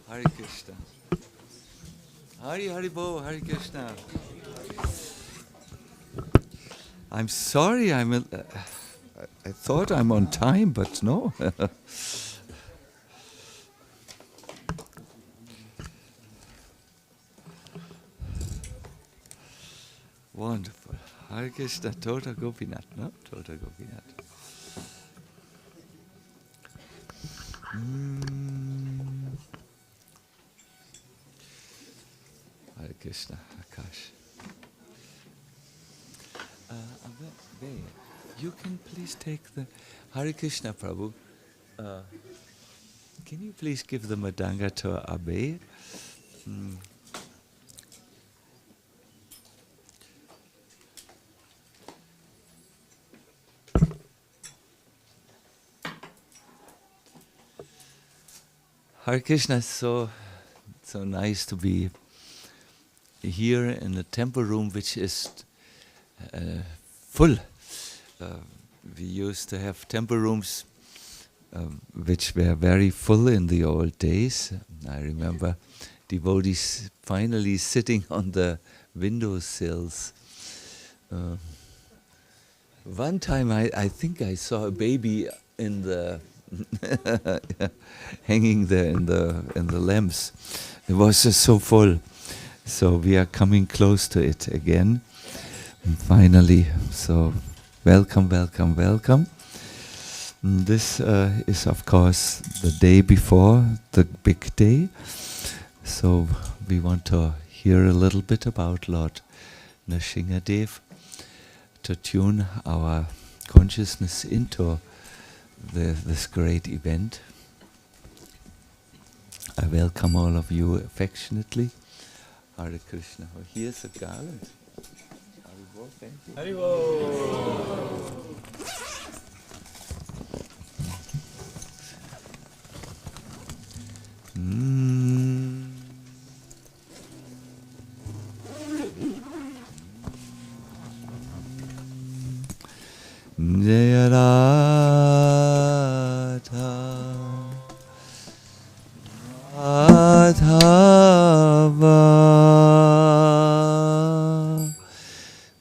Hare Krishna. Hari Hari Bo, Hare Krishna. I'm sorry, I thought I'm on time, but no. Wonderful. Hare Krishna, Tota Gopinath, no? Tota Gopinath. Hare Krishna, Akash. Abhay, you can please take the Hare Krishna, Prabhu. Can you please give the Madanga to Abhay? Hare Krishna, so nice to be here in the temple room, which is full. We used to have temple rooms which were very full in the old days. I remember devotees finally sitting on the windowsills. One time I think I saw a baby in the hanging there in the lamps. It was just so full. So we are coming close to it again. Finally. So welcome, welcome, welcome. This is of course the day before the big day. So we want to hear a little bit about Lord Narasimha to tune our consciousness into this great event. I welcome all of you affectionately. Hare Krishna. Oh, here's a garland. Haribol, thank you. Haribol. Jaya Radha Madhava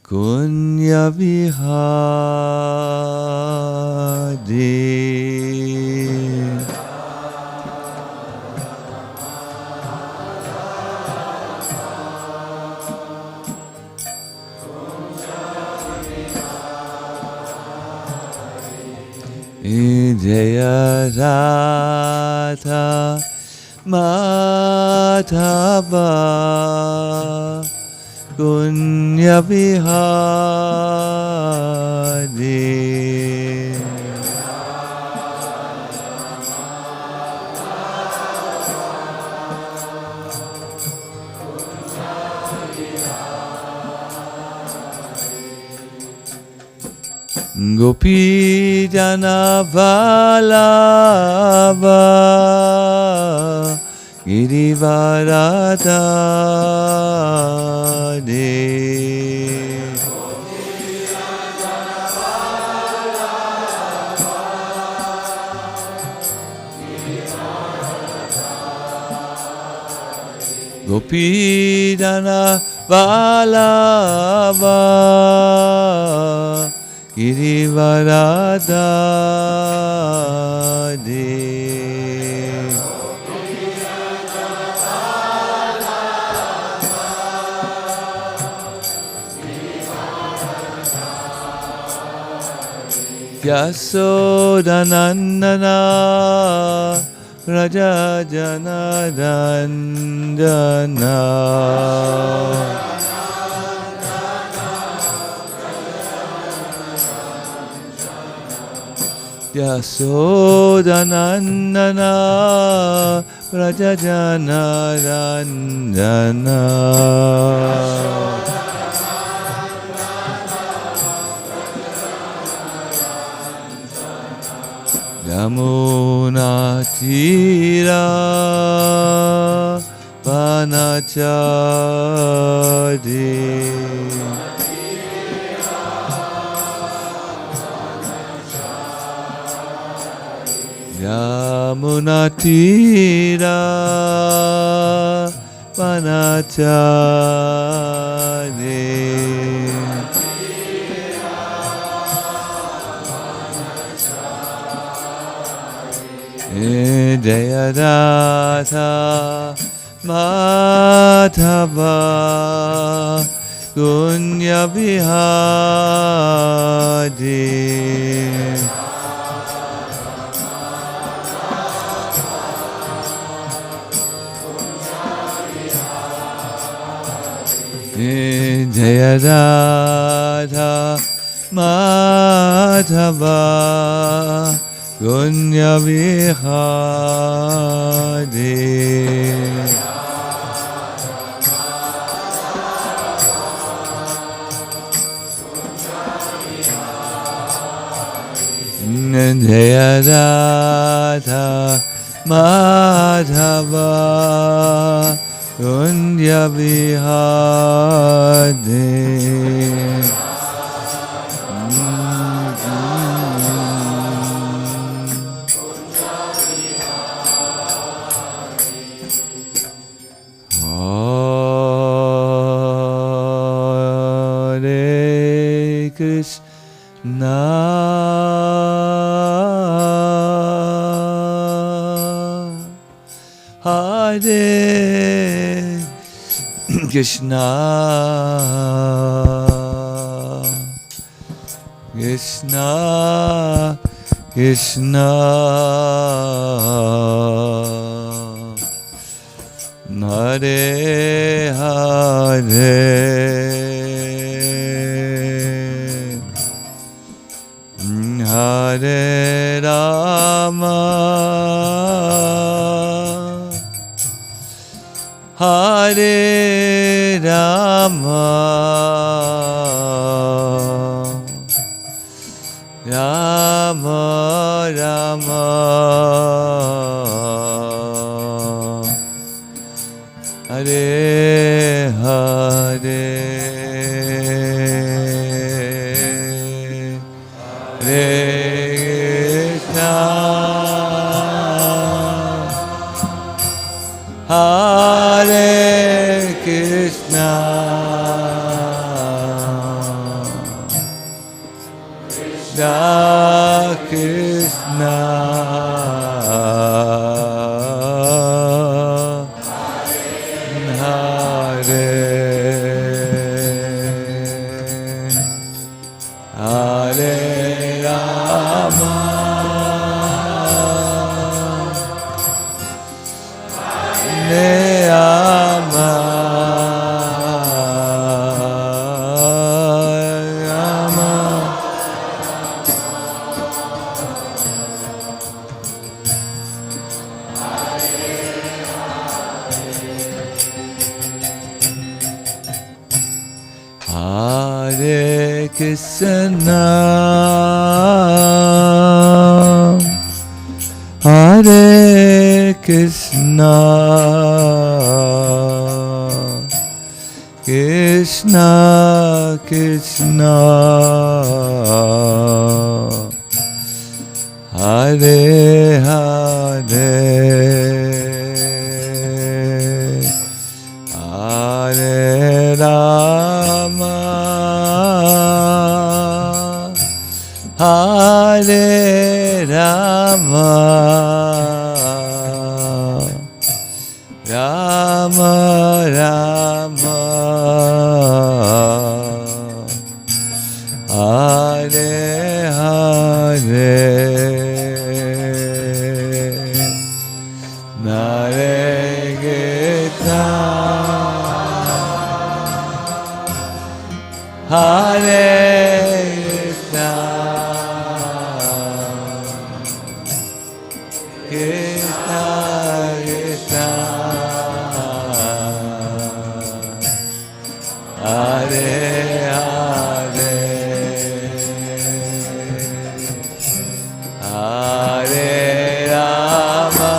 Kunya Vihari Jaya Radha Madhava Kunya Vihari Gopi Jana Vallabha Girivaradhari Gopi Jana Vallabha Girivaradhari Yasodanandana Raja Janarandana Yasodanandana Raja Janarandana Yamuna Tira Vanachari Yamuna Tira Vanachari Jaya Radha Madhava Gunya Vihari Jaya Radha Madhava Gunya Vihari Jaya Radha Madhava Gunya Vihari Hare Krishna Hare Krishna Krishna Krishna Hare Hare Hare Rama Hare Rama Rama Rama Hare Hare Hare Krishna Hare Krishna Hare Hare Rama Hare Krishna Hare Krishna Krishna Krishna Hare Hare Hare Rama Hare Rama Rama Rama Hare Hare Hare Krishna Hare Krishna Krishna Krishna Hare Hare Hare Rama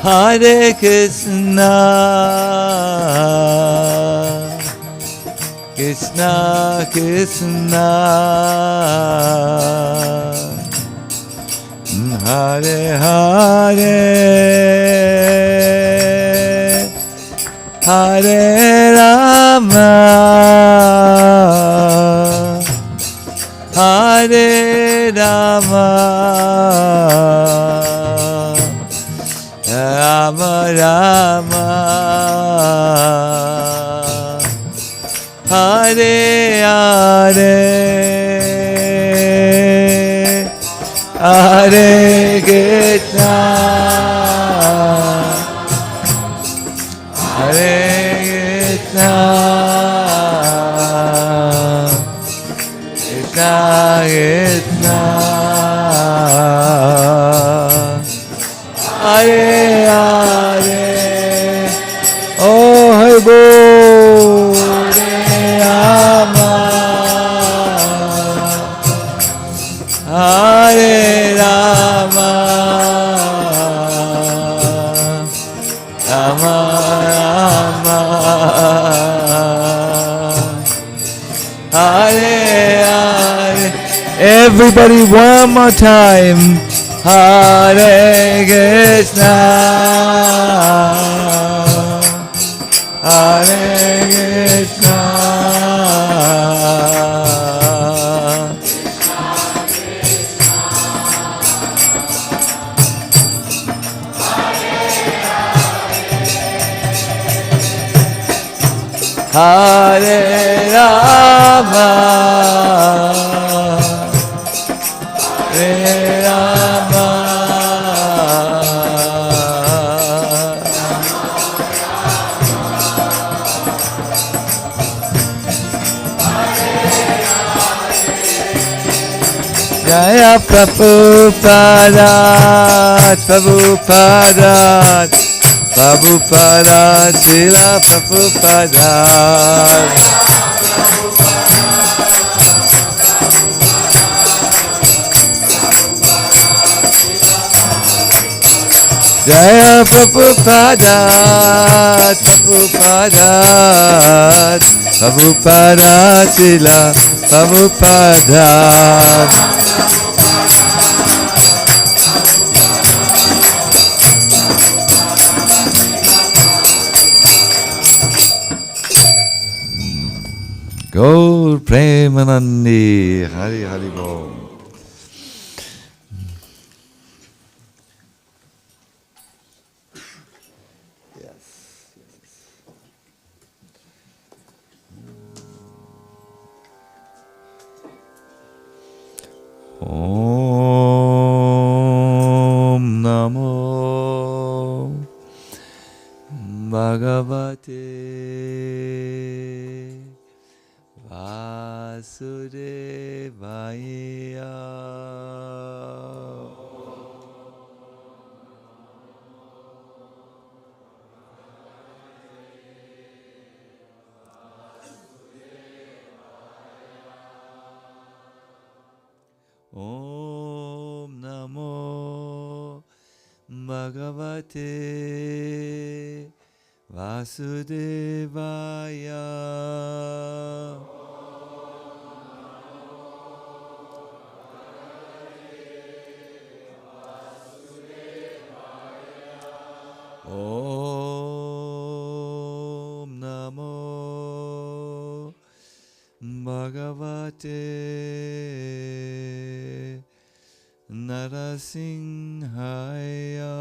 Hare Krishna, Krishna Krishna, Hare Hare, Hare Rama, Hare Rama, Rama Rama, Hare Hare, Hare Krishna, Hare Krishna, Krishna Krishna, Hare Hare, oh Hare Bol, Hare Rama, Rama Rama, Hare Hare. Everybody, one more time. Hare Krishna, Hare Krishna, Hare Rama, Hare Rama, Jaya Prabhupada, Prabhupada, Prabhupada, Srila Prabhupada. Jaya Prabhupada, Prabhupada, Prabhupada, Srila Prabhupada. Gaur Premanandi, Hari Hari Bol. Om Namo Bhagavate Vasudevaya. Om Namo Bhagavate Vasudevaya. Om Namo Bhagavate Narasimhaya.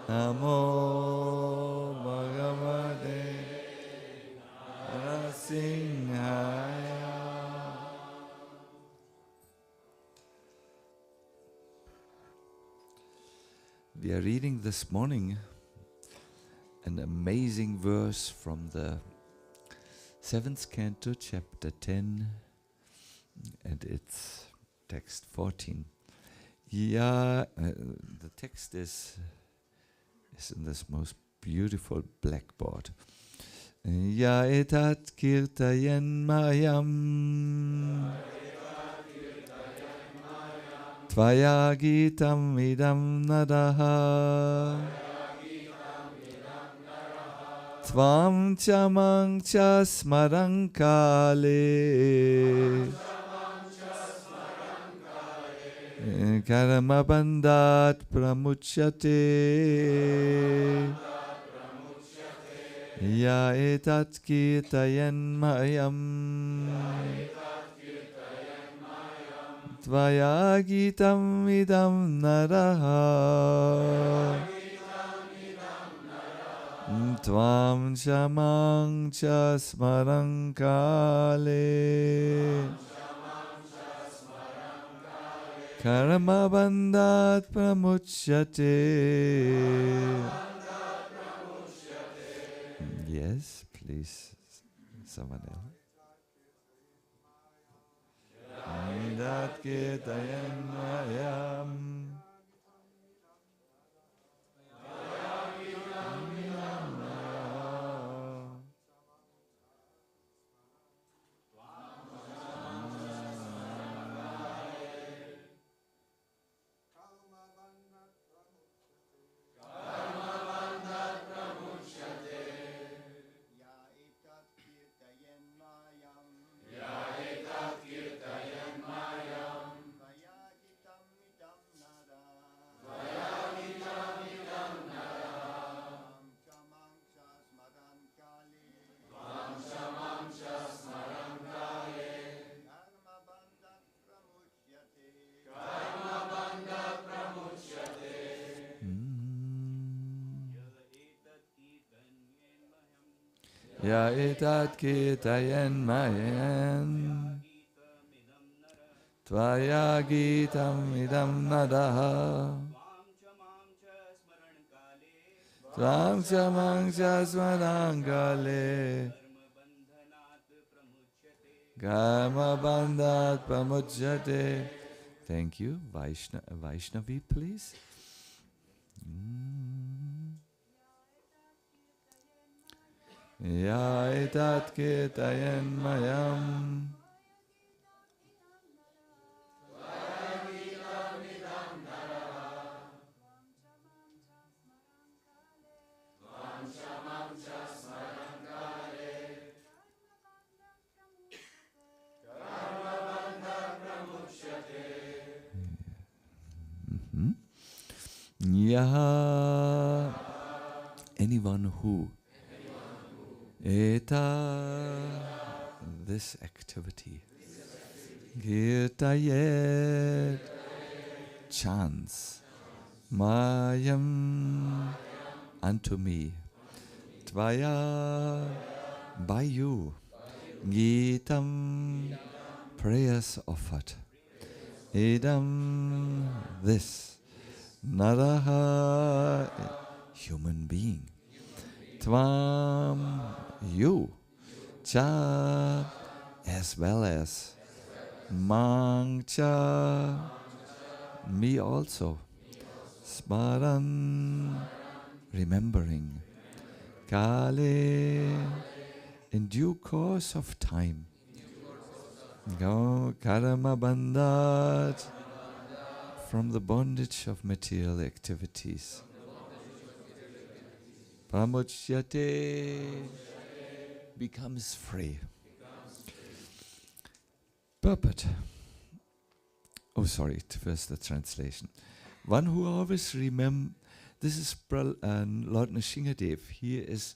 Namo Bhagavate Narasimhaya. We are reading this morning an amazing verse from the 7th canto, chapter 10, and it's text 14. Yeah, the text is in this most beautiful blackboard. Ya etat kirtayen mayam Tvaya gitam idam nadaha Tvam chamang cha smarankale Karma bandhat pramuchyate Ya etat kirtayen mayam Tvaya gitam idam naraha Tvam shamang cha smarankale Karma bandhat pramuchyate. Yes, please. Someone else. That kirtayan mayam. Ya etat kirtayan mayan Tvaya gitam idam nadaha Tvam chamang cha smarangale Karma bandhat pramuchyate. Thank you. Vaishnavi, please. Ya etat kirtayan mayam Yaha. Anyone who Eta, this activity, Kirtayet, chants, Mayam, unto me, Tvaya, by you, Gitam, prayers offered, Idam, this, Naraha, human being, Tvam, you, Cha, as well as Mang Cha, me also, Smaran, remembering, Kale, in due course of time, Go Karma Bandhat, from the bondage of material activities. Pramuchyate, becomes free. Purport. Oh, sorry, first the translation. One who always this is Lord Nrsimhadev. He is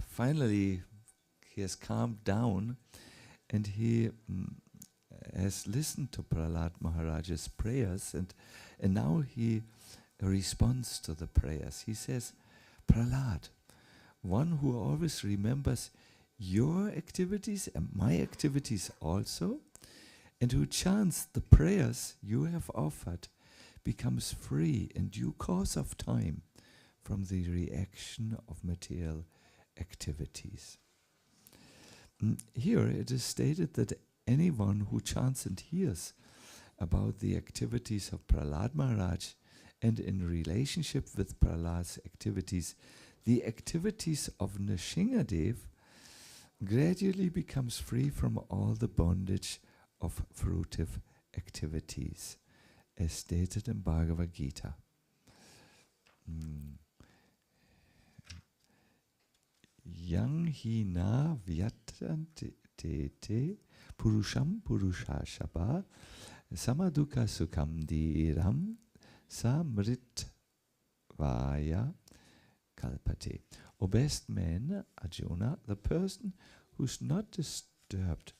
finally, he has calmed down and he has listened to Prahlad Maharaja's prayers and now he responds to the prayers. He says, Prahlad, one who always remembers your activities and my activities also, and who chants the prayers you have offered, becomes free in due course of time from the reaction of material activities. Here it is stated that anyone who chants and hears about the activities of Prahlad Maharaj and in relationship with Prahlad's activities, the activities of Nrsimhadev gradually becomes free from all the bondage of fruitive activities, as stated in Bhagavad Gita. Yang hina vyatante te purusham purushashaba samaduka sukam diram samritvaya kalpate. O best man, Arjuna, the person who's not disturbed.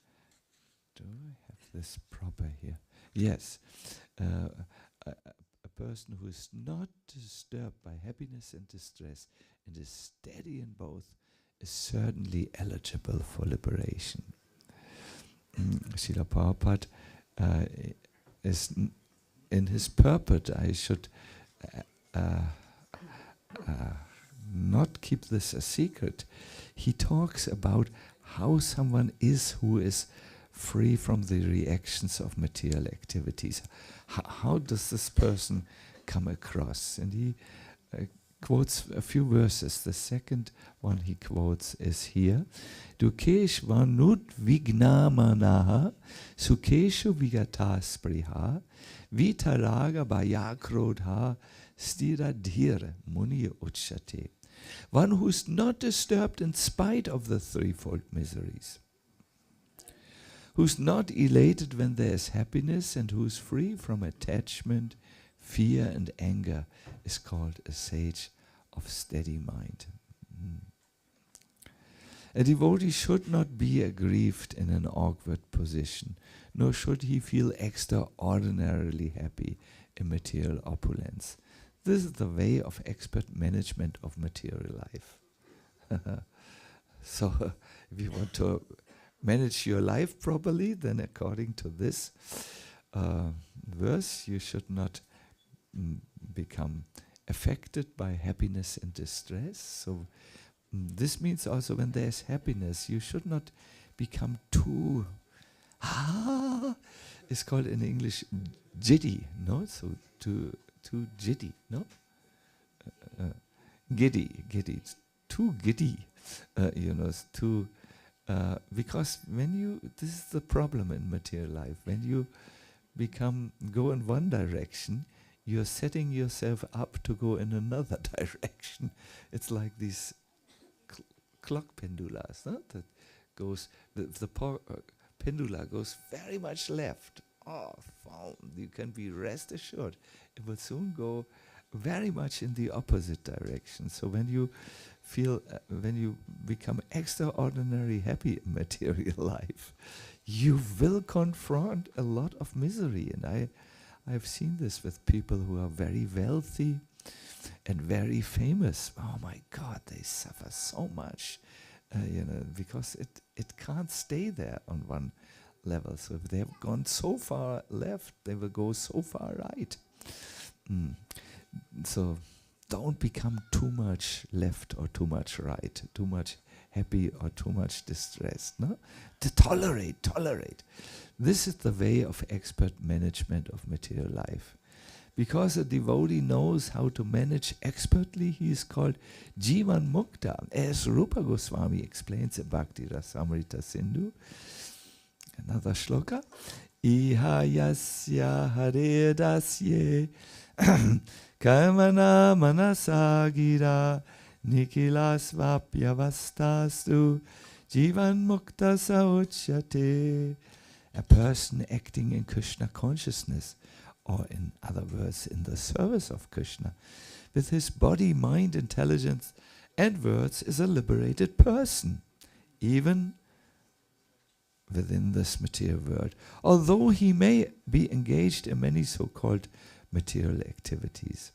Do I have this proper here? Yes. A person who is not disturbed by happiness and distress and is steady in both is certainly eligible for liberation. Srila Prabhupada is in his purport. I should not keep this a secret. He talks about how someone is who is free from the reactions of material activities. How does this person come across? And he quotes a few verses. The second one he quotes is here. Dukeshu vanut vignamanaha sukeshu vigata spriha vitaraga bayakrodha stiradhir muni uchate. One who is not disturbed in spite of the threefold miseries, who's not elated when there is happiness, and who's free from attachment, fear and anger, is called a sage of steady mind. A devotee should not be aggrieved in an awkward position, nor should he feel extraordinarily happy in material opulence. This is the way of expert management of material life. So, if you want to manage your life properly, then according to this verse, you should not become affected by happiness and distress. So this means also when there is happiness, you should not become too, it's called in English giddy, no? So too giddy, no? Giddy, too giddy, too. Because this is the problem in material life. When you go in one direction, you're setting yourself up to go in another direction. It's like these clock pendulas, no? That goes, the pendula goes very much left. You can be rest assured. It will soon go very much in the opposite direction. So when you become extraordinarily happy in material life, you will confront a lot of misery. And I've seen this with people who are very wealthy and very famous. Oh my God, they suffer so much, because it can't stay there on one level. So if they have gone so far left, they will go so far right. So don't become too much left or too much right, too much happy or too much distressed. No? To tolerate. This is the way of expert management of material life. Because a devotee knows how to manage expertly, he is called Jivan Mukta. As Rupa Goswami explains in Bhakti Rasamrita Sindhu, another shloka, Iha yasya hare dasye Kamana manasagira nikilasvapyavastastu jivan mukta sauchyate. A person acting in Krishna consciousness, or in other words, in the service of Krishna, with his body, mind, intelligence, and words, is a liberated person, even within this material world, although he may be engaged in many so-called material activities.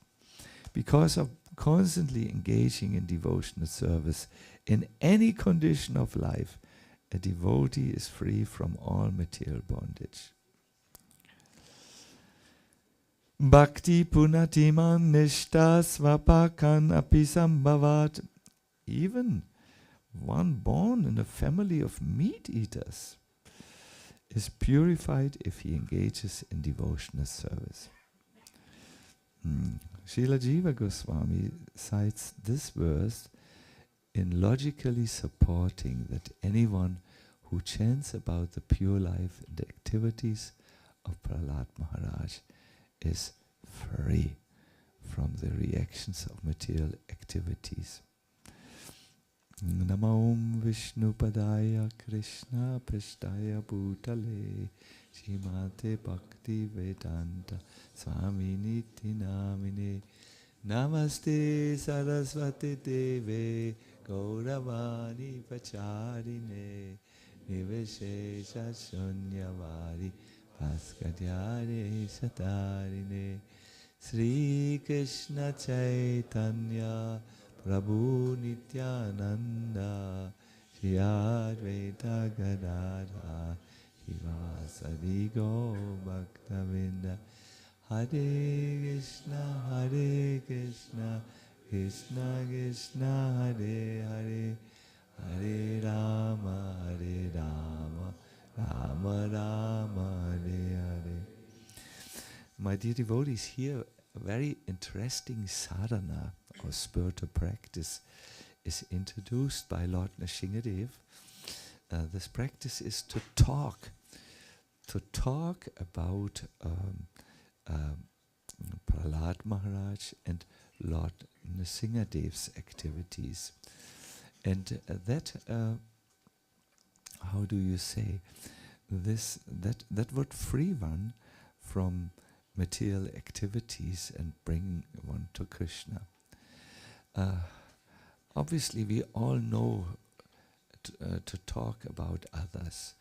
Because of constantly engaging in devotional service in any condition of life, a devotee is free from all material bondage. Bhakti punatiman nishta svapakan apisambhavat. Even one born in a family of meat eaters is purified if he engages in devotional service. Srila Jiva Goswami cites this verse in logically supporting that anyone who chants about the pure life and activities of Prahlad Maharaj is free from the reactions of material activities. Namo Vishnu Padaya Krishna Pishtaya Bhutale Shrimate Bhakti Vedanta Swami Niti Namine Namaste Saraswati Deve Gauravani Pacharine Niveshesha Shunyavadi Bhaskadyare Satarine Sri Krishna Chaitanya Prabhu Nityananda Shri Advaita Gadadha Shivasadi Go Bhaktavinda Hare Krishna Krishna Krishna Hare Hare Hare Rama Rama Rama Hare Hare. My dear devotees, here a very interesting sadhana or spiritual practice is introduced by Lord Nrsimhadev. This practice is to talk about Prahlad Maharaj and Lord Nrsimhadev's activities. And how do you say, that would free one from material activities and bring one to Krishna. Obviously, we all know to talk about others.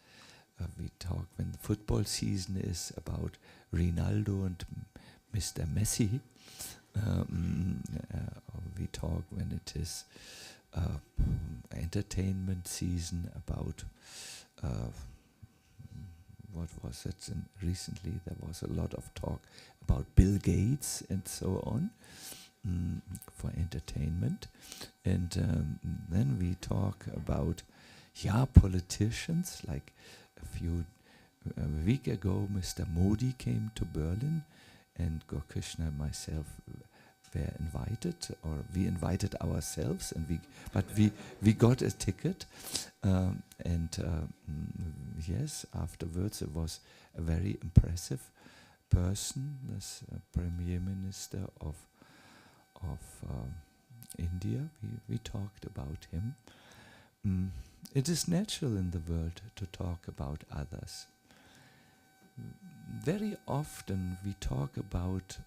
We talk when the football season is about Ronaldo and Mr. Messi. We talk when it is entertainment season about what was it? And recently there was a lot of talk about Bill Gates and so on for entertainment. And then we talk about politicians. Like a week ago, Mr. Modi came to Berlin, and Gorkrishna and myself were invited, or we invited ourselves, and we got a ticket, yes, afterwards it was a very impressive person, this Premier Minister of India. We talked about him. It is natural in the world to talk about others. Very often we talk about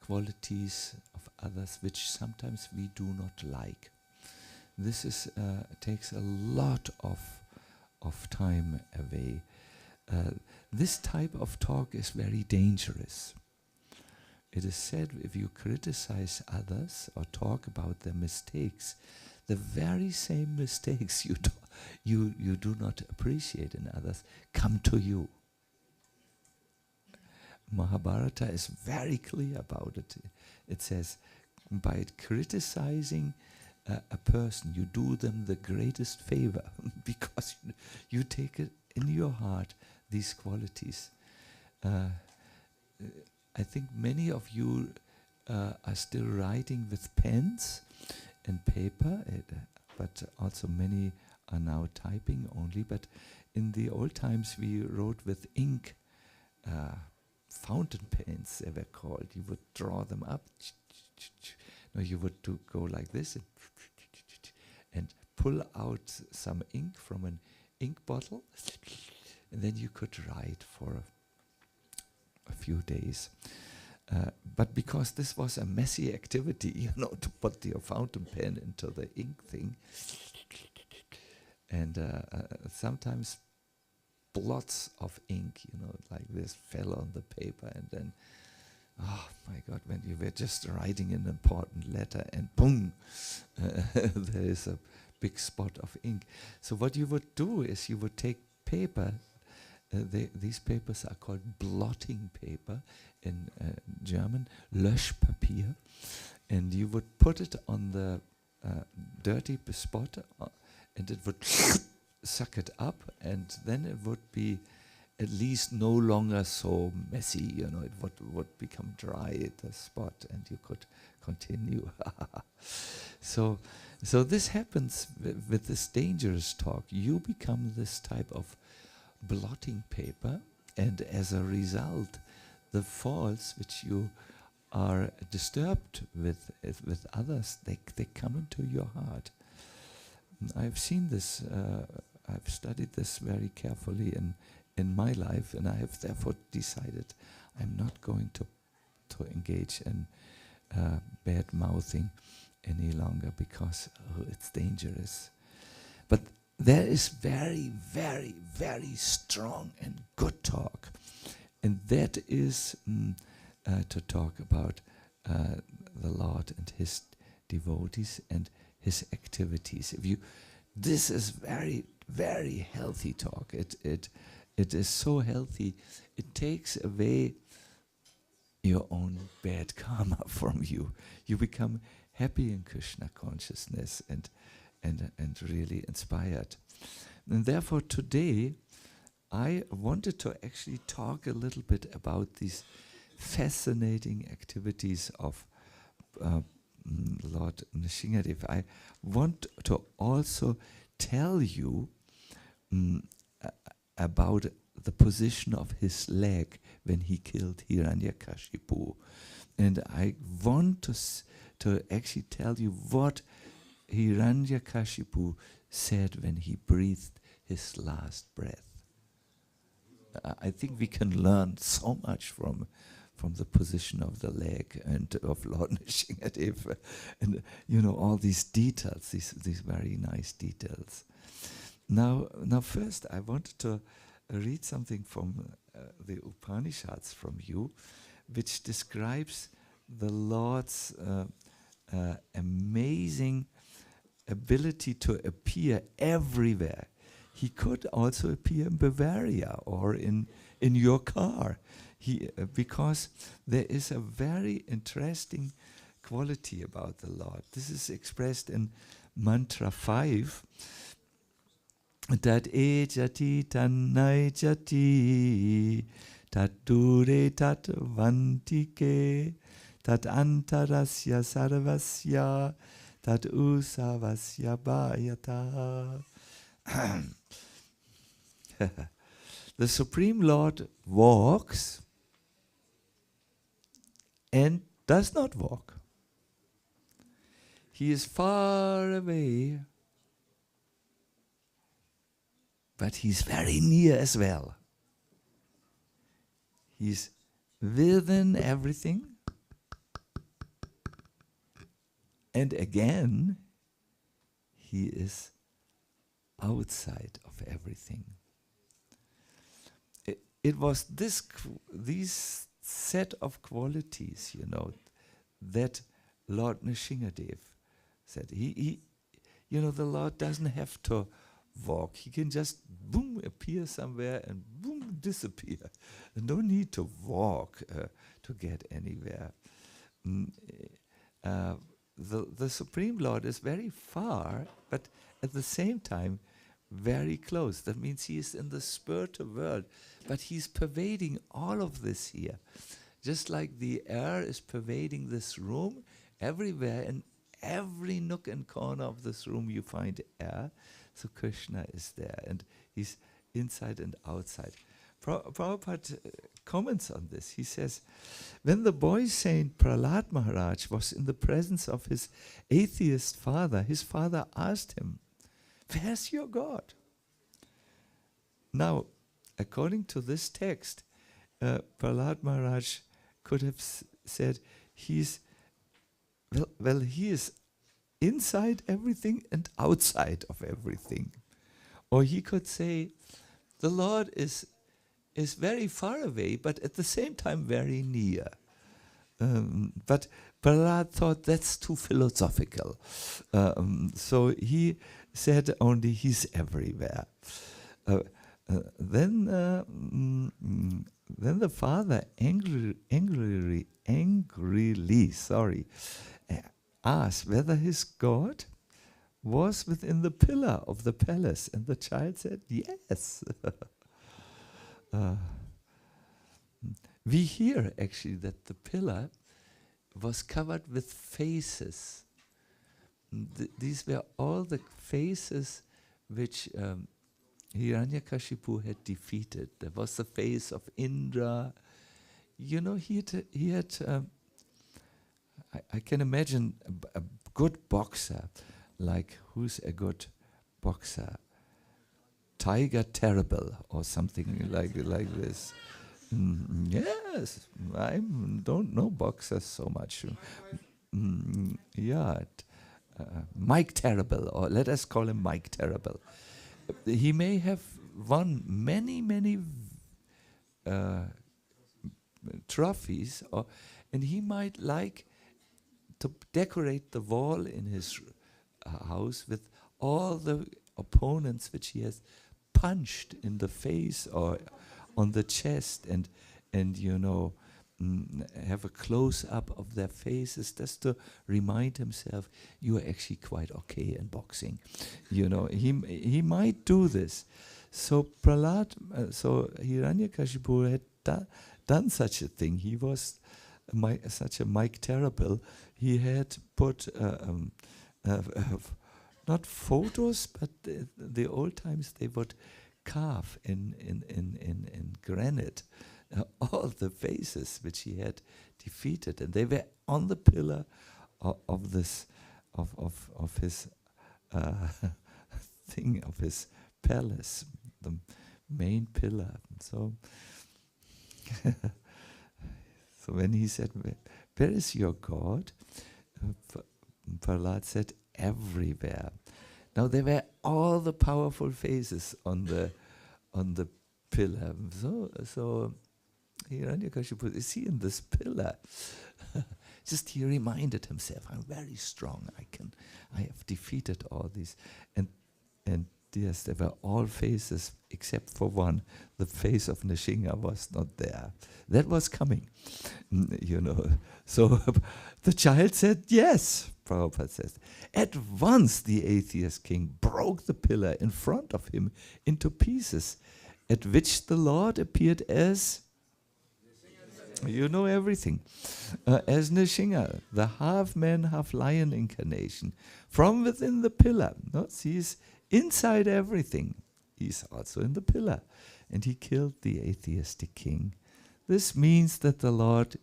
qualities of others which sometimes we do not like. This takes a lot of time away. This type of talk is very dangerous. It is said if you criticize others or talk about their mistakes, the very same mistakes you do not appreciate in others come to you. Mahabharata is very clear about it. It says, by criticizing a person, you do them the greatest favor because you take it in your heart, these qualities. I think many of you are still writing with pens and paper, but also many are now typing only. But in the old times we wrote with ink, fountain pens they were called. You would draw them up. No, you would go like this and pull out some ink from an ink bottle, and then you could write for a few days. But because this was a messy activity, to put your fountain pen into the ink thing, and sometimes blots of ink, like this, fell on the paper, and then, oh my God, when you were just writing an important letter, and boom, there is a big spot of ink. So what you would do is you would take paper. These papers are called blotting paper in German, Löschpapier, and you would put it on the dirty spot, and it would suck it up, and then it would be at least no longer so messy, it would become dry at the spot and you could continue. So this happens with this dangerous talk. You become this type of blotting paper, and as a result, the faults which you are disturbed with others, they come into your heart. I've seen this, I've studied this very carefully in my life, and I have therefore decided I'm not going to engage in bad mouthing any longer, because it's dangerous. But there is very, very, very strong and good talk, and that is to talk about the Lord and His devotees and His activities. This is very, very healthy talk. It is so healthy. It takes away your own bad karma from you. You become happy in Krishna consciousness and really inspired. And therefore today I wanted to actually talk a little bit about these fascinating activities of Lord Nrsimhadev. I want to also tell you about the position of his leg when he killed Hiranyakashipu. And I want to actually tell you what Hiranyakashipu said when he breathed his last breath. I think we can learn so much from the position of the leg and of Lord Nrsimhadev, and all these details, these very nice details. Now first I wanted to read something from the Upanishads from you, which describes the Lord's amazing ability to appear everywhere. He could also appear in Bavaria or in your car. Because there is a very interesting quality about the Lord. This is expressed in Mantra 5. Tat e jati tannai jati, tat dure tat vantike, tat antarasya sarvasya, tat usavasya bhayata. The Supreme Lord walks and does not walk. He is far away, but he's very near as well. He's within everything, and again, he is outside of everything. It was these set of qualities, that Lord Nrsimhadev said. The Lord doesn't have to walk. He can just boom appear somewhere and boom disappear. No need to walk to get anywhere. The Supreme Lord is very far, but at the same time very close. That means he is in the spiritual world, but he's pervading all of this here. Just like the air is pervading this room, everywhere, in every nook and corner of this room you find air. So Krishna is there, and he's inside and outside. Prabhupada comments on this. He says, when the boy saint Prahlad Maharaj was in the presence of his atheist father, his father asked him, "Where's your God?" Now, according to this text, Prahlad Maharaj could have said, he is inside everything and outside of everything. Or he could say, the Lord is very far away, but at the same time very near. But Prahlad thought that's too philosophical. So he said only he's everywhere. Then the father angrily asked whether his God was within the pillar of the palace, and the child said yes. uh, we hear actually that the pillar was covered with faces. These were all the faces which Hiranyakashipu had defeated. There was the face of Indra. You know, he had I can imagine a good boxer, like who's a good boxer? Tiger Terrible or something like this. Yes, I don't know boxers so much. Yeah, Mike Terrible, or let us call him Mike Terrible. He may have won many uh, trophies, and he might like to decorate the wall in his house with all the opponents which he has punched in the face or on the chest, and you know, have a close up of their faces just to remind himself you are actually quite okay in boxing. You know, he might do this. So Prahlad, so Hiranyakashipu had done such a thing. He was such a Mike Terrible. He had put not photos, but the old times they would carve in granite all the faces which he had defeated, and they were on the pillar of this of his thing, of his palace, the main pillar. So so when he said, "Where is your God?" Prahlad said, "Everywhere." Now there were all the powerful faces on the pillar. So Hiranyakashipu, is he in this pillar? Just he reminded himself, "I'm very strong. I have defeated all these." And yes, there were all faces except for one. The face of Nrsimha was not there. That was coming, you know. So the child said, "Yes." Prabhupada says, "At once the atheist king broke the pillar in front of him into pieces, at which the Lord appeared as..." You know everything. As Nrsimha, the half-man, half-lion incarnation, from within the pillar. No? He's inside everything. He's also in the pillar. And he killed the atheistic king. This means that the Lord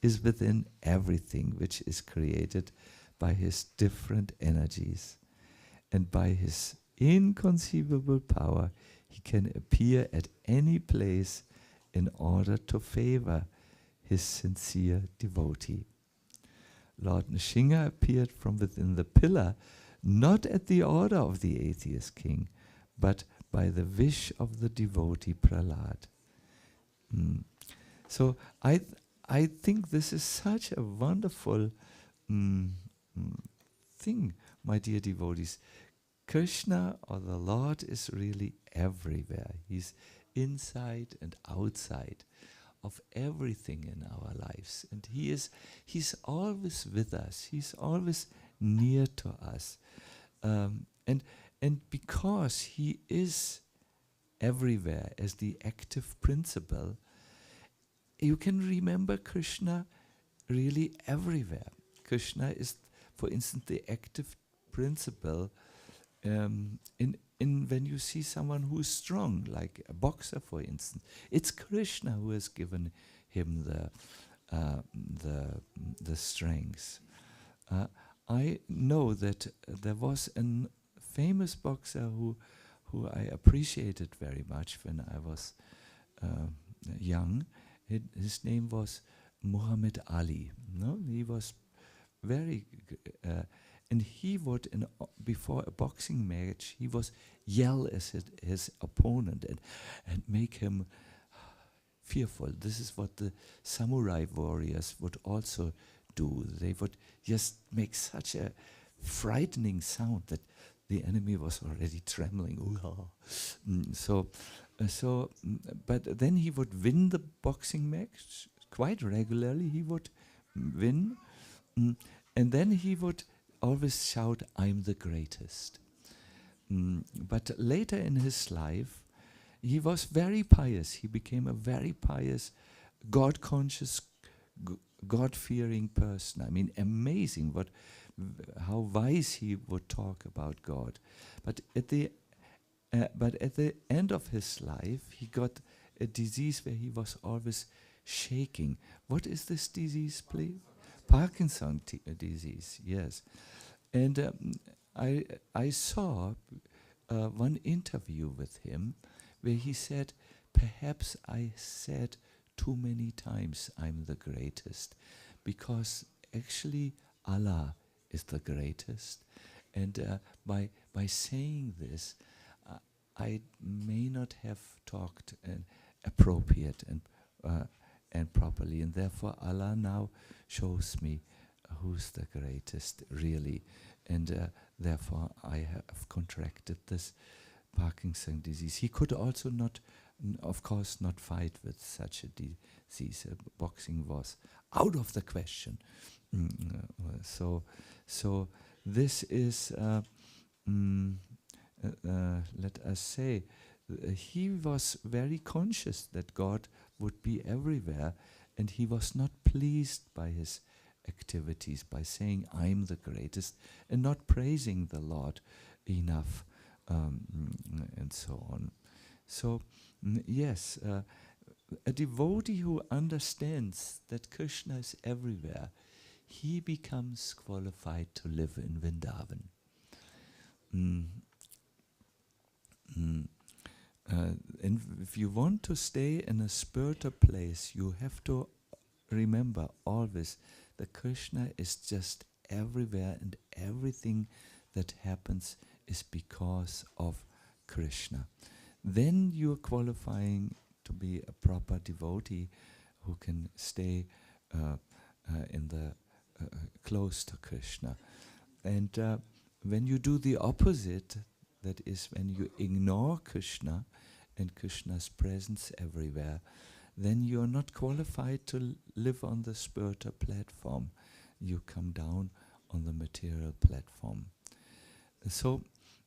is within everything which is created by his different energies. And by his inconceivable power, he can appear at any place in order to favor his sincere devotee. Lord Nrsimha appeared from within the pillar, not at the order of the atheist king, but by the wish of the devotee Prahlad. So I think this is such a wonderful thing, my dear devotees. Krishna, or the Lord, is really everywhere. He's inside and outside of everything in our lives, and he's always with us. He's always near to us, and because he is everywhere as the active principle, you can remember Krishna really everywhere. Krishna is, for instance, the active principle in when you see someone who is strong, like a boxer, for instance. It's Krishna who has given him the strength. I know that there was a famous boxer who I appreciated very much when I was young. His name was Muhammad Ali. No, he was very, and he would, before a boxing match, he was yell at his opponent and make him fearful. This is what the samurai warriors would also do. They would just make such a frightening sound that the enemy was already trembling. But then he would win the boxing match quite regularly. He would win, and then he would always shout, "I'm the greatest." But later in his life, he was very pious. He became a very pious, God-conscious, God-fearing person. I mean, amazing how wise he would talk about God. But at the end of his life, he got a disease where he was always shaking. What is this disease, please? Parkinson disease, yes. And I saw one interview with him where he said, perhaps I said too many times I'm the greatest, because actually Allah is the greatest. And by saying this, I may not have talked appropriate and properly, and therefore Allah now shows me who's the greatest really, and therefore I have contracted this Parkinson disease. He could also not, of course, not fight with such a disease. Boxing was out of the question. So this is, let us say, he was very conscious that God would be everywhere, and he was not pleased by his activities, by saying I'm the greatest and not praising the Lord enough, and so on. So yes, a devotee who understands that Krishna is everywhere, he becomes qualified to live in Vrindavan. And if you want to stay in a spiritual place, you have to remember always that Krishna is just everywhere, and everything that happens is because of Krishna. Then you are qualifying to be a proper devotee who can stay in the close to Krishna. And when you do the opposite, that is when you ignore Krishna and Krishna's presence everywhere, then you are not qualified to live on the spiritual platform. You come down on the material platform. So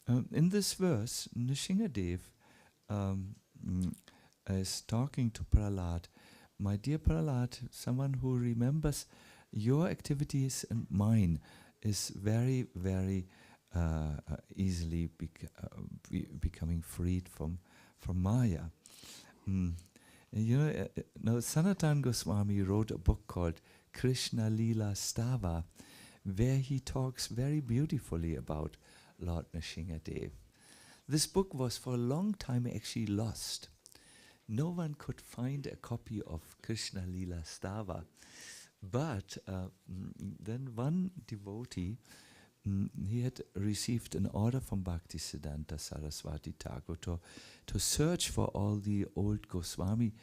in this verse, Nrsimhadev is talking to Prahlad. My dear Prahlad, someone who remembers your activities and mine is very, very easily becoming freed from Maya. Sanatana Goswami wrote a book called Krishna Lila Stava, where he talks very beautifully about Lord Nrsimhadev. This book was for a long time actually lost. No one could find a copy of Krishna Lila Stava. But then one devotee, he had received an order from Bhaktisiddhanta Saraswati Thakur to search for all the old Goswami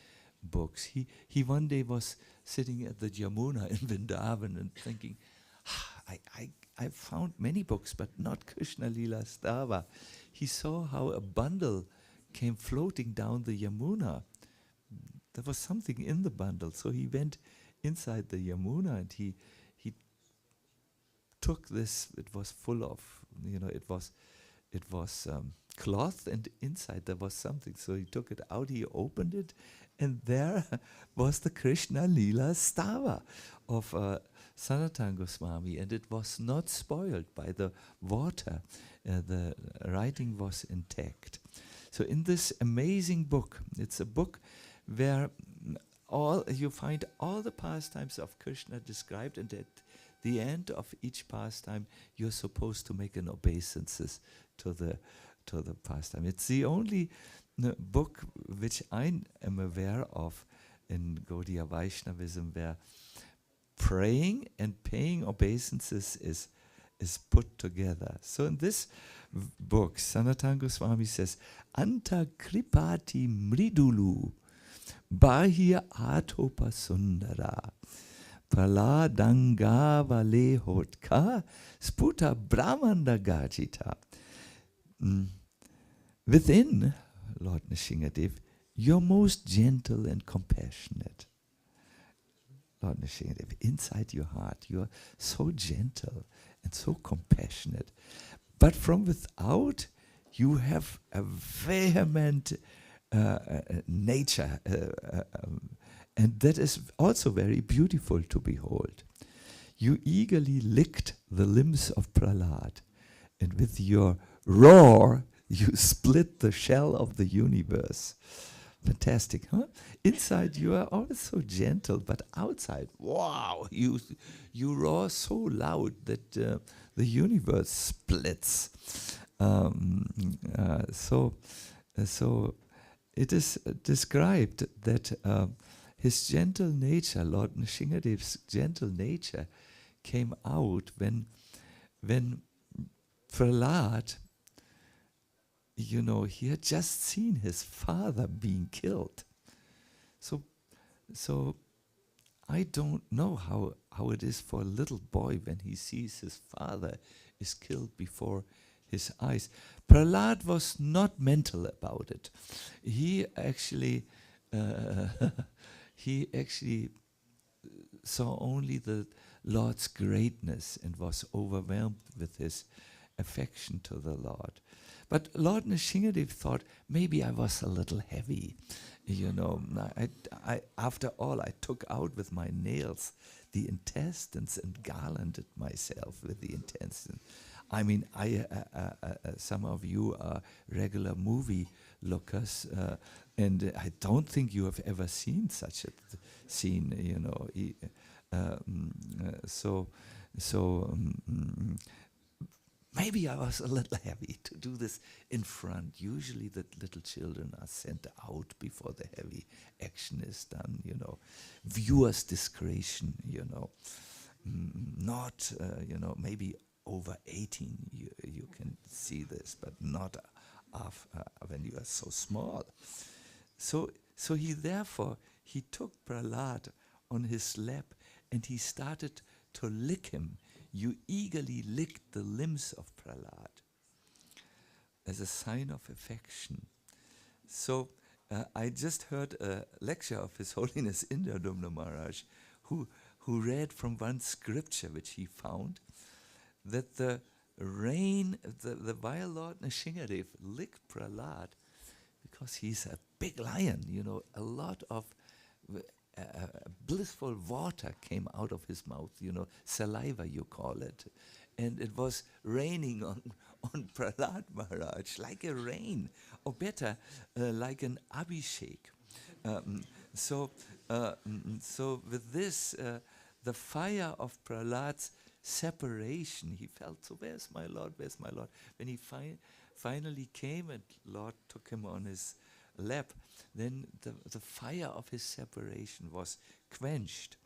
books. He one day was sitting at the Yamuna in Vrindavan and thinking, I found many books, but not Krishna Lila Stava. He saw how a bundle came floating down the Yamuna. There was something in the bundle, so he went inside the Yamuna and he took this. It was full of, it was cloth, and inside there was something. So he took it out, he opened it, and there was the Krishna Lila Stava of Sanatana Goswami, and it was not spoiled by the water. The writing was intact. So in this amazing book, it's a book where you find all the pastimes of Krishna described, and at the end of each pastime, you're supposed to make an obeisance to the pastime. It's the only book which I am aware of in Gaudiya Vaishnavism where praying and paying obeisances is put together. So in this book, Sanatana Goswami says, Anta kripati mridulu bahya atopa sundara praladanga vale hotka sputa brahmanda gajita. Within, Lord Nrsimhadev, you're most gentle and compassionate. Lord Nrsimhadev, inside your heart, you're so gentle and so compassionate. But from without, you have a vehement nature, and that is also very beautiful to behold. You eagerly licked the limbs of Prahlad, and with your roar, you split the shell of the universe. Fantastic, huh? Inside you are always so gentle, but outside, wow, you roar so loud that the universe splits. So it is described that his gentle nature, Lord Nrsingadev's gentle nature, came out when Prahlad, he had just seen his father being killed. So I don't know how it is for a little boy when he sees his father is killed before his eyes. Prahlad was not mental about it. He actually he actually saw only the Lord's greatness and was overwhelmed with his affection to the Lord. But Lord Nrsingadev thought, maybe I was a little heavy. After all, I took out with my nails the intestines and garlanded myself with the intestines. I mean, some of you are regular movie lookers, and I don't think you have ever seen such a scene, maybe I was a little heavy to do this in front. Usually the little children are sent out before the heavy action is done, Viewers' discretion, Not, maybe over 18 you can see this, but not when you are so small. So he took Prahlad on his lap and he started to lick him. You eagerly licked the limbs of Prahlad as a sign of affection. So I just heard a lecture of His Holiness Indradomna Maharaj, who read from one scripture which he found, that the while Lord Nrsingadev licked Prahlad, because he's a big lion, a lot of blissful water came out of his mouth, saliva you call it. And it was raining on Prahlad Maharaj, like a rain, or better, like an abhishek. So with this, the fire of Prahlad's separation, he felt, so where's my Lord, where's my Lord? When he finally came and Lord took him on his lap, then the fire of his separation was quenched.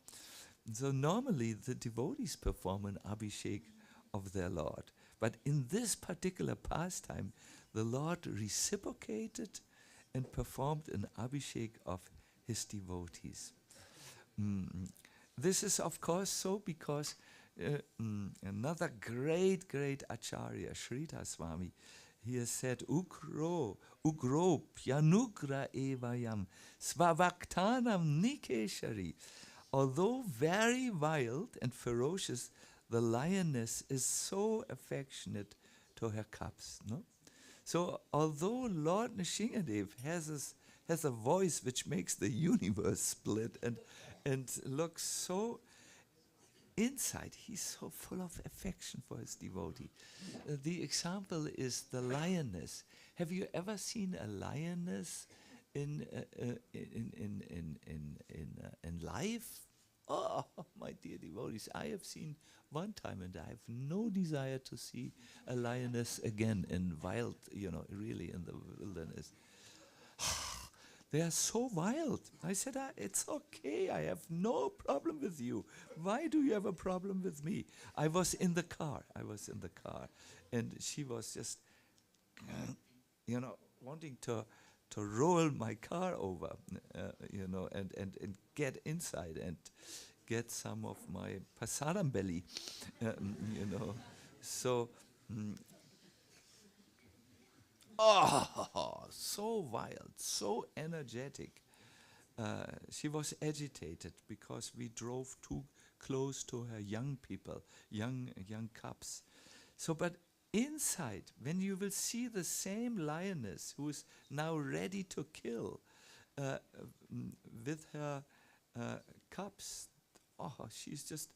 So normally the devotees perform an abhishek of their Lord. But in this particular pastime, the Lord reciprocated and performed an abhishek of his devotees. This is of course so because another great Acharya, Shrita Swami, he has said, Ugro Pyanugra Evayam Svavaktanam Nikeshari. Although very wild and ferocious, the lioness is so affectionate to her cubs. No? So although Lord Nrsingadev has a voice which makes the universe split and looks so inside, he's so full of affection for his devotee. The example is the lioness. Have you ever seen a lioness in life? Oh, my dear devotees, I have seen one time, and I have no desire to see a lioness again in wild, really in the wilderness. They are so wild. I said, it's okay, I have no problem with you. Why do you have a problem with me? I was in the car, and she was just, wanting to roll my car over, and get inside and get some of my pasaram belly, So, so wild, so energetic. She was agitated because we drove too close to her young people, young cubs. So, but inside, when you will see the same lioness who is now ready to kill with her cubs, she's just,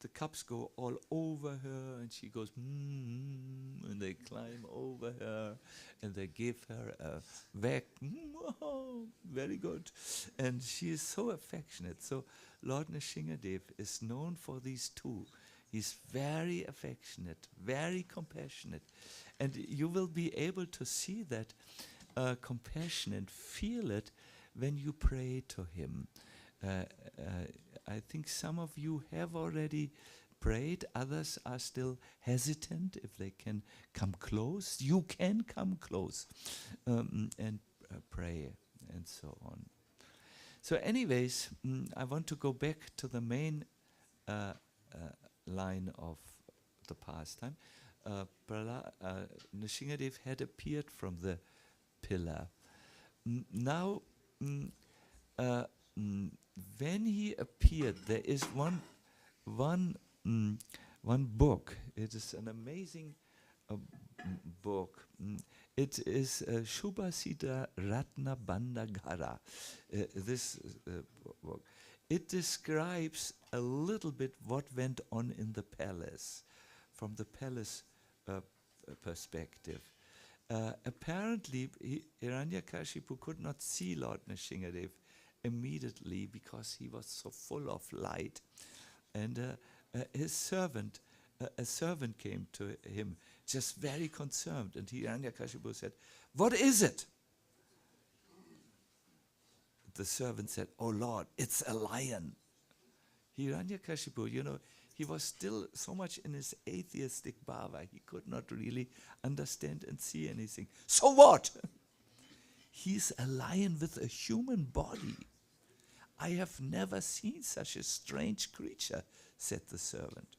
the cubs go all over her and she goes, and they climb over her and they give her a whack. Very good. And she is so affectionate. So Lord Nrsimhadev is known for these two. He's very affectionate, very compassionate. And you will be able to see that compassion and feel it when you pray to him. I think some of you have already prayed, others are still hesitant if they can come close. You can come close and pray and so on. So anyways, I want to go back to the main line of the pastime. Nrsimhadev had appeared from the pillar. Now, when he appeared, there is one book. It is an amazing book. It is Shubhasita Ratna Bandagara. This book. It describes a little bit what went on in the palace, from the palace perspective. Apparently, Hiranyakashipu could not see Lord Nrsimhadev immediately because he was so full of light. And a servant came to him, just very concerned. And Hiranyakashipu said, "What is it?" The servant said, "Oh Lord, it's a lion." Hiranyakashipu, he was still so much in his atheistic bhava, he could not really understand and see anything. "So what?" "He's a lion with a human body. I have never seen such a strange creature," said the servant.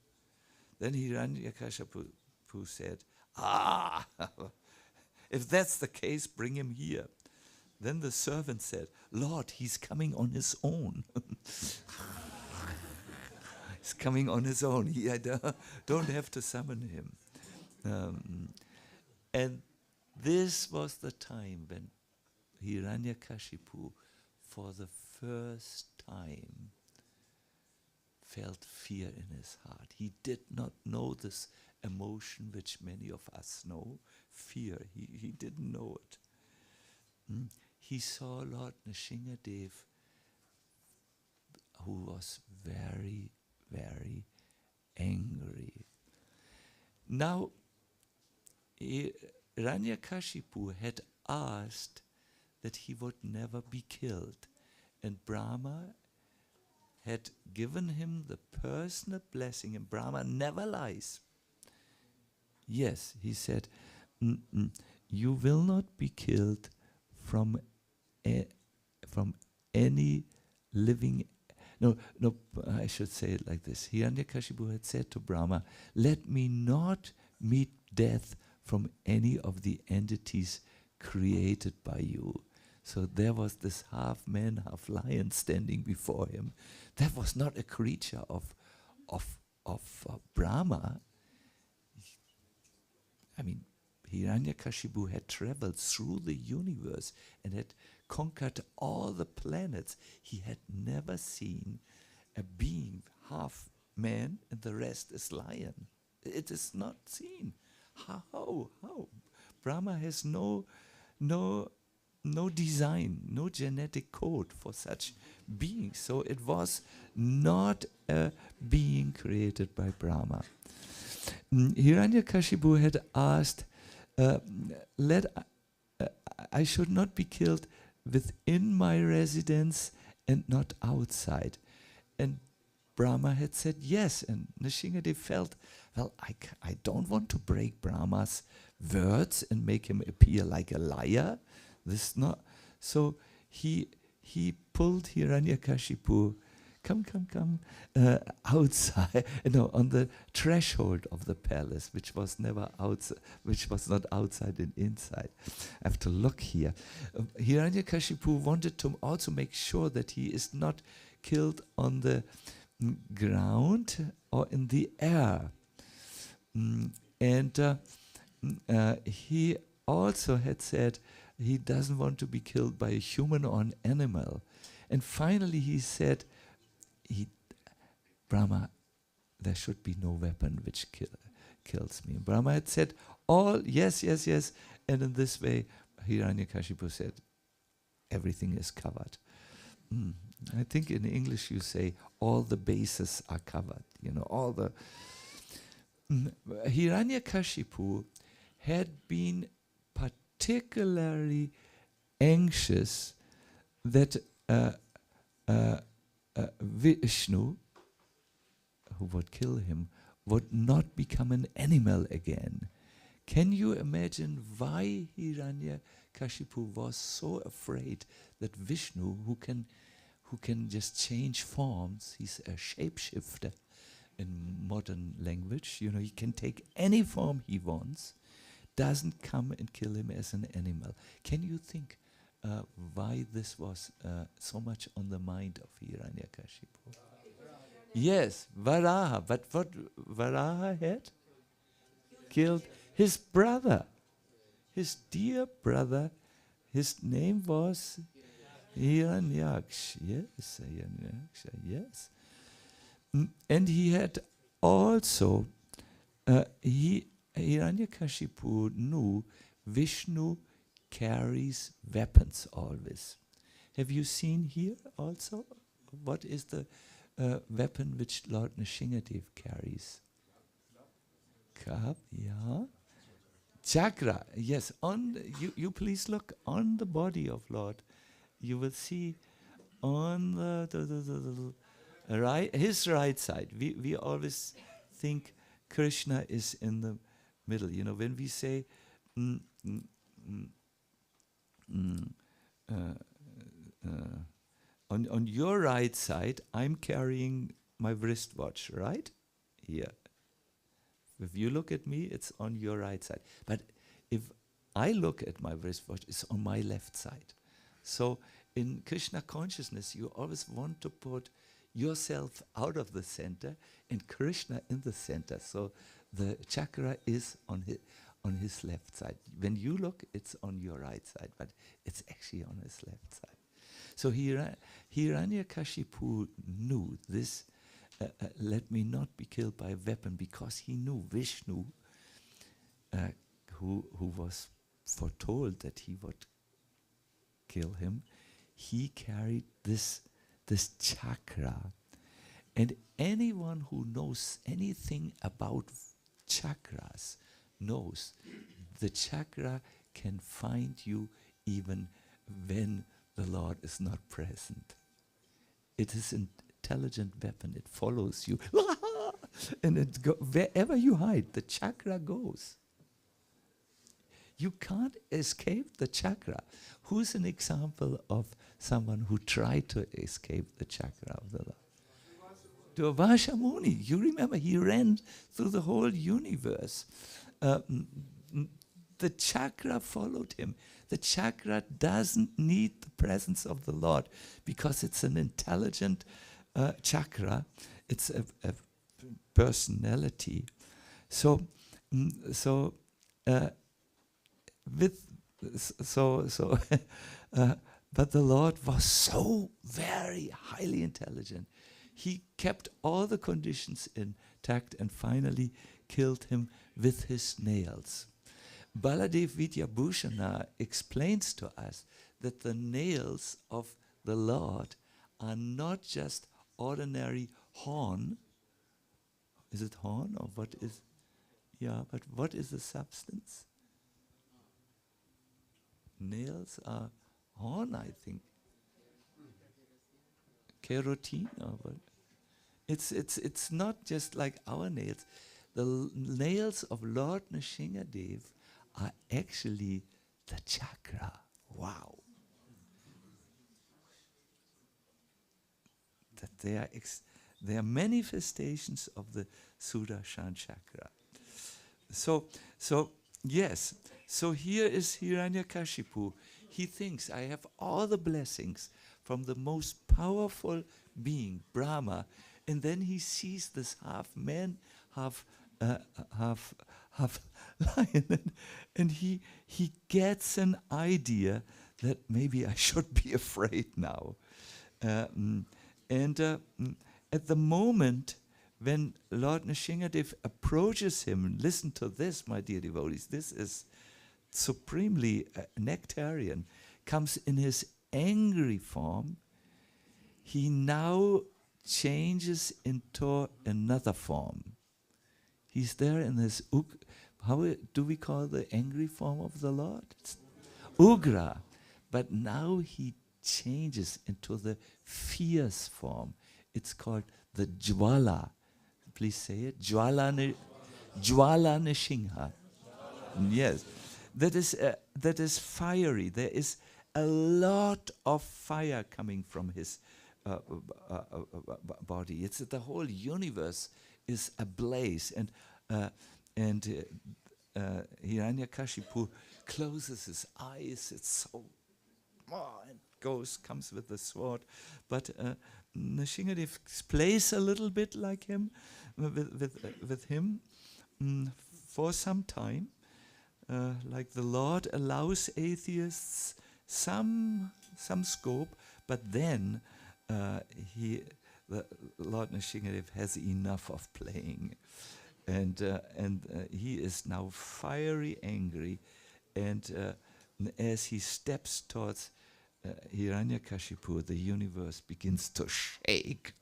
Then Hiranyakashipu said, "If that's the case, bring him here." Then the servant said, "Lord, he's coming on his own." He's coming on his own. I don't have to summon him. And this was the time when Hiranyakashipu, for the first time, felt fear in his heart. He did not know this emotion which many of us know, fear. He didn't know it. He saw Lord Nrsimhadev, who was very, very angry. Now, Hiranyakashipu had asked that he would never be killed, and Brahma had given him the personal blessing, and Brahma never lies. Yes, he said, "You will not be killed from any living." No, I should say it like this. Hiranyakashipu had said to Brahma, "Let me not meet death from any of the entities created by you." So there was this half man, half lion standing before him. That was not a creature of Brahma. I mean, Hiranyakashipu had traveled through the universe and had conquered all the planets. He had never seen a being half man and the rest is lion. It is not seen. How? Brahma has no design, no genetic code for such beings. So it was not a being created by Brahma. Hiranyakashipu had asked, I should not be killed within my residence and not outside. And Brahma had said yes, and Nrsimhadev felt, well, I don't want to break Brahma's words and make him appear like a liar. This not. So he pulled Hiranyakashipu, come, outside, on the threshold of the palace, which was never outside, which was not outside and inside. I have to look here. Hiranyakashipu wanted to also make sure that he is not killed on the ground or in the air. he also had said he doesn't want to be killed by a human or an animal. And finally he said, Brahma, there should be no weapon which kills me. Brahma had said, all, yes, yes, yes. And in this way, Hiranyakashipu said, everything is covered. I think in English you say, all the bases are covered. You know, all the... Hiranyakashipu had been particularly anxious that Vishnu, who would kill him, would not become an animal again. Can you imagine why Hiranyakashipu was so afraid that Vishnu, who can just change forms, he's a shapeshifter in modern language, you know, he can take any form he wants, doesn't come and kill him as an animal. Can you think why this was so much on the mind of Hiranyakashipu? Yes, Varaha. But what Varaha had? Killed his brother. His dear brother. His name was Hiranyaksha. Yes, Hiranyaksha, yes. And he had also, Hiranyakashipu knew Vishnu carries weapons always. Have you seen here also? What is the weapon which Lord Nrsimhadev carries? Cup, yeah. Chakra, yes. You please look on the body of Lord. You will see on the right, his right side. We always think Krishna is in the middle. You know, when we say on your right side, I'm carrying my wristwatch, right? Here. If you look at me, it's on your right side. But if I look at my wristwatch, it's on my left side. So in Krishna consciousness, you always want to put yourself out of the center and Krishna in the center. So the chakra is on his left side. When you look, it's on your right side, but it's actually on his left side. So Hiranyakashipu knew this, let me not be killed by a weapon, because he knew Vishnu, who was foretold that he would kill him. He carried this chakra. And anyone who knows anything about chakras knows the chakra can find you even when the Lord is not present. It is an intelligent weapon. It follows you. And wherever you hide, the chakra goes. You can't escape the chakra. Who's an example of someone who tried to escape the chakra of the Lord? Durvasha Muni. You remember, he ran through the whole universe. The chakra followed him. The chakra doesn't need the presence of the Lord because it's an intelligent chakra. It's a personality. But the Lord was so very highly intelligent. He kept all the conditions intact and finally killed him with his nails. Baladev Vidyabhushana explains to us that the nails of the Lord are not just ordinary horn. Is it horn or what is? Yeah, but what is the substance? Nails are horn, I think. Keratin or what? It's not just like our nails. The nails of Lord Nrsimhadev are actually the chakra. Wow. That they are manifestations of the Sudarshan chakra. So yes. So here is Hiranyakashipu. He thinks, I have all the blessings from the most powerful being, Brahma, and then he sees this half man, half half lion, and he gets an idea that maybe I should be afraid now. At the moment when Lord Nrsimhadev approaches him, listen to this, my dear devotees, this is supremely nectarian, comes in his angry form, he now changes into another form. He's there in this, how do we call the angry form of the Lord? It's Ugra. But now he changes into the fierce form. It's called the Jwala. Please say it. Jwala Nrsimha. Yes. That is fiery. There is a lot of fire coming from his body. It's the whole universe is ablaze, and Hiranyakashipu closes his eyes. It's so and comes with the sword, but Nrsimhadev plays a little bit like him, with him for some time. Like the Lord allows atheists some scope, but then the Lord Nrsimhadev has enough of playing, and he is now fiery angry, and as he steps towards Hiranyakashipu, the universe begins to shake.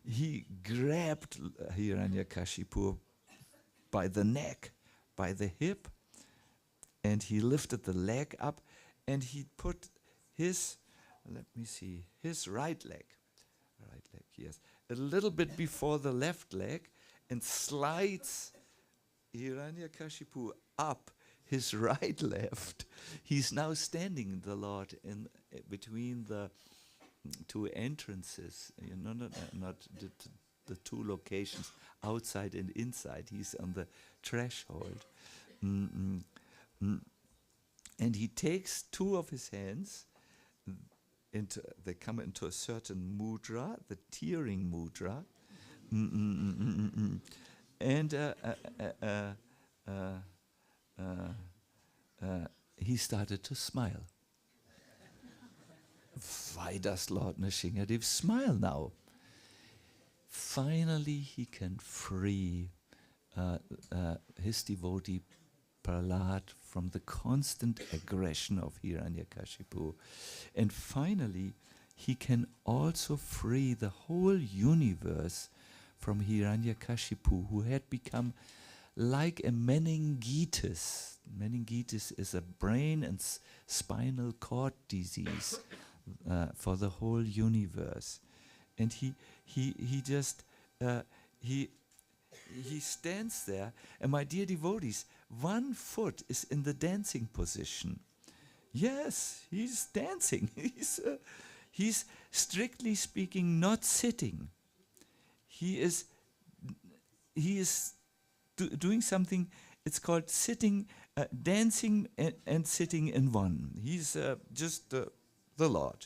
He grabbed Hiranyakashipu by the neck, by the hip, and he lifted the leg up, and he put his, his right leg, yes, a little bit before the left leg, and slides Hiranyakashipu up his right left. He's now standing, the Lord, in between the two entrances, not the two locations, outside and inside. He's on the threshold. And he takes two of his hands, they come into a certain mudra, the tearing mudra, and he started to smile. Why does Lord Nrsimhadev smile now? Finally, he can free his devotee Prahlad from the constant aggression of Hiranyakashipu. And finally, he can also free the whole universe from Hiranyakashipu, who had become like a meningitis. Meningitis is a brain and spinal cord disease for the whole universe. And he stands there, and my dear devotees, one foot is in the dancing position. Yes, he's dancing. He's strictly speaking not sitting. He is doing something. It's called sitting, dancing, and sitting in one. He's just the Lord,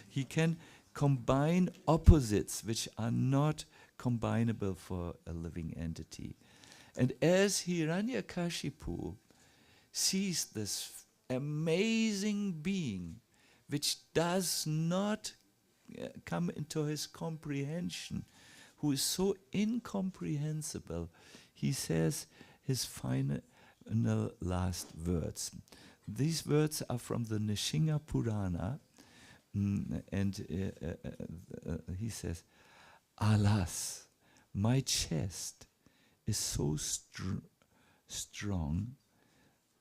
He can combine opposites which are not combinable for a living entity. And as Hiranyakashipu sees this amazing being which does not come into his comprehension, who is so incomprehensible, he says his final last words. These words are from the Nrsimha Purana, and he says, "Alas, my chest is so strong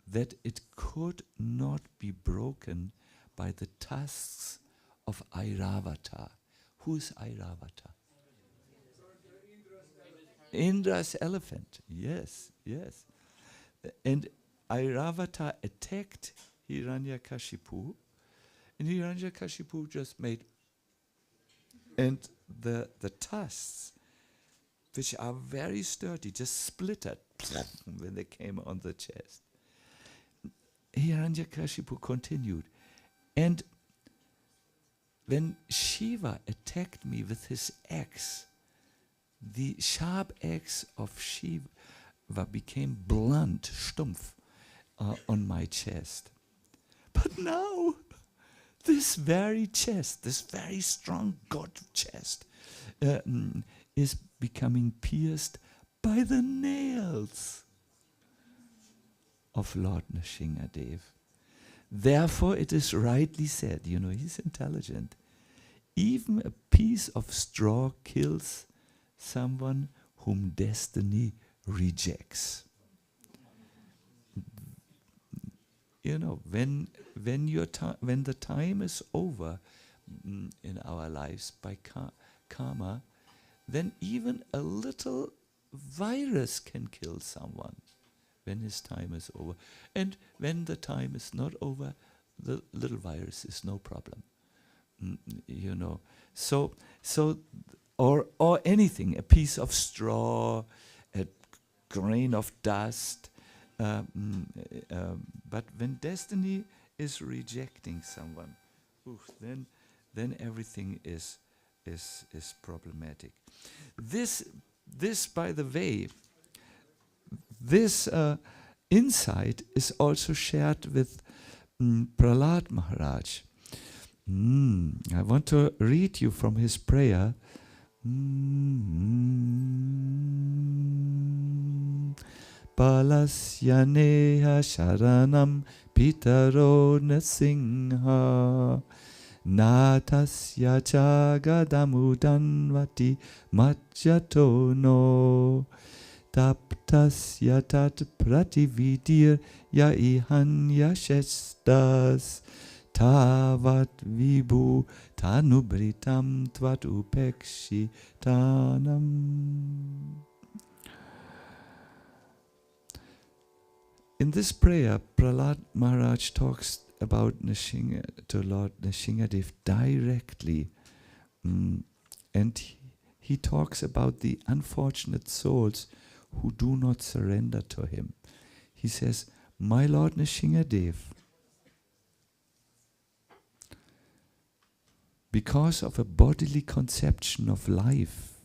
that it could not be broken by the tusks of Airavata." Who is Airavata? Indra's elephant. Yes. And Airavata attacked Hiranyakashipu, and Hiranyakashipu just made, and the tusks, which are very sturdy, just splintered when they came on the chest. Hiranyakashipu continued, and when Shiva attacked me with his axe, the sharp axe of Shiva, became blunt, stumpf, on my chest. But now, this very chest, this very strong God chest, is becoming pierced by the nails of Lord Nrsimhadev. Therefore, it is rightly said, he's intelligent. Even a piece of straw kills someone whom destiny rejects. When the time is over in our lives by karma, then even a little virus can kill someone when his time is over. And when the time is not over, the little virus is no problem. So or anything, a piece of straw, a grain of dust. But when destiny is rejecting someone, then everything is problematic. This, by the way, this insight is also shared with Prahlad Maharaj. I want to read you from his prayer. Palasya neha sharanam pitaro nasingha natasya chagadamudanvati majjatono taptasya tat pratividir ya ihan yashestas tavat vibhu tanubritam tvat upekshi tanam. In this prayer, Prahlad Maharaj talks about to Lord Nrsimhadev directly, and he talks about the unfortunate souls who do not surrender to him. He says, "My Lord Nrsimhadev, because of a bodily conception of life,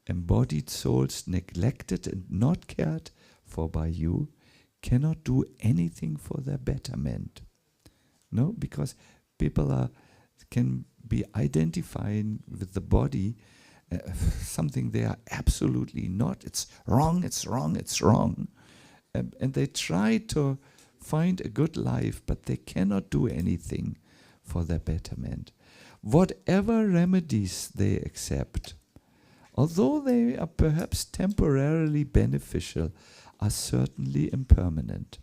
embodied souls neglected and not cared for by you cannot do anything for their betterment." No, because people can be identifying with the body, something they are absolutely not. It's wrong, it's wrong, it's wrong. And they try to find a good life, but they cannot do anything for their betterment. Whatever remedies they accept, although they are perhaps temporarily beneficial, are certainly impermanent.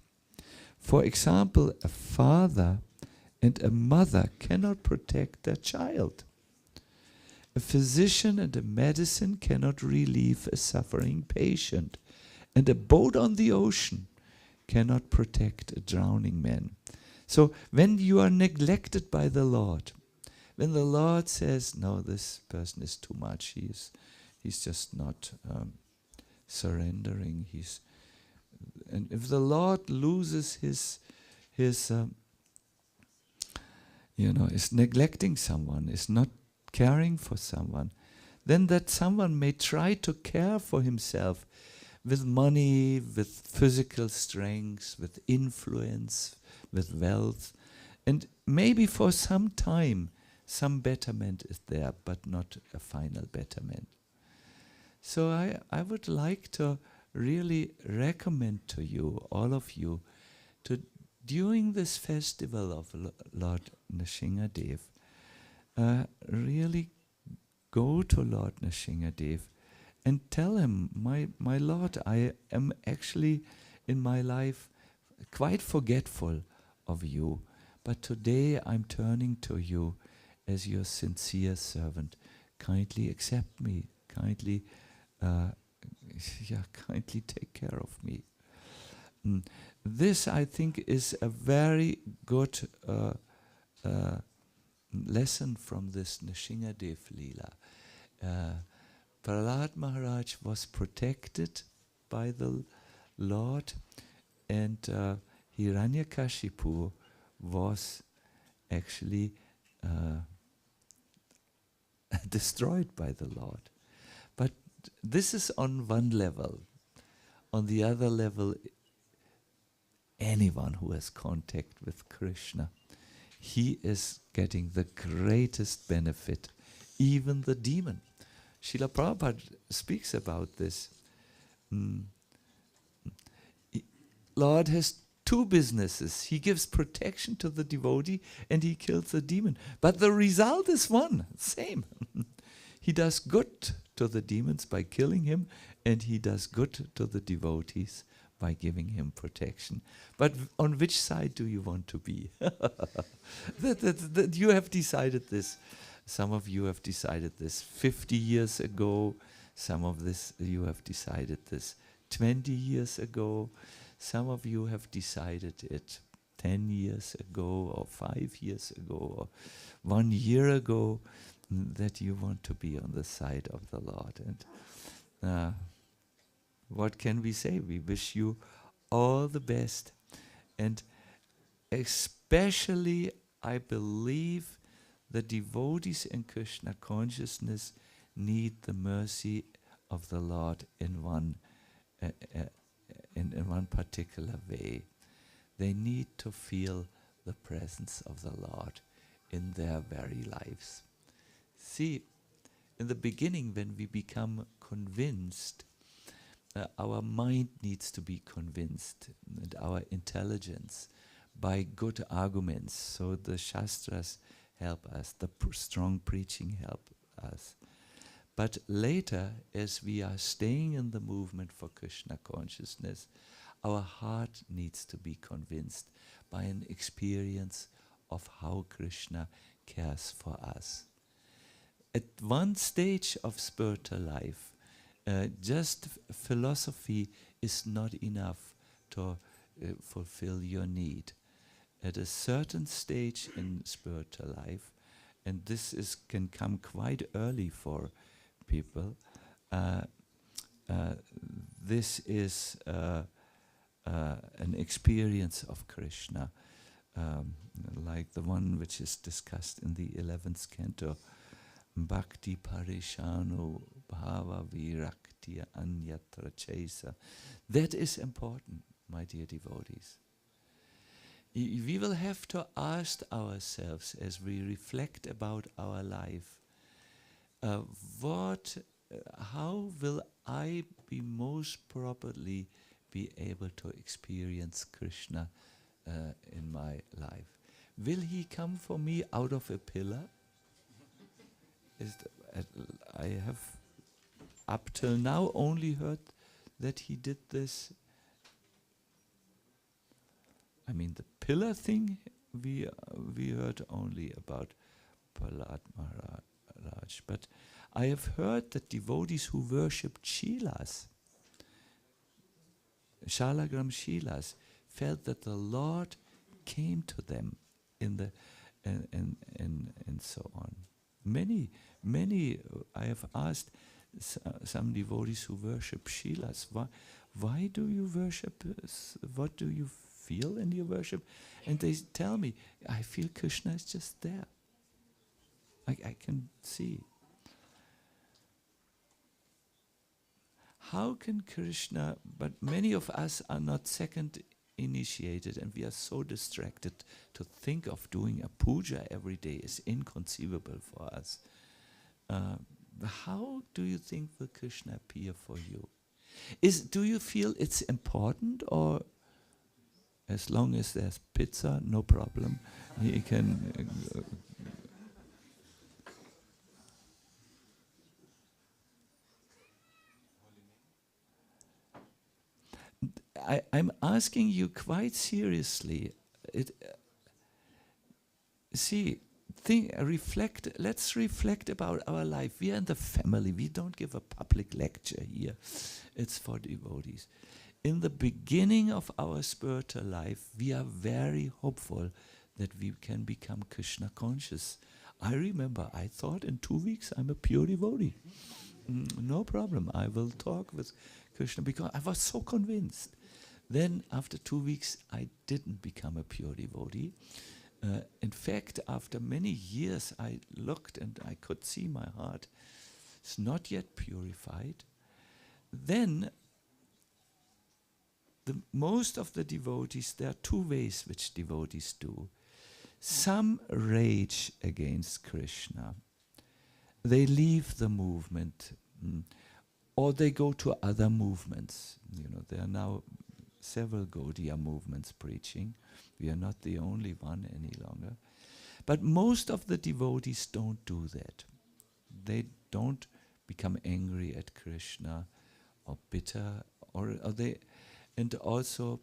For example, a father and a mother cannot protect their child. A physician and a medicine cannot relieve a suffering patient. And a boat on the ocean cannot protect a drowning man. So when you are neglected by the Lord, when the Lord says, no, this person is too much, he's just not surrendering, and if the Lord loses is neglecting someone, is not caring for someone, then that someone may try to care for himself with money, with physical strength, with influence, with wealth, and maybe for some time some betterment is there, but not a final betterment. So I would like to really recommend to you, all of you, to during this festival of Lord Nrsimhadev, really go to Lord Nrsimhadev and tell him, my Lord, I am actually in my life quite forgetful of you, but today I'm turning to you as your sincere servant. Kindly accept me, kindly take care of me. This, I think, is a very good lesson from this Nrsimhadev Leela. Prahlad Maharaj was protected by the Lord, and Hiranyakashipu was actually destroyed by the Lord. But this is on one level. on the other level, anyone who has contact with Krishna, he is getting the greatest benefit, even the demon. Srila Prabhupada speaks about this. Lord has two businesses. He gives protection to the devotee and he kills the demon. But the result is one, same. He does good to the demons by killing him, and he does good to the devotees by giving him protection. But on which side do you want to be? You have decided this. Some of you have decided this 50 years ago. Some of this you have decided this 20 years ago. Some of you have decided it 10 years ago or 5 years ago or 1 year ago that you want to be on the side of the Lord. And what can we say? We wish you all the best. And especially, I believe, the devotees in Krishna consciousness need the mercy of the Lord in one particular way. They need to feel the presence of the Lord in their very lives. See, in the beginning, when we become convinced, our mind needs to be convinced, and our intelligence, by good arguments. So the Shastras help us, the strong preaching help us. But later, as we are staying in the movement for Krishna consciousness, our heart needs to be convinced by an experience of how Krishna cares for us. At one stage of spiritual life, just philosophy is not enough to fulfill your need. At a certain stage in spiritual life, and this can come quite early for people, this is an experience of Krishna, like the one which is discussed in the 11th canto, Bhakti Parishano Bhava Viraktiya Anyatra Chesa. That is important, my dear devotees. We will have to ask ourselves as we reflect about our life, how will I be most properly be able to experience Krishna in my life? Will he come for me out of a pillar? I have up till now only heard that he did this. I mean, the pillar thing we heard only about Prahlad Maharaj, but I have heard that devotees who worshipped Shilas, Shalagram Shilas, felt that the Lord came to them in the and so on. Many, I have asked some devotees who worship Shilas, why do you worship? What do you feel in your worship? And they tell me, I feel Krishna is just there. I can see. How can Krishna, but many of us are not second initiated and we are so distracted to think of doing a puja every day is inconceivable for us. How do you think will Krishna appear for you? Do you feel it's important, or as long as there's pizza, no problem, he can... I'm asking you quite seriously. Let's reflect about our life. We are in the family. We don't give a public lecture here. It's for devotees. In the beginning of our spiritual life, we are very hopeful that we can become Krishna conscious. I remember, I thought in 2 weeks I'm a pure devotee. No problem, I will talk with Krishna, because I was so convinced. Then after 2 weeks I didn't become a pure devotee. In fact, after many years I looked and I could see my heart is not yet purified. Then most of the devotees, there are two ways which devotees do. Some rage against Krishna. They leave the movement, or they go to other movements. There are now several Gaudiya movements preaching. We are not the only one any longer. But most of the devotees don't do that. They don't become angry at Krishna or bitter, or they, and also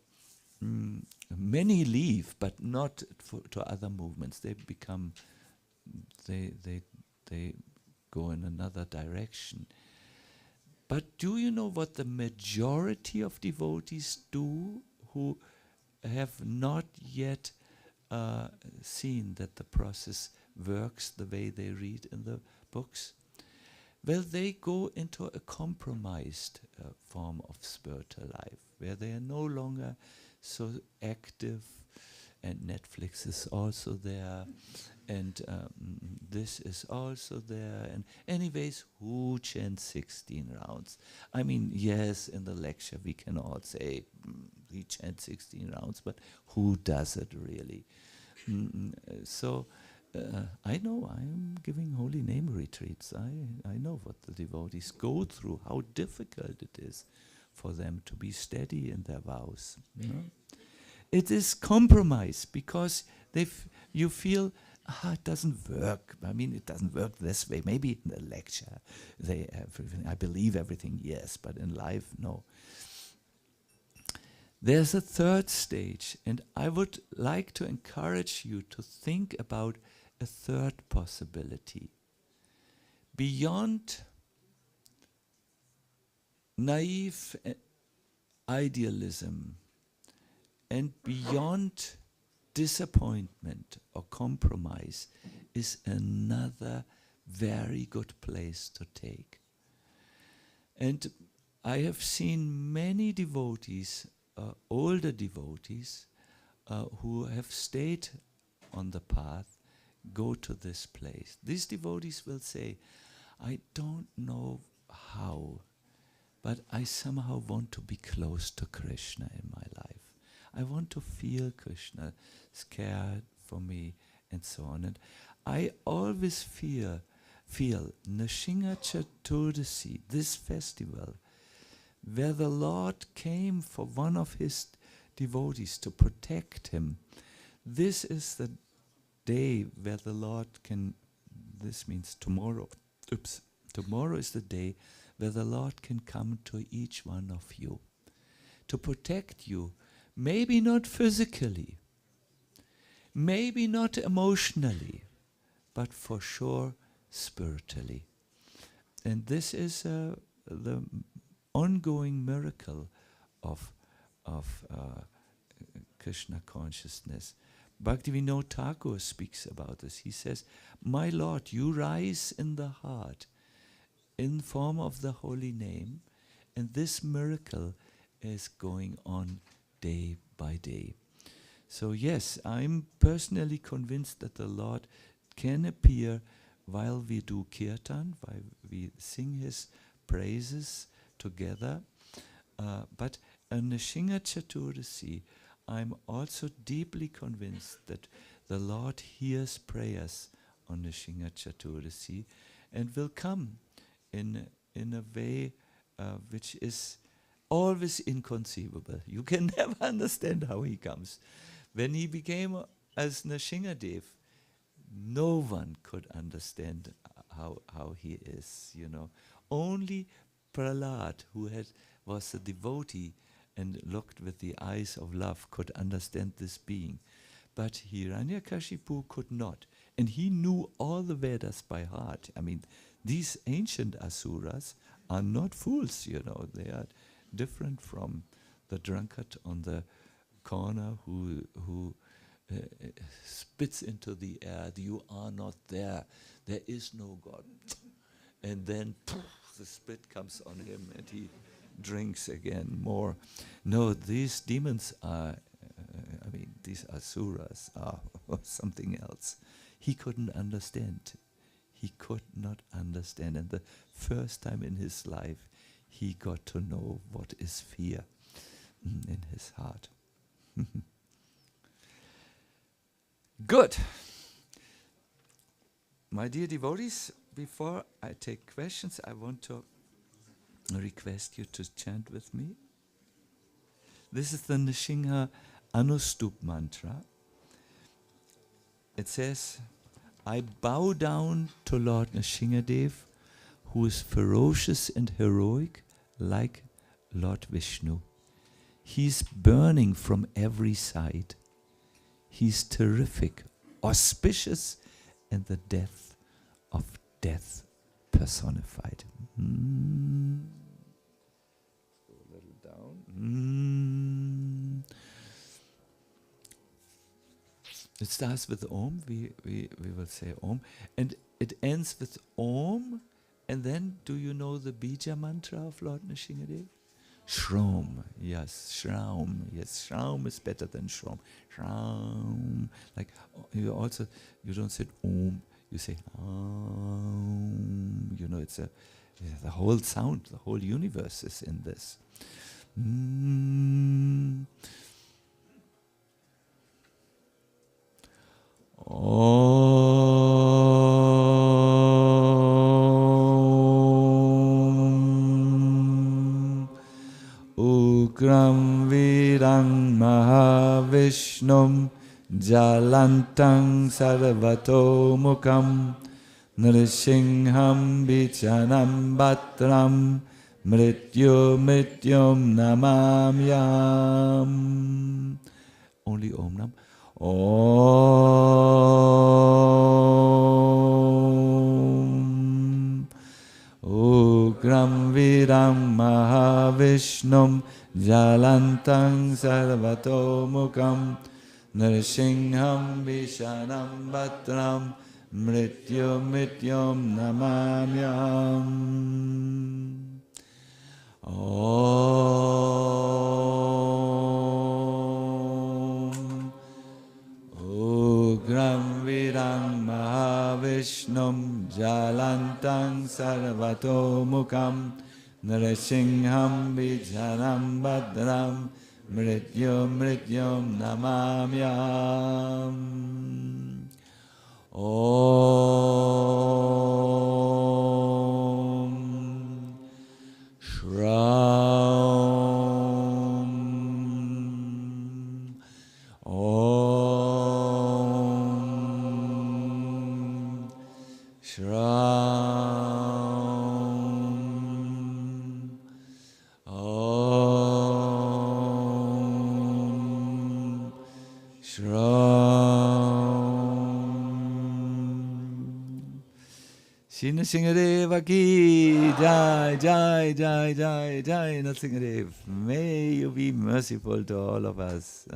many leave, but not to other movements. They become, they go in another direction. But do you know what the majority of devotees do who have not yet seen that the process works the way they read in the books? Well, they go into a compromised form of spiritual life, where they are no longer so active, and Netflix is also there, and this is also there, and anyways, who chants 16 rounds? I mean, yes, in the lecture we can all say, he chants 16 rounds, but who does it really? So, I know, I'm giving holy name retreats. I know what the devotees go through, how difficult it is for them to be steady in their vows. It is compromise, because you feel, it doesn't work. I mean, it doesn't work this way. Maybe in the lecture, I believe everything, yes, but in life, no. There's a third stage, and I would like to encourage you to think about a third possibility. Beyond naive idealism and beyond disappointment or compromise is another very good place to take. And I have seen many devotees, older devotees, who have stayed on the path, go to this place. These devotees will say, I don't know how, but I somehow want to be close to Krishna in my life. I want to feel Krishna's care for me, and so on. And I always feel Narasimha Caturdasi, this festival, where the Lord came for one of his devotees to protect him. This is the day where the Lord can, this means tomorrow, tomorrow is the day where the Lord can come to each one of you, to protect you, maybe not physically, maybe not emotionally, but for sure spiritually. And this is the ongoing miracle of Krishna consciousness. Bhaktivinoda Thakur speaks about this. He says, my Lord, you rise in the heart in form of the holy name, and this miracle is going on day by day. So yes, I'm personally convinced that the Lord can appear while we do Kirtan, while we sing His praises together. But on Narasimha Caturdasi, I'm also deeply convinced that the Lord hears prayers on Narasimha Caturdasi and will come in a way which is always inconceivable. You can never understand how He comes. When He became as Narasimha, no one could understand how He is, Only Prahlad, who was a devotee and looked with the eyes of love, could understand this being. But Hiranyakashipu could not. And he knew all the Vedas by heart. I mean, these ancient asuras are not fools, They are different from the drunkard on the corner who spits into the air, you are not there, there is no God. And then the spit comes on him and he drinks again more. No, these demons are, these asuras are something else. He couldn't understand. He could not understand. And the first time in his life, he got to know what is fear. in his heart. Good. My dear devotees, before I take questions, I want to request you to chant with me. This is the Nrsimha Anustup mantra. It says, I bow down to Lord Nrsimhadev, who is ferocious and heroic like Lord Vishnu. He is burning from every side. He is terrific, auspicious, and the death of death personified. Go a little down. It starts with Om. We will say Om. And it ends with Om. And then, do you know the Bija mantra of Lord Nrsimhadev? Shrom. Yes, Shraum. Yes, Shraum is better than Shrom. Shraum. Like, you don't say Om. You say Om. You know, it's the whole sound, the whole universe is in this. Ugram Virang Mahavishnum Jalantang Sarvato Mukam Nrisingham Vichanam Bhatram Mrityum Namamyam. Only Om Nam. Om Ugram Viram Mahavishnum Jalantang Sarvato Mukam Nrsingham Vishanam Bhatram Mrityum Namamyam. Om Ugram Virang Mahavishnum Jalantang Sarvato Mukam Nrsingham Vijanam Bhadram Mrityum Namamyam. Om Shraum. Om Shraum. Om Shraum. Shri Nrsimhadeva ki jai, jai, jai, jai, jai, Nrsimhadev. May you be merciful to all of us.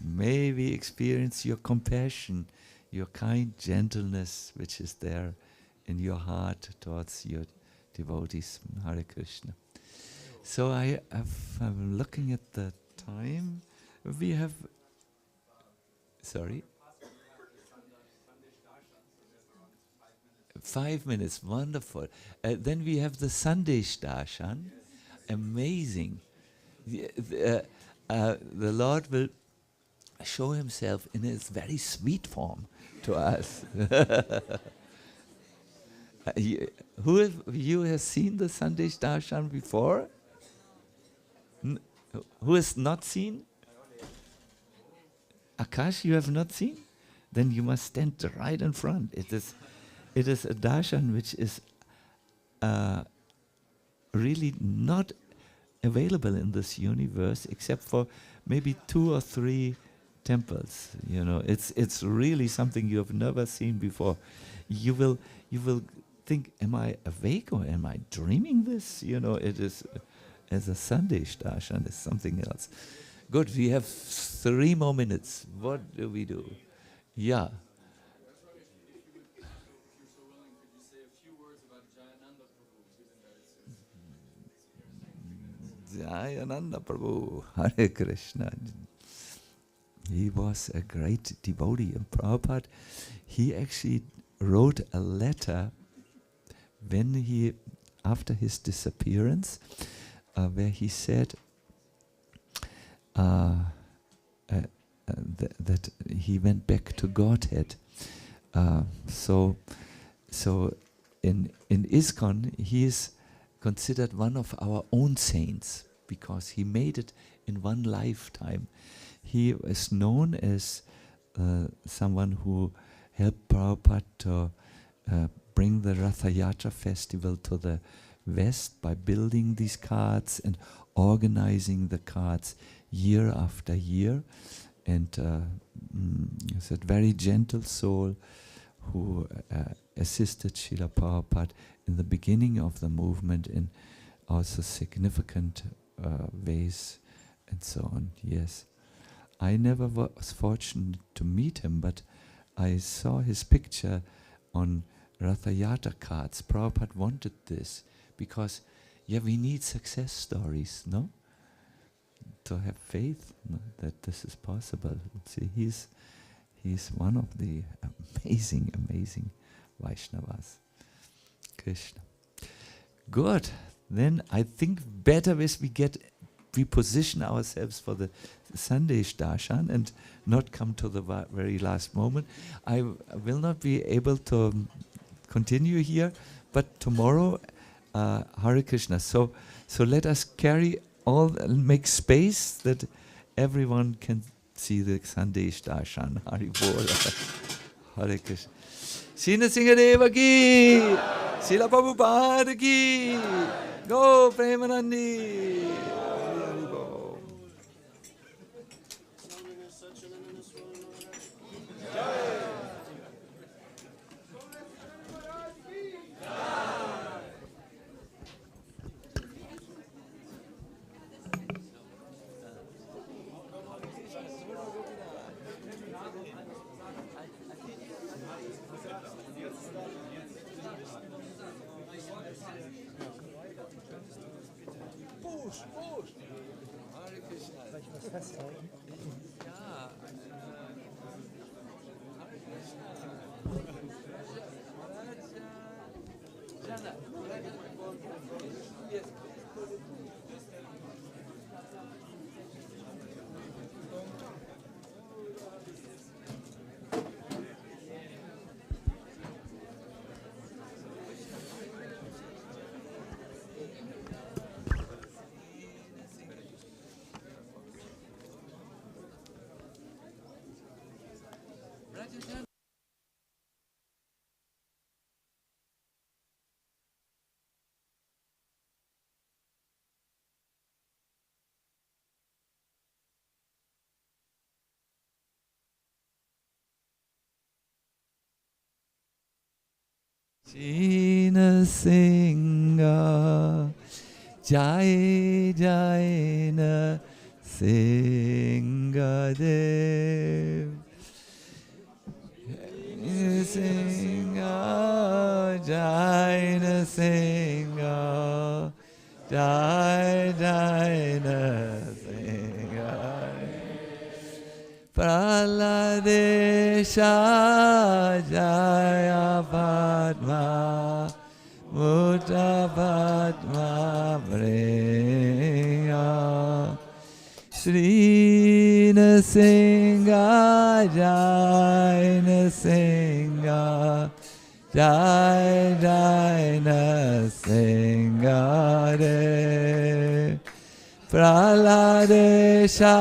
May we experience your compassion, your kind gentleness, which is there in your heart towards your devotees. Hare Krishna. So I'm looking at the time. We have, sorry? 5 minutes, wonderful. Then we have the Sunday Darshan. Amazing. The Lord will show himself in his very sweet form to us. Who of you has seen the Sunday Darshan before? Who has not seen? Akash, you have not seen? Then you must stand right in front. It is a darshan which is really not available in this universe except for maybe 2 or 3 temples. You know, it's really something you have never seen before. You will think, am I awake or am I dreaming this? You know, it is as a Sunday darshan is something else. Good, we have 3 more minutes. What do we do? Yeah. Jayananda Prabhu, Hare Krishna. He was a great devotee, and Prabhupada, he actually wrote a letter when after his disappearance, where he said that he went back to Godhead. So in ISKCON, he is considered one of our own saints because he made it in one lifetime. He is known as someone who helped Prabhupada to bring the Ratha Yatra festival to the West by building these carts and organizing the carts year after year. And he's a very gentle soul who assisted Srila Prabhupada in the beginning of the movement in also significant ways and so on. Yes. I never was fortunate to meet him, but I saw his picture on Ratha Yatra cards. Prabhupada wanted this because, we need success stories, no? To have faith, no, that this is possible. See, he's one of the amazing Vaishnavas. Krishna. Good. Then I think better is we position ourselves for the Sunday darshan and not come to the very last moment. I will not be able to continue here, but tomorrow, Hare Krishna. So let us make space that everyone can see the Sunday darshan. Hari Bol. Hare Krishna. Srila Singadeva ki, Srila Prabhupada ki, Go Premanandi. Hari Bol. Hare Krishna. Soll ich was festhalten? Ja. Hare Krishna. Jana. Yes. China Singha Jai Jai Na Singha Dev Singha Jai Na Singha Jai Jai Na Singha Praladesha Jaya Padma Mutta Padma Priya Sri Nrsimha Jai Nrsimha Jai Jai Nrsimha Dev Praladesha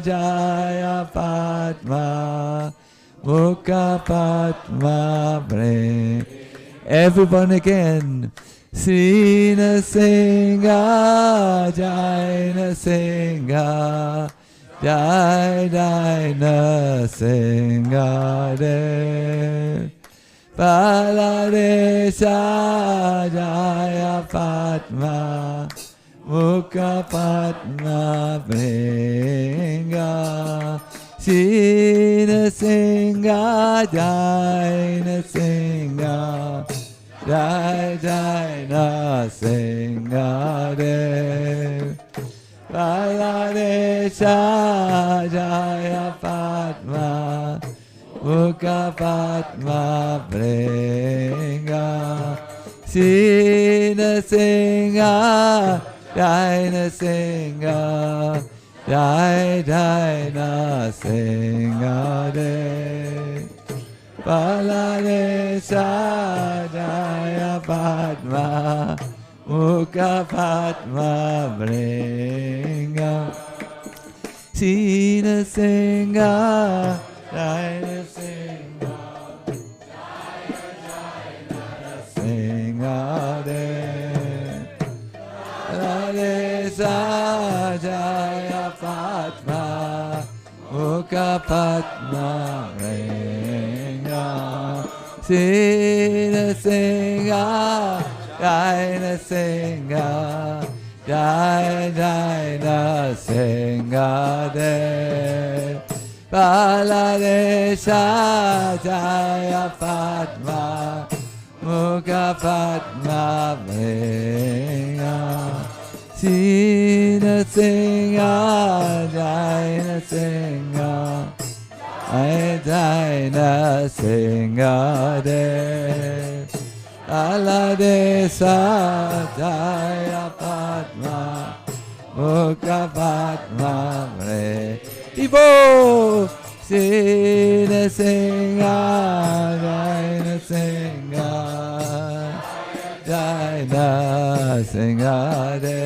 Jaya Padma Mukha Padma Bre. Everyone again. Sri Nrsimha Jai Nrsimha Jai Jai Nrsimha Dev Praladesha Jaya Padma Mukha Padma Bringa Sri Nrsimha Jai Nrsimha Jai Jai Nrsimha Dev Praladesha Jaya Padma Mukha Padma Bringa Sri Nrsimha Jai Narasimha, Jai Jai Narasimha De. Baladesa Jaya Padma, Mukha Padma Bringa. Sina Singha, Jai Narasimha, Singha De. Baladesa Jaya Padma, Mukha Padma Bringa. Sina Singha, Jai Narasimha, Jai Jai Narasimha De. Baladesa Jaya Padma, Mukha Padma Bringa. Sina Singha, Jai Narasimha, Jai Jai Narasimha De. Baladesa Jaya Padma, Mukha Padma Bringa. Sina Singha, Jai Narasimha, Jai Narasimha De.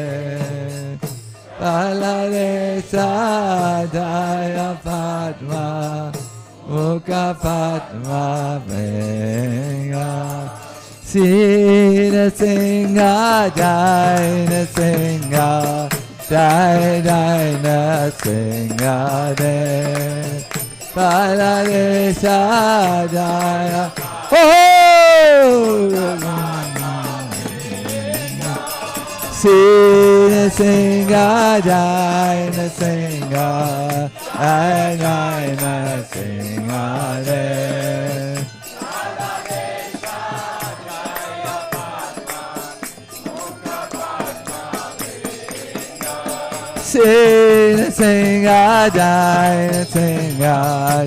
Baladesa Jaya Padma, Mukha Padma Bringa. Sina Singha, Jai Narasimha, Jai Jai Narasimha De. Baladesa Jaya, Sina Singha, Jai Narasimha, Jai Jai Narasimha De. Sina Singha, Jai Narasimha,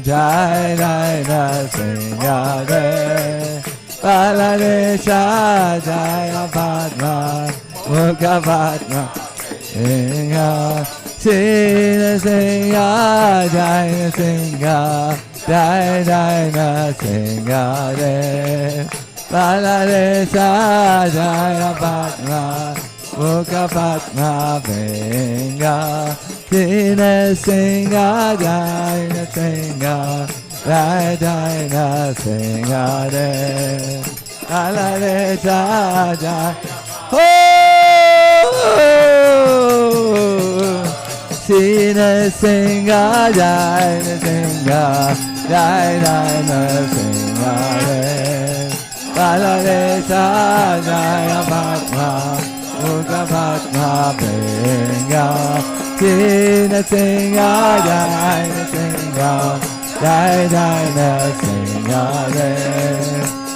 Jai Jai Narasimha De. Baladesa Jaya Padma, Mukha Padma Bringa. Sina Singha, Jai Narasimha, Jai Jai Narasimha De. Baladesa Jaya Padma, Mukha Padma Bringa. Sina Singha, Jai Narasimha, Jai Jai Narasimha De. Baladesa Jaya, Sina Singha, Jai Narasimha, Jai Jai Narasimha De. Baladesa Jaya Padma, Mukha Padma Bringa. Sina Singha, Jai Narasimha, Jai Jai Narasimha De.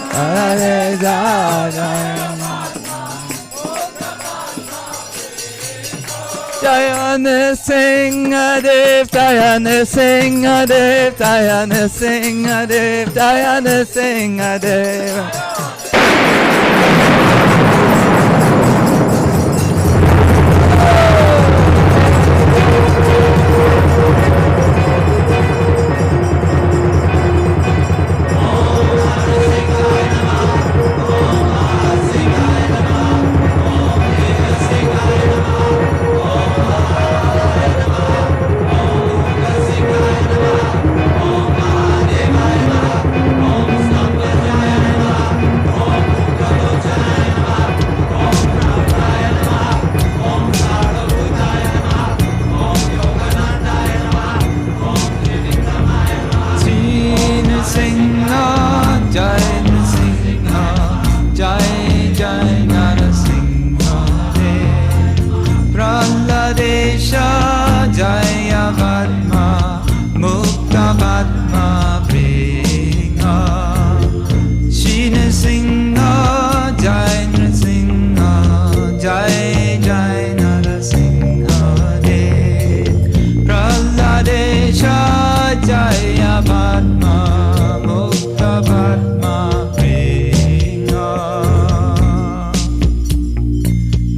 Baladesa Jaya Jaya Narasimha Dev, Jaya Narasimha Dev, Jaya Narasimha Dev, Jaya Narasimha Dev.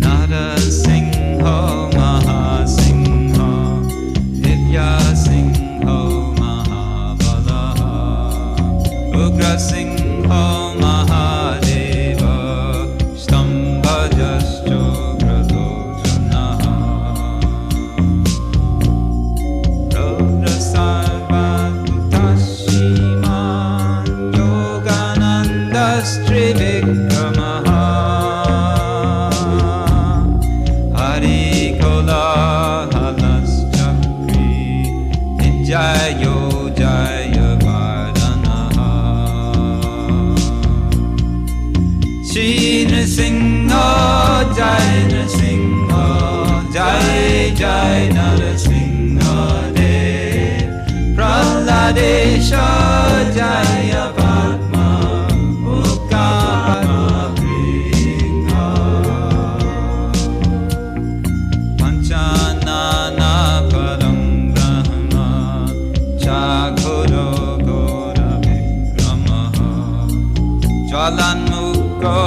Narasimha Jai Narasimha Dev. Praladesha Jaya Padma Mukha Padma Bringa. Panchanana Padam Brahma Chakuro Gora Vikramaha Jwalanmukho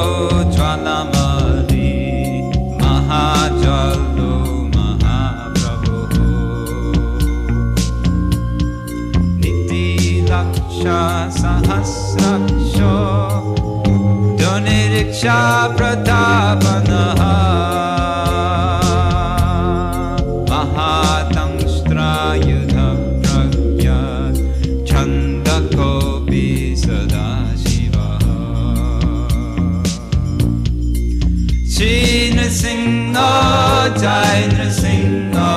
Jwalamali Mahajallo Mahaprabhu Niti Laksha Sahasraksha Duniriksha Pratapanaha Mahatamstra Yudha Pragya Chandakopi Sadashiva Shri Narasimha Jai Narasimha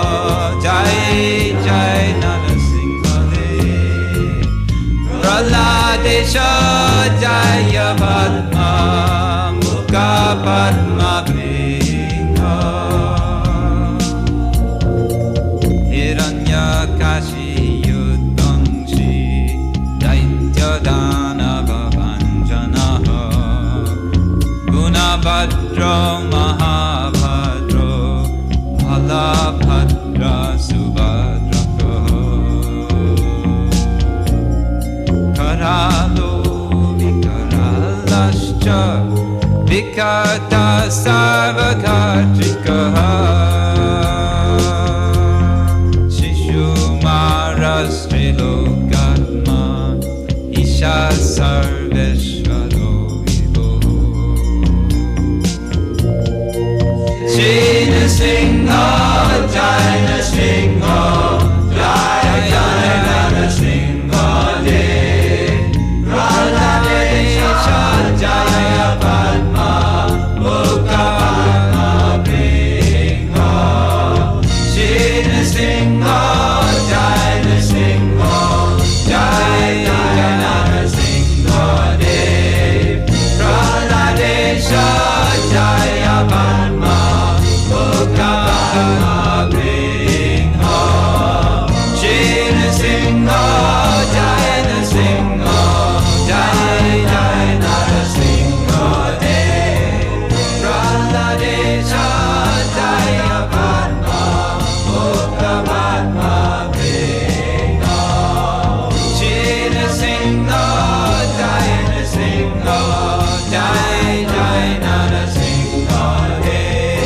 Jai Jai Narasimha Dev. Praladesha Jaya Padma Mukha Padma Bringa. Hiranyakashi Yudangshi Daityadana Bhavanjanaha Gunabhadra Mahabhadra Bhalabhadra Subhadraka Karalo Vikaralascha Vikata Sarvakatrikaha Shishumarastrilokatma Isha Sarveshvaro Vivo Shri Narasimha Jai Narasimha Jai Jai Narasimha Dev. Praladesha Jaya Padma Mukha Padma Bringa. Shri Narasimha Jai Narasimha Jai Jai Narasimha Dev. Praladesha Jaya Padma Mukha Padma Bringa. Shri Narasimha Jai Narasimha Jai Jai Narasimha Dev. Praladesha Jaya Padma Mukha Padma Bringa. Shri Narasimha Jai Narasimha Jai Jai Narasimha Dev.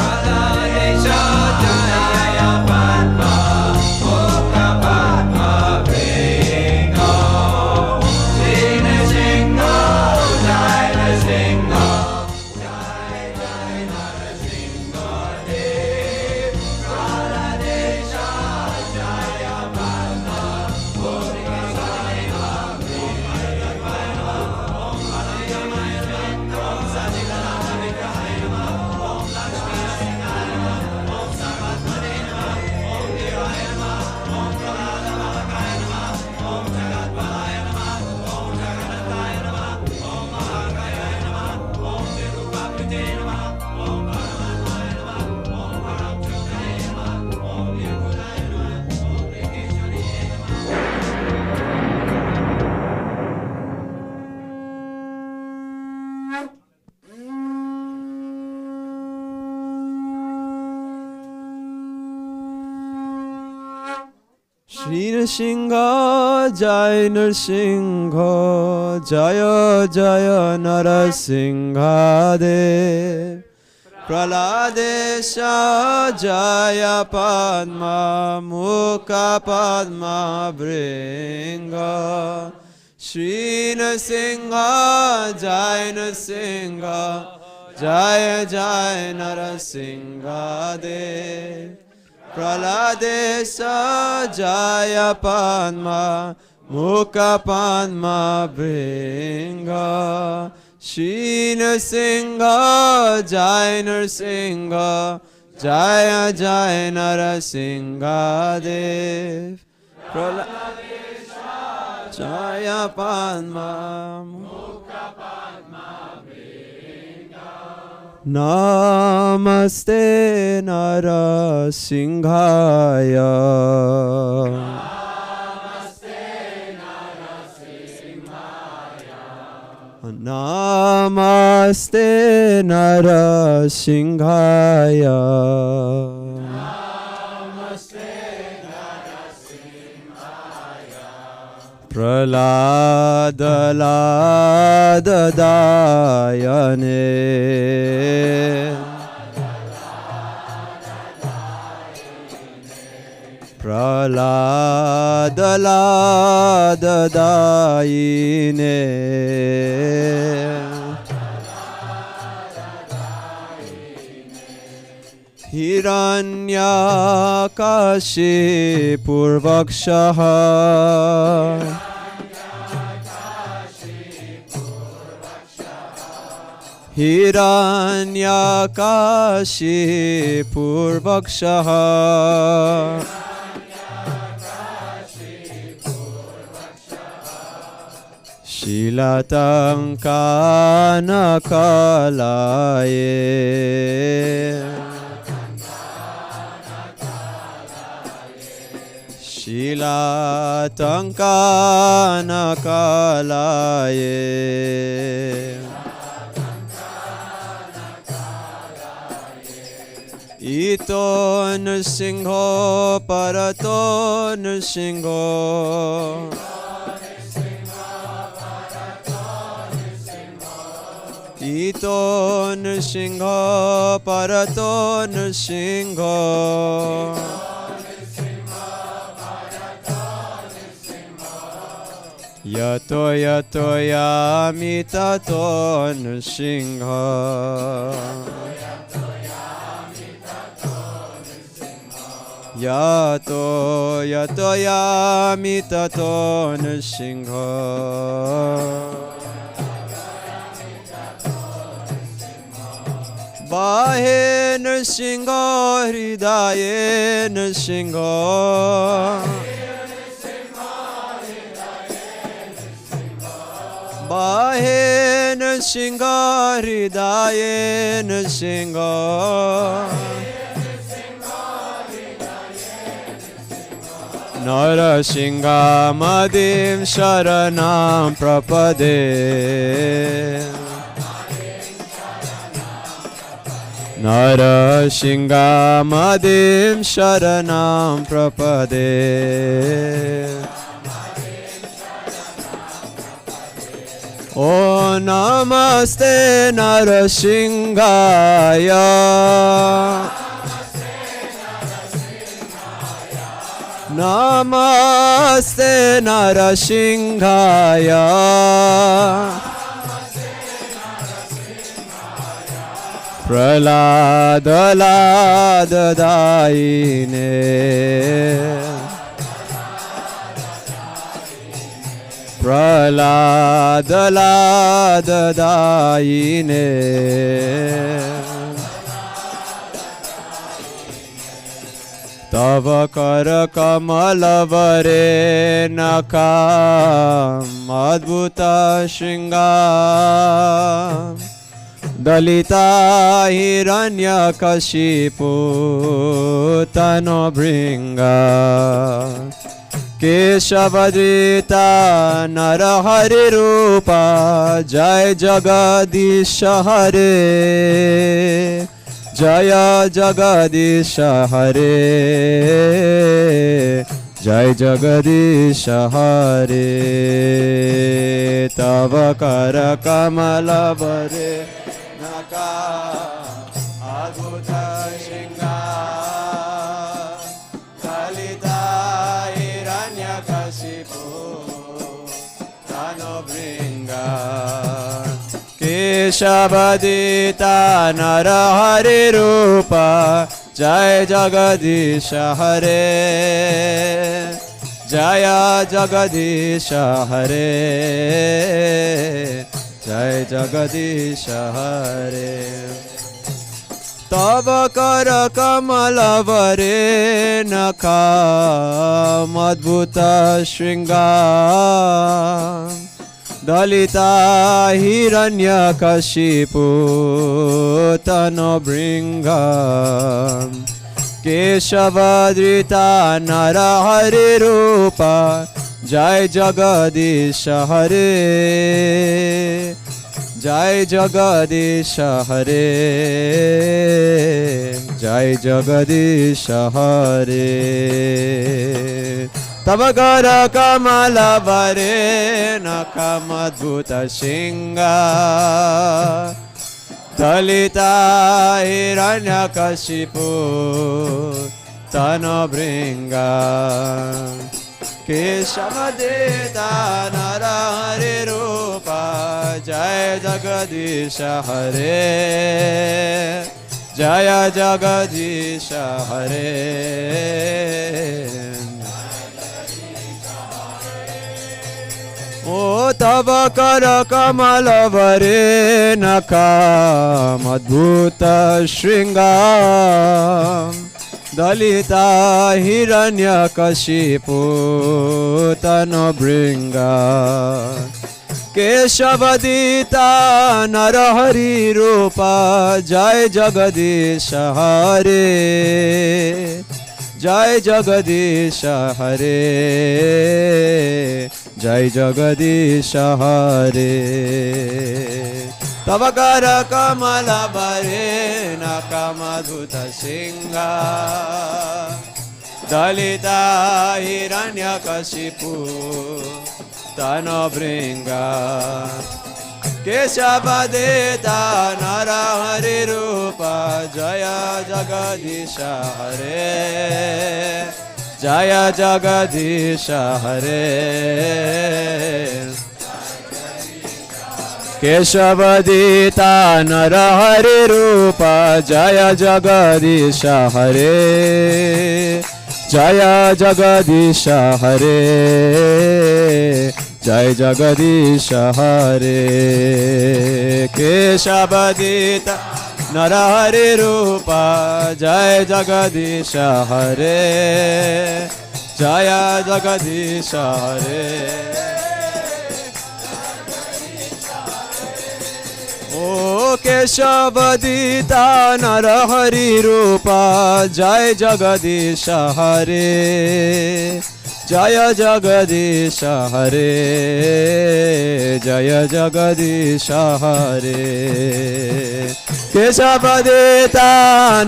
Praladesha Jaya Padma Mukha Padma Bringa. Shri Narasimha Jai Narasimha Jai Jai Narasimha Dev. Praladesha Jaya Padma Mukha Padma Shri Narasimha Jai Narasimha Jaya Jaya Narasimha Dev. Praladesha Jaya Padma Mukha Padma Bringa. Shri Narasimha Jai Narasimha Jaya Jaya Narasimha Dev. Praladesha Jaya Padma Mukha Padma Bringa. Shri Narasimha Jai Narasimha Jaya Jaya Narasimha Dev. Praladesha Jaya Padma Mukha Padma Bringa. Namaste Narasimhaya. Namaste Narasimhaya. Praladadayane. Praladadayine. Hiranyakashipurvakshaha. Hiranyakashipurvakshaha. Shilatankanakalaye. Shilatankanakalaye. Ito Nrsimho Parato Nrsimho. Ito Nrsimho Parato Nrsimho. Yato yato yamitato Nrsimho. Yato yato yamitato Nrsimho. Bahe Nrsimho Hridaye Nrsimho. Bahe Nrsimho Hridaye Nrsimho. Narasimha sharanam prapade. Narasimha sharanam prapade. O namaste Narasimhaya. Namaste Narasimhaya. Praladadayine. Praladadayine. Tava kara kamalavare nakam adbhuta shringam. Dalita hiranyakashipu tano bringa. Keshavadrita narahari rupa jai jagadisha hare. Jaya Jagadisha Hare. Jai Jagadisha Hare. Tava kara kamala vare naka adbhuta shringa. Kalita hiranyakashipu tano bringa. Keshavadita narahari rupa jai jagadisha hare. Jaya jagadisha hare. Jai jagadisha hare. Tava kara kamala vare nakam adbhuta shringa. Dalita Hiranyakashipu Tanobringa Keshavadrita Narahari Rupa Jai Jagadisha Hare Jai Jagadisha Hare Jai Jagadisha Hare Tavagara Kamala Vare Nakamadbhuta Shinga Dalita Hiranyakashipu Tanobringa Keshavadita Narahari Rupa Jai Jagadisha Hare Jaya Jagadisha Hare O Tava Kara Kamala Vare Nakamadbhuta Shringa Dalita Hiranyakashipu Tanobringa Keshavadita Narahari Rupa Jai Jagadisha Hare Jai Jagadisha Hare Jai Jagadisha Hare Tavagara Kamala Vare Nakamadhuta Singha Dalita Hiranyakashipu Tanobringa Keshavadita Narahari Rupa Jaya Jagadisha Hare Jaya Jagadisha Hare Keshavadita Narahari Rupa Jaya Jagadisha Hare Jaya Jagadisha Hare Jai Jagadisha Hare Keshavadita Narahari Rupa Jai Jagadisha Hare Jaya Jagadisha Hare O Keshavadita Narahari Rupa Jai Jagadisha Hare Jaya Jagadisha Hare Jaya Jagadisha Hare Keshavadita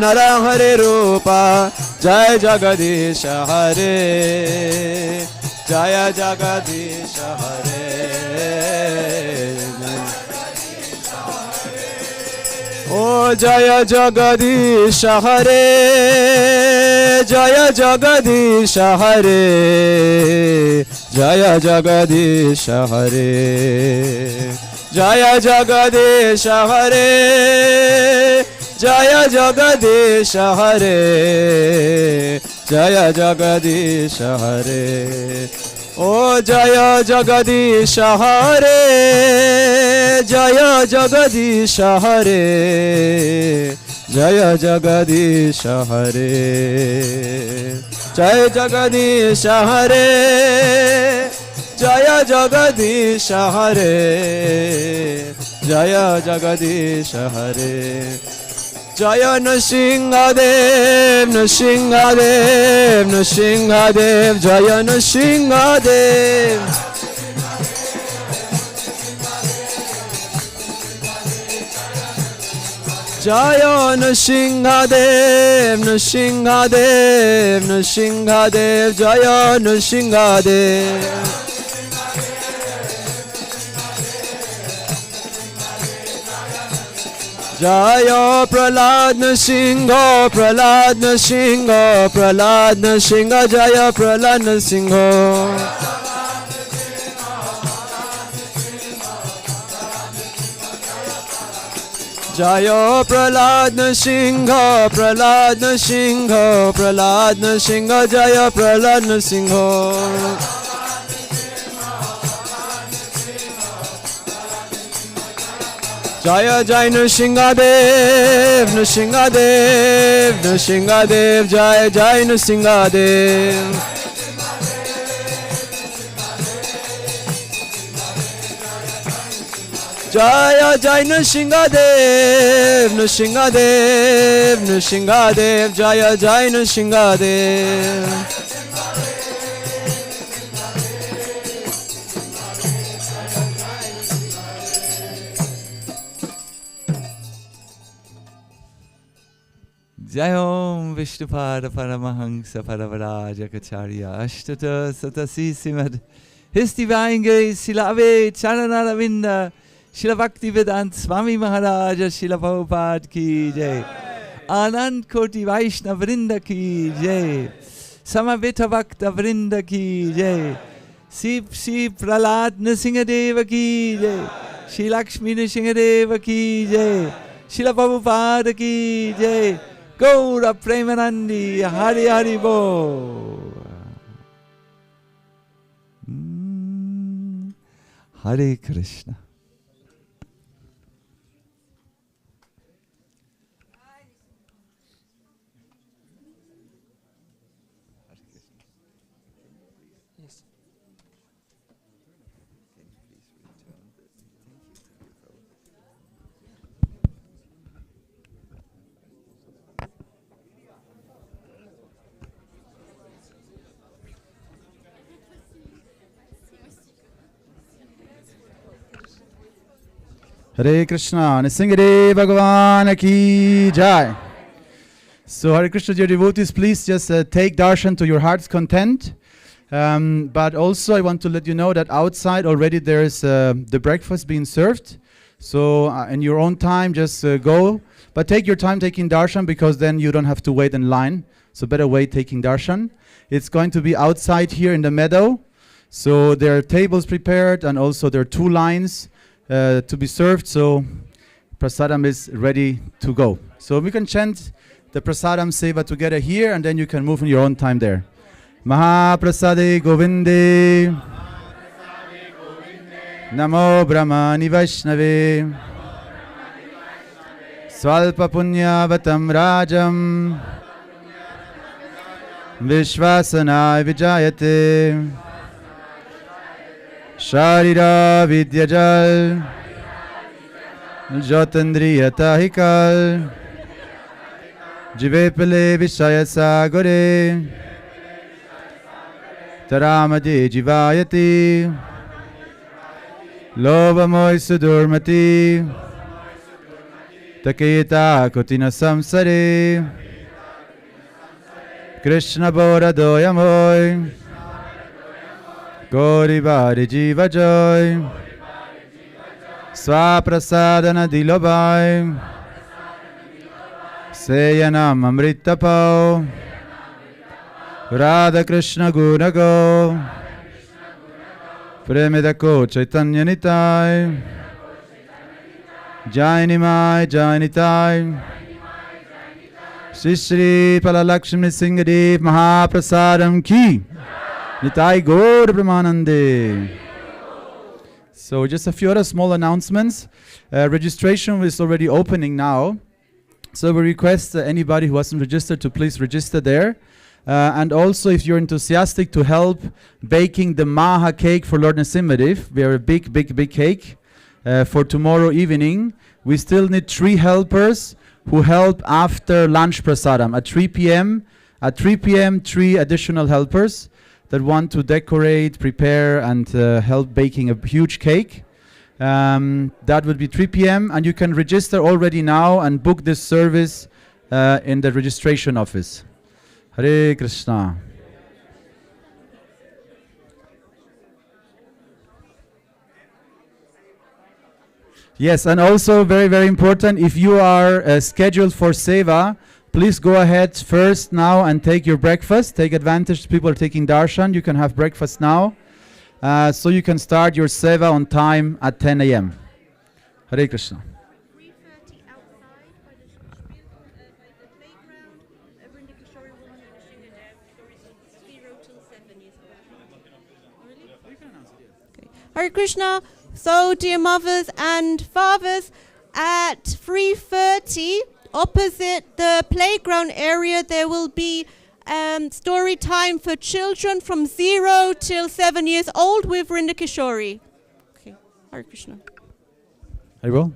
Narahari Rupa Jai Jagadisha Hare Jaya Jagadisha Hare O Jaya Jagadisha Hare Jaya Jagadisha Hare Jaya Jagadisha Hare Jaya Jagadisha Hare Jaya Jagadisha Hare Jaya Jagadisha Hare O Jaya Jagadisha Hare Jaya Jagadisha Hare Jaya Jagadisha Hare Jaya Jagadisha Hare Jaya Jagadisha Hare Jaya Jagadisha Hare Jaya Narasimha-dev, Narasimha-dev, Narasimha-dev, Jaya Narasimha-dev. Jaya Narasimha-dev, Narasimha-dev, Narasimha-dev, Jaya Narasimha-dev. Jaya Prahlad Narasimha, Prahlad Narasimha, Prahlad Narasimha, Jaya Prahlad Narasimha. Jaya Prahlad Narasimha, Prahlad Narasimha, Prahlad Narasimha, Jaya Prahlad Narasimha. Jaya Jai Narasimha-dev, Narasimha-dev, Narasimha-dev, Jai Jai Narasimha-dev. Jaya Jai Nrsingadev, Nrsingadev, Nrsingadev, Jaya Jai Nrsingadev. Jai Om Vishnupada Paramahansa Paravaraja Kacharya Ashtata Satasi Simad His Divine Grace Srila Ave Charanaravinda Srila Bhaktivedanta Swami Maharaja Srila Prabhupada Ki Jai Anand Koti Vaishnava Vrinda Ki Jai Samaveta Bhakta Vrinda Ki Jai Shri Prahlad Nrsingadeva Ki Jai Shri Lakshmi Nrsingadeva Ki Jai Srila Prabhupada Ki Jai Gaura Premanandi Hari Hari Bo. Hare Krishna. Hare Krishna, Nrsingadeva Bhagavan Ki Jai. So Hare Krishna, dear devotees, please just take darshan to your heart's content. But also I want to let you know that outside already there is the breakfast being served. So in your own time, just go. But take your time taking darshan, because then you don't have to wait in line. So better wait taking darshan. It's going to be outside here in the meadow. So there are tables prepared, and also there are 2 lines to be served, so prasadam is ready to go. So we can chant the prasadam seva together here, and then you can move in your own time there. Mahaprasade Govinde, Namo Brahmani Vaishnave, Swalpa Punyavatam Rajam, Vishwasanai Vijayate, Sharira Vidyajal, Jotandriyata Hikal, Jivepale Vishaya Sagore, Taramade Jivayati, Lovamoy Sudurmati, Taketa Kotina Samsare, Krishna Bora Doyamoy, Gauri Bari Jiva Joy, Swaprasadana Dilobai, Seyanam Amrita Pau, Radha Krishna Gunago, Premidako Chaitanya Nitai, Jainimai Jainitai, Shri Shri Palalakshmi Singadev Mahaprasadam Ki. Nitai Gaur Brahmanande. So just a few other small announcements. Registration is already opening now. So we request anybody who hasn't registered to please register there. And also if you're enthusiastic to help baking the Maha cake for Lord Narasimha, we have a big cake for tomorrow evening. We still need 3 helpers who help after lunch prasadam at 3 p.m. At 3 p.m. 3 additional helpers that want to decorate, prepare, and help baking a huge cake. That would be 3 p.m. and you can register already now and book this service in the registration office. Hare Krishna. Yes, and also very important, if you are scheduled for seva, please go ahead first now and take your breakfast. Take advantage, people are taking darshan, you can have breakfast now. So you can start your seva on time at 10 a.m. Hare Krishna. 3:30 outside by the playground. Vrinda Kishore will be finishing at stories 0 till 7 years old. Really? Okay. Hare Krishna. So, dear mothers and fathers, at 3:30, opposite the playground area, there will be story time for children from 0 till 7 years old with Vrinda Kishore. Okay, Hare Krishna. Haribol?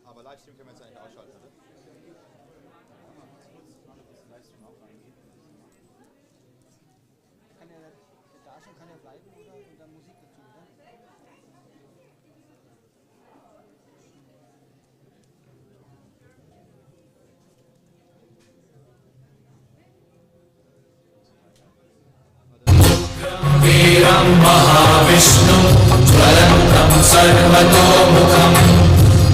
Aber Livestream können wir jetzt eigentlich ausschalten, oder? Kann ja bleiben oder und dann Musik dazu, oder? वीरं Mahavishnu ज्वलन्तं सर्वतोमुखं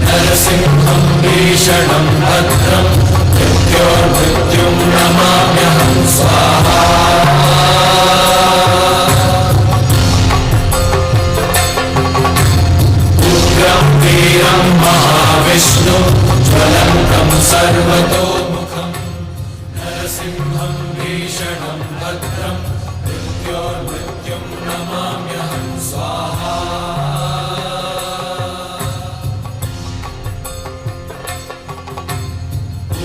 नरसिंहं भीषणं भद्रं मृत्योर्मृत्युं नमाम्यहं स्वाहा उग्रं वीरं महाविष्णु ज्वलन्तं सर्वतोमुखं नरसिंहं भीषणं भद्रं मृत्युं नमाम्यहं स्वाहा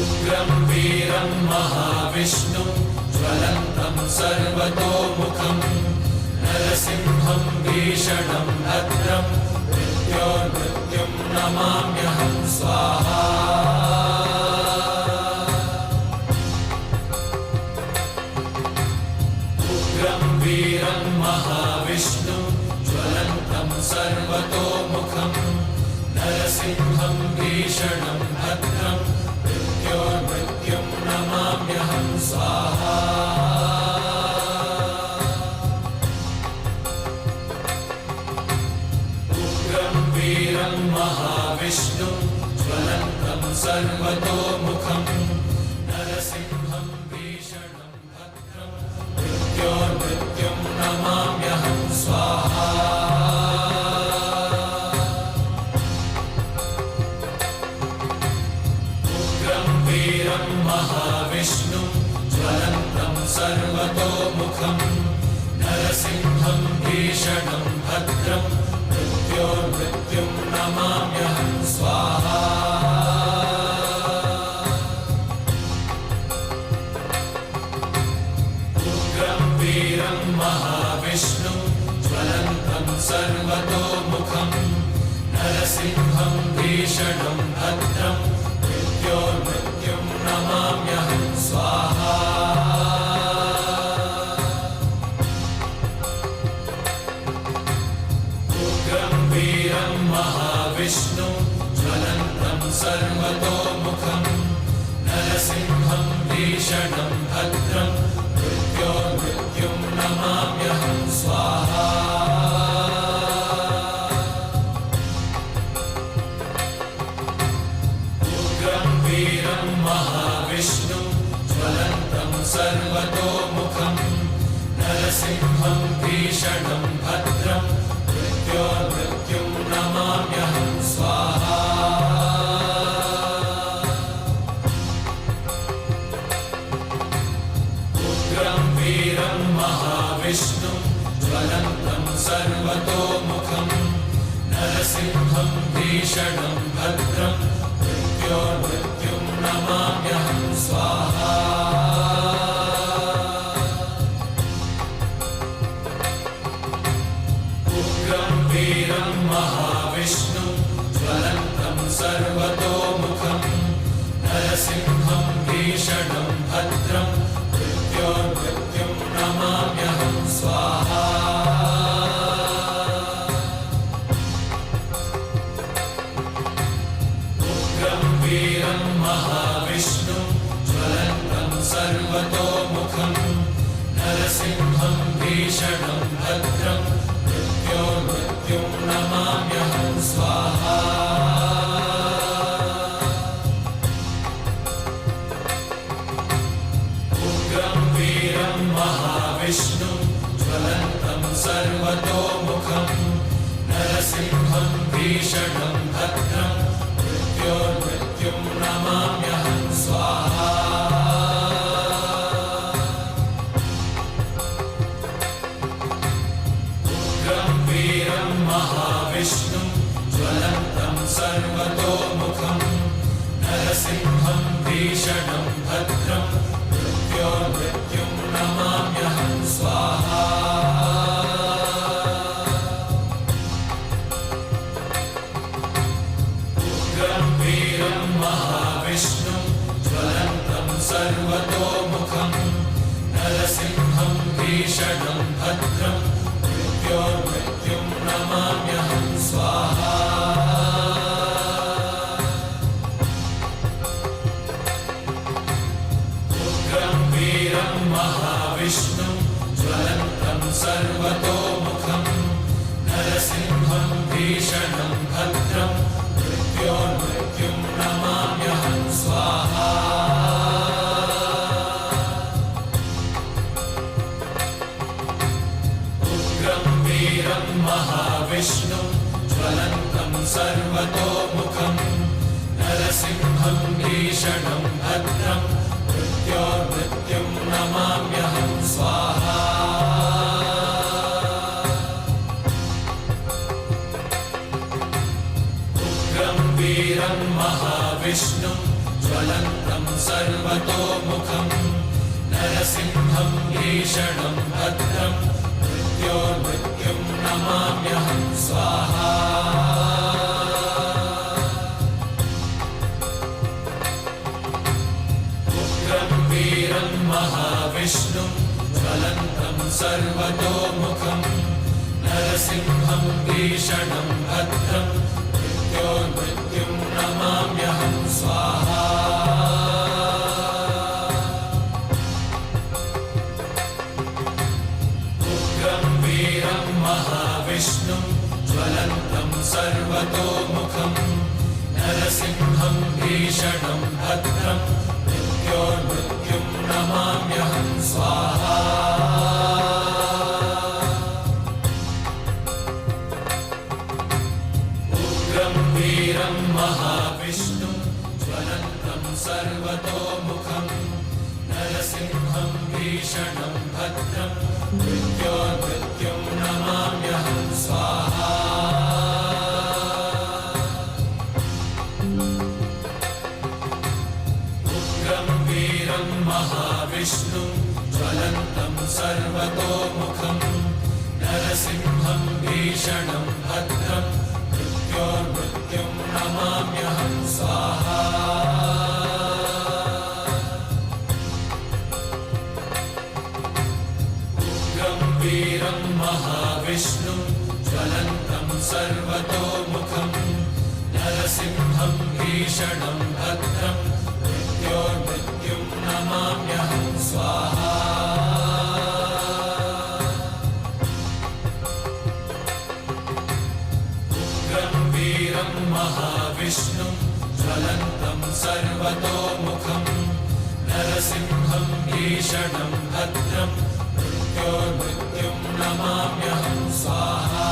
उग्रं वीरं महाविष्णु ज्वलन्तं सर्वतोमुखं नरसिंहं भीषणं भद्रं मृत्युं नमाम्यहं स्वाहा वीरं महाविष्णु ज्वलन्तं सर्वतोमुखं नरसिंहं भीषणं भद्रं मृत्युं नमाम्यहं स्वाहा उग्रं वीरं महाविष्णु ज्वलन्तं सर्वतोमुखं नरसिंहं भीषणं भद्रं मृत्युं नमाम्यहं स्वाहा उग्रं वीरं महाविष्णु ज्वलन्तं सर्वतोमुखं नरसिंहं भीषणं भद्रं मृत्युं नमाम्यहं स्वाहा वीरं महाविष्णु ज्वलन्तं सर्वतोमुखं नरसिंहं भीषणं भद्रं मृत्युं नमाम्यहं स्वाहा उग्रं वीरं महाविष्णु ज्वलन्तं सर्वतोमुखं नरसिंहं भीषणं भद्रं मृत्युं नमाम्यहं स्वाहा उग्रं वीरं महाविष्णु ज्वलन्तं सर्वतोमुखं नरसिंहं भीषणं भद्रं मृत्युं नमाम्यहं स्वाहा उग्रं वीरं महाविष्णु ज्वलन्तं सर्वतोमुखं नरसिंहं भीषणं भद्रं मृत्युं नमाम्यहं स्वाहा उग्रं वीरं महाविष्णु ज्वलन्तं सर्वतोमुखं नरसिंहं भीषणं भद्रं मृत्युं नमाम्यहं स्वाहा उग्रं वीरं महाविष्णु ज्वलन्तं सर्वतोमुखं नरसिंहं भीषणं भद्रं मृत्युं नमाम्यहं स्वाहा उग्रं वीरं महाविष्णु ज्वलन्तं सर्वतोमुखं नरसिंहं भीषणं भद्रं मृत्युं नमाम्यहं स्वाहा उग्रं भीषणं भद्रं मृत्योर्मृत्युं नमाम्यहं स्वाहा उग्रं वीरं महाविष्णुं ज्वलन्तं सर्वतोमुखं नरसिंहं भीषणं भद्रं मृत्योर्मृत्युं नमाम्यहं स्वाहा उग्रं वीरं महाविष्णुं ज्वलन्तं सर्वतोमुखं नरसिंहं भीषणं भद्रं मृत्योर्मृत्युं नमाम्यहं स्वाहा उग्रं वीरं महाविष्णुं ज्वलन्तं सर्वतोमुखं नरसिंहं भीषणं भद्रं मृत्योर्मृत्युं नमाम्यहं स्वाहा उग्रं वीरं महाविष्णुं ज्वलन्तं सर्वतोमुखं नरसिंहं भीषणं भद्रं मृत्योर्मृत्युं नमाम्यहं स्वाहा उग्रं वीरं महाविष्णुं ज्वलन्तं सर्वतोमुखं नरसिंहं भीषणं भद्रं मृत्योर्मृत्युं नमाम्यहं स्वाहा उग्रं वीरं महाविष्णुं ज्वलन्तं सर्वतोमुखं नरसिंहं भीषणं भद्रं मृत्योर्मृत्युं नमाम्यहं स्वाहा उग्रं वीरं महाविष्णुं ज्वलन्तं सर्वतोमुखं नरसिंहं भीषणं भद्रं मृत्योर्मृत्युं नमाम्यहं स्वाहा उग्रं वीरं महाविष्णुं ज्वलन्तं सर्वतोमुखं नरसिंहं भीषणं भद्रं मृत्योर्मृत्युं नमाम्यहं स्वाहा उग्रं वीरं महाविष्णुं ज्वलन्तं सर्वतोमुखं नरसिंहं भीषणं भद्रं मृत्योर्मृत्युं नमाम्यहं स्वाहा उग्रं वीरं महाविष्णुं ज्वलन्तं सर्वतोमुखं नरसिंहं भीषणं भद्रं मृत्योर्मृत्युं नमाम्यहं स्वाहा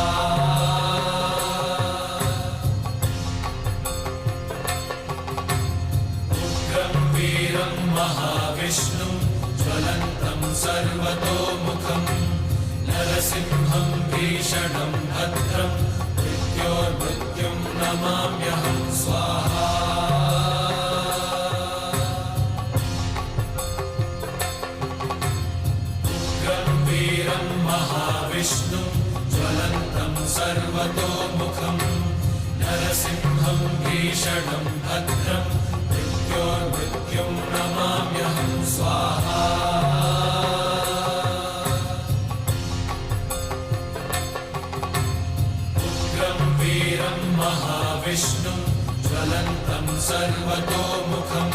उग्रं वीरं महाविष्णुं ज्वलन्तं सर्वतोमुखं नरसिंहं भीषणं भद्रं मृत्योर्मृत्युं नमाम्यहं स्वाहा उग्रं वीरं महाविष्णुं ज्वलन्तं सर्वतोमुखं नरसिंहं भीषणं भद्रं मृत्योर्मृत्युं नमाम्यहं स्वाहा उग्रं वीरं महाविष्णुं ज्वलन्तं सर्वतोमुखं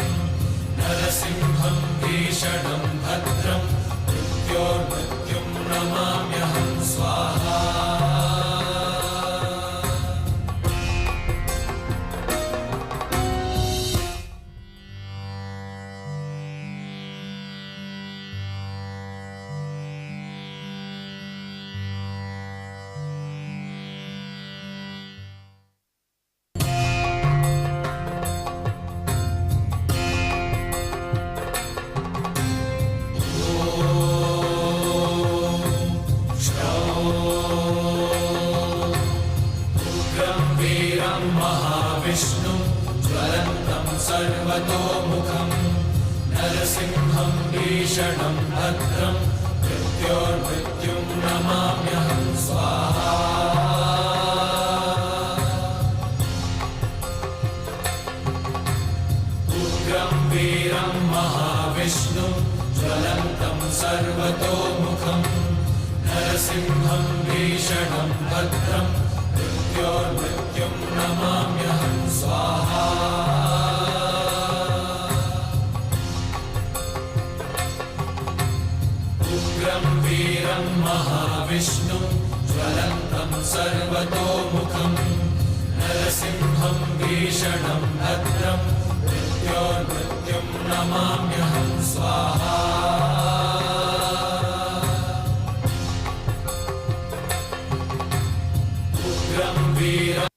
नरसिंहं भीषणं भद्रं मृत्योर्मृत्युं नमाम्यहं स्वाहा महाविष्णुं ज्वलन्तं सर्वतोमुखं नरसिंहं भीषणं भद्रं मृत्योर्मृत्युं नमाम्यहं स्वाहा उग्रं वीरं महाविष्णुं ज्वलन्तं सर्वतोमुखं नरसिंहं भीषणं भद्रं मृत्योर्मृत्युं नमाम्यहं स्वाहा उग्रं वीरं महाविष्णुं ज्वलन्तं सर्वतोमुखं नरसिंहं भीषणं भद्रं मृत्योर्मृत्युं नमाम्यहं स्वाहा उग्रं वीरं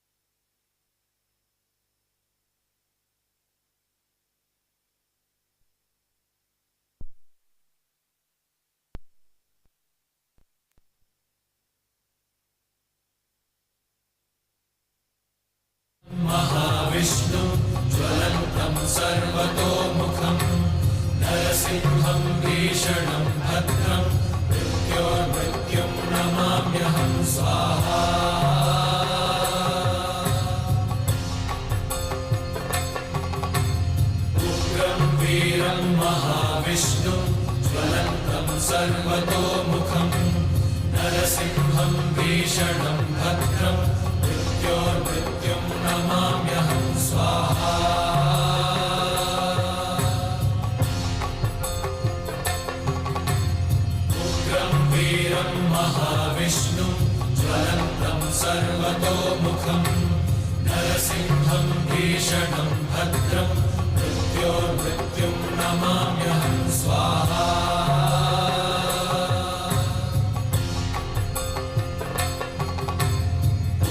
महाविष्णुं ज्वलन्तं सर्वतोमुखं नरसिंहं भीषणं भद्रं मृत्योर्मृत्युं नमाम्यहं स्वाहा उग्रं वीरं महाविष्णुं ज्वलन्तं सर्वतोमुखं नरसिंहं भीषणं भद्रं मृत्योर्मृत्युं नमाम्यहं स्वाहा उग्रं वीरं महाविष्णुं ज्वलन्तं सर्वतोमुखं नरसिंहं भीषणं भद्रं मृत्योर्मृत्युं नमाम्यहं स्वाहा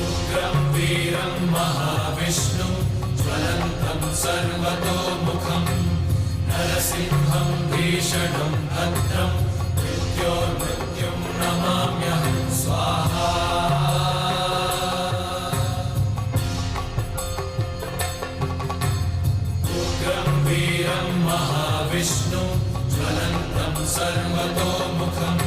उग्रं वीरं महाविष्णुं ज्वलन्तं सर्वतोमुखं नरसिंहं भीषणं भद्रं मृत्योर्मृत्युं नमाम्यहं स्वाहा उग्रं वीरं महाविष्णुं ज्वलन्तं सर्वतोमुखं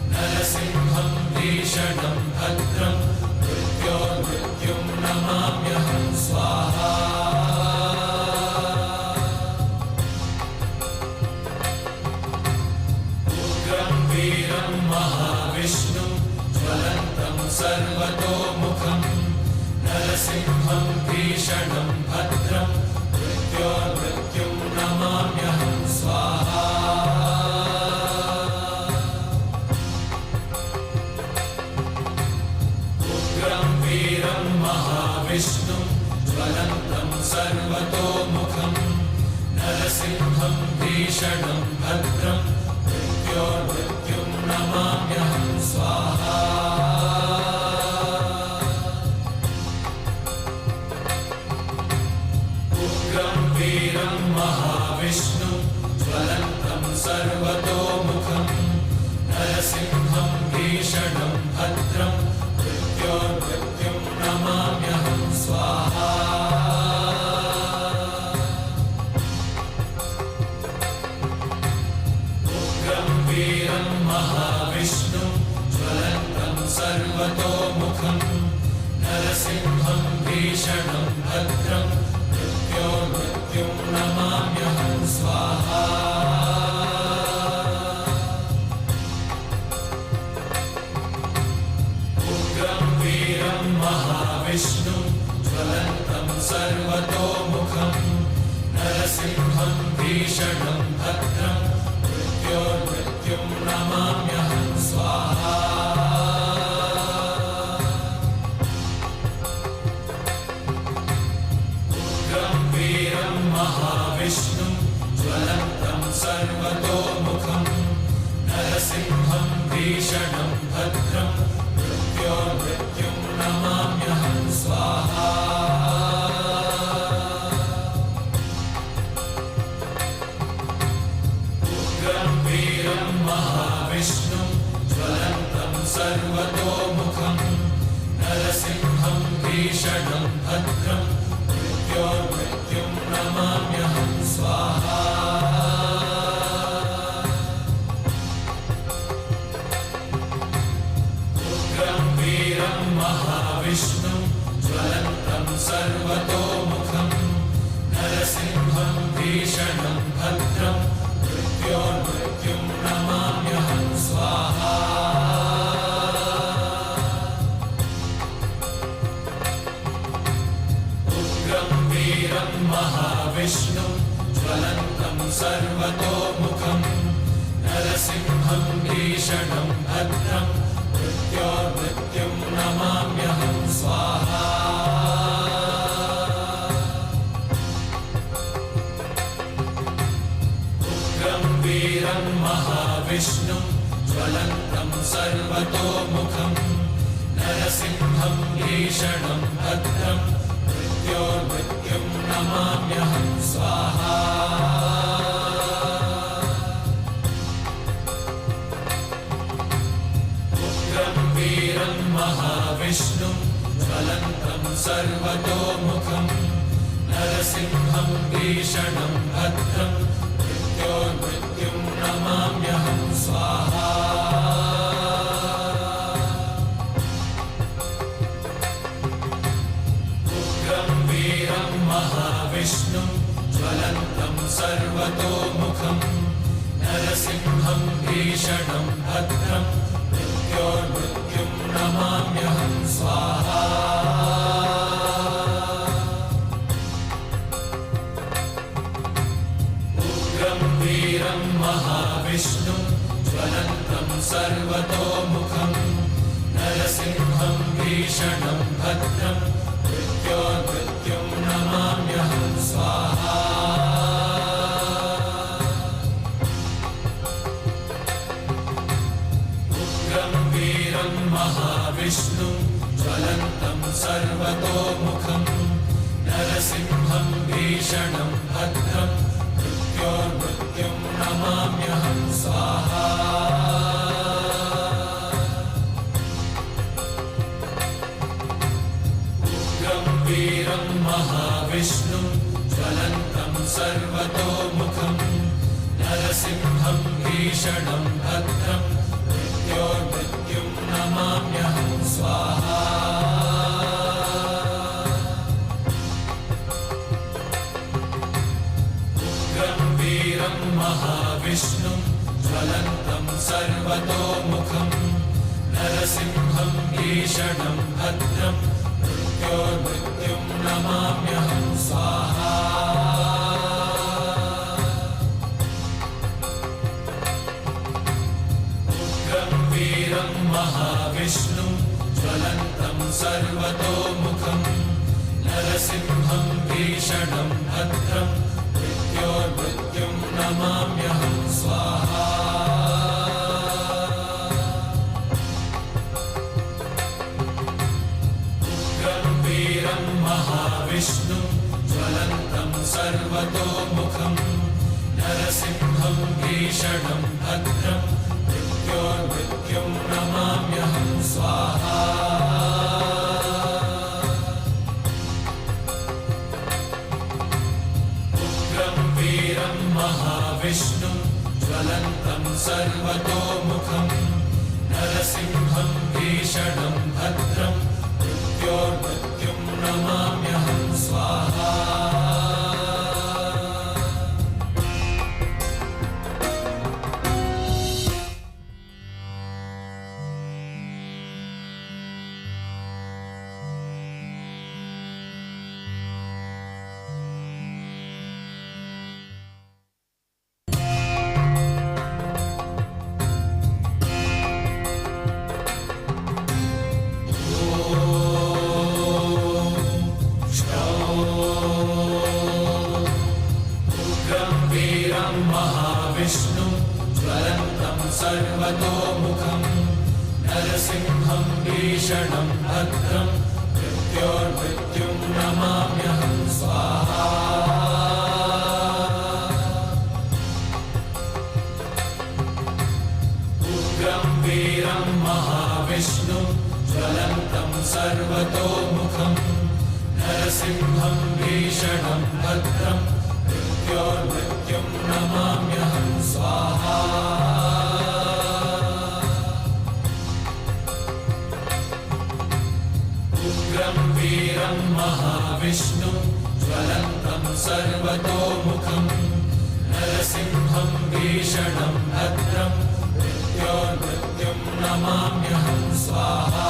नरसिंहं भीषणं भद्रं मृत्योर्मृत्युं नमाम्यहं स्वाहा उग्रं वीरं महाविष्णुं ज्वलन्तं सर्वतोमुखं नरसिंहं भीषणं भद्रं मृत्योर्मृत्युं नमाम्यहं स्वाहा उग्रं वीरं महाविष्णुं ज्वलन्तं सर्वतोमुखं नरसिंहं भीषणं भद्रं मृत्योर्मृत्युं नमाम्यहं स्वाहा उग्रं वीरं महाविष्णुं ज्वलन्तं सर्वतोमुखं नरसिंहं भीषणं भद्रं मृत्योर्मृत्युं नमाम्यहं स्वाहा उग्रं वीरं महाविष्णुं ज्वलन्तं सर्वतोमुखं नरसिंहं भीषणं भद्रं मृत्योर्मृत्युं नमाम्यहं स्वाहा उग्रं वीरं महाविष्णुं ज्वलन्तं सर्वतोमुखं नरसिंहं भीषणं भद्रं मृत्योर्मृत्युं नमाम्यहं स्वाहा उग्रं वीरं महाविष्णुं ज्वलन्तं सर्वतोमुखं नरसिंहं भीषणं भद्रं मृत्योर्मृत्युं नमाम्यहं स्वाहा उग्रं वीरं महाविष्णुं ज्वलन्तं सर्वतोमुखं नरसिंहं भीषणं भद्रं मृत्योर्मृत्युं नमाम्यहं स्वाहा भद्रं मृत्योर्मृत्युं नमाम्यहं स्वाहा उग्रं वीरं महाविष्णुं ज्वलन्तं सर्वतोमुखं नरसिंहं भीषणं भद्रं मृत्योर्मृत्युं नमाम्यहं स्वाहा उग्रं वीरं महाविष्णुं ज्वलन्तं सर्वतोमुखं नरसिंहं भीषणं भद्रं मृत्योर्मृत्युं नमाम्यहं स्वाहा वीरं महाविष्णुं ज्वलन्तं सर्वतोमुखं नरसिंहं भीषणं भद्रं मृत्योर्मृत्युं नमाम्यहं स्वाहा उग्रं वीरं महाविष्णुं ज्वलन्तं सर्वतोमुखं नरसिंहं भीषणं भद्रं मृत्योर्मृत्युं नमाम्यहं स्वाहा उग्रं वीरं महाविष्णुं ज्वलन्तं सर्वतोमुखं नरसिंहं भीषणं भद्रं मृत्योर्मृत्युं नमाम्यहं स्वाहा महाविष्णुं ज्वलन्तं सर्वतोमुखं नरसिंहं भीषणं भद्रं मृत्योर्मृत्युं नमाम्यहं स्वाहा उग्रं वीरं महाविष्णुं ज्वलन्तं सर्वतोमुखं नरसिंहं भीषणं भद्रं मृत्योर्मृत्युं नमाम्यहं स्वाहा उग्रं वीरं महाविष्णुं ज्वलन्तं सर्वतोमुखं नरसिंहं भीषणं भद्रं मृत्योर्मृत्युं नमाम्यहं स्वाहा वीरं महाविष्णुं ज्वलन्तं सर्वतोमुखं नरसिंहं भीषणं भद्रं मृत्योर्मृत्युं नमाम्यहं स्वाहा उग्रं वीरं महाविष्णुं ज्वलन्तं सर्वतोमुखं नरसिंहं भीषणं भद्रं मृत्योर्मृत्युं नमाम्यहं स्वाहा उग्रं वीरं महाविष्णुं ज्वलन्तं सर्वतोमुखं नरसिंहं भीषणं भद्रं मृत्योर्मृत्युं नमाम्यहं स्वाहा महाविष्णुं ज्वलन्तं सर्वतोमुखं नरसिंहं भीषणं भद्रं मृत्योर्मृत्युं नमाम्यहं स्वाहा उग्रं वीरं महाविष्णुं ज्वलन्तं सर्वतोमुखं नरसिंहं भीषणं भद्रं मृत्योर्मृत्युं नमाम्यहं स्वाहा उग्रं वीरं महाविष्णुं ज्वलन्तं सर्वतोमुखं नरसिंहं भीषणं भद्रं मृत्योर्मृत्युं नमाम्यहं स्वाहा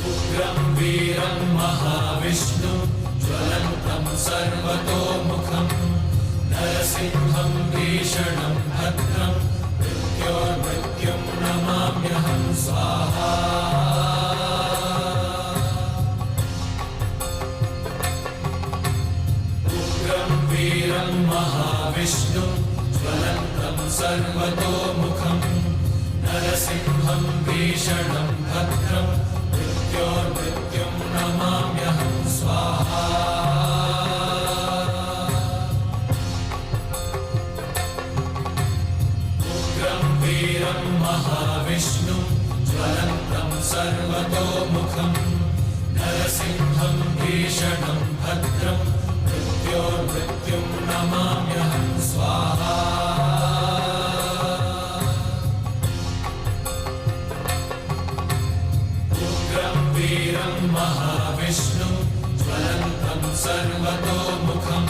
उग्रं वीरं महाविष्णु ज्वलन्तं सर्वतोमुखं नरसिंहं भीषणं भद्रं मृत्योर्मृत्युं नमाम्यहं स्वाहा उग्रं वीरं महाविष्णु ज्वलन्तं सर्वतोमुखं नरसिंहं भीषणं भद्रं मृत्योर्मृत्युं नमाम्यहं स्वाहा उग्रं वीरं महाविष्णु ज्वलन्तं सर्वतोमुखं नरसिंहं भीषणं भद्रं मृत्योर्मृत्युं नमाम्यहं स्वाहा उग्रं वीरं महाविष्णु ज्वलन्तं सर्वतोमुखं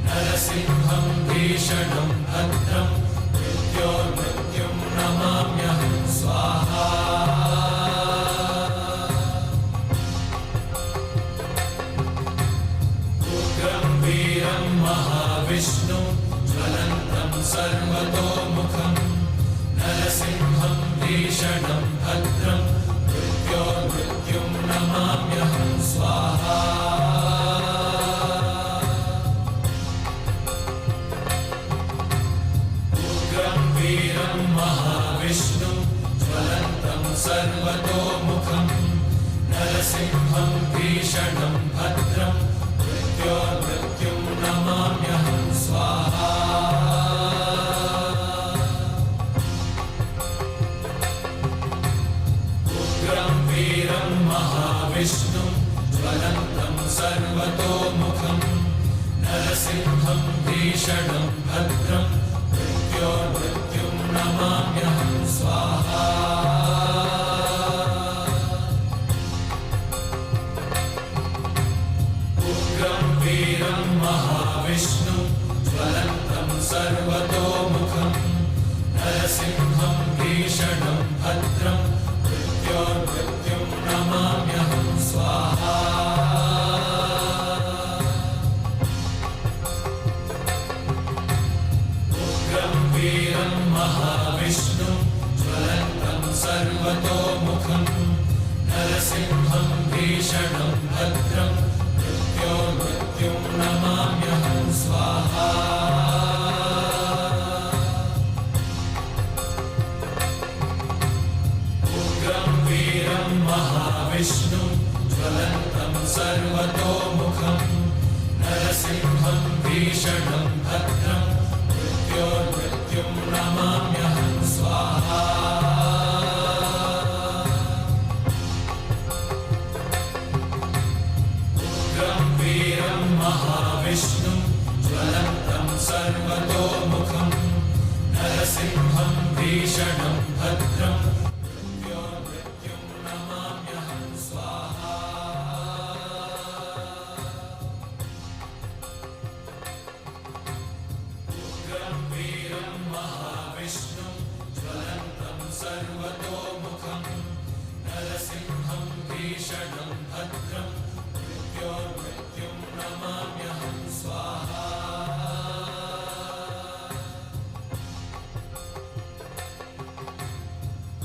नरसिंहं भीषणं भद्रं मृत्योर्मृत्युं नमाम्यहं स्वाहा उग्रं वीरं महाविष्णु ज्वलन्तं सर्वतोमुखं नरसिंहं भीषणं भद्रं मृत्योर्मृत्युं नमाम्यहं स्वाहा उग्रं वीरं महाविष्णु ज्वलन्तं सर्वतोमुखं नरसिंहं भीषणं भद्रं मृत्योर्मृत्युं नमाम्यहं स्वाहा उग्रं वीरं महाविष्णु ज्वलन्तं सर्वतोमुखं नरसिंहं भीषणं भद्रं मृत्योर्मृत्युं नमाम्यहं स्वाहा उग्रं वीरं महाविष्णु ज्वलन्तं सर्वतोमुखं नरसिंहं भीषणं भद्रं मृत्योर्मृत्युं नमाम्यहं स्वाहा उग्रं वीरं महाविष्णु ज्वलन्तं सर्वतोमुखं नरसिंहं भीषणं भद्रं मृत्योर्मृत्युं नमाम्यहं स्वाहा उग्रं वीरं महाविष्णु ज्वलन्तं सर्वतोमुखं नरसिंहं भीषणं भद्रं मृत्योर्मृत्युं नमाम्यहं स्वाहा उग्रं वीरं महाविष्णु ज्वलन्तं सर्वतोमुखं नरसिंहं भीषणं भद्रं मृत्योर्मृत्युं नमाम्यहं स्वाहा उग्रं वीरं महाविष्णु ज्वलन्तं सर्वतोमुखं नरसिंहं भीषणं भद्रं मृत्योर्मृत्युं नमाम्यहं स्वाहा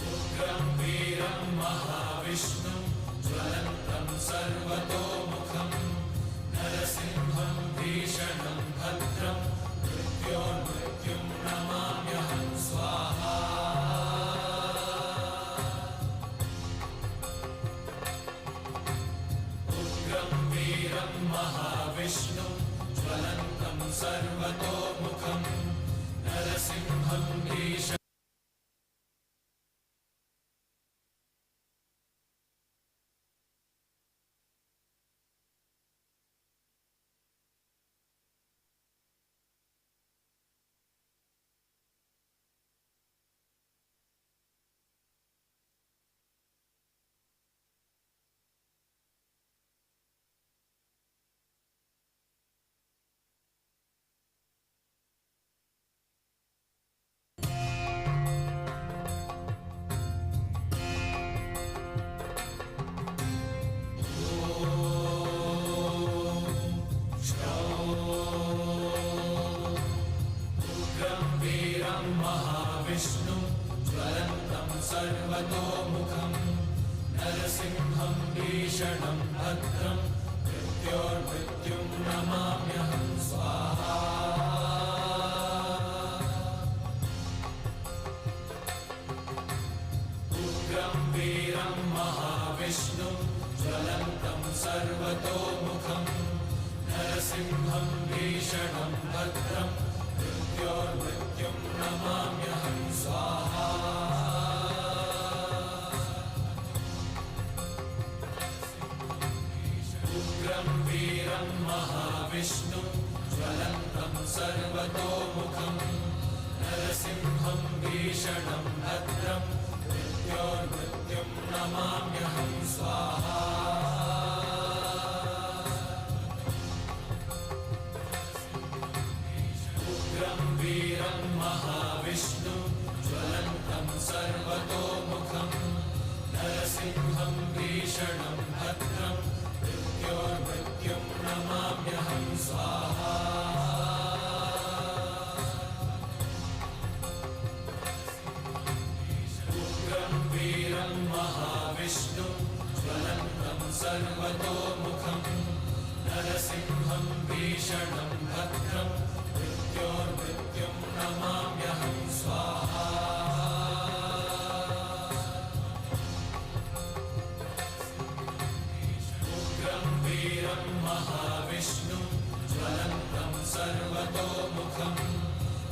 उग्रं वीरं महाविष्णु ज्वलन्तं सर्वतोमुखं नरसिंहं भीषणं भद्रं मृत्योर्मृत्युं नमाम्यहं स्वाहा उग्रं वीरं महाविष्णु ज्वलन्तं सर्वतोमुखं नरसिंहं भीषणं भीषणं भद्रं मृत्योर्मृत्युं नमाम्यहं स्वाहा उग्रं वीरं महाविष्णुं ज्वलन्तं सर्वतोमुखं नरसिंहं भीषणं भद्रं मृत्योर्मृत्युं नमाम्यहं स्वाहा उग्रं वीरं महाविष्णुं ज्वलन्तं सर्वतोमुखं नरसिंहं भीषणं भद्रं मृत्योर्मृत्युं नमाम्यहं स्वाहा उग्रं वीरं महाविष्णुं ज्वलन्तं सर्वतोमुखं नरसिंहं भीषणं भद्रं मृत्योर्मृत्युं नमाम्यहं स्वाहा उग्रं वीरं महाविष्णुं ज्वलन्तं सर्वतोमुखं नरसिंहं भीषणं भद्रं मृत्योर्मृत्युं नमाम्यहं स्वाहा उग्रं वीरं महाविष्णुं ज्वलन्तं सर्वतोमुखं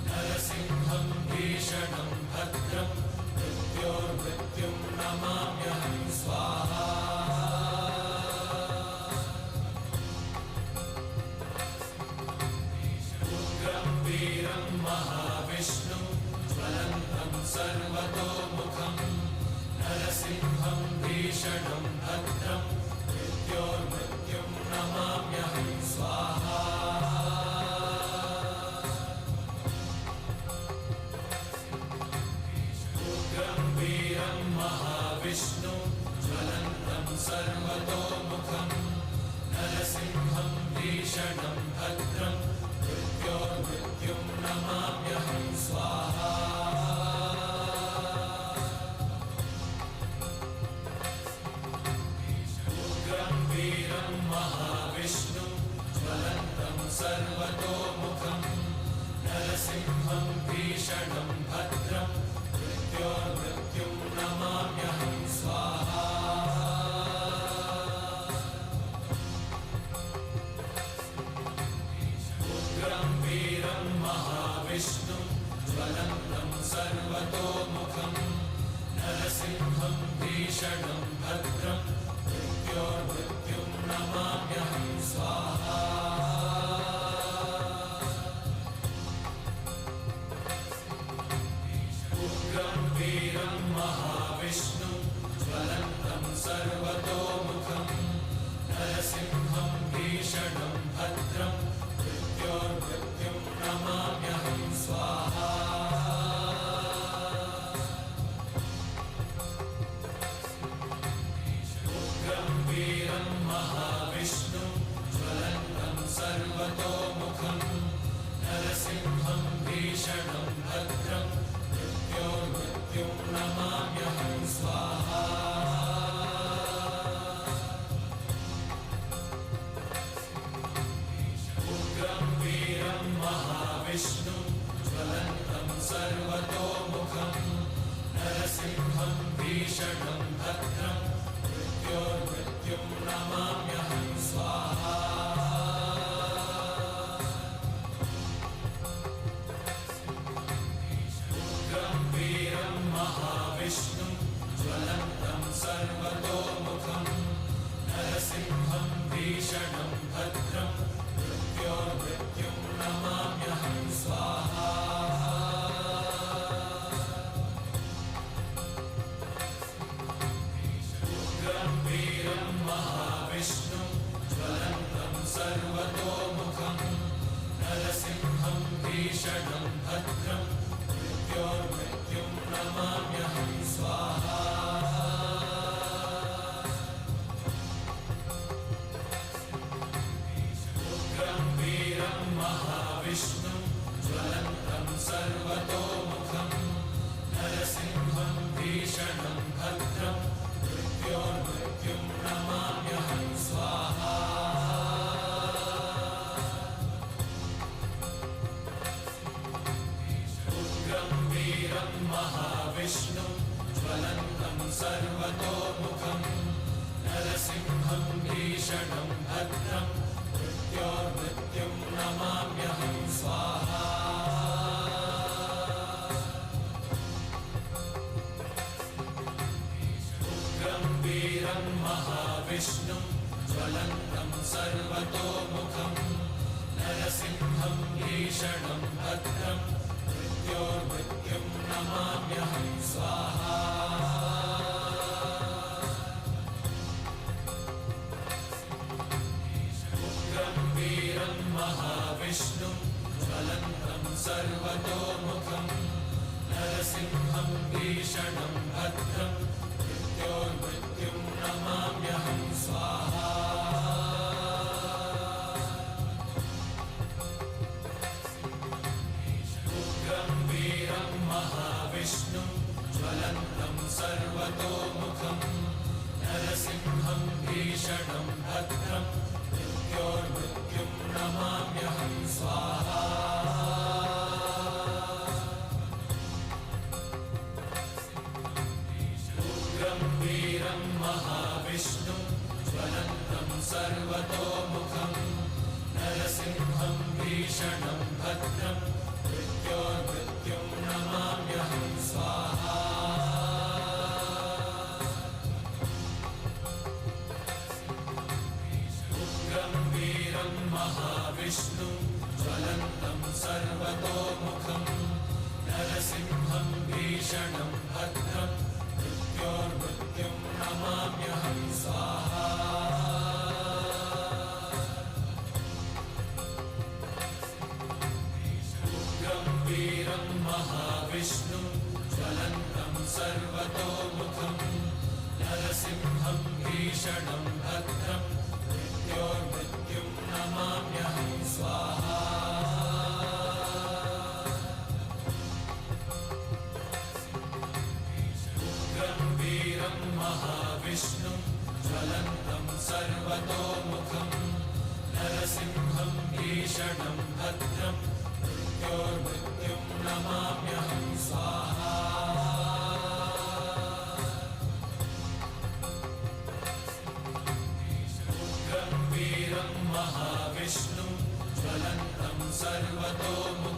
नरसिंहं भीषणं भद्रं मृत्योर्मृत्युं नमाम्यहं स्वाहा उग्रं वीरं महाविष्णुं ज्वलन्तं सर्वतोमुखं नरसिंहं भीषणं भद्रं मृत्योर्मृत्युं नमाम्यहं स्वाहा उग्रं वीरं महाविष्णुं ज्वलन्तं सर्वतोमुखं नरसिंहं भीषणं भद्रं मृत्योर्मृत्युं नमाम्यहं स्वाहा उग्रं वीरं महाविष्णुं ज्वलन्तं सर्वतोमुखं नरसिंहं भीषणं भद्रं मृत्योर्मृत्युं नमाम्यहं स्वाहा उग्रं वीरं महाविष्णुं ज्वलन्तं सर्वतोमुखं नरसिंहं भीषणं भद्रं मृत्योर्मृत्युं नमाम्यहं स्वाहा उग्रं वीरं महाविष्णुं ज्वलन्तं सर्वतोमुखं नरसिंहं भीषणं भद्रं मृत्योर्मृत्युं नमाम्यहं स्वाहा उग्रं वीरं महाविष्णुं ज्वलन्तं सर्वतोमुखं नरसिंहं भीषणं भद्रं मृत्योर्मृत्युं नमाम्यहं स्वाहा उग्रं वीरं महाविष्णुं ज्वलन्तं सर्वतोमुखं नरसिंहं भीषणं भद्रं मृत्योर्मृत्युं नमाम्यहं स्वाहा उग्रं वीरं महाविष्णुं ज्वलन्तं सर्वतोमुखं नरसिंहं भीषणं भद्रं मृत्योर्मृत्युं नमाम्यहं स्वाहा उग्रं वीरं महाविष्णुं ज्वलन्तं सर्वतोमुखं नरसिंहं भीषणं भद्रं मृत्योर्मृत्युं नमाम्यहं स्वाहा उग्रं वीरं महाविष्णुं ज्वलन्तं सर्वतोमुखं नरसिंहं भीषणं भद्रं मृत्योर्मृत्युं नमाम्यहं सर्वतोमुखं नरसिंहं भीषणं भद्रं मृत्योर्मृत्युं नमाम्यहं स्वाहा उग्रं वीरं महाविष्णुं ज्वलन्तं सर्वतोमुखं नरसिंहं भीषणं भद्रं मृत्योर्मृत्युं नमाम्यहं स्वाहा उग्रं वीरं महाविष्णुं ज्वलन्तं सर्वतोमुखं नरसिंहं भीषणं भद्रं मृत्योर्मृत्युं नमाम्यहं स्वाहा उग्रं वीरं महाविष्णुं ज्वलन्तं सर्वतोमुखं नरसिंहं भीषणं भद्रं मृत्योर्मृत्युं नमाम्यहं स्वाहा उग्रं वीरं महाविष्णुं ज्वलन्तं सर्वतोमुखं नरसिंहं भीषणं भद्रं मृत्योर्मृत्युं नमाम्यहं स्वाहा उग्रं वीरं महाविष्णुं ज्वलन्तं सर्वतोमुखं नरसिंहं भीषणं भद्रं मृत्योर्मृत्युं नमाम्यहं स्वाहा उग्रं वीरं महाविष्णुं ज्वलन्तं सर्वतोमुखं नरसिंहं भीषणं भद्रं मृत्योर्मृत्युं नमाम्यहं स्वाहा उग्रं वीरं महाविष्णुं ज्वलन्तं सर्वतोमुखं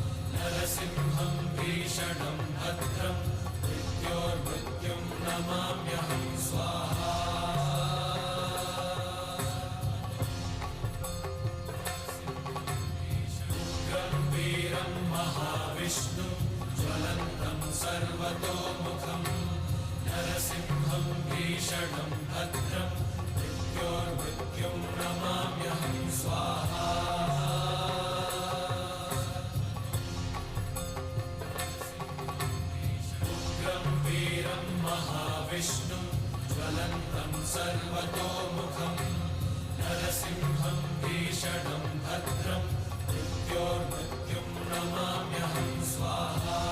नरसिंहं भीषणं भद्रं मृत्योर्मृत्युं नमाम्यहं स्वाहा उग्रं वीरं महाविष्णुं ज्वलन्तं सर्वतोमुखं नरसिंहं भीषणं भद्रं मृत्योर्मृत्युं नमाम्यहं स्वाहा उग्रं वीरं महाविष्णुं ज्वलन्तं सर्वतोमुखं नरसिंहं भीषणं भद्रं मृत्योर्मृत्युं नमाम्यहं स्वाहा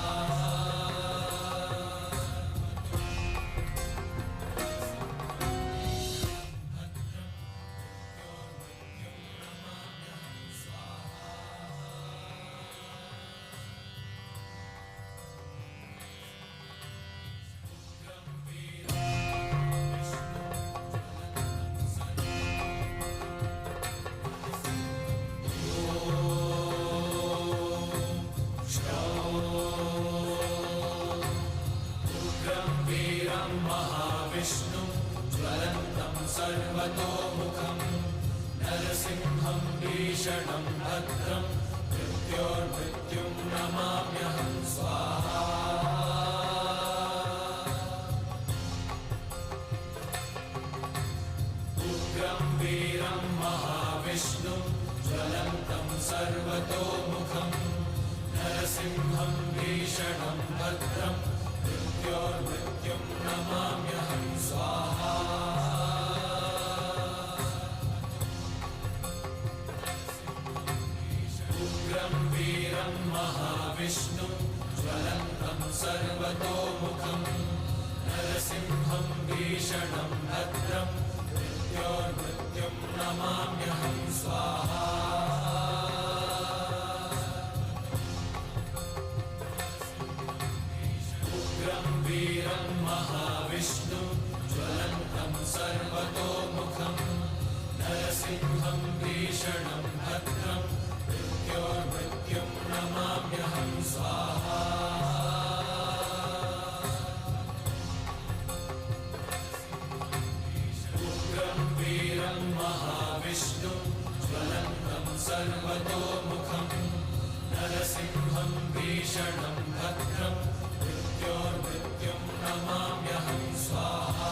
महाविष्णुं ज्वलन्तं सर्वतोमुखं नरसिंहं भीषणं भद्रं मृत्योर्मृत्युं नमाम्यहं स्वाहा उग्रं वीरं महाविष्णुं ज्वलन्तं सर्वतोमुखं नरसिंहं भीषणं भद्रं मृत्योर्मृत्युं नमाम्यहं स्वाहा उग्रं वीरं महाविष्णुं ज्वलन्तं सर्वतोमुखं नरसिंहं भीषणं भद्रं मृत्योर्मृत्युं नमाम्यहं स्वाहा उग्रं वीरं महाविष्णुं ज्वलन्तं सर्वतोमुखं नरसिंहं भीषणं भद्रं मृत्योर्मृत्युं नमाम्यहं स्वाहा उग्रं वीरं महाविष्णुं सर्वतोमुखं नरसिंहं भीषणं भद्रं मृत्योर्मृत्युं नमाम्यहं स्वाहा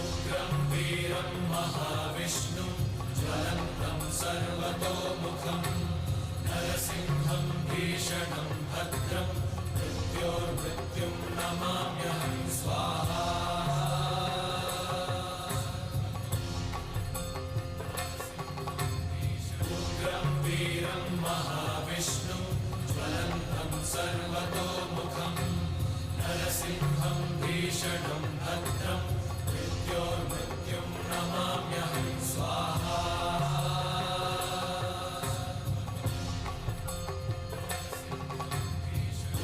उग्रं वीरं महाविष्णुं ज्वलन्तं सर्वतोमुखं नरसिंहं भीषणं भद्रं मृत्योर्मृत्युं नमाम्यहं स्वाहा उग्रं वीरं महाविष्णुं ज्वलन्तं सर्वतोमुखं नरसिंहं भीषणं भद्रं मृत्योर्मृत्युं नमाम्यहं स्वाहा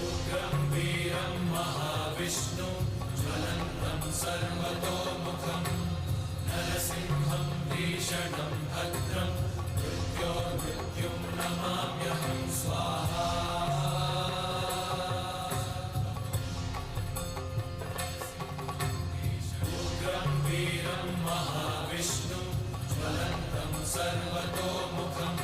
उग्रं वीरं महाविष्णुं ज्वलन्तं सर्वतोमुखं नरसिंहं भीषणं भद्रं मृत्योर्मृत्युं नमाम्यहं स्वाहा उग्रं वीरं महाविष्णुं ज्वलन्तं सर्वतोमुखं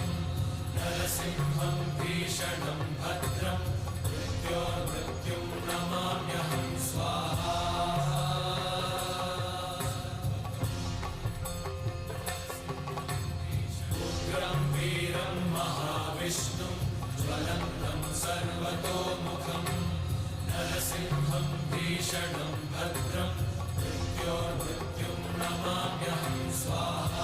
नरसिंहं भीषणं भद्रं मृत्योर्मृत्युं नमाम्यहं स्वाहा उग्रं वीरं महाविष्णुं ज्वलन्तं सर्वतोमुखं नरसिंहं भीषणं भद्रं मृत्योर्मृत्युं नमाम्यहं स्वाहा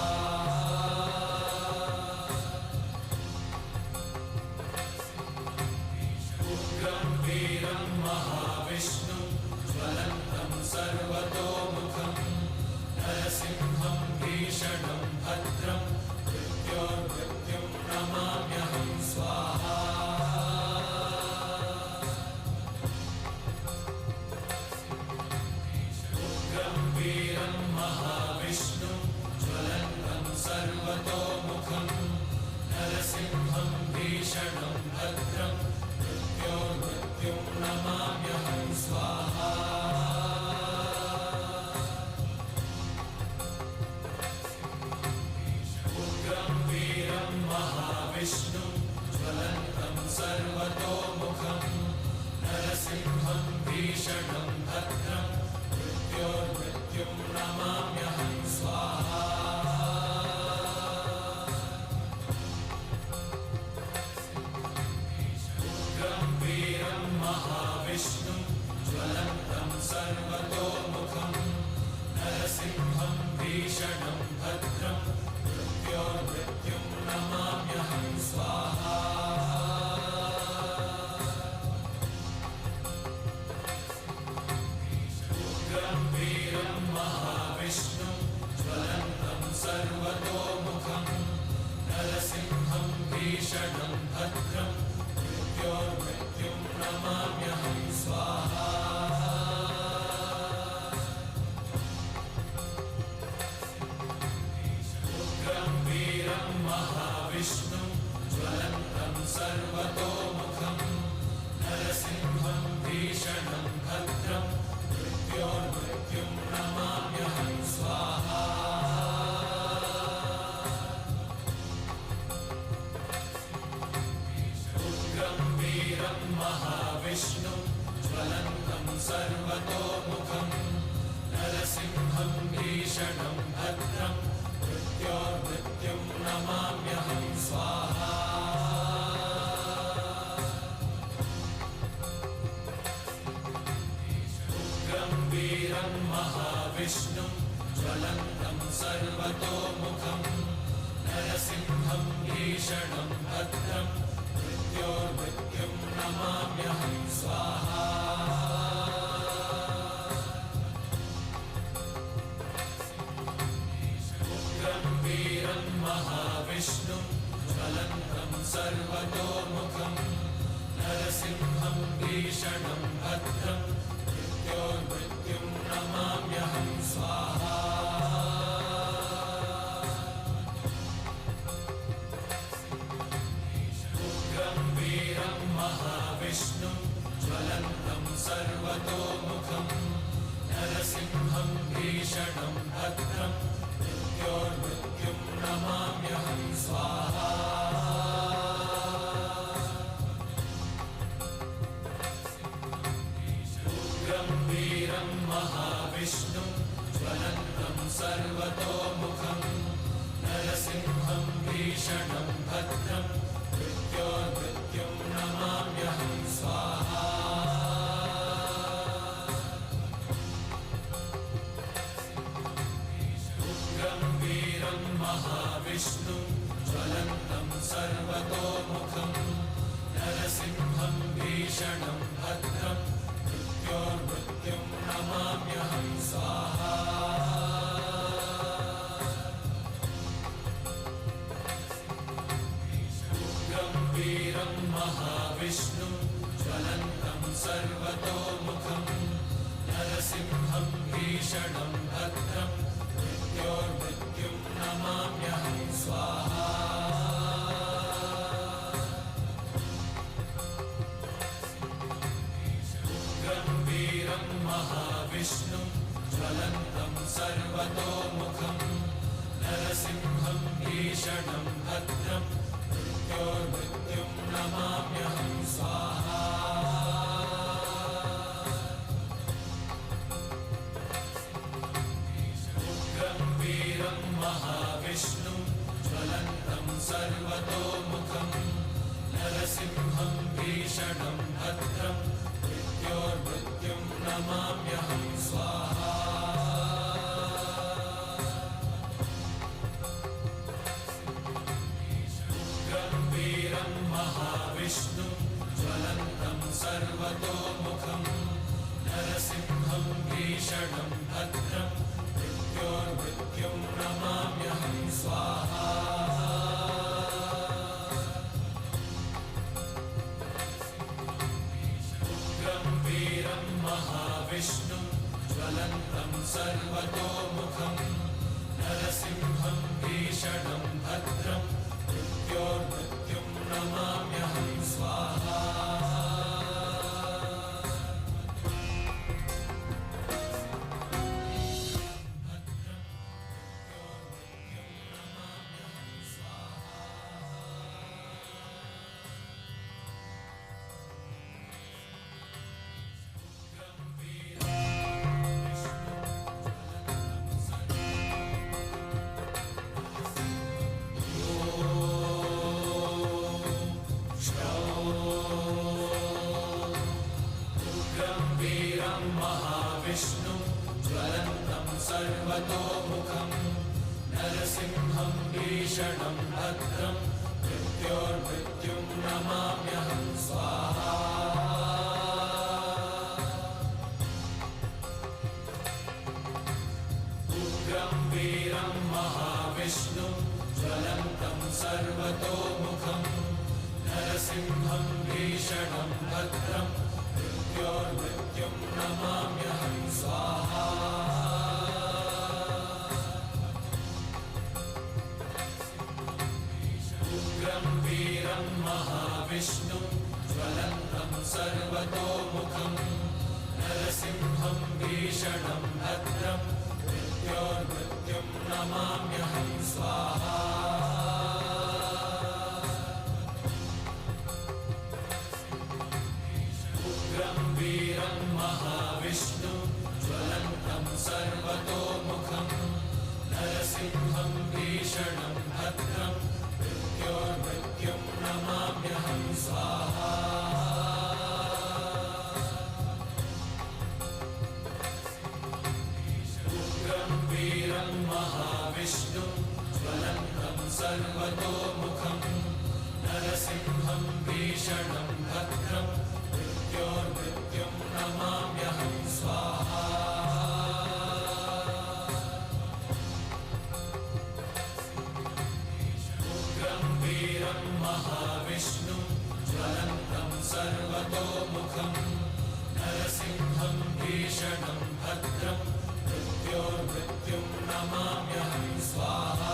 उग्रं वीरं महाविष्णुं ज्वलन्तं सर्वतोमुखं नरसिंहं भीषणं भद्रं मृत्योर्मृत्युं नमाम्यहं स्वाहा उग्रं वीरं महाविष्णुं ज्वलन्तं सर्वतोमुखं नरसिंहं भीषणं भद्रं मृत्योर्मृत्युं नमाम्यहं स्वाहा उग्रं वीरं महाविष्णुं ज्वलन्तं सर्वतोमुखं नरसिंहं भीषणं भद्रं मृत्योर्मृत्युं नमाम्यहं स्वाहा उग्रं वीरं महाविष्णुं ज्वलन्तं सर्वतोमुखं नरसिंहं भीषणं भद्रं मृत्योर्मृत्युं नमाम्यहं स्वाहा उग्रं वीरं महाविष्णुं ज्वलन्तं सर्वतोमुखं नरसिंहं भीषणं भद्रं मृत्योर्मृत्युं नमाम्यहं स्वाहा उग्रं वीरं महाविष्णुं ज्वलन्तं सर्वतोमुखं नरसिंहं भीषणं भद्रं मृत्योर्मृत्युं नमाम्यहं स्वाहा उग्रं वीरं महाविष्णुं ज्वलन्तं सर्वतोमुखं नरसिंहं भीषणं भद्रं मृत्योर्मृत्युं नमाम्यहं स्वाहा उग्रं वीरं महाविष्णुं ज्वलन्तं सर्वतोमुखं नरसिंहं भीषणं भद्रं मृत्योर्मृत्युं नमाम्यहं स्वाहा उग्रं वीरं महाविष्णुं ज्वलन्तं सर्वतोमुखं नरसिंहं भीषणं भद्रं मृत्योर्मृत्युं नमाम्यहं स्वाहा उग्रं वीरं महाविष्णुं ज्वलन्तं सर्वतोमुखं भद्रं मृत्योर्मृत्युं नमाम्यहं स्वाहा उग्रं वीरं महाविष्णुं ज्वलन्तं सर्वतोमुखं नरसिंहं भीषणं भद्रं मृत्योर्मृत्युं नमाम्यहं स्वाहा उग्रं वीरं महाविष्णुं ज्वलन्तं सर्वतोमुखं नरसिंहं भीषणं भद्रं मृत्योर्मृत्युं नमाम्यहं स्वाहा उग्रं वीरं महाविष्णुं ज्वलन्तं सर्वतोमुखं नरसिंहं भीषणं भद्रं मृत्योर्मृत्युं नमाम्यहं स्वाहा उग्रं वीरं महाविष्णुं ज्वलन्तं सर्वतोमुखं नरसिंहं भीषणं भद्रं मृत्योर्मृत्युं नमाम्यहं स्वाहा उग्रं वीरं महाविष्णुं ज्वलन्तं सर्वतोमुखं नरसिंहं भीषणं भद्रं मृत्योर्मृत्युं नमाम्यहं स्वाहा उग्रं वीरं महाविष्णुं ज्वलन्तं सर्वतोमुखं नरसिंहं भीषणं भद्रं मृत्योर्मृत्युं नमाम्यहं स्वाहा उग्रं वीरं महाविष्णुं ज्वलन्तं सर्वतोमुखं नरसिंहं भीषणं भद्रं मृत्योर्मृत्युं नमाम्यहं स्वाहा महाविष्णुं ज्वलन्तं सर्वतोमुखं नरसिंहं भीषणं भद्रं मृत्योर्मृत्युं नमाम्यहं स्वाहा उग्रं वीरं महाविष्णुं ज्वलन्तं सर्वतोमुखं नरसिंहं भीषणं भद्रं मृत्योर्मृत्युं नमाम्यहं स्वाहा उग्रं वीरं महाविष्णुं ज्वलन्तं सर्वतोमुखं नरसिंहं भीषणं भद्रं मृत्योर्मृत्युं नमाम्यहं स्वाहा उग्रं वीरं महाविष्णुं ज्वलन्तं सर्वतोमुखं नरसिंहं भीषणं भद्रं मृत्योर्मृत्युं नमाम्यहं स्वाहा उग्रं वीरं महाविष्णुं ज्वलन्तं सर्वतोमुखं नरसिंहं भीषणं भद्रं मृत्योर्मृत्युं नमाम्यहं स्वाहा उग्रं वीरं महाविष्णुं ज्वलन्तं सर्वतोमुखं नरसिंहं भीषणं भद्रं मृत्योर्मृत्युं नमाम्यहं स्वाहा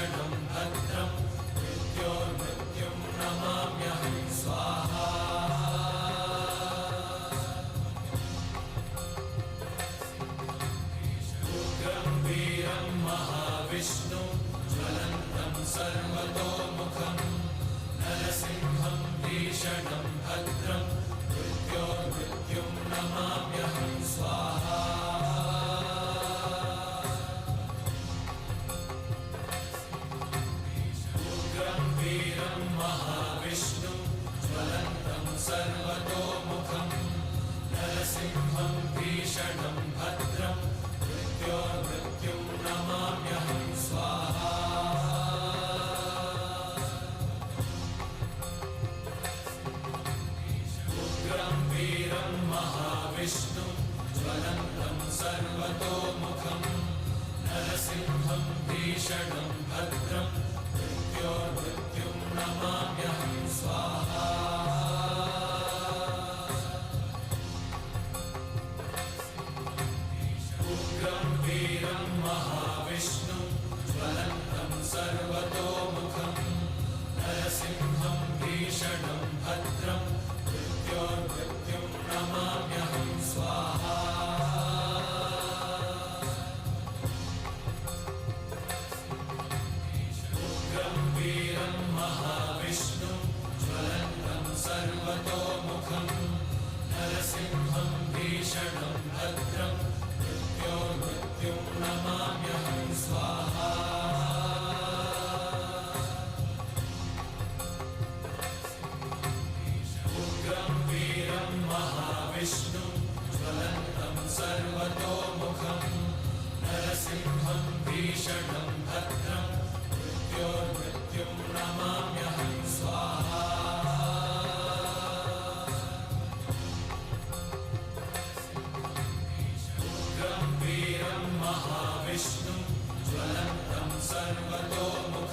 भीषणं भद्रं मृत्योर्मृत्युं नमाम्यहं स्वाहा उग्रं वीरं महाविष्णुं ज्वलन्तं सर्वतोमुखं नरसिंहं भीषणं भद्रं मृत्योर्मृत्युं नमाम्यहं स्वाहा उग्रं वीरं महाविष्णुं ज्वलन्तं सर्वतोमुखं नरसिंहं भीषणं भद्रं मृत्योर्मृत्युं नमाम्यहं स्वाहा उग्रं वीरं महाविष्णुं ज्वलन्तं सर्वतोमुखं नरसिंहं भीषणं भद्रं मृत्योर्मृत्युं नमाम्यहं स्वाहा उग्रं वीरं महाविष्णुं ज्वलन्तं सर्वतोमुखं नरसिंहं भीषणं भद्रं मृत्योर्मृत्युं नमाम्यहं स्वाहा उग्रं वीरं महाविष्णुं ज्वलन्तं सर्वतोमुखं नरसिंहं भीषणं भद्रं मृत्योर्मृत्युं नमाम्यहं स्वाहा उग्रं वीरं महाविष्णुं ज्वलन्तं सर्वतोमुखं नरसिंहं भीषणं भद्रं मृत्योर्मृत्युं नमाम्यहं स्वाहा उग्रं वीरं महाविष्णुं ज्वलन्तं सर्वतोमुखं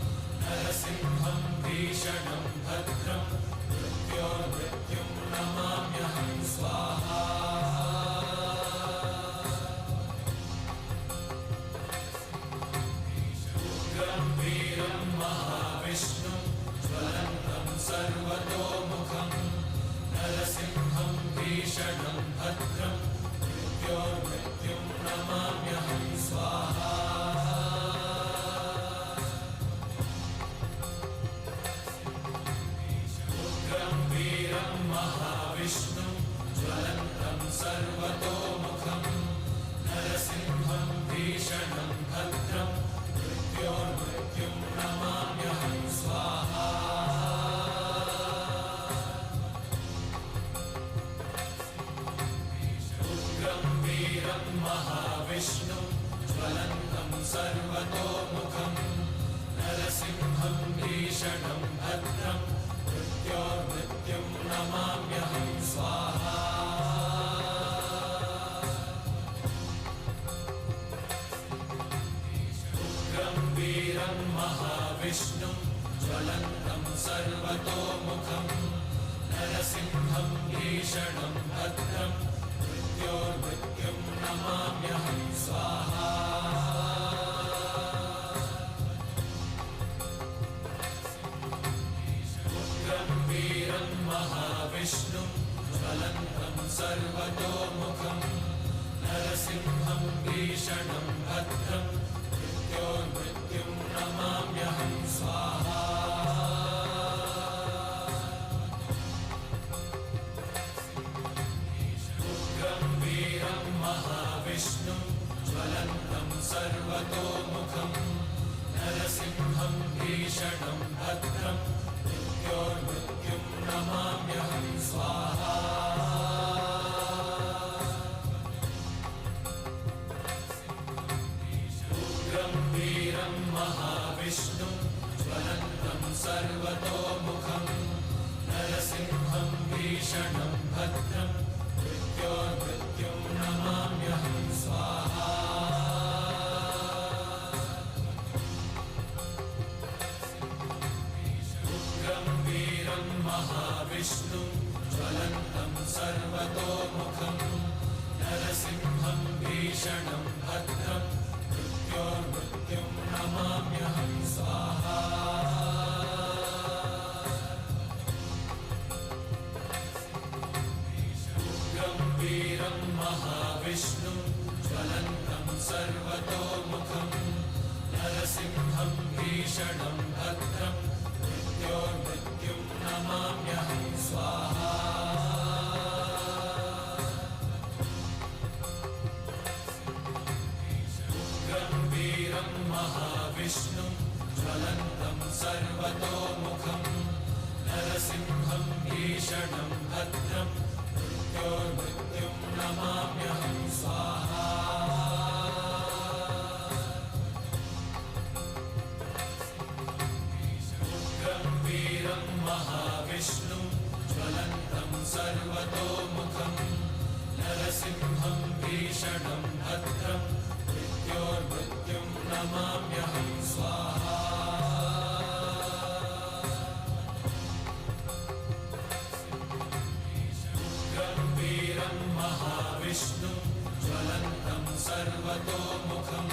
नरसिंहं भीषणं भद्रं मृत्योर्मृत्युं नमाम्यहं स्वाहा उग्रं वीरं महाविष्णुं ज्वलन्तं सर्वतोमुखं नरसिंहं भीषणं भद्रं मृत्योर्मृत्युं नमाम्यहं स्वाहा उग्रं वीरं महाविष्णुं ज्वलन्तं सर्वतोमुखं नरसिंहं भीषणं भद्रं मृत्योर्मृत्युं नमाम्यहं स्वाहा उग्रं वीरं महाविष्णुं ज्वलन्तं सर्वतोमुखं नरसिंहं भीषणं भद्रं मृत्योर्मृत्युं नमाम्यहं स्वाहा उग्रं वीरं महाविष्णुं ज्वलन्तं सर्वतोमुखं नरसिंहं भीषणं भद्रं मृत्योर्मृत्युं नमाम्यहं स्वाहा उग्रं वीरं महाविष्णुं ज्वलन्तं सर्वतोमुखं नरसिंहं भीषणं भद्रं मृत्योर्मृत्युं नमाम्यहं स्वाहा उग्रं वीरं महाविष्णुं ज्वलन्तं सर्वतोमुखं नरसिंहं भीषणं भद्रं मृत्योर्मृत्युं नमाम्यहं स्वाहा उग्रं वीरं महाविष्णुं ज्वलन्तं सर्वतोमुखं नरसिंहं भीषणं भद्रं मृत्योर्मृत्युं नमाम्यहं स्वाहा उग्रं वीरं महाविष्णुं ज्वलन्तं सर्वतोमुखं नरसिंहं भीषणं भद्रं मृत्योर्मृत्युं मृत्युं नमाम्यहं स्वाहा उग्रं वीरं महाविष्णुं ज्वलन्तं सर्वतोमुखं नरसिंहं भीषणं भद्रं मृत्योर्मृत्युं नमाम्यहं स्वाहा उग्रं वीरं महाविष्णुं ज्वलन्तं सर्वतोमुखं नरसिंहं भीषणं भद्रं मृत्योर्मृत्युं नमाम्यहं स्वाहा उग्रं वीरं महाविष्णुं ज्वलन्तं सर्वतोमुखं नरसिंहं भीषणं भद्रं मृत्योर्मृत्युं नमाम्यहं स्वाहा उग्रं वीरं महाविष्णुं ज्वलन्तं सर्वतोमुखं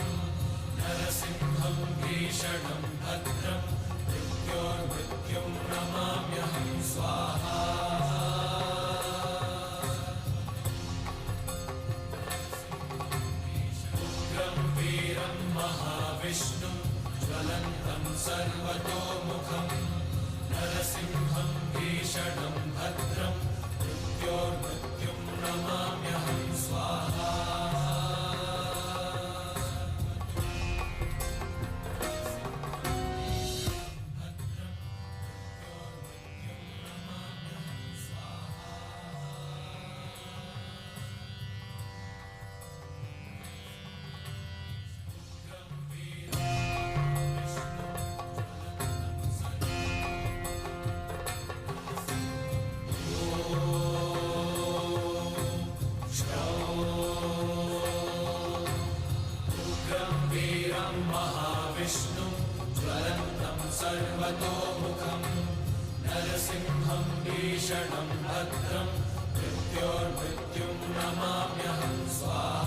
नरसिंहं भीषणं भद्रं मृत्योर्मृत्युं नमाम्यहं स्वाहा उग्रं वीरं महाविष्णुं ज्वलन्तं सर्वतोमुखं नरसिंहं भीषणं भद्रं मृत्योर्मृत्युं नमाम्यहं स्वाहा महाविष्णुं ज्वलन्तं सर्वतोमुखं नरसिंहं भीषणं भद्रं मृत्योर्मृत्युं नमाम्यहं स्वाहा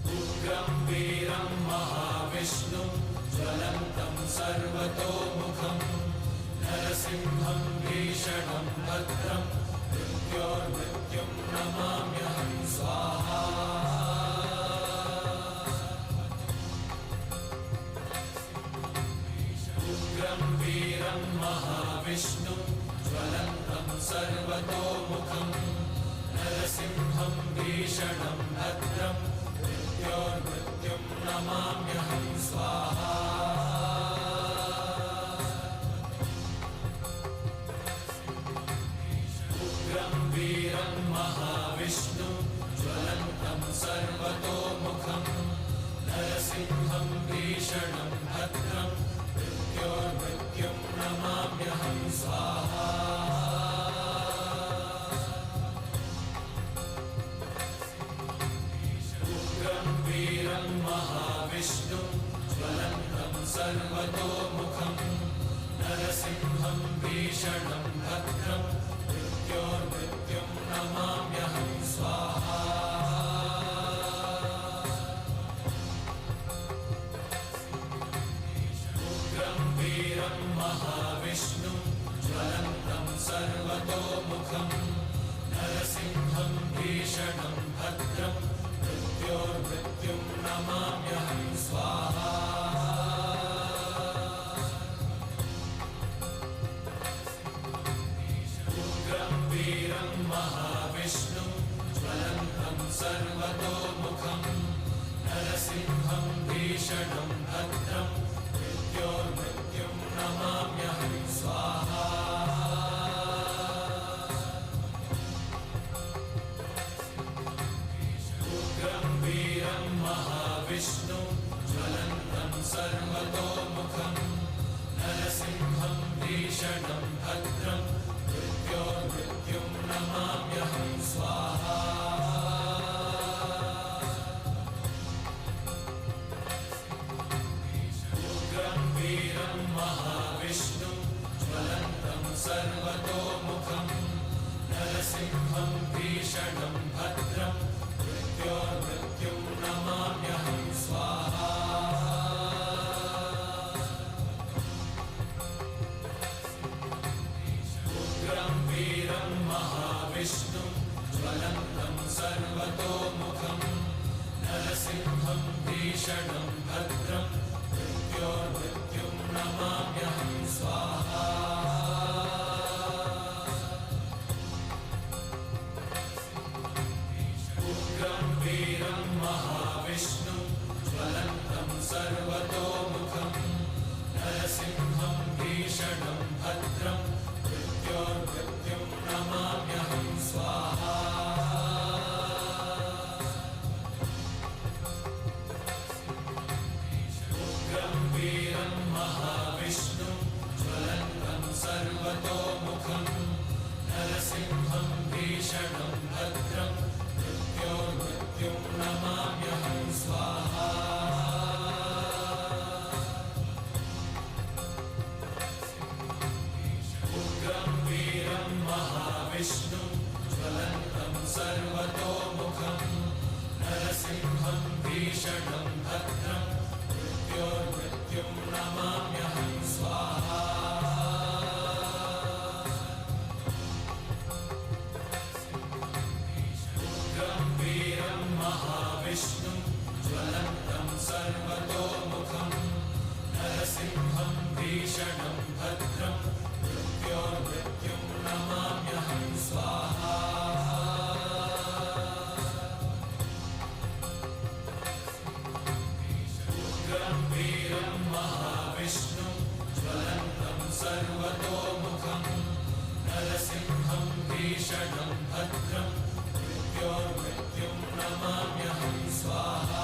उग्रं वीरं महाविष्णुं ज्वलन्तं सर्वतोमुखं नरसिंहं भीषणं भद्रं मृत्योर्मृत्युं नमाम्यहं स्वाहा उग्रं वीरं महाविष्णुं ज्वलन्तं सर्वतोमुखं नरसिंहं भीषणं भद्रं मृत्योर्मृत्युं नमाम्यहं स्वाहा उग्रं वीरं महाविष्णुं ज्वलन्तं सर्वतोमुखं नरसिंहं भीषणं भद्रं मृत्योर्मृत्युं नमाम्यहं स्वाहा उग्रं वीरं महाविष्णुं ज्वलन्तं सर्वतोमुखं नरसिंहं भीषणं भद्रं मृत्योर्मृत्युं नमाम्यहं स्वाहा उग्रं वीरं महाविष्णुं ज्वलन्तं सर्वतोमुखं नरसिंहं भीषणं भद्रं मृत्योर्मृत्युं नमाम्यहं स्वाहा उग्रं वीरं महाविष्णुं ज्वलन्तं सर्वतोमुखं नरसिंहं भीषणं भद्रं मृत्योर्मृत्युं नमाम्यहं स्वाहा उग्रं वीरं महाविष्णुं ज्वलन्तं सर्वतोमुखं नरसिंहं भीषणं भद्रं मृत्योर्मृत्युं नमाम्यहं स्वाहा उग्रं वीरं महाविष्णुं ज्वलन्तं नरसिंहं भीषणं भद्रं मृत्योर्मृत्युं नमाम्यहं स्वाहा उग्रं वीरं महाविष्णुं ज्वलन्तं सर्वतोमुखं नरसिंहं भीषणं भद्रं मृत्योर्मृत्युं नमाम्यहं स्वाहा उग्रं वीरं महाविष्णुं ज्वलन्तं सर्वतोमुखं नरसिंहं भीषणं भद्रं मृत्योर्मृत्युं नमाम्यहं स्वाहा उग्रं वीरं महाविष्णुं ज्वलन्तं सर्वतोमुखं नरसिंहं भीषणं भद्रं मृत्योर्मृत्युं नमाम्यहं स्वाहा उग्रं वीरं महाविष्णुं ज्वलन्तं सर्वतोमुखं नरसिंहं भीषणं भद्रं मृत्योर्मृत्युं नमाम्यहं स्वाहा उग्रं वीरं महाविष्णुं ज्वलन्तं सर्वतोमुखं नरसिंहं भीषणं भद्रं मृत्योर्मृत्युं नमाम्यहं स्वाहा उग्रं वीरं महाविष्णुं ज्वलन्तं सर्वतोमुखं नरसिंहं भीषणं भद्रं मृत्योर्मृत्युं नमाम्यहं स्वाहा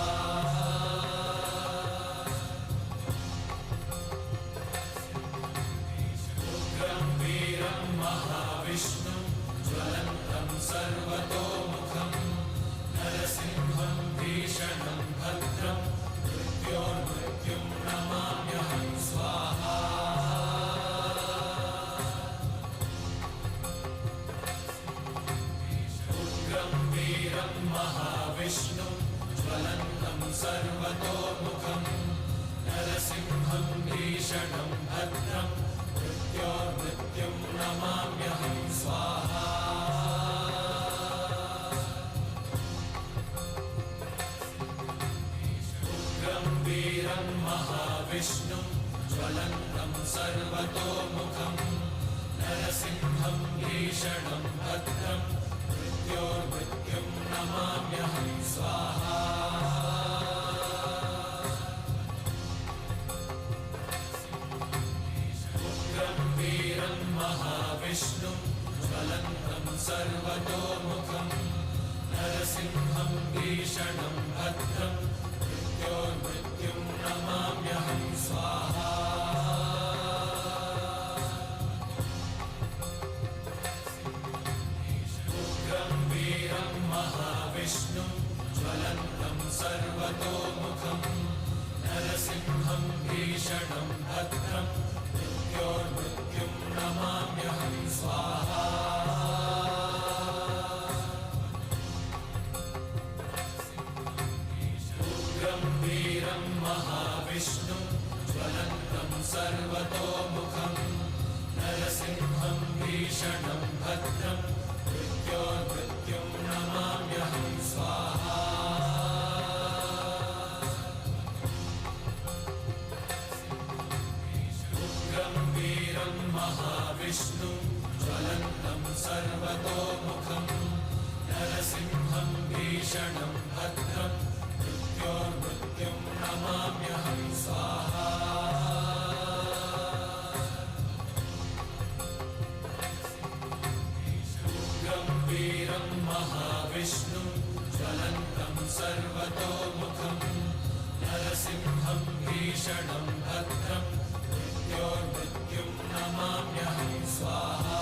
उग्रं वीरं महाविष्णुं ज्वलन्तं सर्वतोमुखं नरसिंहं भीषणं भद्रं मृत्योर्मृत्युं नमाम्यहं स्वाहा उग्रं वीरं महाविष्णुं ज्वलन्तं सर्वतोमुखं नरसिंहं भीषणं भद्रं मृत्योर्मृत्युं नमाम्यहं स्वाहा उग्रं वीरं महाविष्णुं ज्वलन्तं सर्वतोमुखं नरसिंहं भीषणं भद्रं मृत्योर्मृत्युं नमाम्यहं स्वाहा उग्रं वीरं महाविष्णुं ज्वलन्तं सर्वतोमुखं नरसिंहं भीषणं भद्रं मृत्योर्मृत्युं नमाम्यहं स्वाहा उग्रं वीरं महाविष्णुं ज्वलन्तं सर्वतोमुखं नरसिंहं भीषणं भद्रं मृत्योर्मृत्युं नमाम्यहं स्वाहा उग्रं वीरं महाविष्णुं ज्वलन्तं सर्वतोमुखं नरसिंहं भीषणं भद्रं मृत्योर्मृत्युं नमाम्यहं स्वाहा उग्रं वीरं महाविष्णुं ज्वलन्तं सर्वतोमुखं नरसिंहं भीषणं भद्रं मृत्योर्मृत्युं नमाम्यहं स्वाहा उग्रं वीरं महाविष्णुं ज्वलन्तं सर्वतोमुखं नरसिंहं भीषणं भद्रं मृत्योर्मृत्युं नमाम्यहं स्वाहा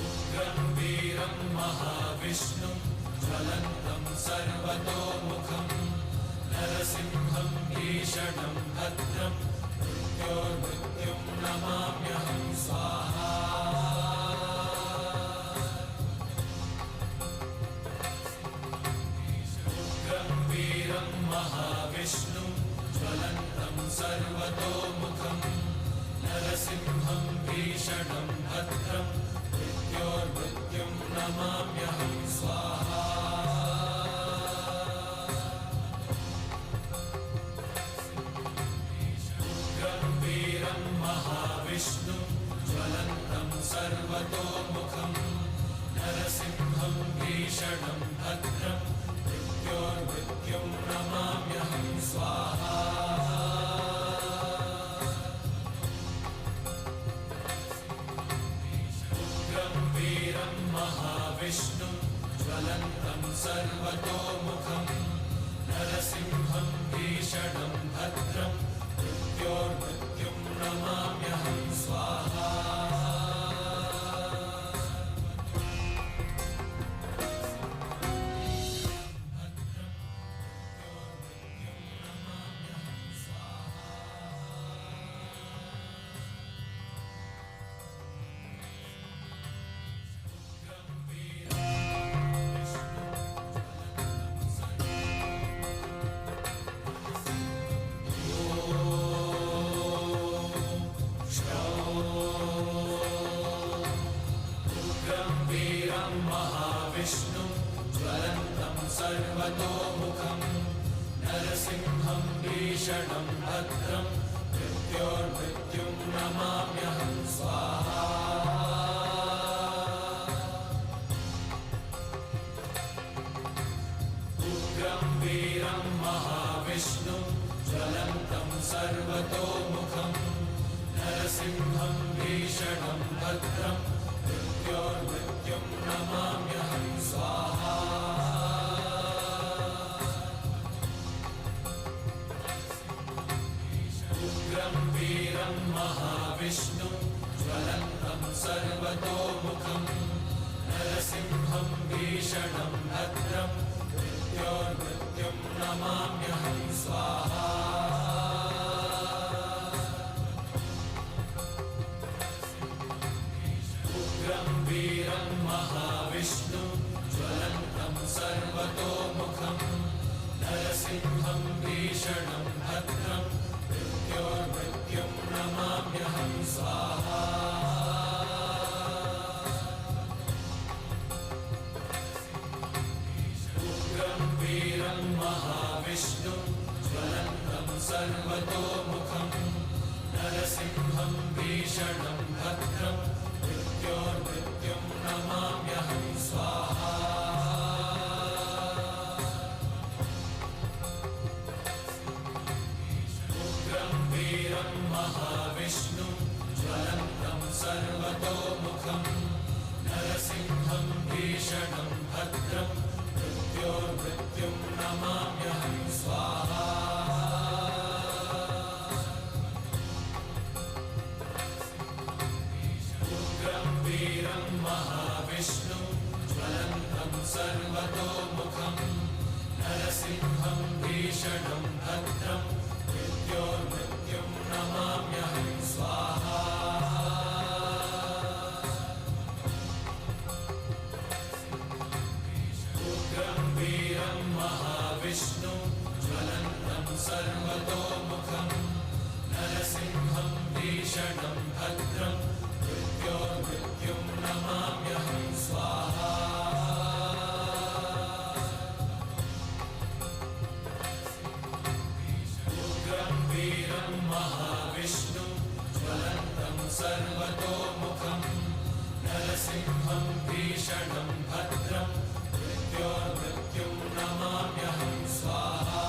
उग्रं वीरं महाविष्णुं ज्वलन्तं सर्वतोमुखं नरसिंहं भीषणं भद्रं मृत्योर्मृत्युं नमाम्यहं स्वाहा उग्रं वीरं महाविष्णुं ज्वलन्तं सर्वतोमुखं नरसिंहं भीषणं भद्रं मृत्योर्मृत्युं नमाम्यहं स्वाहा उग्रं वीरं महाविष्णुं ज्वलन्तं सर्वतोमुखं नरसिंहं भीषणं भद्रं मृत्योर्मृत्युं नमाम्यहं स्वाहा उग्रं वीरं महाविष्णुं ज्वलन्तं सर्वतोमुखं नरसिंहं भीषणं भद्रं मृत्योर्मृत्युं नमाम्यहं स्वाहा महाविष्णुं ज्वलन्तं सर्वतोमुखं नरसिंहं भीषणं भद्रं मृत्योर्मृत्युं नमाम्यहं स्वाहा उग्रं वीरं महाविष्णुं ज्वलन्तं सर्वतोमुखं नरसिंहं भीषणं भद्रं मृत्योर्मृत्युं नमाम्यहं स्वाहा उग्रं वीरं महाविष्णुं ज्वलन्तं सर्वतोमुखं नरसिंहं भीषणं भद्रं मृत्योर्मृत्युं नमाम्यहं स्वाहा उग्रं वीरं महाविष्णुं ज्वलन्तं सर्वतोमुखं नरसिंहं भीषणं भद्रं मृत्योर्मृत्युं नमाम्यहं स्वाहा उग्रं वीरं महाविष्णुं ज्वलन्तं सर्वतोमुखं नरसिंहं भीषणं भद्रं मृत्योर्मृत्युं नमाम्यहं स्वाहा उग्रं वीरं महाविष्णुं ज्वलन्तं सर्वतोमुखं नरसिंहं भीषणं भद्रं मृत्योर्मृत्युं नमाम्यहं स्वाहा उग्रं वीरं महाविष्णुं ज्वलन्तं सर्वतोमुखं नरसिंहं भीषणं भद्रं मृत्योर्मृत्युं नमाम्यहं स्वाहा उग्रं वीरं महाविष्णुं ज्वलन्तं सर्वतोमुखं नरसिंहं भीषणं भद्रं मृत्योर्मृत्युं नमाम्यहं स्वाहा उग्रं वीरं महाविष्णुं ज्वलन्तं सर्वतोमुखं नरसिंहं भीषणं भद्रं मृत्योर्मृत्युं नमाम्यहं स्वाहा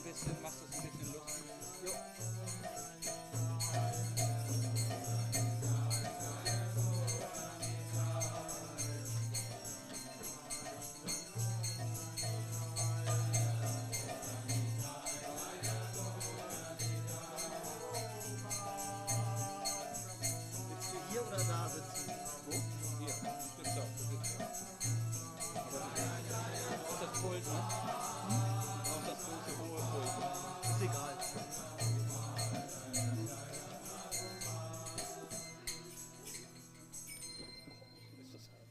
bisschen, machst es ein bisschen lustig. Jo. Willst du hier oder da sitzen? Wo? Hier. Ich sitze da. Du sitzt da. Aber auch das Pult, ne? Auch das große, hohe Pult. Ist egal. Ist das halt.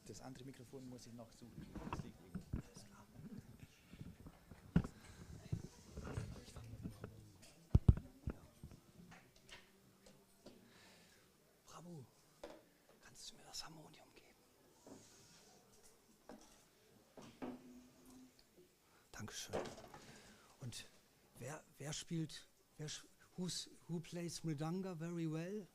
Das andere Mikrofon muss ich noch suchen. Das liegt irgendwo. Bravo. Kannst du mir das Harmonium geben? Dankeschön. Und wer spielt, who plays Mridanga very well?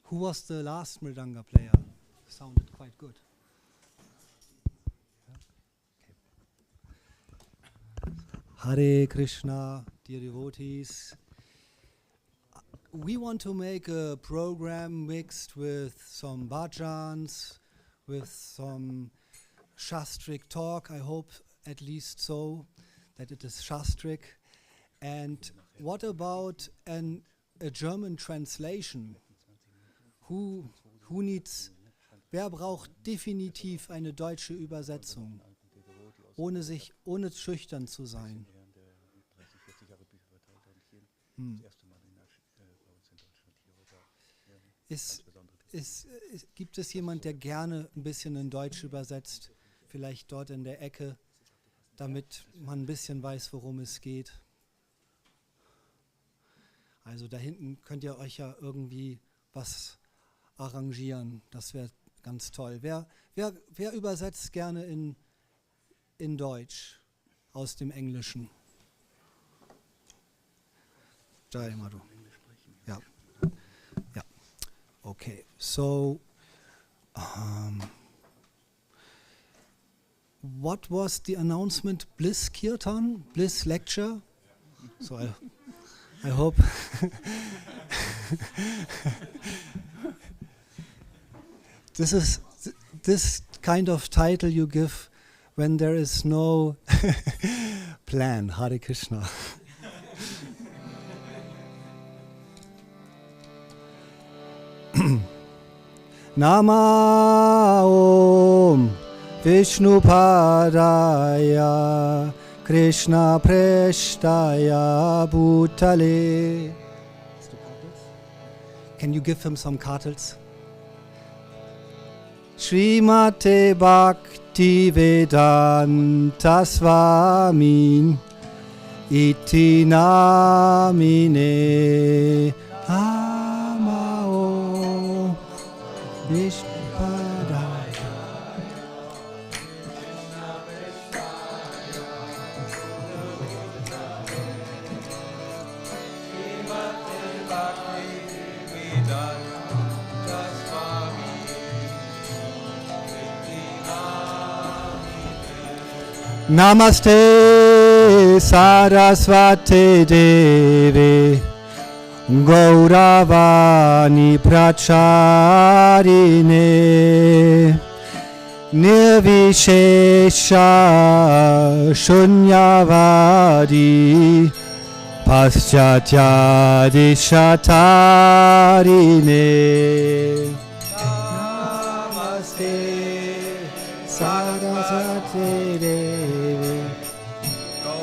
Who was the last Mridanga player? Sounded quite good. Hare Krishna, dear devotees. We want to make a program mixed with some bhajans, with some shastric talk. I hope at least so, that it is shastric. And what about a German translation? Who needs, wer braucht definitiv eine deutsche Übersetzung, ohne schüchtern zu sein? Gibt es jemand, der gerne ein bisschen in Deutsch übersetzt, vielleicht dort in der Ecke, damit man ein bisschen weiß, worum es geht? Also da hinten könnt ihr euch ja irgendwie was arrangieren, das wäre ganz toll. Wer übersetzt gerne in Deutsch aus dem Englischen? Jai Madhu. Ja. Ja. Okay. So, what was the announcement? Bliss Kirtan? Bliss lecture? So I hope. This is this kind of title you give when there is no plan. Hare Krishna. Nama Om Vishnu Padaya Krishna Preshtaya Bhutale. Can you give him some cartels? Srimate Bhakti Vedanta Swami Iti Namine Amao Vishnu Padaya. Namaste Saraswati Devi Gauravani Pracharine Nirvishesha Shunyavadi Paschatya Dishatarine. Namaste Saraswati Devi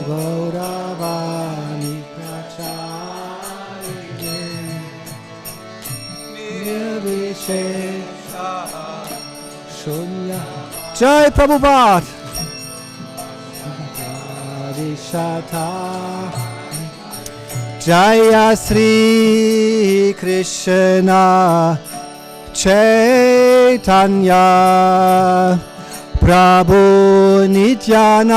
Gauravani Pracharine Nirvishesha Shunya. Jai Prabhupada. Jaya Sri Krishna Chaitanya Prabhu Nityananda,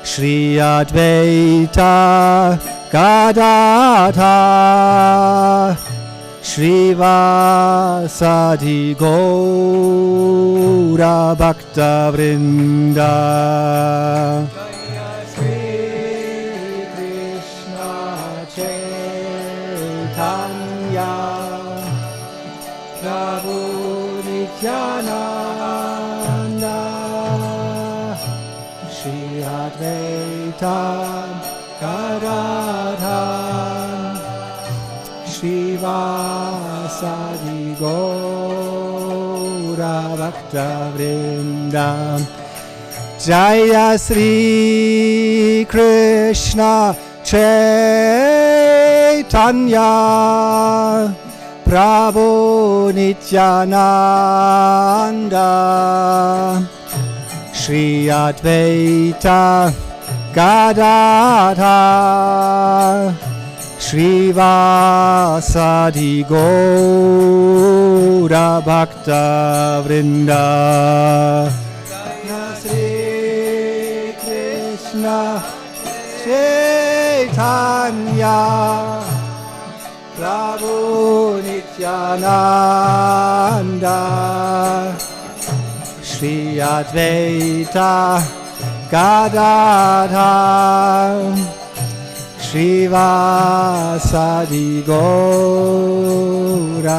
Shri Advaita Gadadhar, Shrivasadi Gaura Bhakta Vrinda. Shri Krishna Chaitanya, Prabhu Nityananda, Shri Advaita Gadadhar, Shrivasadi Gaura Bhakta Vrinda. Jaya Sri Krishna Chaitanya, Prabhu Nityananda, Shri Advaita Gadadhar, Shrivasadi Gaura Bhakta Vrinda. Sri Krishna Chaitanya, Prabhu Nityananda, Shri Advaita Gadadhar, Shrivasadi Gaura.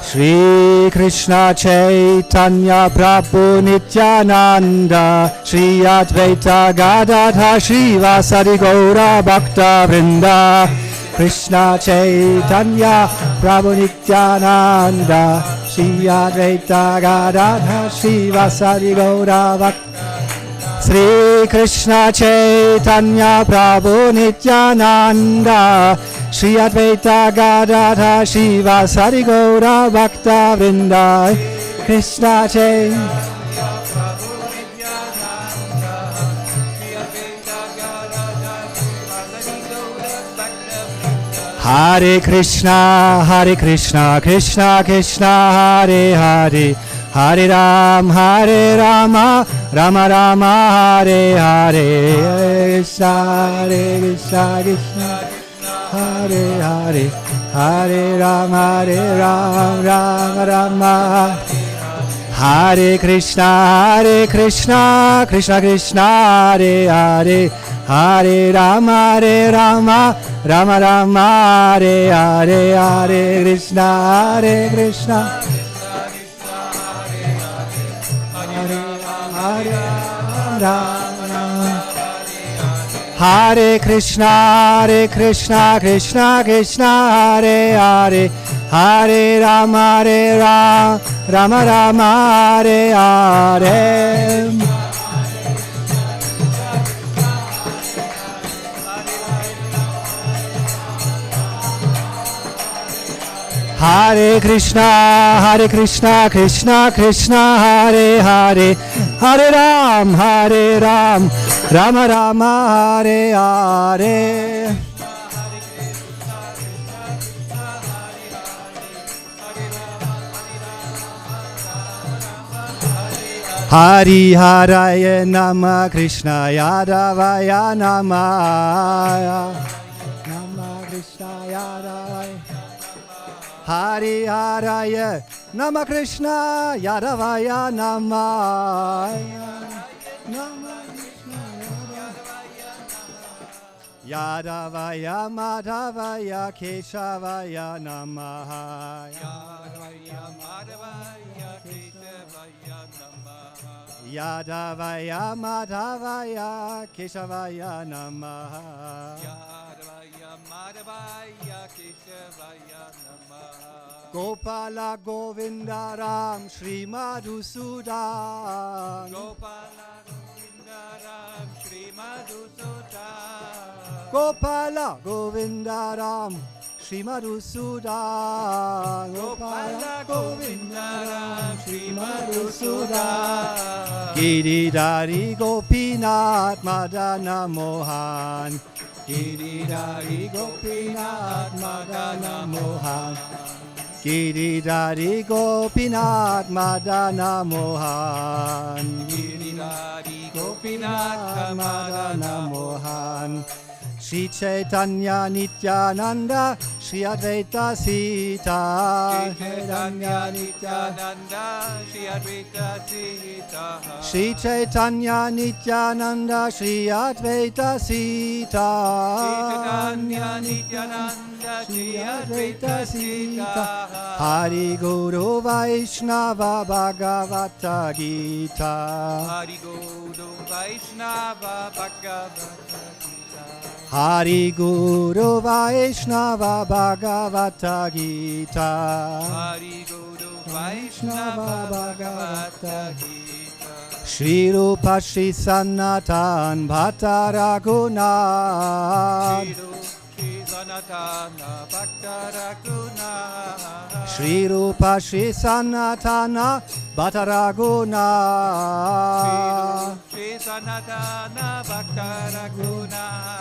Shri Krishna Chaitanya Prabhu Nityananda, Shri Advaita Gadadhar, Shrivasadi Gaura Bhakta Vrinda. Krishna Chaitanya Prabhu Nityananda, Shri Advaita Gadadhar, Shrivasadi Gaura Bhakta. Sri Krishna Chaitanya Prabhu Nityananda, Shri Advaita Gadadhar, Shrivasadi Gaura Bhakta Vrinda. Krishna Chaitanya Prabhu Nityananda, Shri Advaita Gadadhar, Shrivasadi Gaura Bhakta Vrinda. Hare Krishna, Krishna Krishna, Hare Hare, Hare Rama, Rama Rama, Hare Hare, Krishna Krishna, Hare Hare, Hare Rama, Rama Rama, Hare Krishna, Krishna Krishna, Hare Hare, Hare Rama, Rama Rama, Hare Hare, Hare Krishna, Krishna. Hare Krishna, Krishna Krishna, Hare Hare, Hare Rama, Rama Rama, Hare Hare. Hare Krishna, Krishna Krishna, Hare Hare, Hare Ram, Rama Rama, Hare Hare. Hari Haraya Nama, Krishna Yadavaya Nama, Krishna Yadavaya. Hari Haraya Nama, Krishna Yadavaya Nama, Yadavaya Madhavaya Keshavaya Namaha, Yadavaya Madhavaya Keshavaya Namaha, Yadavaya Madhavaya Keshavaya Namaha, Yadavaya Madhavaya Keshavaya Namaha. Gopala Govinda Ram Shri Madhusudan, Gopala Govinda Ram Shri Madhusudan, Gopala Govinda Ram Shri Madhusudan, Gopala Govinda Ram Shri Madhusudan. Giridhari Gopinath Madana Mohan, Giridhari Gopinath Madana Mohan, Giridhari Gopinath Madana Mohan. Giridhari Gopinath Madana Mohan. Shri Chaitanya Nityananda Shri Advaita Sita. Chaitanya Nityananda Shri Advaita Sita. Shri Chaitanya Nityananda Shri Advaita Sita. Chaitanya Nityananda Shri Advaita Sita. Hari Guru Vaishnava Bhagavata Gita. Hari Guru Vaishnava Bhagavata Gita. Hari Guru Vaishnava Bhagavata Gita. Hari Guru Vaishnava Bhagavata Gita. Shri Rupa Shri Sanatan Bhatta Raghunath. Shri Sanatana Bhakta Raghunath. Shri Rupa Shri Sanatana Bhatta Raghunath. Shri Sanatana Bhakta Raghunath.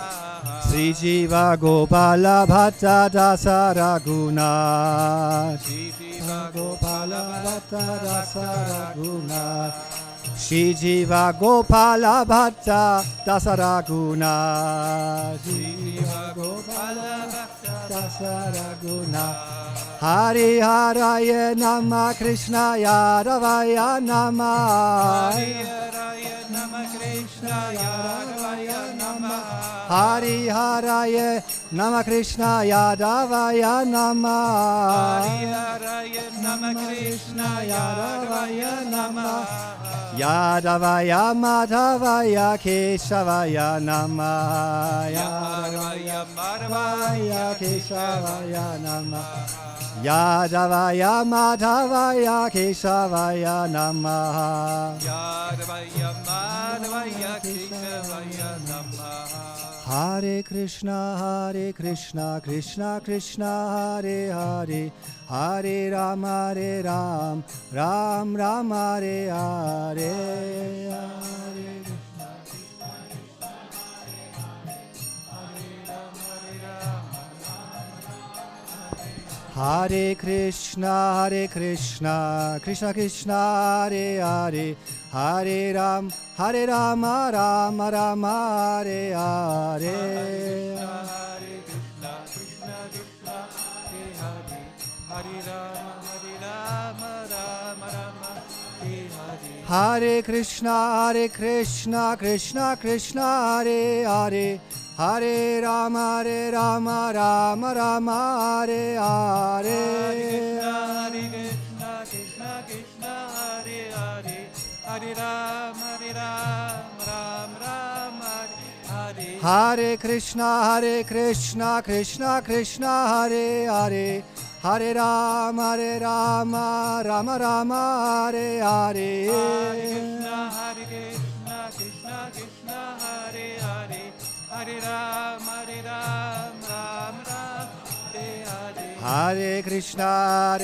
Sri Jiva Gopala Bhatta Dasa Raghunath. Shri Jiva Gopala Bhatta Dasa Raghunath. Shri Jiva Gopala Bhatta Dasa Raghunath. Shri Jiva Gopala Bhatta Dasa Raghunath. Hari Haraya Nama Krishna Yadavaya Nama. Hari Haraya Nama Krishna Yadavaya Nama. Hari Haraya Nama Krishna Yadavaya Nama. Hari Haraya Nama Krishna Yadavaya Nama. Yadavaya Madhavaya Keshavaya Nama. Yadavaya Madhavaya Keshavaya Nama. Yadavaya Madhavaya Keshavaya Nama. Yadavaya Madhavaya Keshavaya Nama. Hare Krishna, Krishna Krishna, Hare Hare, Hare Rama, Ram Ram, Hare Hare, Hare Hare Krishna, Krishna Krishna, Hare Hare, Hare Ram, Ram Ram, Hare Hare. Hare Krishna, Krishna Krishna, Hare Hare, Hare Ram, Ram Ram, Hare Hare. Krishna Krishna, Hare Hare, Hare Ram, Ram Ram, Hare Hare. Hare Krishna, Krishna Krishna, Hare Hare, Hare Ram, Ram Ram, Hare Hare. Krishna Krishna, Krishna Hare Hare, Hare Ram, Ram Ram, Hare Hare. Hare Krishna,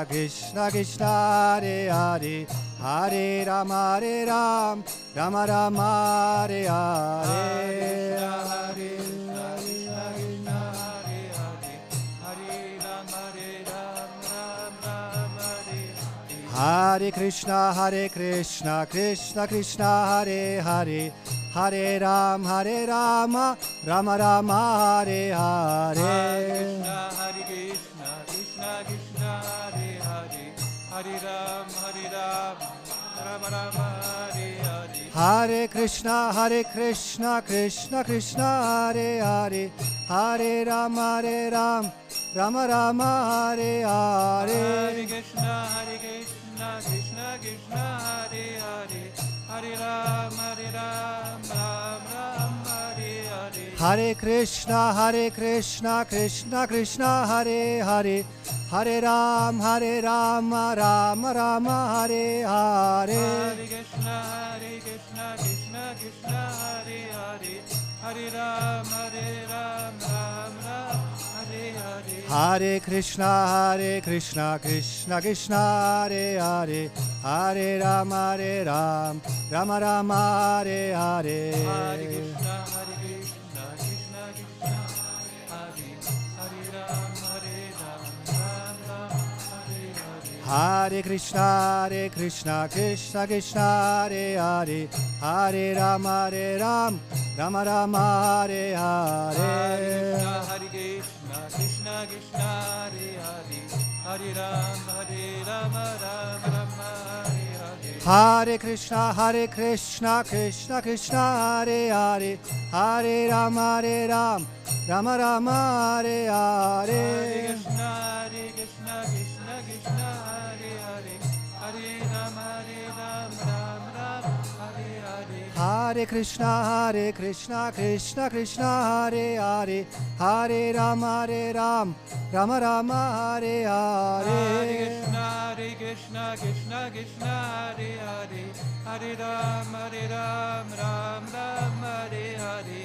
Krishna Krishna, Hare Hare, Hare Ram, Ram Ram, Hare Hare. Hare Krishna, Krishna Krishna, Hare Hare, Hare Ram, Ram Ram, Hare Hare. Hare Krishna, Krishna Krishna, Hare Hare, Hare Ram, Ram Ram, Hare Hare. Hare Krishna, Krishna Krishna, Hare Hare, Hare Ram, Ram Ram, Hare Hare. Hare Krishna, Krishna Krishna, Hare Hare, Hare Ram, Ram Ram, Hare Hare. Hare Krishna, Krishna Krishna, Hare Hare, Hare Ram, Ram Ram, Hare Hare. Hare Krishna, Krishna Krishna, Hare Hare, Hare Ram, Ram Ram, Hare Hare. Hare Krishna, Krishna Krishna, Hare Hare, Hare Ram, Ram Ram, Hare Hare. Hare Krishna, Krishna Krishna, Hare Hare, Hare Ram, Ram Ram, Hare Krishna, Krishna Krishna, Hare Hare, Hare Rama, Rama Rama, Hare Hare. Hare Krishna, Krishna Krishna, Hare Hare, Hare Rama, Rama Rama, Hare Hare. Hare Krishna, Krishna Krishna, Hare Hare, Hare Rama, Rama Rama, Hare Hare. Hare Krishna, Krishna Krishna, Hare Hare, Hare Rama, Rama Hare Hare. Hare Krishna, Krishna Krishna, Hare Hare, Hare Rama, Rama Rama, Hare Hare. Hare Krishna, Krishna Krishna, Hare Hare, Hare Rama, Rama Hare Hare.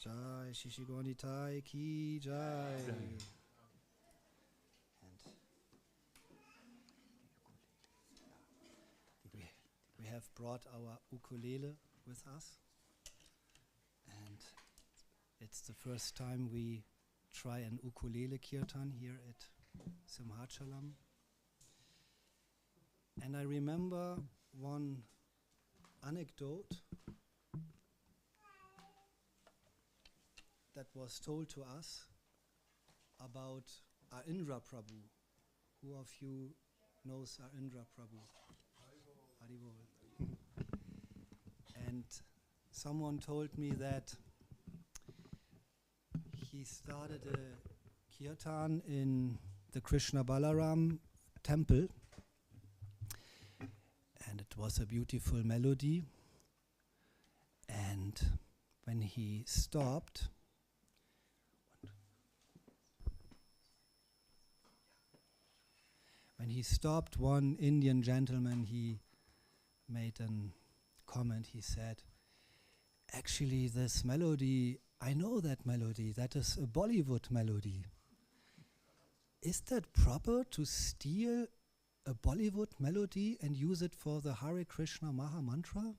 Jai Shishigoni Tai Ki Jai. And we have brought our ukulele with us, and it's the first time we try an ukulele kirtan here at Simhachalam. And I remember one anecdote that was told to us about Arindra Prabhu. Who of you knows Arindra Prabhu? Haribol. And someone told me that he started a kirtan in the Krishna Balaram temple, and it was a beautiful melody. And when he stopped, one Indian gentleman, he made a comment. He said, actually, this melody, I know that melody, that is a Bollywood melody. Is that proper to steal a Bollywood melody and use it for the Hare Krishna Maha Mantra?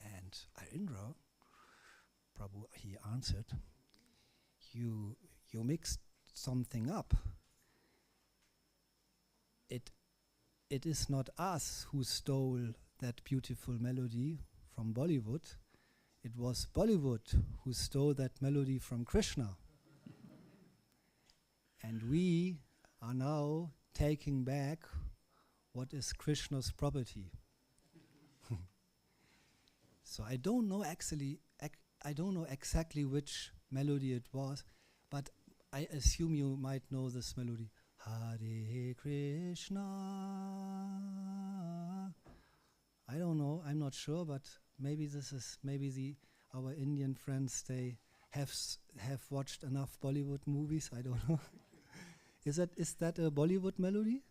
And Arindra Prabhu, he answered, you mixed something up. It is not us who stole that beautiful melody from Bollywood. It was Bollywood who stole that melody from Krishna. And we are now taking back what is Krishna's property. So I don't know exactly which melody it was, but I assume you might know this melody. Hare Krishna. I don't know, I'm not sure, but maybe our Indian friends, they have watched enough Bollywood movies. I don't know. Is that a Bollywood melody?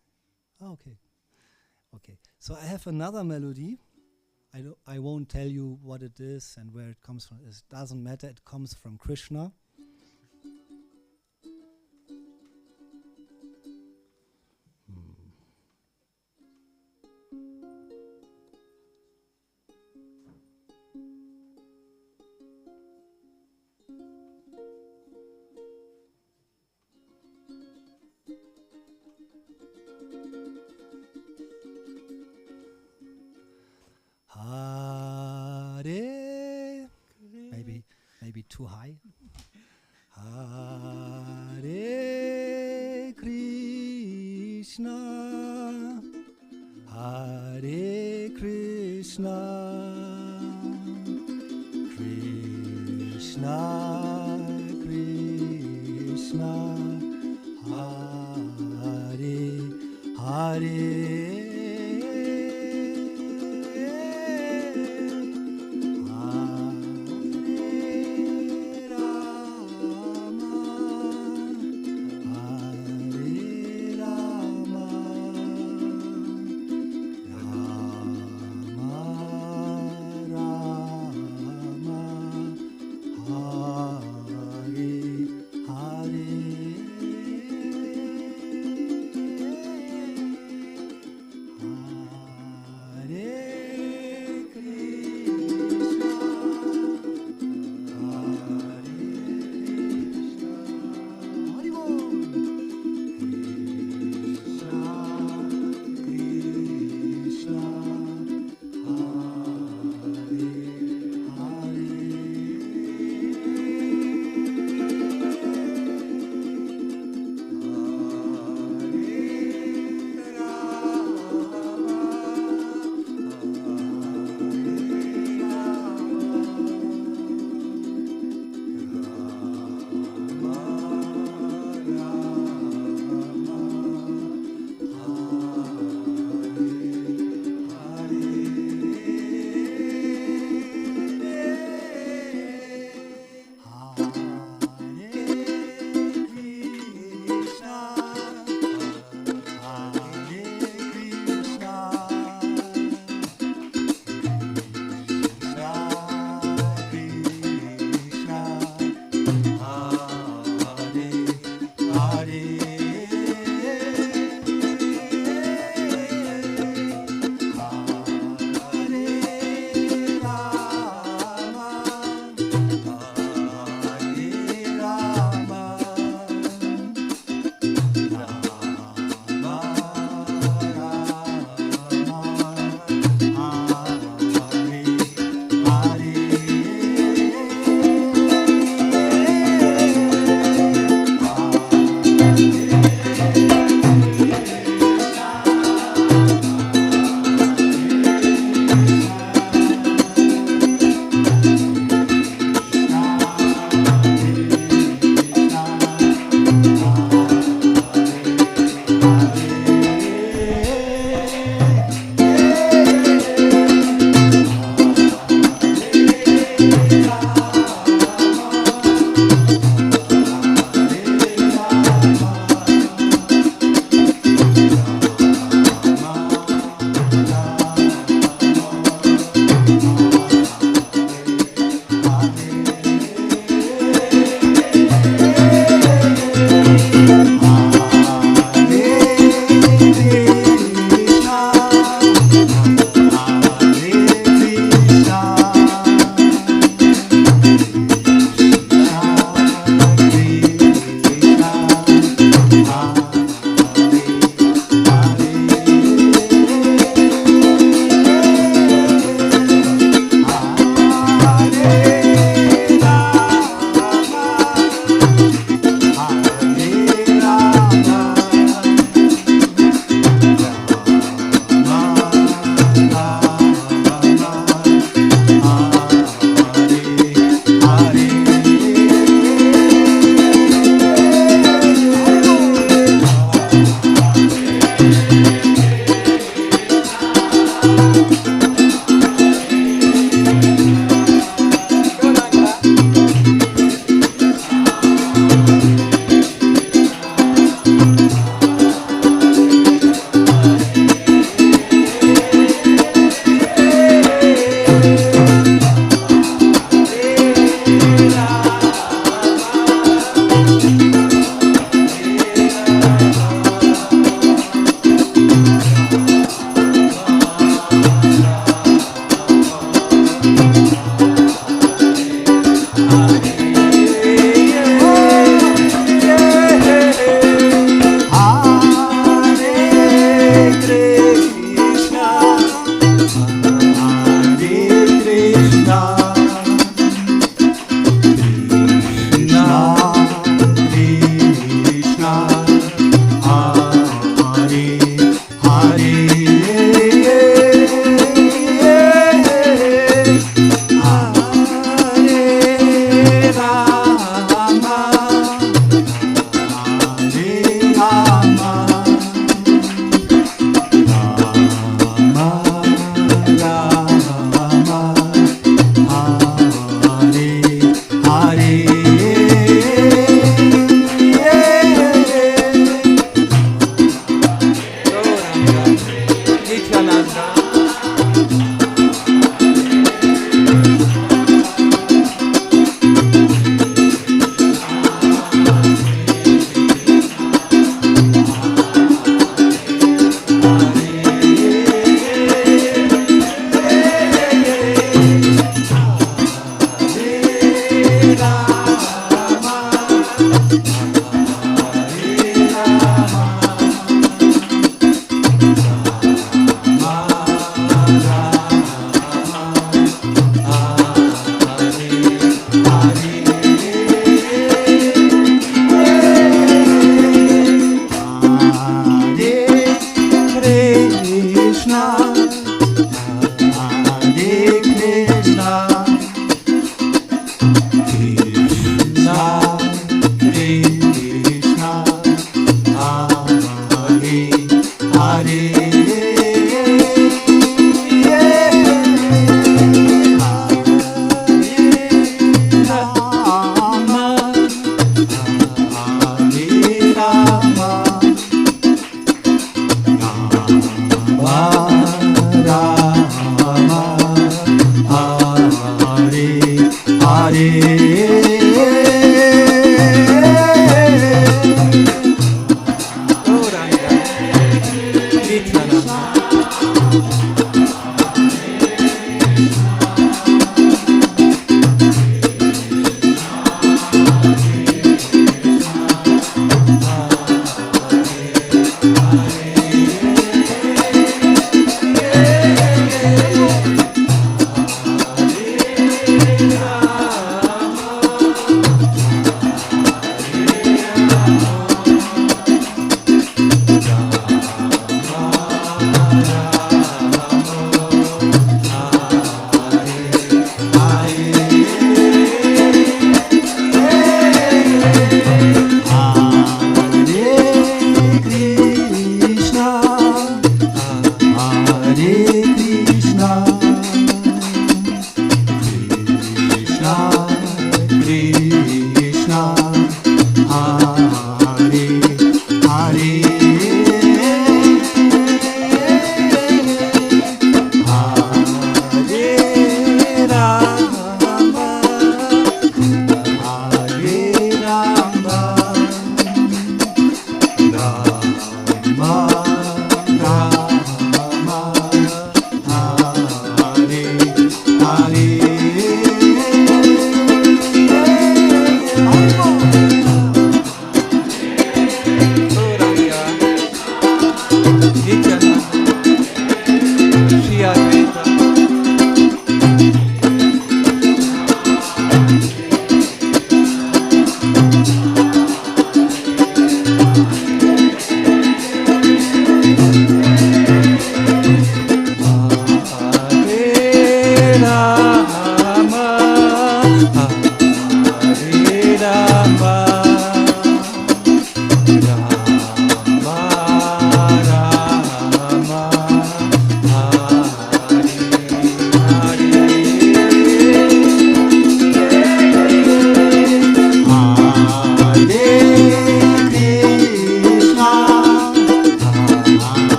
Oh, okay. So I have another melody. I won't tell you what it is and where it comes from. It doesn't matter. It comes from Krishna. Maybe too high. Hare Krishna, Hare Krishna, Krishna Krishna, Hare Hare.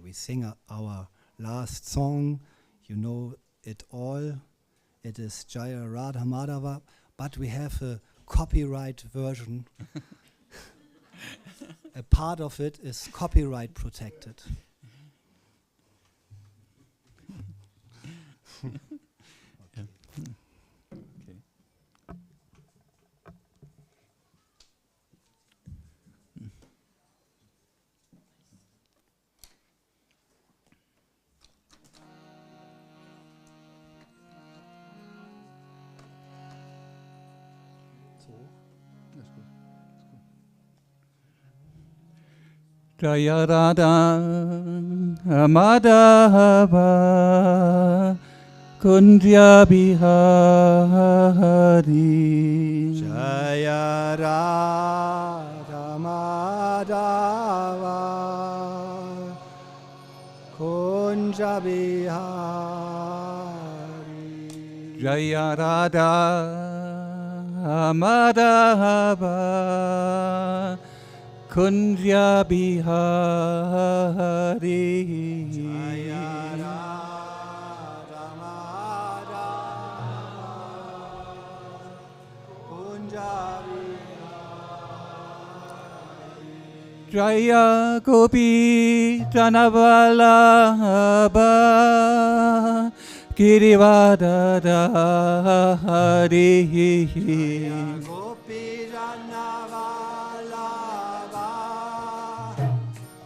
We sing our last song. You know it all. It is Jaya Radha Madhava, but we have a copyright version. A part of it is copyright protected. Jaya Radha Madhava Kunja Bihari Jaya Jaya Radha Madhava Kunja Bihari Jaya Gopi Janavallabha Girivardhari Gopi Janavallabha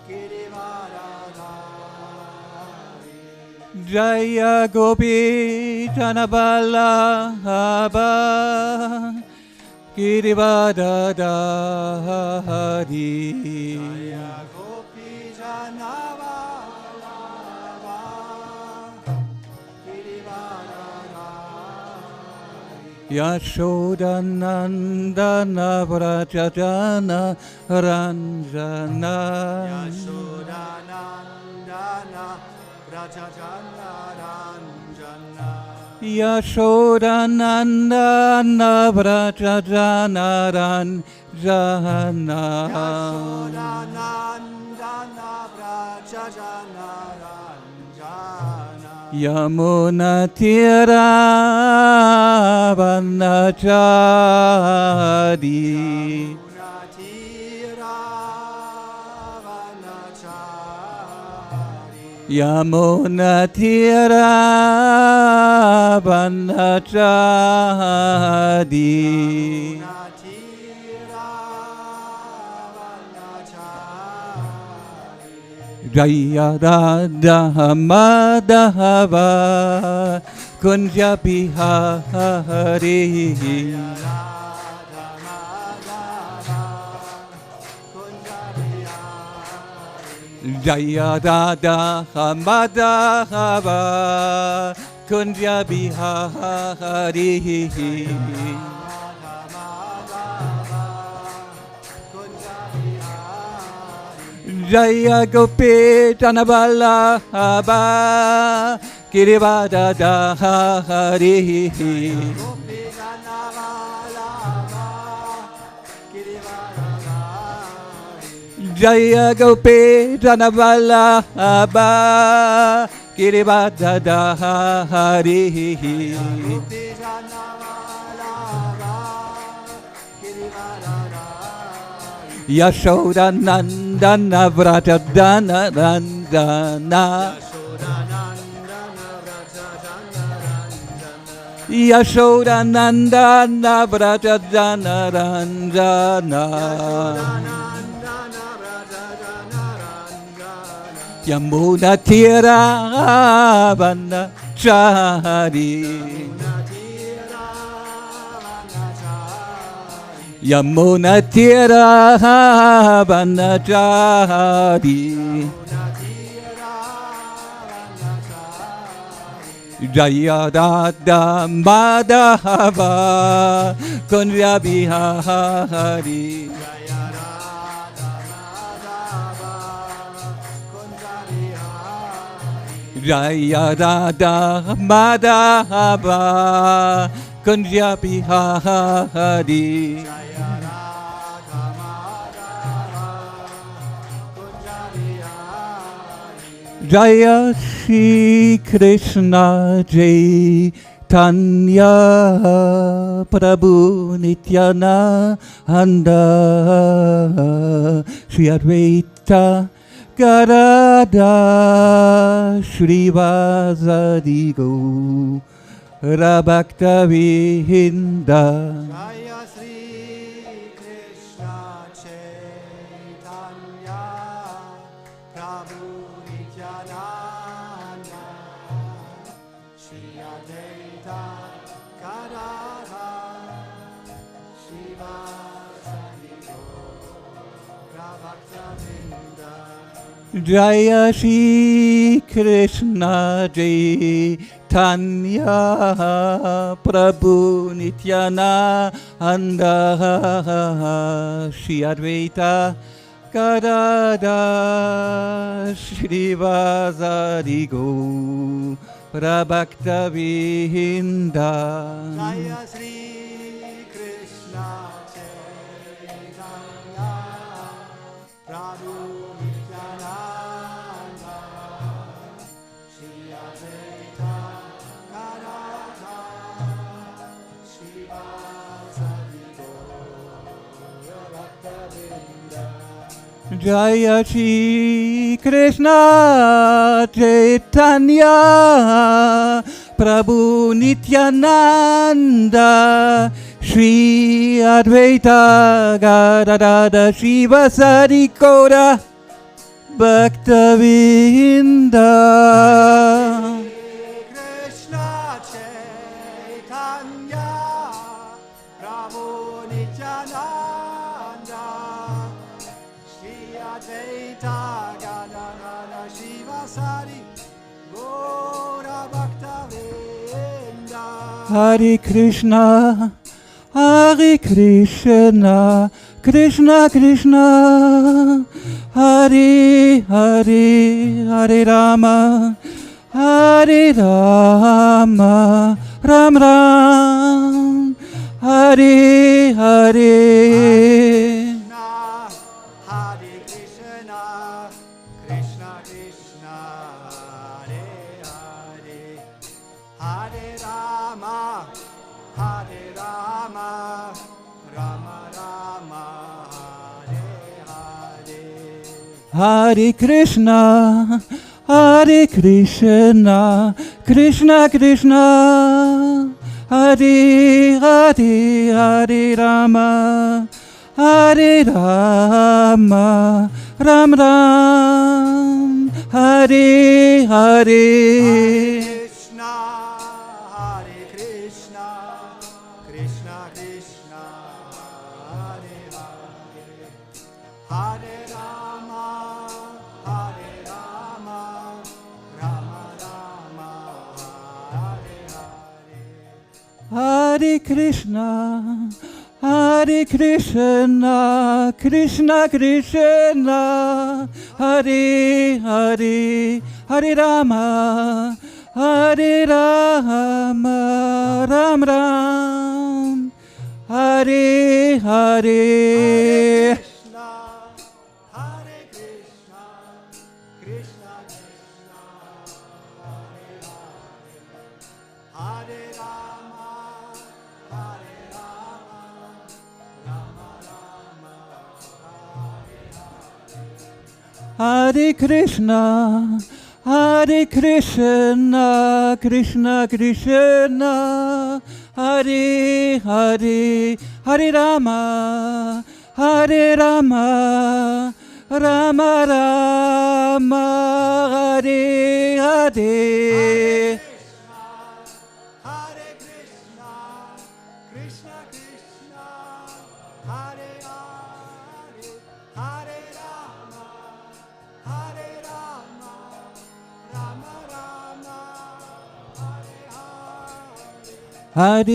Girivardhari Jaya Gopi Janavallabha Girivardhari Gopi Janavallabha Girivardhari Yashodanandana Vrajajana Ranjana Yashodanandana Vrajajana Ranjana Yashodanandana Vrajajana Ranjana Yashodanandana Vrajajana Ranjana Yamuna Tira Vanachari Yamuna Tira Vanachari Jaya Radha Madhava Kunja Bihari Jaya Radha Madhava Kunja Bihari Jaya Gopi Janavallabha Girivardhari Jaya Gopi Janavallabha Girivardhari Yashodanandana Vrajajana Ranjana Yashodanandana Vrajajana Ranjana Yamuna Tira Vanachari Yamuna Tira Vanachari Jaya Radha Madhava Kunja Bihari Jaya Radha Madhava Kunja Bihari Jaya Shri Krishna Chaitanya Prabhu Nityananda Shri Advaita Gadadha Shrivasadi Gaura Bhakta Vihinda Jaya Sri Krishna Chaitanya Prabhu Nityananda Shri Advaita Gadadha Shrivasadi Gaura Bhakta Vihinda Jaya Shri Krishna Chaitanya Prabhu Nityananda Shri Advaita Gadadha Shrivasadi Gaura Prabhaktavinda. Jaya Sri Krishna Chaitanya Prabhu Nityananda Shri Advaita Gadadhara Srivasadi Gaura Bhaktavinda. Jaya Shri Krishna Chaitanya Prabhu Nityananda Shri Advaita Gadadhara Srivasadi Gaura Bhaktavinda. Krishna Chaitanya Prabhu Nityananda Shri Advaita Gadadhara Srivasadi Gaura Bhaktavinda. Hare Krishna, Hare Krishna, Krishna Krishna, Hare Hare, Hare Rama, Hare Rama, Ram Ram, Hare Hare. Hare Krishna, Krishna Krishna, Hare Hare, Hare Rama, Hare Rama, Rama Rama, Hare Hare. Hare Krishna, Hare Krishna, Krishna Krishna, Hare Hare, Hare Rama, Hare Rama, Ram Ram, Hare Hare. Krishna, Hare Krishna, Krishna Krishna, Hare Hare, Hare Rama, Hare Rama, Rama Rama, Hare Hare. Hare Krishna, Hare Krishna, Krishna Krishna, Hare Hare, Hare Rama, Hare Rama, Ram Ram, Hare Hare.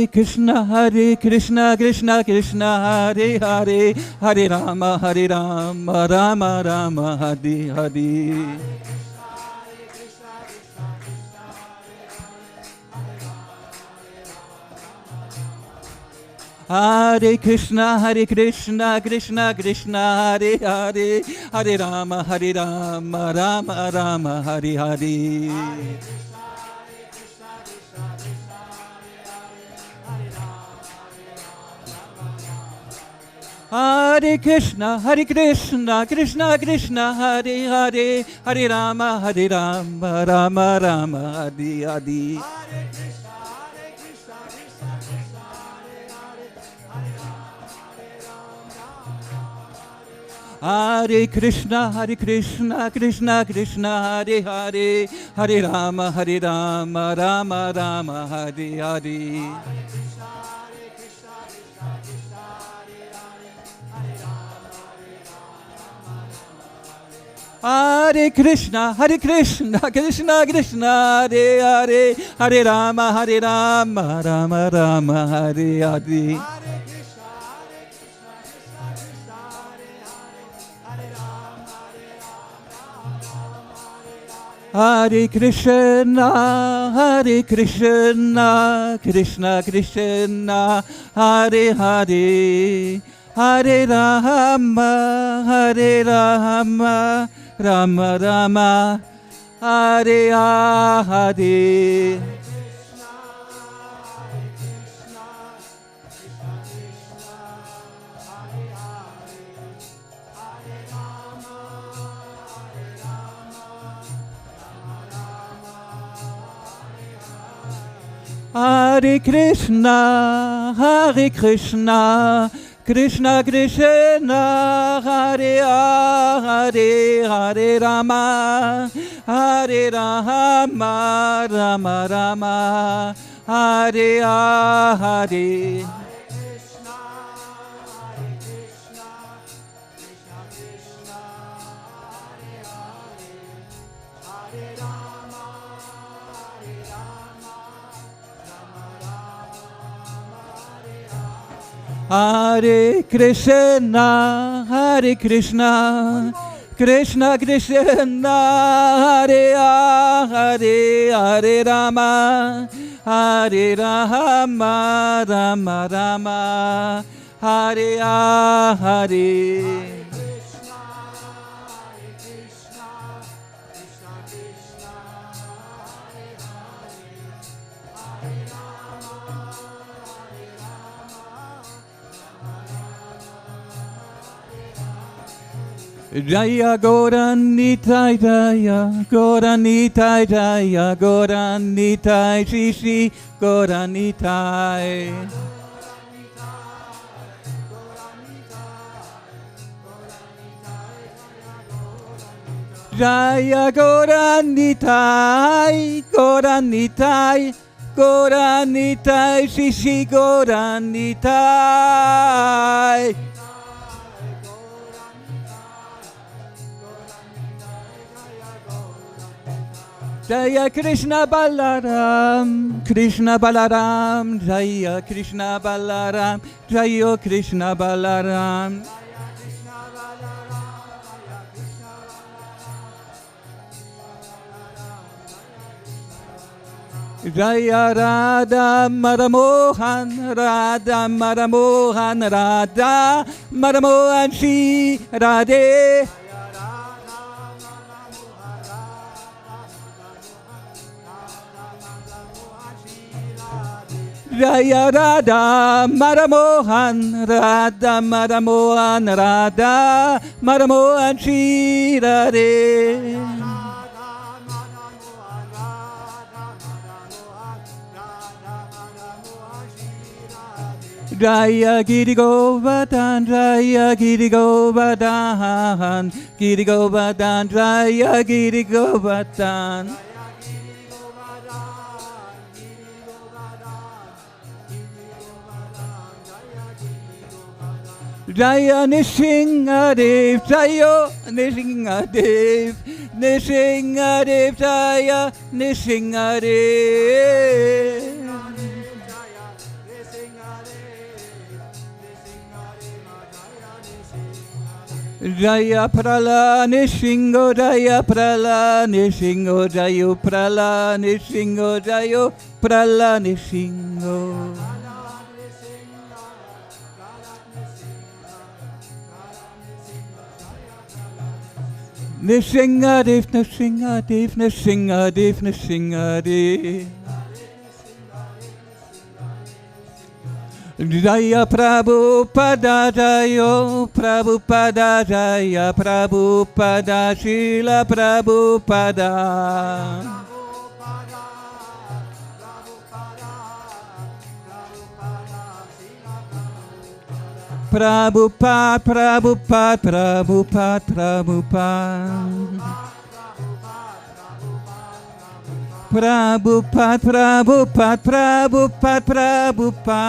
Krishna, Hare Krishna, Krishna Krishna, Hare Hare, Hare Rama, Hare Rama, Rama Rama, Hare Hare. Hare Krishna, Hare Krishna, Krishna Krishna, Hare Hare, Hare Rama, Hare Rama, Rama Rama, Hare Hare. Hare Krishna, Krishna Krishna, Hare Hare, Hare Rama, Hare Rama, Rama Rama, Hare Hare. Hare Krishna, Krishna Krishna, Hare Hare, Hare Rama, Rama Rama, Hare Hare. Hare Krishna, Krishna Krishna, Hare Hare, Hare Rama, Rama Rama, Hare Hare. Hare Krishna, Krishna Krishna, Hare Hare, Hare Rama, Rama Rama, Hare Hare. Hare Krishna, Krishna Krishna, Hare Hare, Hare Rama, Rama Rama, Hare Hare. Hare Krishna, Krishna Krishna, Hare Hare, Hare Rama, Rama Rama, Hare Hare. Hare Krishna, Krishna Krishna, Hare Hare, Hare Rama, Rama Rama, Hare Hare. Hare Krishna, Krishna Krishna, Hare Hare, Hare Rama, Rama Rama, Hare Hare. Hare Krishna, Krishna Krishna, Hare Hare, Hare Rama, Rama Rama, Hare Hare. Jaya Goranitai Jaya Goranitai Jaya Goranitai Shishi Goranitai Jaya Goranitai Goranitai Goranitai Shishi Goranitai Jaya Krishna Balaram, Krishna Balaram, Jaya Krishna Balaram, Jaya Krishna Balaram. Jaya Radha Madamohan, Radha Madamohan, Radha Madamohan Shri Radhe. Jaya Radha Madamohan, Radha Madamohan, Radha Madamohan Shri Radhe. Jaya Giri Govardhan, Jaya Giri Govardhan, Giri Govardhan, Jaya Giri Govardhan. Jaya Nishingadev, Jaya Nishingadev, Nishingadev, Jaya Nishingadev. Jaya Prala Nishingo, Jaya Prala Nishingo, Jaya Prala Nishingo, Jaya Prala Nishingo. Nishingadev, Nishingadev, Nishingadev, Nishingadev. Jaya Prabhupada, Jaya Prabhupada, Jaya Prabhupada, Srila Prabhupada. Prabhupada, Prabhupada, Prabhupada, Prabhupada. Prabhupada, Prabhupada, Prabhupada, Prabhupada.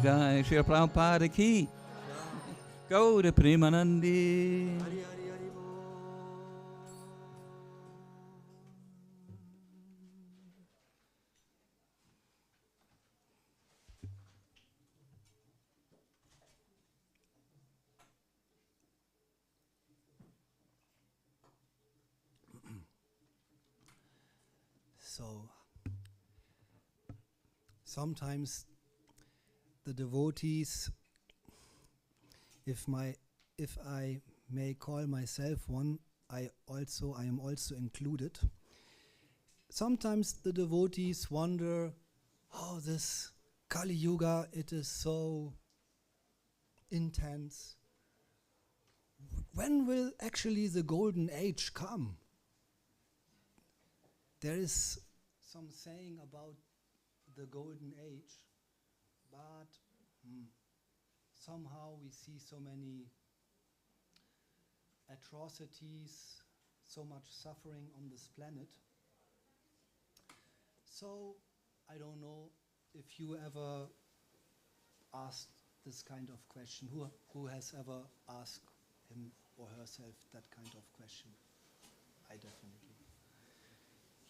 Jai Shri Prabhupada ki. Gaura Premanandi. So sometimes the devotees, if I may call myself one, I am also included. Sometimes the devotees wonder, oh, this Kali Yuga, it is so intense. When will actually the golden age come? There is some saying about the golden age, but somehow we see so many atrocities, so much suffering on this planet. So I don't know if you ever asked this kind of question. Who has ever asked him or herself that kind of question? I definitely.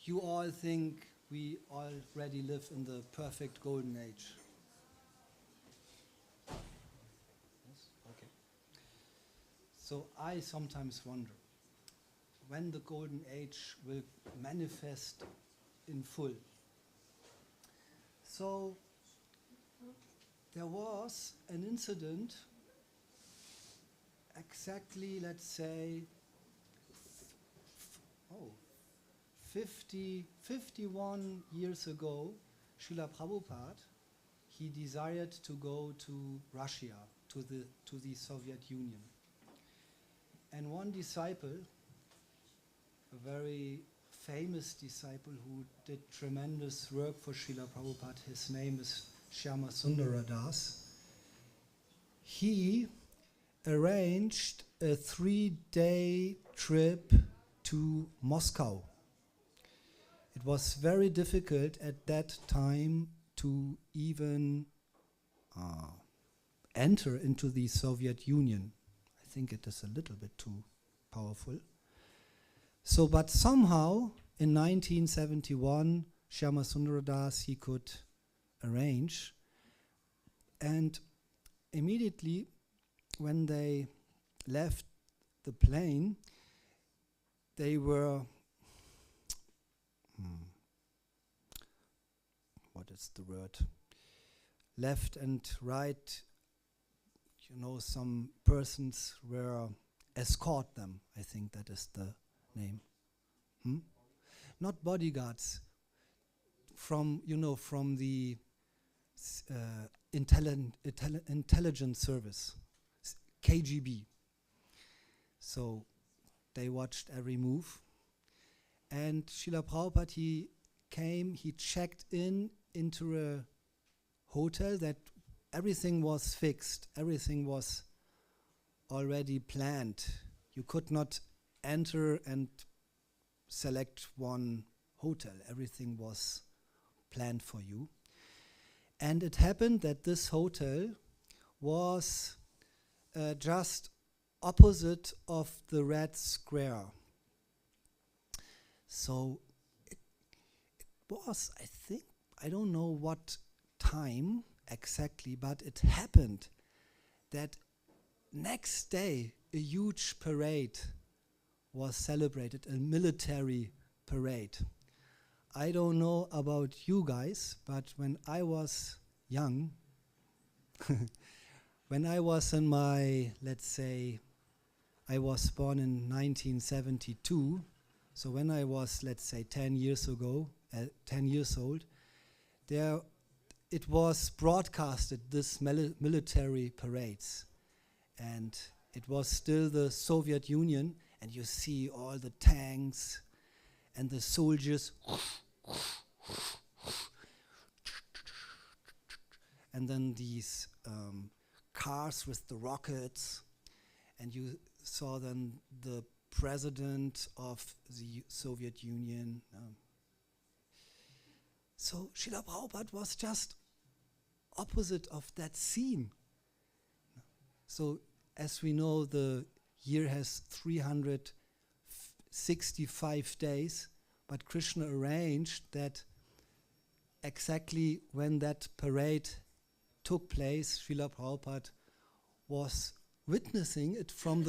You all think we already live in the perfect golden age? Yes? Okay. So I sometimes wonder when the golden age will manifest in full. So there was an incident exactly, let's say, 51 years ago, Srila Prabhupada, he desired to go to Russia, to the Soviet Union. And one disciple, a very famous disciple who did tremendous work for Srila Prabhupada, his name is Simhachalam.de, he arranged a 3-day trip to Moscow. It was very difficult at that time to even enter into the Soviet Union. I think it is a little bit too powerful. So, but somehow in 1971, Shyama Sundardas he could arrange, and immediately when they left the plane, they were what is the word? Left and right, some persons were escort them. I think that is the name. Not bodyguards. From the intelligence service, KGB. So they watched every move. And Srila Prabhupada, he checked into a hotel that everything was fixed, everything was already planned. You could not enter and select one hotel. Everything was planned for you. And it happened that this hotel was just opposite of the Red Square. So it was, I think, I don't know what time exactly, but it happened that next day a huge parade was celebrated, a military parade. I don't know about you guys, but when I was young, when I was in my, let's say, I was born in 1972, so when I was, let's say, 10 years old, it was broadcasted, this military parades. And it was still the Soviet Union, and you see all the tanks and the soldiers. And then these cars with the rockets, and you saw then the president of the Soviet Union. So Srila Prabhupada was just opposite of that scene. So as we know, the year has 365 days, but Krishna arranged that exactly when that parade took place, Srila Prabhupada was witnessing it from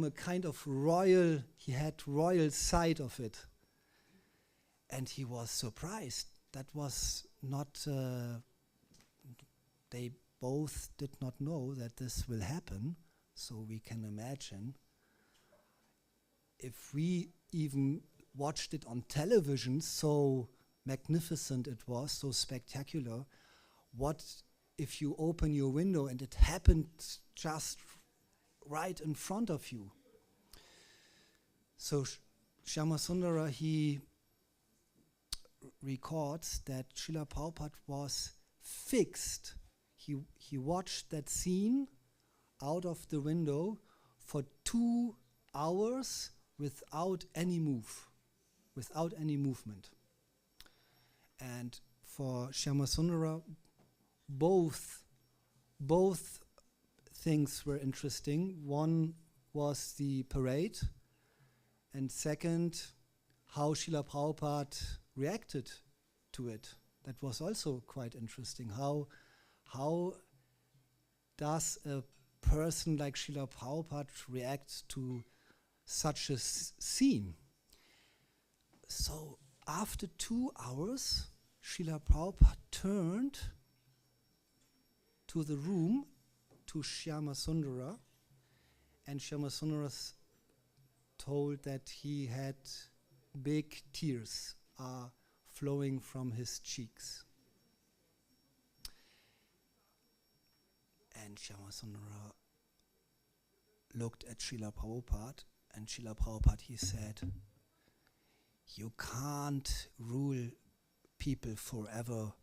a kind of royal, he had royal sight of it. And he was surprised. That was not, they both did not know that this will happen. So we can imagine if we even watched it on television, so magnificent it was, so spectacular, what if you open your window and it happened just right in front of you? So Shyamasundara, he records that Srila Prabhupada was fixed. He watched that scene out of the window for 2 hours without any movement. And for Shyamasundara, both things were interesting. One was the parade, and second, how Srila Prabhupada reacted to it. That was also quite interesting. How does a person like Srila Prabhupada react to such a scene? So after 2 hours, Srila Prabhupada turned to the room to Shyamasundara, and Shyamasundara told that he had big tears flowing from his cheeks. And Shyamasundara looked at Srila Prabhupada, and Srila Prabhupada, he said, "You can't rule people forever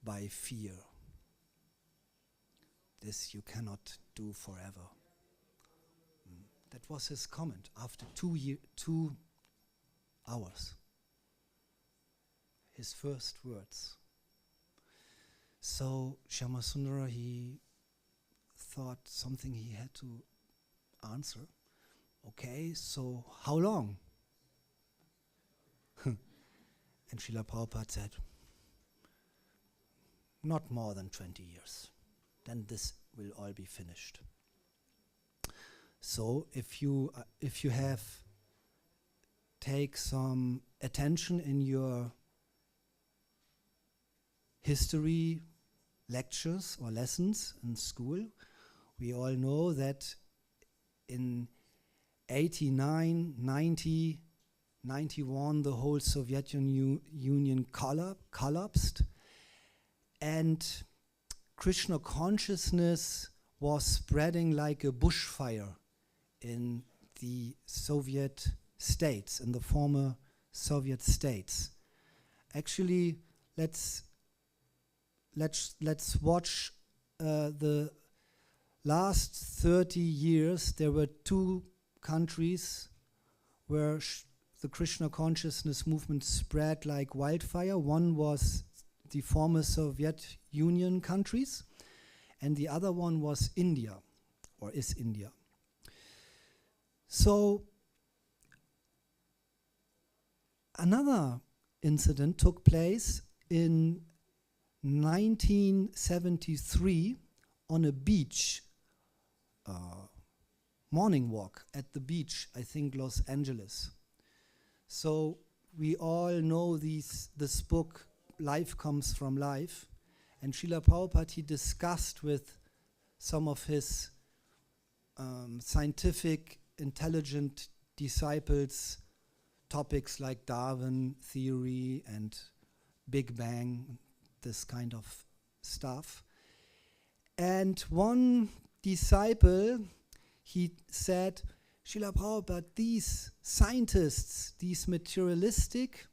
by fear. This you cannot do forever." That was his comment after 2 hours. His first words. So Shyamasundara, he thought something he had to answer. Okay, so how long? And Srila Prabhupada said, not more than 20 years. Then this will all be finished. So if you take some attention in your history lectures or lessons in school, we all know that in 89, 90, 91, the whole Soviet Union collapsed, and Krishna consciousness was spreading like a bushfire in the Soviet states, in the former Soviet states. Actually, let's watch the last 30 years. There were 2 countries where the Krishna consciousness movement spread like wildfire. One was the former Soviet Union countries, and the other one was India, or is India. So another incident took place in 1973 on a beach, morning walk at the beach, I think Los Angeles. So we all know this book, Life Comes from Life, and Srila Prabhupada, he discussed with some of his scientific, intelligent disciples topics like Darwin theory and Big Bang, this kind of stuff. And one disciple, he said, Srila Prabhupada, these scientists, these materialistic,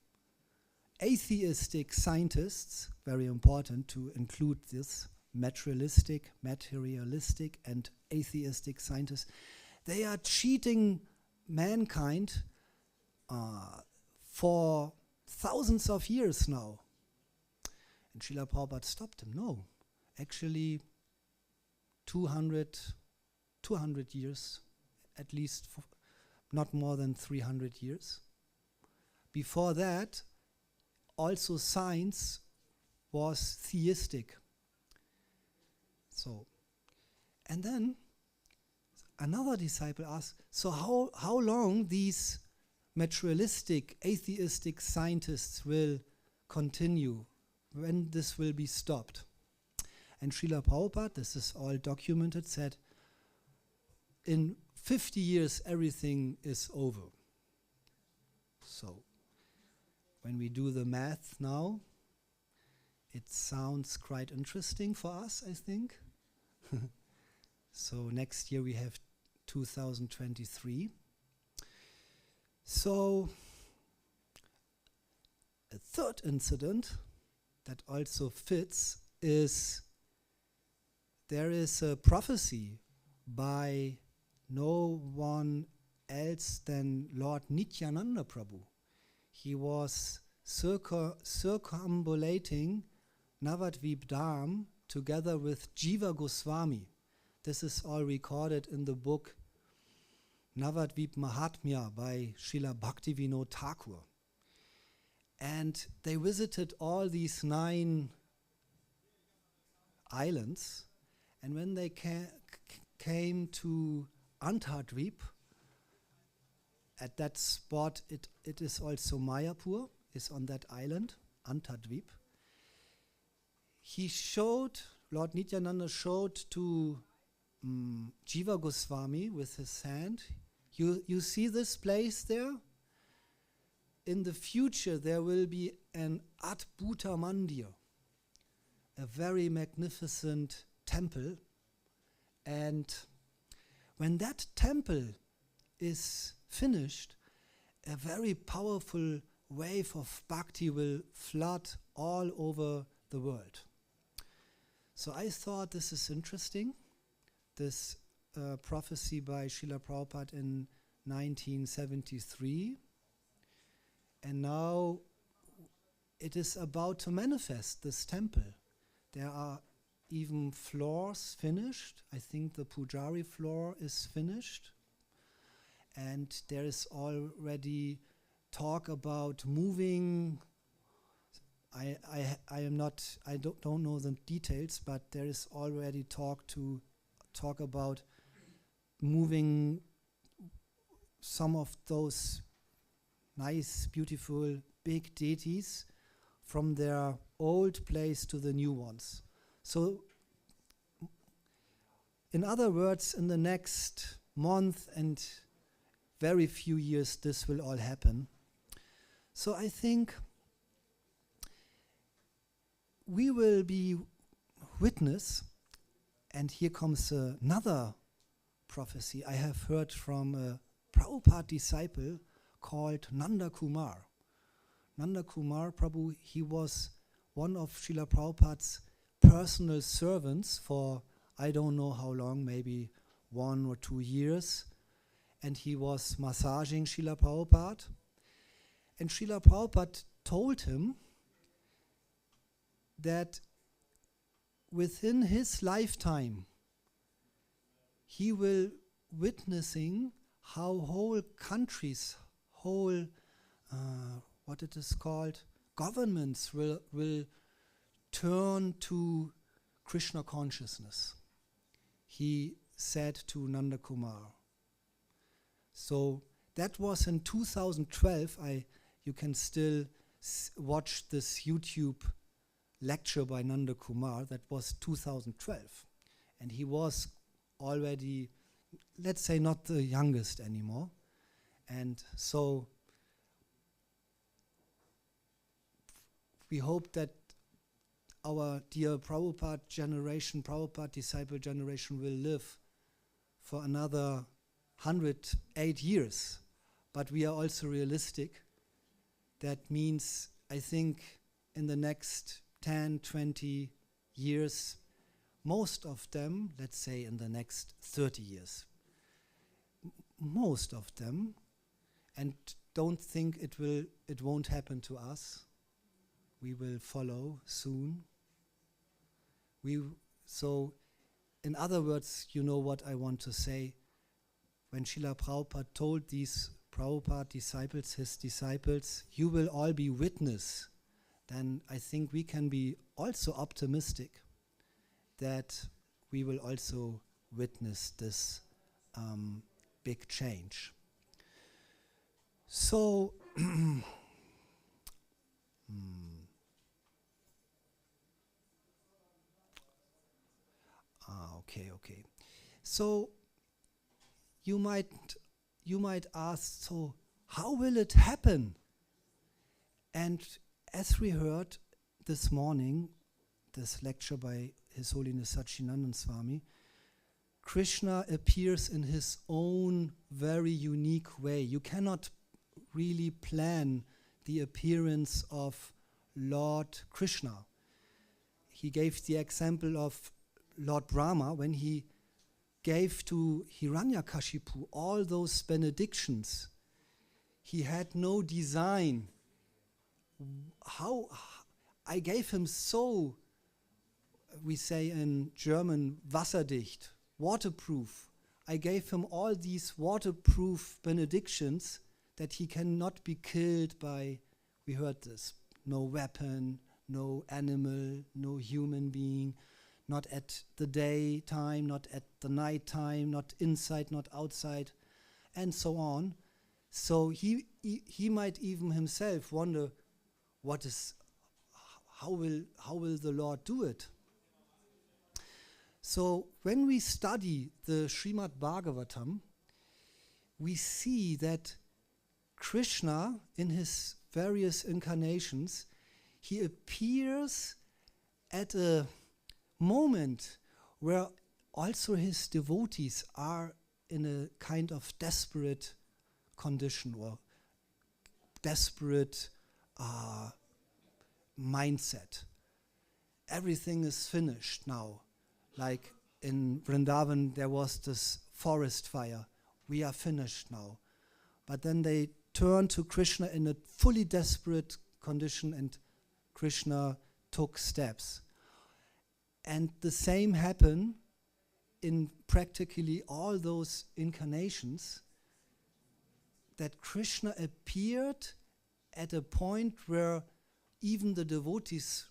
atheistic scientists, very important to include this, materialistic, and atheistic scientists, they are cheating mankind for thousands of years now. And Srila Prabhupada stopped him. No, actually 200 years, at least not more than 300 years. Before that, also science was theistic. So, and then another disciple asked, so how long these materialistic, atheistic scientists will continue, when this will be stopped. And Srila Prabhupada, this is all documented, said, in 50 years everything is over. So, when we do the math now, it sounds quite interesting for us, I think. So next year we have 2023. So, a third incident that also fits is there is a prophecy by no one else than Lord Nityananda Prabhu. He was circumambulating Navadvip Dham together with Jiva Goswami. This is all recorded in the book Navadvip Mahatmya by Srila Bhaktivinoda Thakur. And they visited all these 9 islands, and when they came to Antardvip, at that spot it is also Mayapur, is on that island, Antardvip. Lord Nityananda showed to Jiva Goswami with his hand, you see this place there? In the future there will be an Adbhuta Mandir, a very magnificent temple, and when that temple is finished, a very powerful wave of bhakti will flood all over the world. So I thought this is interesting, this prophecy by Srila Prabhupada in 1973. And now it is about to manifest, this temple. There are even floors finished. I think the Pujari floor is finished. And there is already talk about moving. I don't know the details, but there is already talk about moving some of those nice, beautiful, big deities from their old place to the new ones. So, in other words, in the next month and very few years, this will all happen. So I think we will be witness, and here comes another prophecy I have heard from a Prabhupada disciple called Nanda Kumar. Nanda Kumar Prabhu, he was one of Srila Prabhupada's personal servants for I don't know how long, maybe 1 or 2 years, and he was massaging Srila Prabhupada. And Srila Prabhupada told him that within his lifetime he will witnessing how whole countries, whole what it is called, governments will turn to Krishna consciousness. He said to Nanda Kumar. So that was in 2012. You can still watch this YouTube lecture by Nanda Kumar. That was 2012. And he was already, let's say, not the youngest anymore. And so we hope that our dear Prabhupada generation, Prabhupada disciple generation will live for another 108 years. But we are also realistic. That means, I think, in the next 10, 20 years, most of them, let's say in the next 30 years, most of them, and don't think it won't happen to us. We will follow soon. So, in other words, you know what I want to say. When Srila Prabhupada told these Prabhupada disciples, his disciples, you will all be witness, then I think we can be also optimistic that we will also witness this big change. So, okay. So you might ask, so how will it happen? And as we heard this morning, this lecture by His Holiness Satchidananda Swami, Krishna appears in his own very unique way. You cannot really plan the appearance of Lord Krishna. He gave the example of Lord Brahma when he gave to Hiranyakashipu all those benedictions. He had no design. How I gave him so, we say in German, wasserdicht, waterproof. I gave him all these waterproof benedictions that he cannot be killed by, we heard this, no weapon, no animal, no human being, not at the daytime, not at the night time, not inside, not outside, and so on. So he might even himself wonder, how will the Lord do it? So when we study the Srimad Bhagavatam, we see that Krishna, in his various incarnations, he appears at a moment where also his devotees are in a kind of desperate condition or desperate mindset. Everything is finished now. Like in Vrindavan, there was this forest fire. We are finished now. But then they turn to Krishna in a fully desperate condition, and Krishna took steps. And the same happened in practically all those incarnations, that Krishna appeared at a point where even the devotees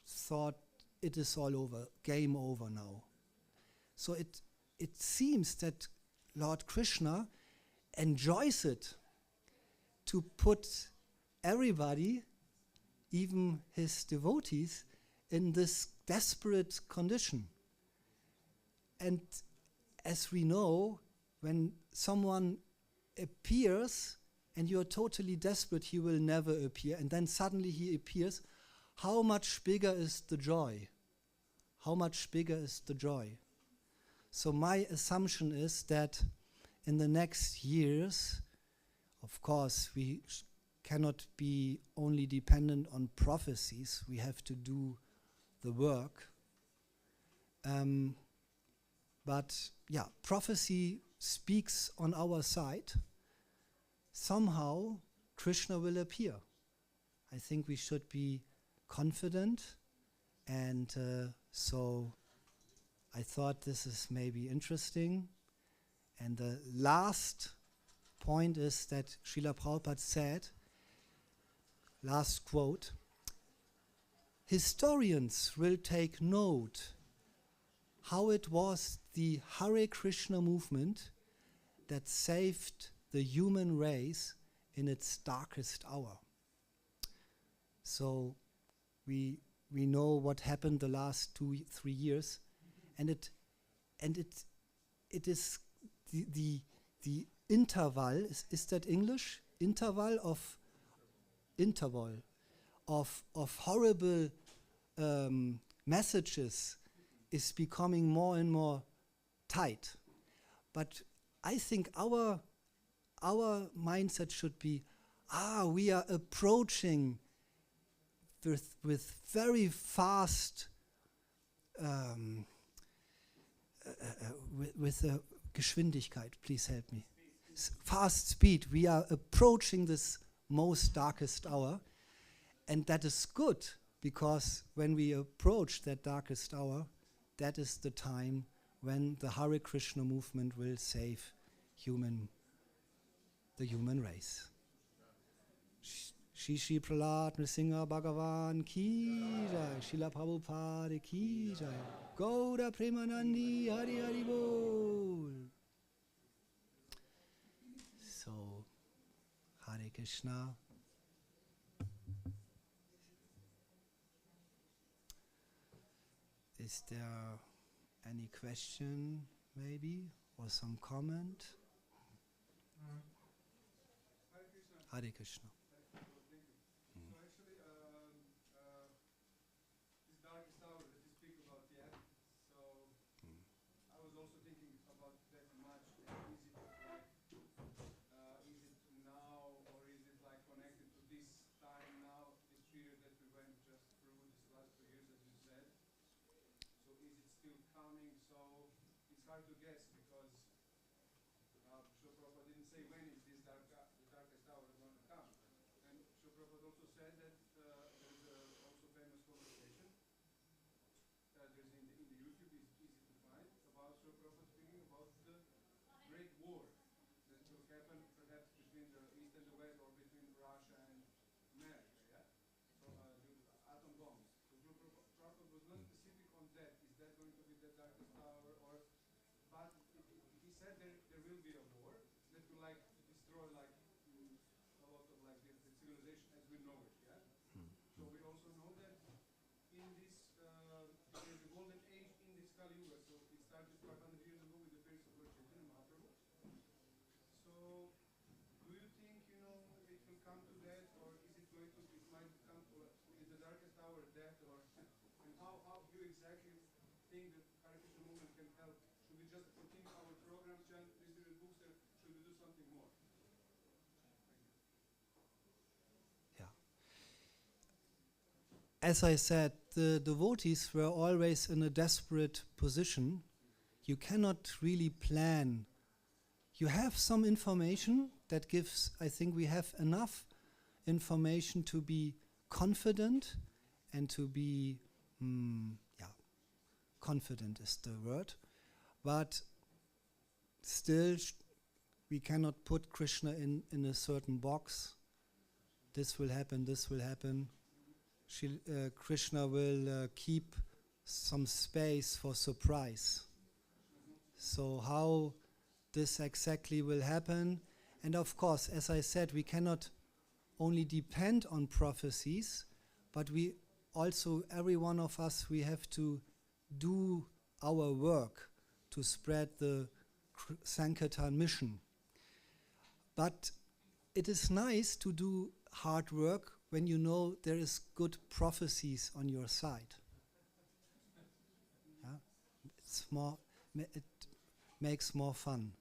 thought it is all over, game over now. So it seems that Lord Krishna enjoys it to put everybody, even his devotees, in this desperate condition. And as we know, when someone appears and you're totally desperate, he will never appear, and then suddenly he appears, how much bigger is the joy? How much bigger is the joy? So my assumption is that in the next years, of course, we cannot be only dependent on prophecies. We have to do the work. But yeah, prophecy speaks on our side. Somehow, Krishna will appear. I think we should be confident, and so I thought this is maybe interesting. And the last point is that Srila Prabhupada said, last quote, historians will take note how it was the Hare Krishna movement that saved the human race in its darkest hour. So we know what happened the last 2-3 years, and it is the interval, is that English? Interval of horrible messages is becoming more and more tight. But I think our mindset should be, we are approaching with very fast, with a Geschwindigkeit, please help me. Fast speed, we are approaching this most darkest hour, and that is good, because when we approach that darkest hour, that is the time when the Hare Krishna movement will save the human race. Shri Prahlad Narasimha Bhagavan ki jai, Srila Prabhupada ki jai, Gaura Premanandi Hari Hari Bol. So Hare Krishna. Is there any question, maybe, or some comment? Hare Krishna. So actually, this darkest hour that you speak about, yeah. So I was also thinking about that much. Is it like, is it now, or is it like connected to this time now, this period that we went just through these last 2 years, as you said? So is it still coming? So it's hard to guess because Srila Prabhupada didn't say when is this the darkest hour going to come. And Srila Prabhupada also said that there is also famous conversation that there's in the YouTube, is easy to find, about Srila Prabhupada speaking about the Great War that will happen perhaps between the East and the West, or between Russia and America, yeah? So the atom bombs. So Srila Prabhupada was not specific on that. Is that going to be the darkest hour, or? But he said there will be a war that will like destroy like a lot of like the civilization as we know it, yeah? So we also know that in this there is a golden age in this Kali Yuga. So it started 500 years ago with the appearance of Lord Chaitanya Mahaprabhu. So do you think, you know, it will come to that, or is it going to, it might come to, is the darkest hour that, or and how you exactly think that Hare Krishna movement can help? Should we just continue our program, chant, distribute books, or should we do something more? Yeah. As I said, the devotees were always in a desperate position. You cannot really plan. You have some information that gives, I think we have enough information to be confident and to be, confident is the word. But still, we cannot put Krishna in a certain box. This will happen, this will happen. Krishna will keep some space for surprise. So how this exactly will happen? And of course, as I said, we cannot only depend on prophecies, but we also, every one of us, we have to do our work to spread the Sankirtan mission. But it is nice to do hard work when you know there is good prophecies on your side. Yeah? It's more, it makes more fun.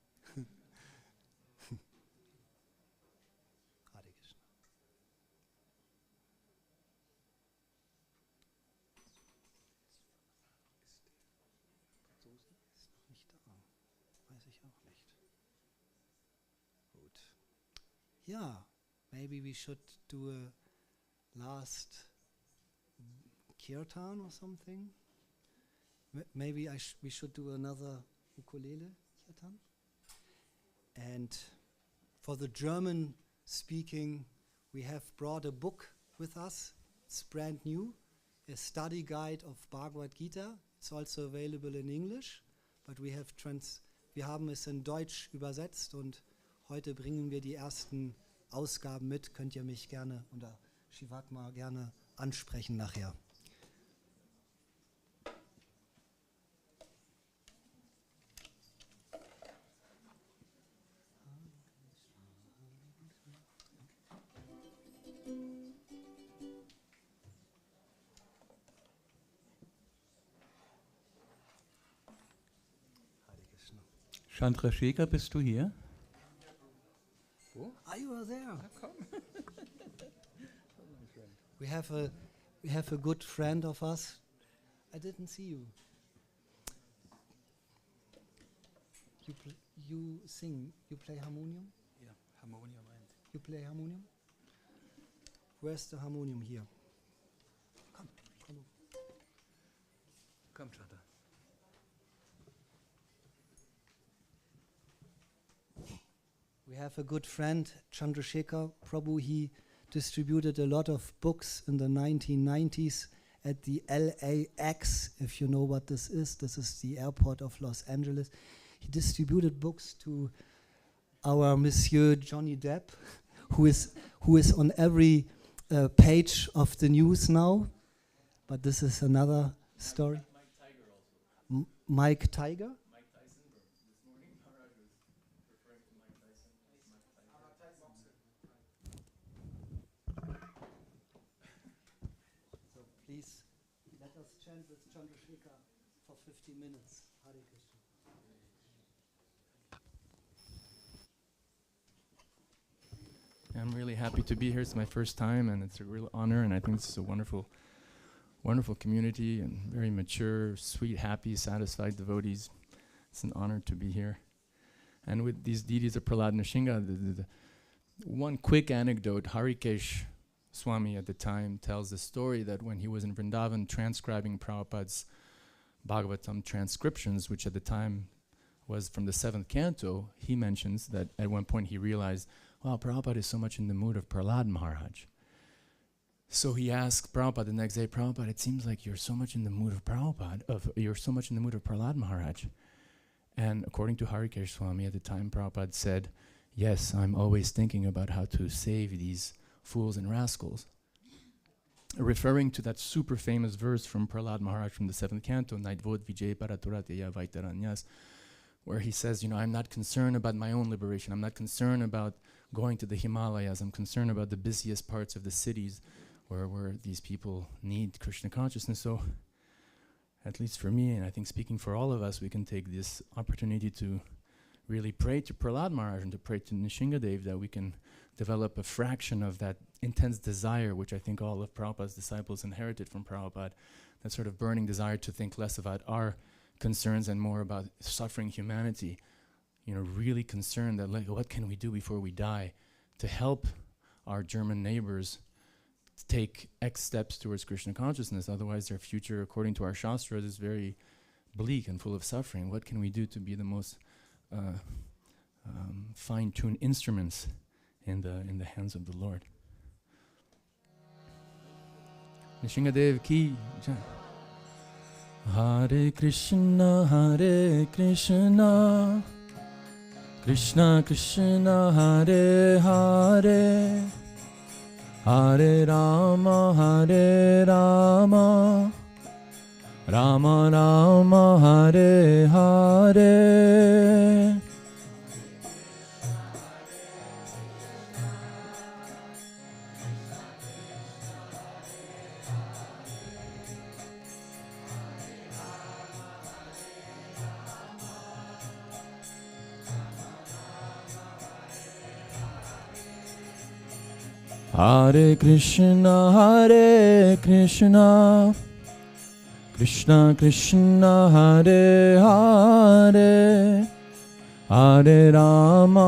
Hare Krishna. Ist noch nicht da. Weiß ich auch nicht. Gut. Yeah, maybe we should do a last Kirtan or something. Maybe we should do another ukulele Kirtan. And for the German speaking, we have brought a book with us. It's brand new, a study guide of Bhagavad Gita. It's also available in English, but wir haben es in Deutsch übersetzt und heute bringen wir die ersten Ausgaben mit. Könnt ihr mich gerne oder Shivatma gerne ansprechen nachher. Chandrasekhar, bist du hier? Ah, you are there. We have a good friend of us. I didn't see you. You sing. You play harmonium. Ja, Harmonium. You play harmonium. Where's the harmonium here? Come. Komm, Chandra. We have a good friend, Chandrasekhar Prabhu. He distributed a lot of books in the 1990s at the LAX, if you know what this is. This is the airport of Los Angeles. He distributed books to our Monsieur Johnny Depp, who is on every page of the news now. But this is another story. Mike Tiger? So please let us chant with Chandrasekhar for 50 minutes. Hare Krishna. I'm really happy to be here. It's my first time, and it's a real honor, and I think this is a wonderful, wonderful community, and very mature, sweet, happy, satisfied devotees. It's an honor to be here. And with these deities of Prahlad Nrsimha, the one quick anecdote, Harikesh Swami at the time tells the story that when he was in Vrindavan transcribing Prabhupada's Bhagavatam transcriptions, which at the time was from the 7th canto, he mentions that at one point he realized, wow, Prabhupada is so much in the mood of Prahlad Maharaj. So he asked Prabhupada the next day, Prabhupada, it seems like you're so much in the mood of you're so much in the mood of Prahlad Maharaj. And according to Harikesh Swami at the time, Prabhupada said, yes, I'm always thinking about how to save these fools and rascals. Referring to that super famous verse from Prahlad Maharaj from the 7th canto, Naidvod Vijay Paraturateya Vaitaranyas, where he says, I'm not concerned about my own liberation. I'm not concerned about going to the Himalayas. I'm concerned about the busiest parts of the cities where these people need Krishna consciousness. So, at least for me, and I think speaking for all of us, we can take this opportunity to really pray to Prahlad Maharaj and to pray to Nrsimhadev that we can develop a fraction of that intense desire, which I think all of Prabhupada's disciples inherited from Prabhupada, that sort of burning desire to think less about our concerns and more about suffering humanity. Really concerned that, what can we do before we die to help our German neighbors take X steps towards Krishna consciousness? Otherwise, their future, according to our Shastras, is very bleak and full of suffering. What can we do to be the most fine-tuned instruments in the hands of the Lord? Nrsimhadev ki jai. Hare Krishna, Krishna Krishna, Hare Hare, Hare Rama, Rama Rama, Hare Hare. Hare Krishna, Krishna Krishna, Hare Hare, Hare Rama,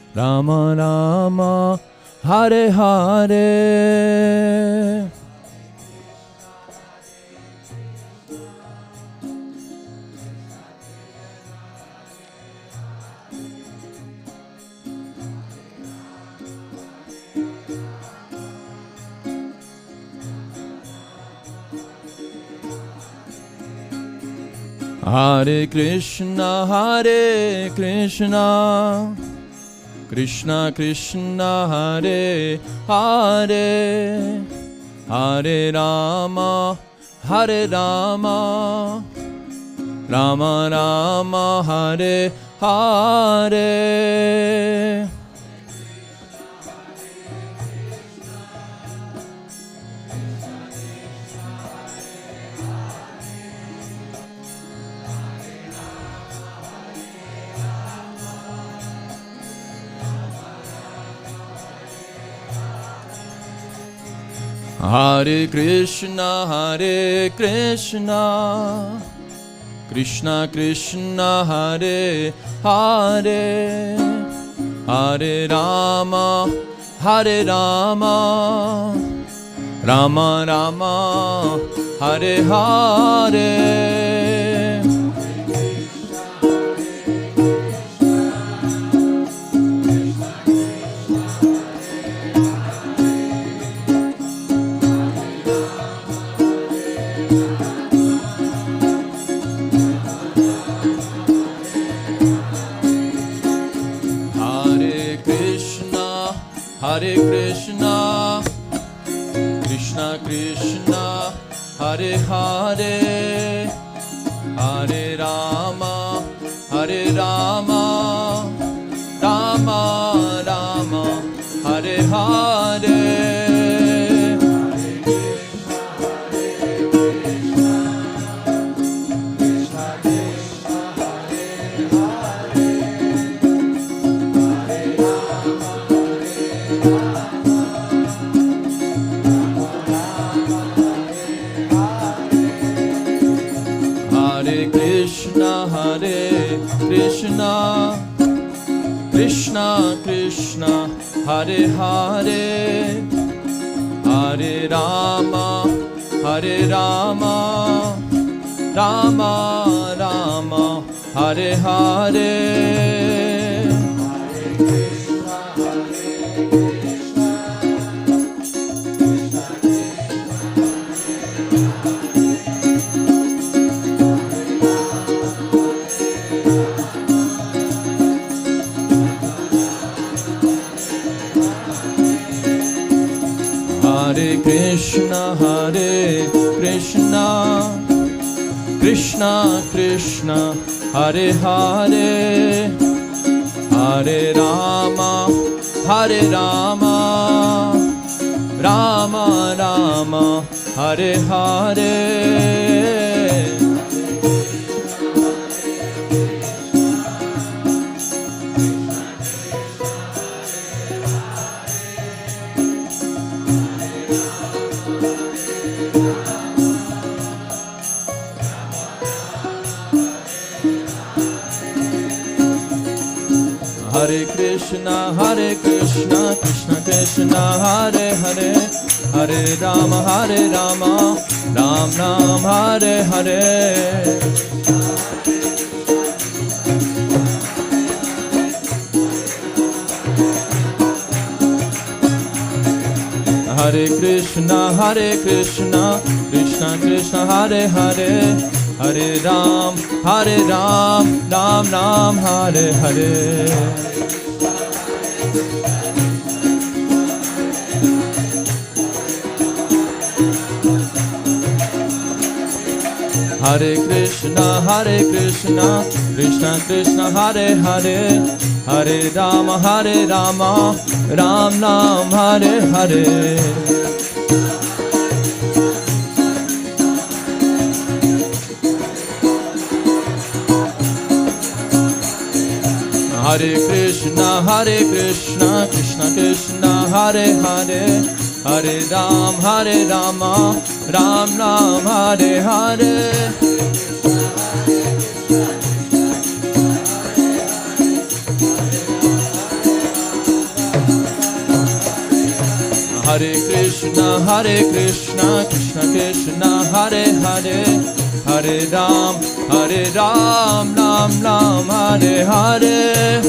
Rama Rama, Hare Hare. Hare Krishna, Krishna Krishna, Hare Hare, Hare Rama, Rama Rama, Hare Hare. Hare Krishna, Krishna Krishna, Hare Hare, Hare Rama, Rama Rama, Hare Hare. Krishna Krishna Hare Hare Hare Rama Hare Rama Rama Rama Hare Hare Krishna Krishna Krishna Hare Hare Hare Rama Hare Rama Rama Rama Hare Hare Hare Krishna Krishna Krishna Hare Hare Hare Rama Hare Rama Rama Rama Hare Hare Hare Krishna Krishna Krishna Hare Hare Hare Rama Ram Ram Hare Hare Hare Krishna Krishna Krishna Hare Hare Hare Ram Ram Ram Hare Hare Hare Krishna Krishna Krishna Hare Hare Hare Rama Ram Ram Hare Hare Hare Krishna Krishna Krishna Hare Hare Hare Rama Ram Ram Hare Hare Hare Krishna Krishna Krishna Hare Hare Hare Ram Ram Ram Hare Hare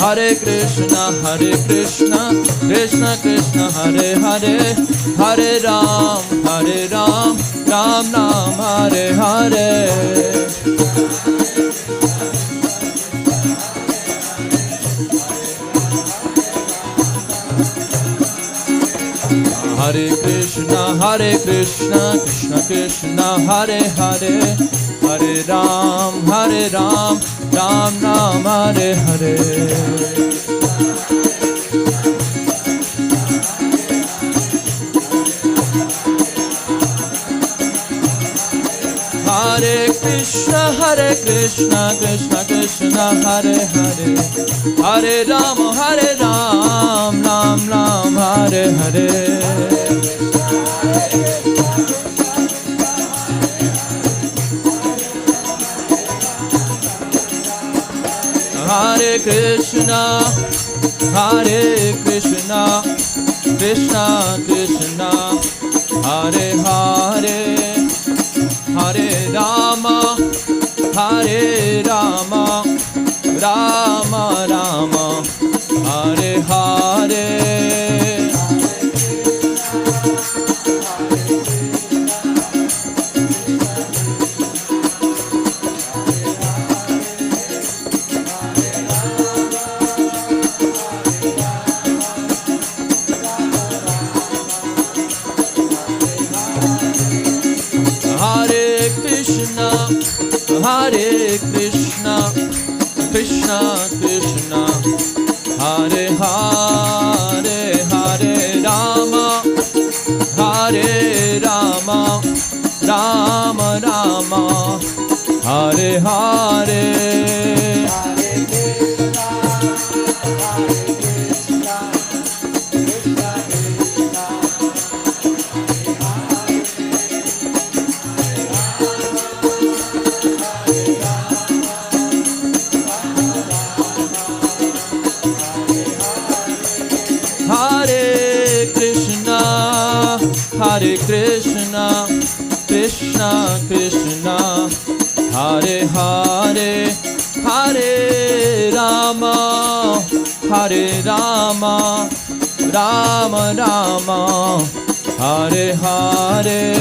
Hare Krishna Krishna Krishna Hare Hare Hare Ram Ram Ram Hare Hare Hare Krishna Krishna Krishna Hare Hare Hare Ram Ram Ram Hare Hare Hare Krishna Krishna Krishna Hare Hare Hare Ram Ram Ram Hare Hare Hare Krishna Krishna Krishna Hare Hare Hare Rama Rama Rama Hare Hare Hare Krishna, Krishna Krishna, Hare Hare, Hare Rama, Hare Rama, Rama Rama, Hare Hare. Hare Krishna, Krishna Krishna, Hare Hare, Hare Rama, Hare Rama, Rama Rama, Hare Hare.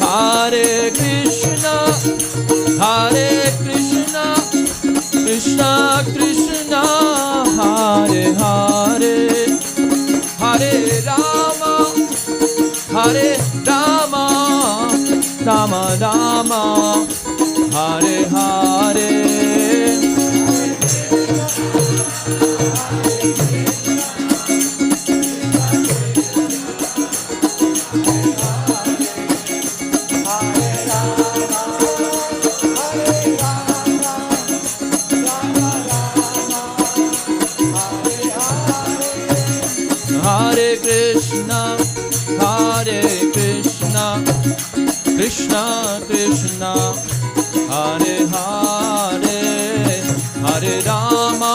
Hare Krishna, Hare Krishna, Krishna Krishna, Hare Hare, Hare Rama, Hare Rama, Rama Rama, Hare Hare. Hare Krishna, Hare Krishna, Krishna Krishna, Hare Hare, Hare Rama,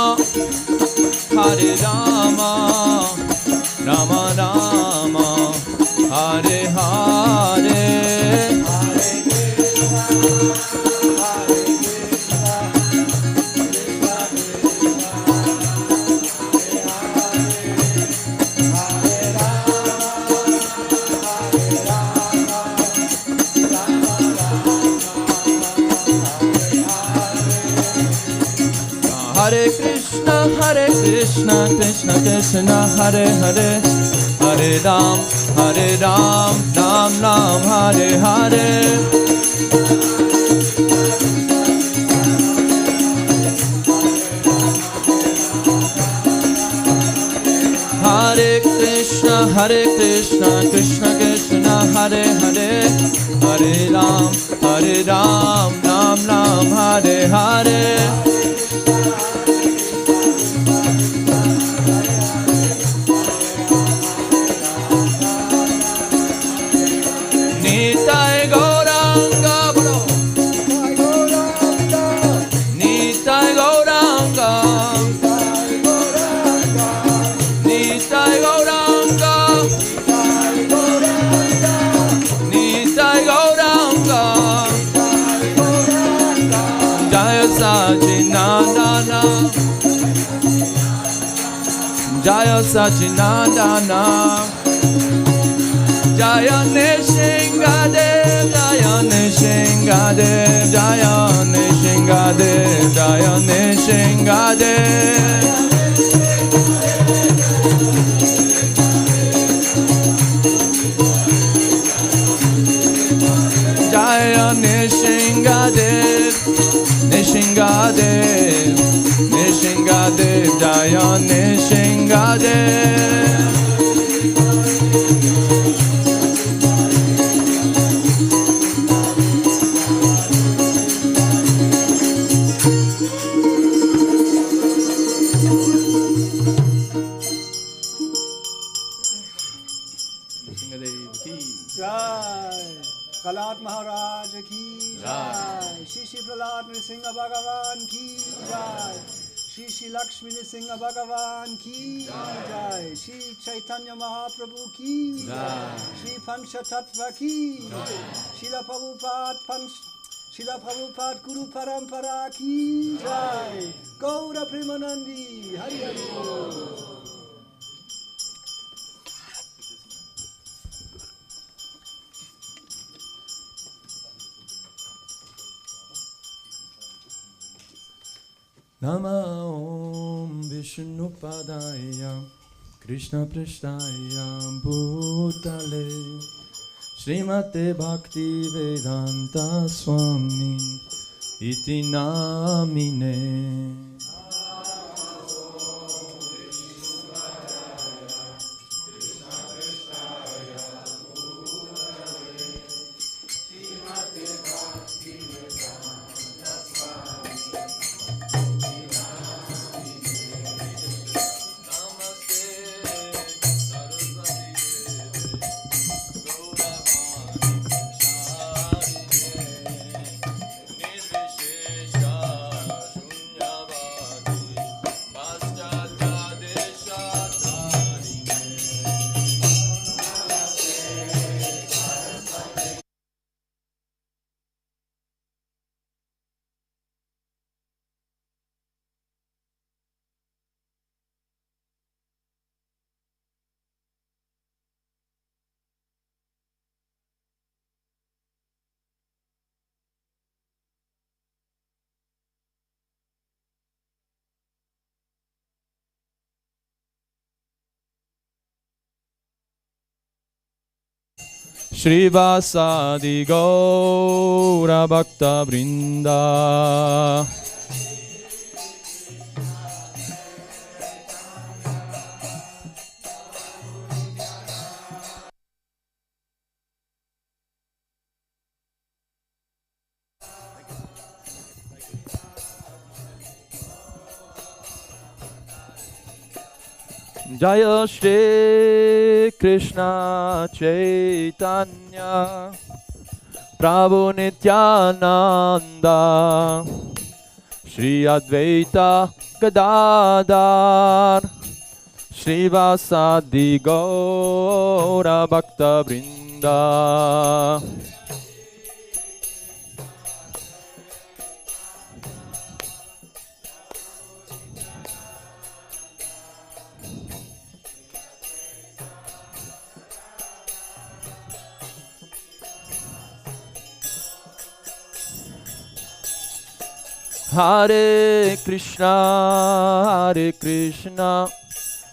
Hare Rama, Rama Rama, Hare Hare. Hare Krishna, Krishna Krishna, Hare Hare, Hare Ram, Ram Ram, Hare Hare. Hare Krishna, Krishna Krishna, Hare Hare, Hare Ram, Ram Ram, Hare Hare. Nitai Gauranga, Nitai Gauranga, Nitai Gauranga, Nitai Gauranga, Jaya Sachinandana, Jaya Sachinandana, Jaya Nishingadev, Jaya Nishingadev, Jaya Nishingadev, Jaya Nishingadev. Jaya Nishingadev, Nishingadev, Nishingadev, Jaya Nishingadev. Kalat Maharaj ki jai, Shri Prahlad Nrsimha Bhagavan ki jai, Shri Lakshmi Nrsimha Bhagavan ki jai, Shri Chaitanya Mahaprabhu ki jai, Shri Panchatattva ki jai, Srila Prabhupada Guru Parampara ki jai, Gaura Premanandi, Hari Hari Bol. Nama Om Vishnupadaya Krishna Prishtaya Bhutale Srimate Bhakti Vedanta Swami Iti Namine. Shrivasadi Gaura Bhakta Vrinda Jaya Shri Krishna Chaitanya Prabhu Nityananda Shri Advaita Gadadhar Shrivasadi Gaura Bhakta Vrinda. Hare Krishna,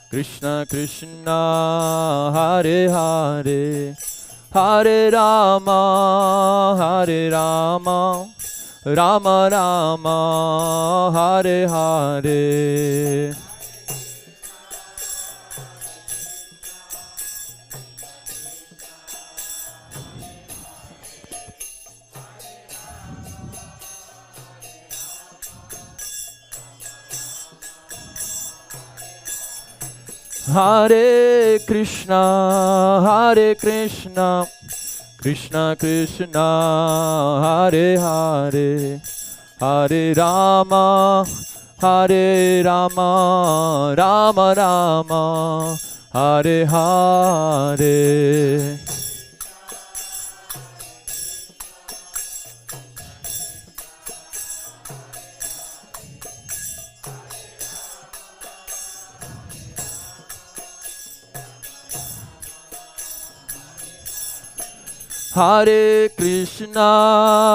Krishna Krishna, Hare Hare, Hare Rama, Rama Rama, Hare Hare. Hare Krishna, Krishna Krishna, Hare Hare, Hare Rama, Rama Rama, Hare Hare. Hare Krishna,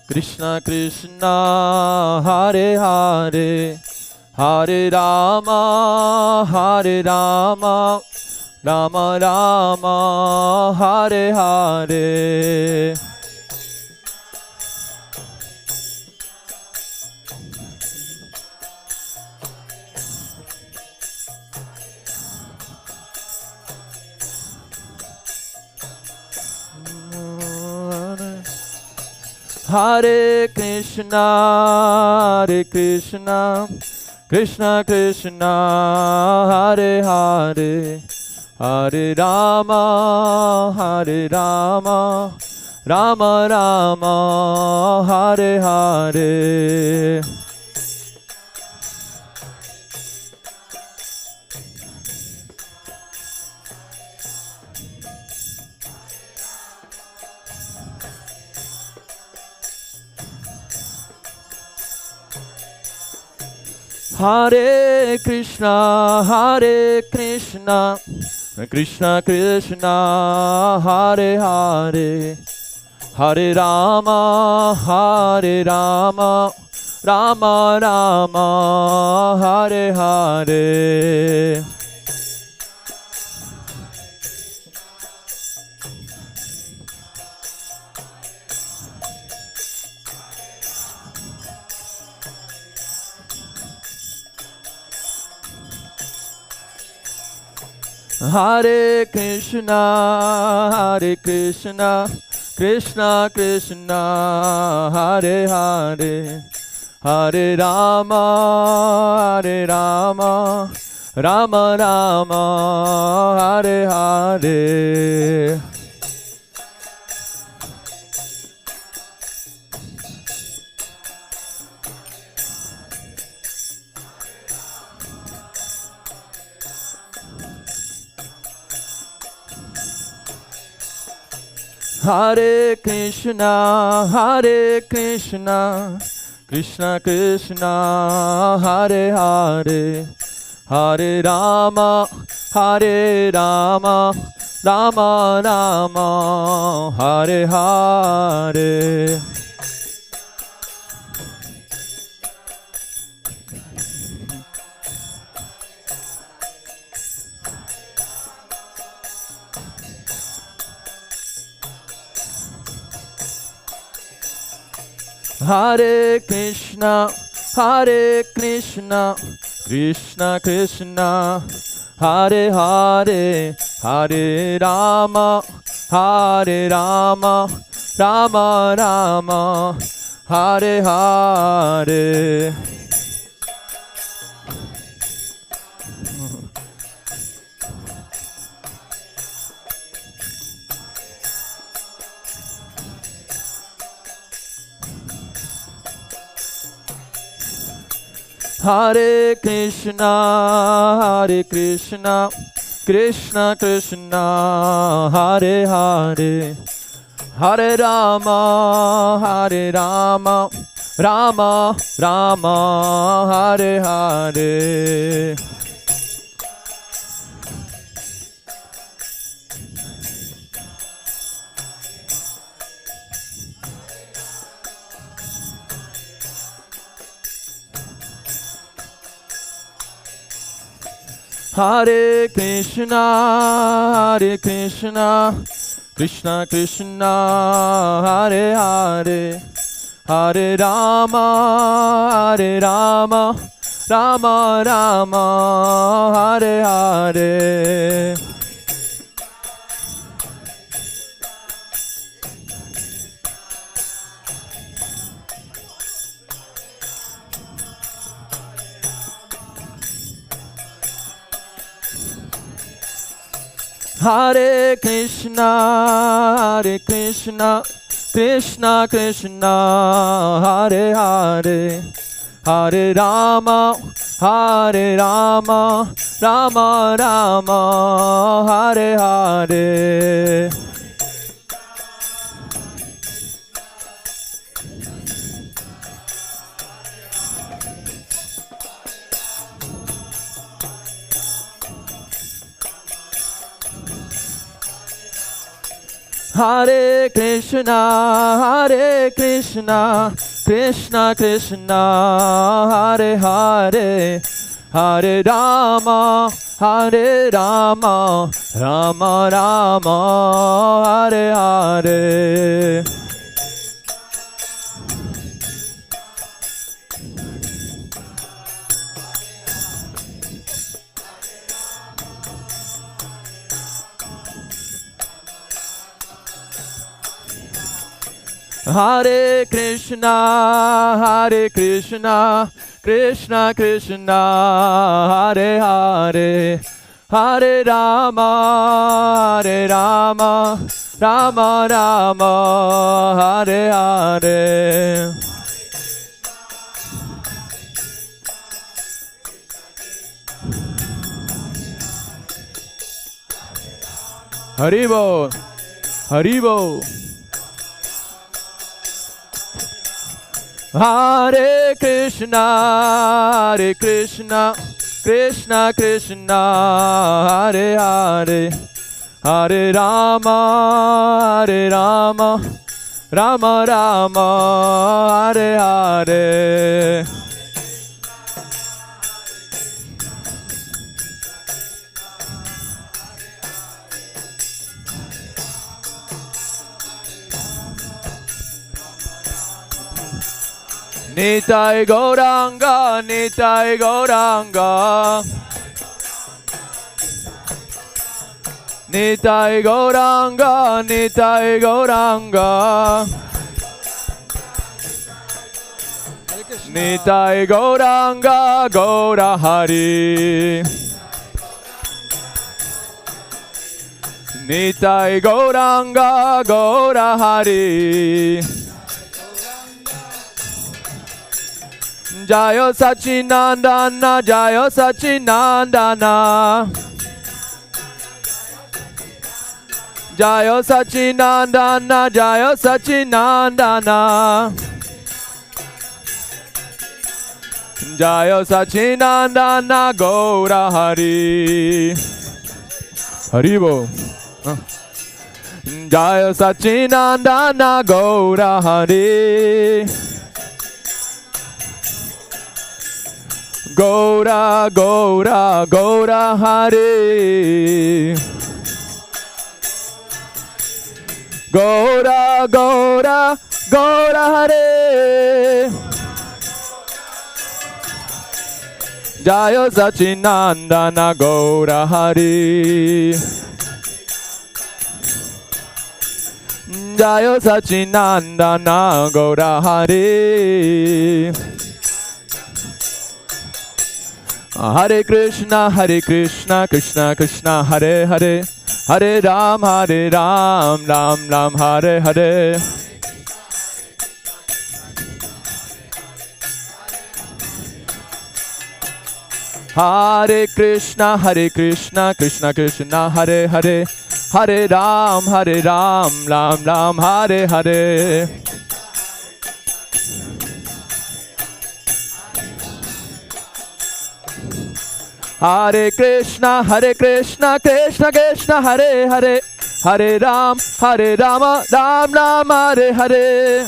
Krishna Krishna, Hare Hare, Hare Rama, Rama Rama, Hare Hare. Hare Krishna, Krishna Krishna, Hare Hare, Hare Rama, Rama Rama, Hare Hare. Hare Krishna, Krishna Krishna, Hare Hare, Hare Rama, Rama Rama, Hare Hare. Hare Krishna, Krishna Krishna, Hare Hare, Hare Rama, Rama Rama, Hare Hare. Hare Krishna, Krishna Krishna, Hare Hare, Hare Rama, Rama Rama, Hare Hare. Hare Krishna, Krishna Krishna, Hare Hare, Hare Rama, Rama Rama, Hare Hare. Hare Krishna, Krishna Krishna, Hare Hare, Hare Rama, Rama Rama, Hare Hare. Hare Krishna, Krishna Krishna, Hare Hare, Hare Rama, Rama Rama, Hare Hare. Hare Krishna, Krishna Krishna, Hare Hare, Hare Rama, Rama Rama, Hare Hare. Hare Krishna, Krishna Krishna, Hare Hare, Hare Rama, Rama Rama, Hare Hare. Hare Krishna, Krishna Krishna, Hare Hare, Hare Rama, Rama Rama, Hare Hare. Haribo, Haribo. Hare Krishna, Krishna Krishna, Hare Hare, Hare Rama, Rama Rama, Hare Hare. Nitai Gauranga, Nitai Gauranga. Nitai Gauranga, Nitai Gauranga. Nitai Gauranga, Gaura Hari. Nitai Gauranga, Gaura Hari. Jayo Sachinandana, Jayo Sachinandana. Jayo Sachinandana, Jayo Sachinandana. Jayo Sachinandana, Gaura Hari. Haribo. Jayo Sachinandana, Gaura Hari. Gaura, Gaura, Gaura Hari. Gaura, Gaura, Gaura Hari. Jayo Sachinandana, Gaura Hari. Jayo Sachinandana, Gaura Hari. Hare Krishna, Krishna Krishna, Hare Hare. Hare Ram, Ram Ram, Hare Hare. Hare Krishna, Krishna Krishna, Hare Hare. Hare Ram, Ram Ram, Hare Hare. Hare Krishna, Krishna Krishna, Hare Hare. Hare Ram, Ram Ram, Hare Hare.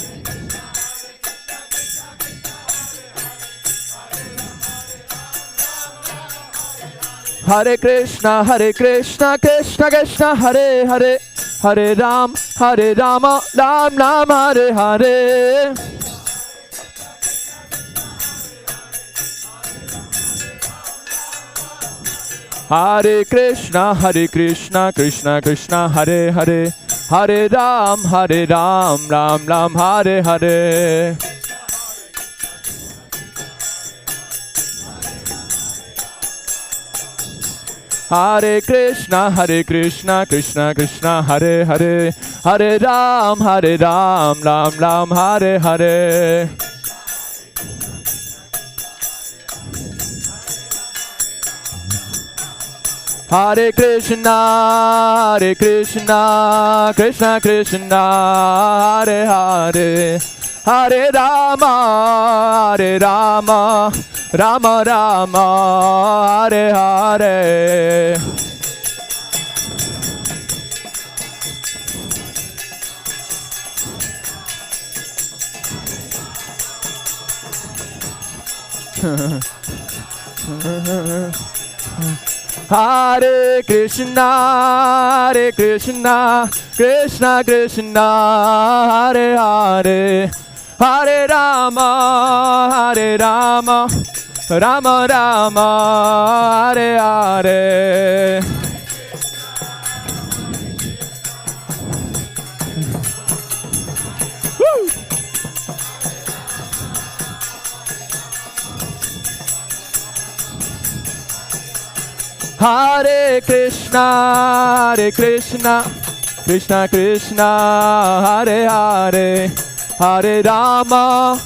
Hare Krishna, Krishna Krishna, Hare Hare. Hare Ram, Ram Ram, Hare Hare. Hare Krishna, Krishna Krishna, Hare Hare. Hare Ram, Ram Ram, Hare Hare. Hare Krishna, Krishna Krishna, Hare Hare. Hare Ram, Ram Ram, Hare Hare. Hare Krishna, Krishna Krishna, Hare Hare. Hare Rama, Rama Rama, Hare Hare. Hare Krishna, Krishna Krishna, Hare Hare. Hare Rama, Rama Rama, Hare Hare. Woo! Hare Krishna, Krishna Krishna, Hare Hare. Hare Rama,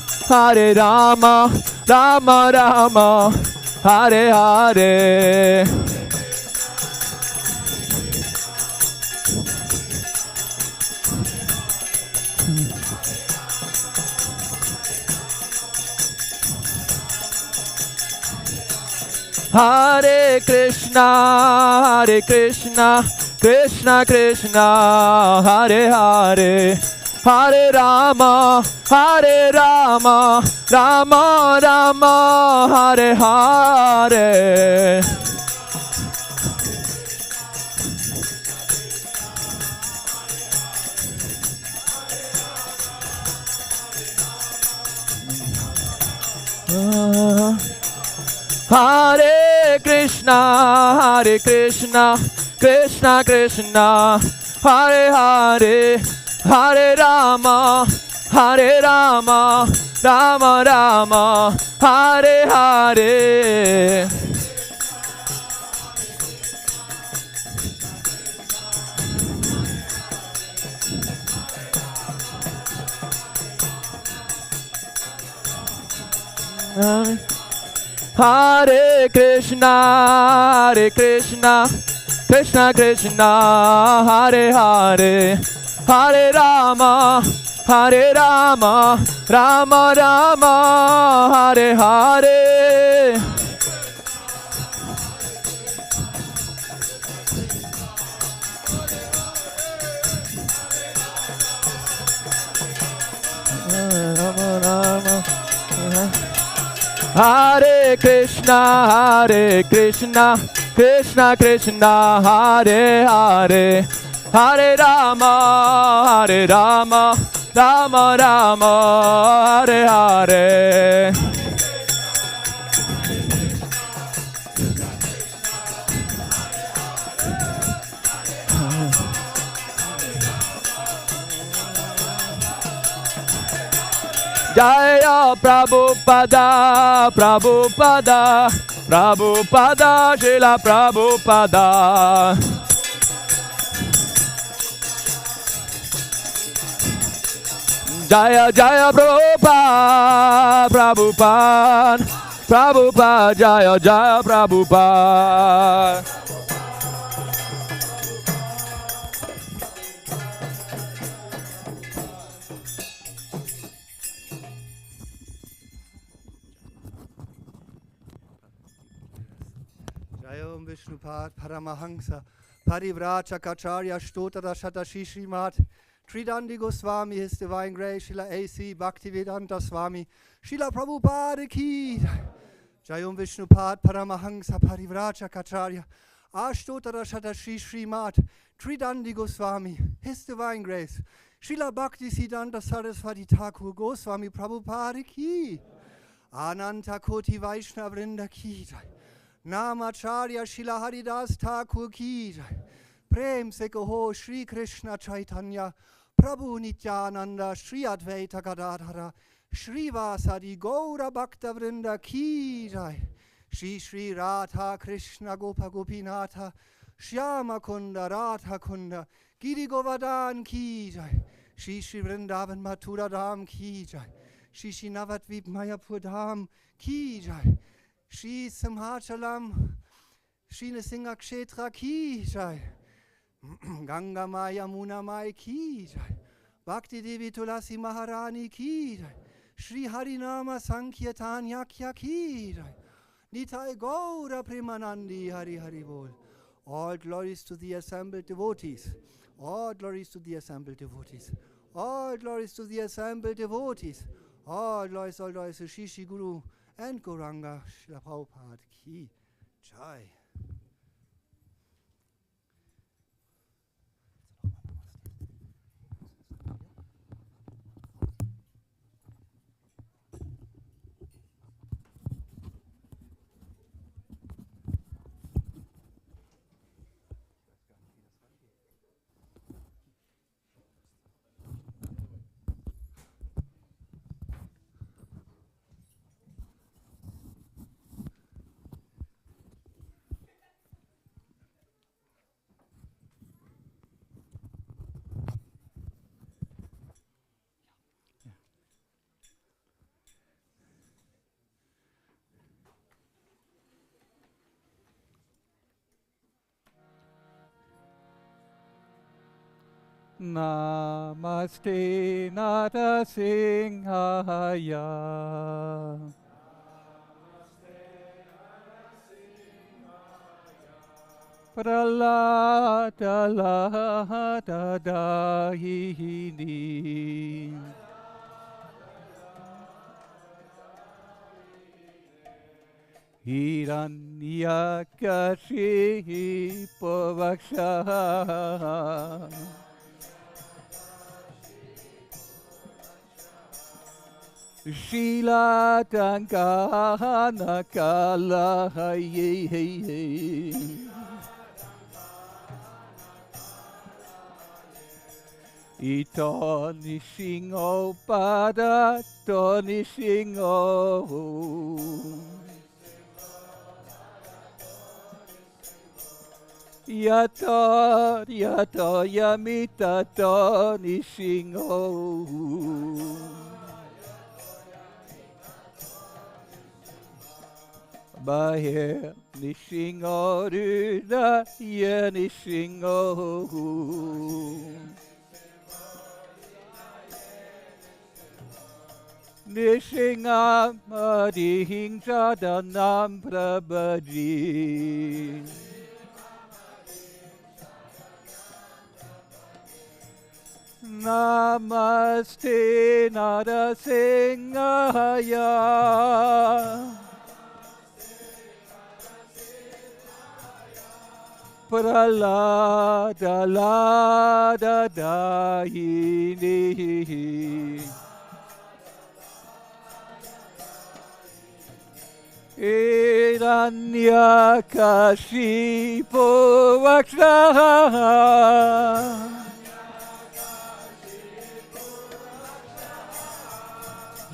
Rama Rama, Hare Hare. Hare Krishna, Krishna Krishna, Hare Hare. Hare Rama, Hare Rama, Rama Rama, Hare Hare. Hare Krishna, Krishna Krishna, Hare Hare, Hare Rama, Rama Rama, Hare Hare. Hare Krishna, Krishna Krishna, Hare Hare, Hare Rama, Rama Rama, Hare Hare. Rama Rama. Hare Krishna, Krishna Krishna, Hare Hare, Hare Rama, Rama Rama, Hare Hare. Jaya Prabhupada, Prabhupada, Prabhupada, Srila Prabhupada. Jaya Jaya Prabhupada, Prabhupada, Prabhupada, Jaya Jaya Prabhupada. Jayom Vishnupad Paramahansa Parivracha Kacharya Stotara Shatashi Srimat Tridandi Goswami His Divine Grace Srila A.C. Bhaktivedanta Swami Srila Prabhupada Ki Jayom Vishnupad Paramahansa Parivracha Kacharya Ashtotara Shatashi Srimat Tridandi Goswami His Divine Grace Srila Bhaktisiddhanta Saraswati Thakur Goswami Prabhupada Ki Ananta Koti Vaishnava Vrinda Ki Namacharya Srila Haridas Thakur Ki Prem se Kaho Shri Krishna Chaitanya Prabhu Nityananda Shri Advaita Gadadhara Shri Vasadi Gaura Bhakta Vrinda Ki Shri Shri Radha Krishna Gopa Gopinatha Shyama Kunda Radha Kunda Giri Govardhan Ki Shri Shri Vrindavan Mathura Dham Ki Shri Shri Navadvip Mayapur Dham Ki Shri Simhachalam, Shri Narasimha Kshetra Ki Jai, Ganga Maya Muna Mai Ki Jai, Bhakti Devi Tulasi Maharani Ki Jai, Shri Harinama Sankirtan Yakya Ki Jai, Nitai Gaura Premanandi Hari Hari Bol. All glories to the assembled devotees. All glories to the assembled devotees. All glories to the assembled devotees. All glories to Shri Shri Guru and Gauranga Srila Prabhupada Ki Jai. Namaste Narasimhaya. Pralada la da da hi ni. Hiranyakashipu vaksha. Shila tankana kala ye. Ito nishingo pada to nishingo. Yato yato yamita to nishingo. Bahe nishingo ruda ye nishingo. Nishinga madihing jadanam prabhaji. Namaste Narasimhaya. Pralada la da da hi. Hiranyakashipu vaksha.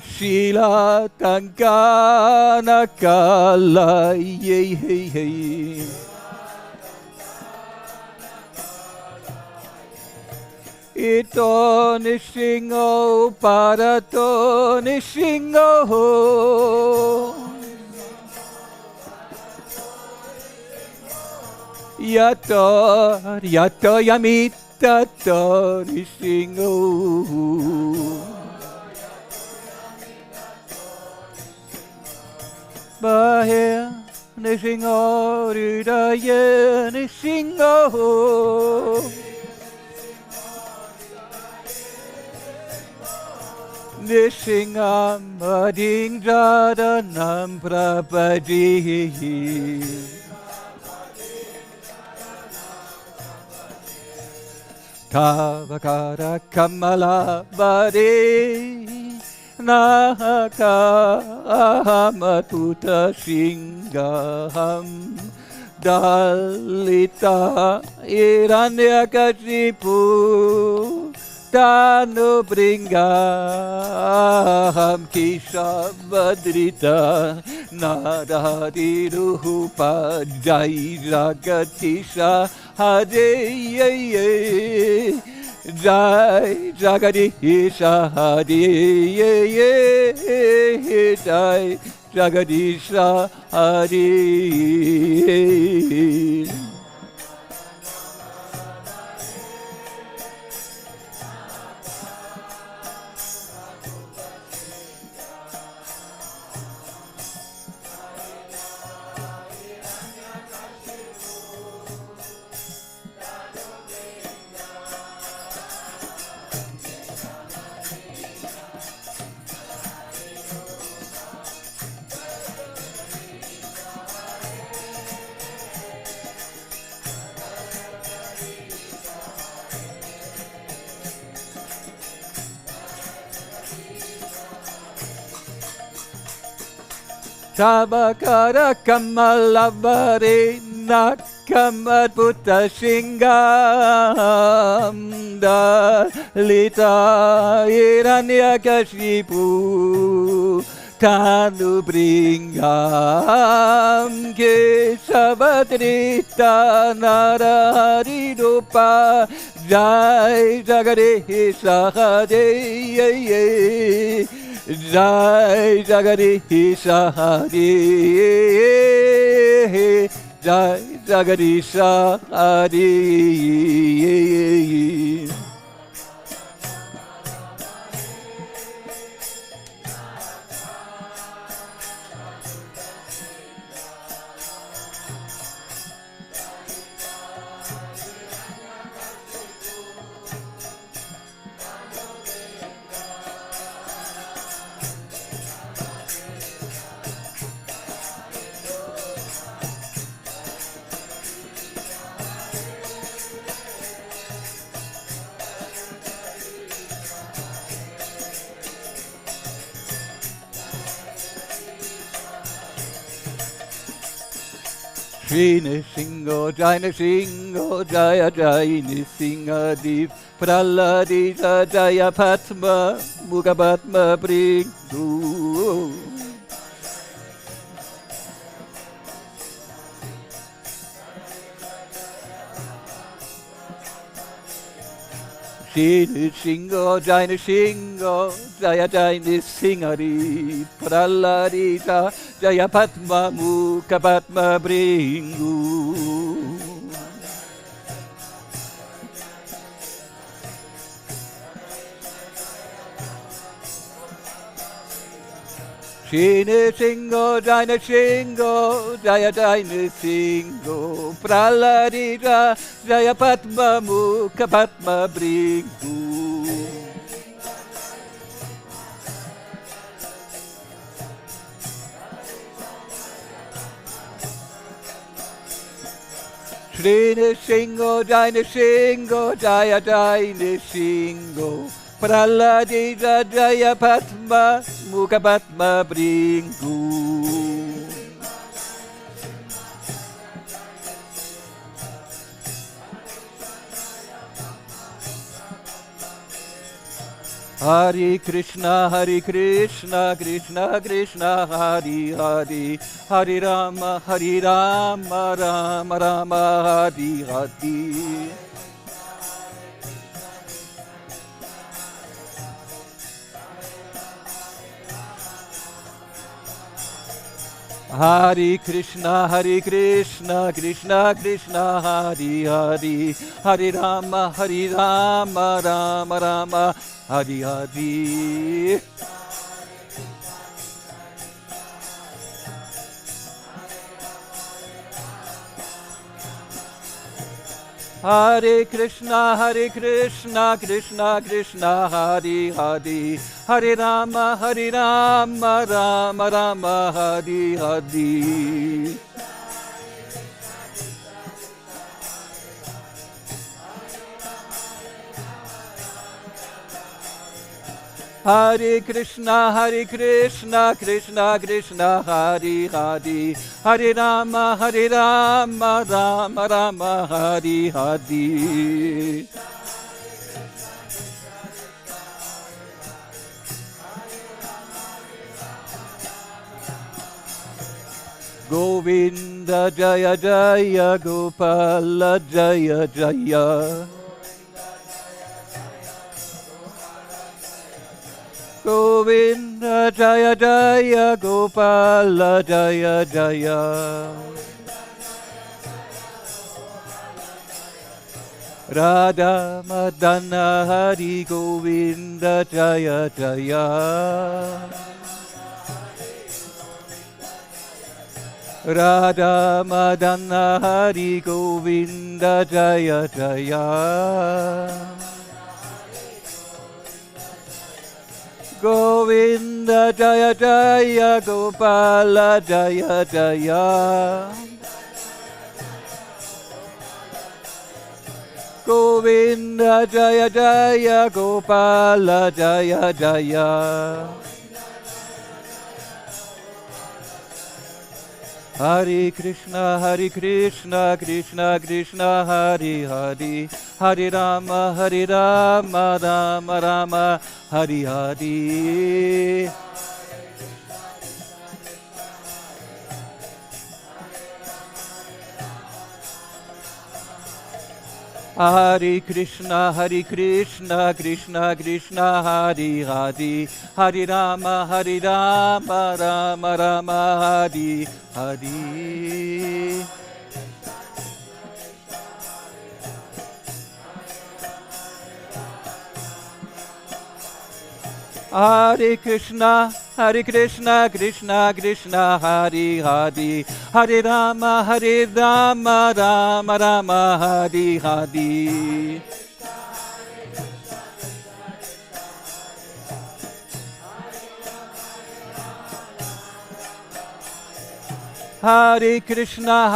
Shila tankana kala ye. Ito nishingo para to nishingo. Yato yato yamita to nishingo. Bahe nishingo rudaye nishingo. Nishinga mading jadanam prabhaji. Tavakara kamala bade nakamatuta singam dalita iranyakashipu tanu bringam kisha badrita nadadirupa jai jagatisha hare jai jagadisha hare jai jagadisha hare. Tabakara kamalavare nakamat puta singam dalita iranyakashipu tanu bringam kesabadrita naradirupa jai jagadisha hare jai jagadisha hare jai jagadisha hare. Shri Nrsingo Jai Nrsingo Jaya Jai Nrsingadev Praladita Jaya Patma Mukha Patma Brindu. Shri Nrsingo Jai Nrsingo Jaya Jai Nrsingadev Praladita Jaya Patma Mukha Patma Brindu. Shri Nrsingo Jai Nrsingo Jaya Jai Nrsingo Praladita Jaya Patma Mukha Patma Brindu. Shri Nrsingo Jai Nrsingo Jaya Jai Nrsingo Praladita Jaya Patma Mukha Patma Brindu. Hare Krishna, Krishna Krishna, Hare Hare, Hare Rama, Rama Rama, Hare Hare. Hare Krishna, Krishna Krishna, Hare Hare, Hare Rama, Rama Rama, Hare Hare. Hare Krishna, Krishna Krishna, Hare Hare, Hare Rama, Rama Rama, Hare Hare. Hare Krishna, Krishna Krishna, Hare Hare, Hare Rama, Rama Rama, Hare Hare. Govinda Jaya Jaya, Gopala Jaya Jaya. Govinda Jaya Jaya, Gopala Jaya Jaya. Radha Madana Hari Govinda Jaya Jaya. Radha Madana Hari Govinda Jaya Jaya. Govinda Jaya Jaya, Gopala Jaya Jaya. Govinda Jaya Jaya, Gopala Jaya Jaya. Hare Krishna, Krishna Krishna, Hare Hare, Hare Rama, Rama Rama, Hare Hare. Hare Krishna, Krishna Krishna, Hare Hare, Hare Rama, Rama Rama, Hare Hare. Hare Krishna, Krishna Krishna, Hare Hare, Hare Rama, Rama Rama, Hare Hare. Hare Krishna,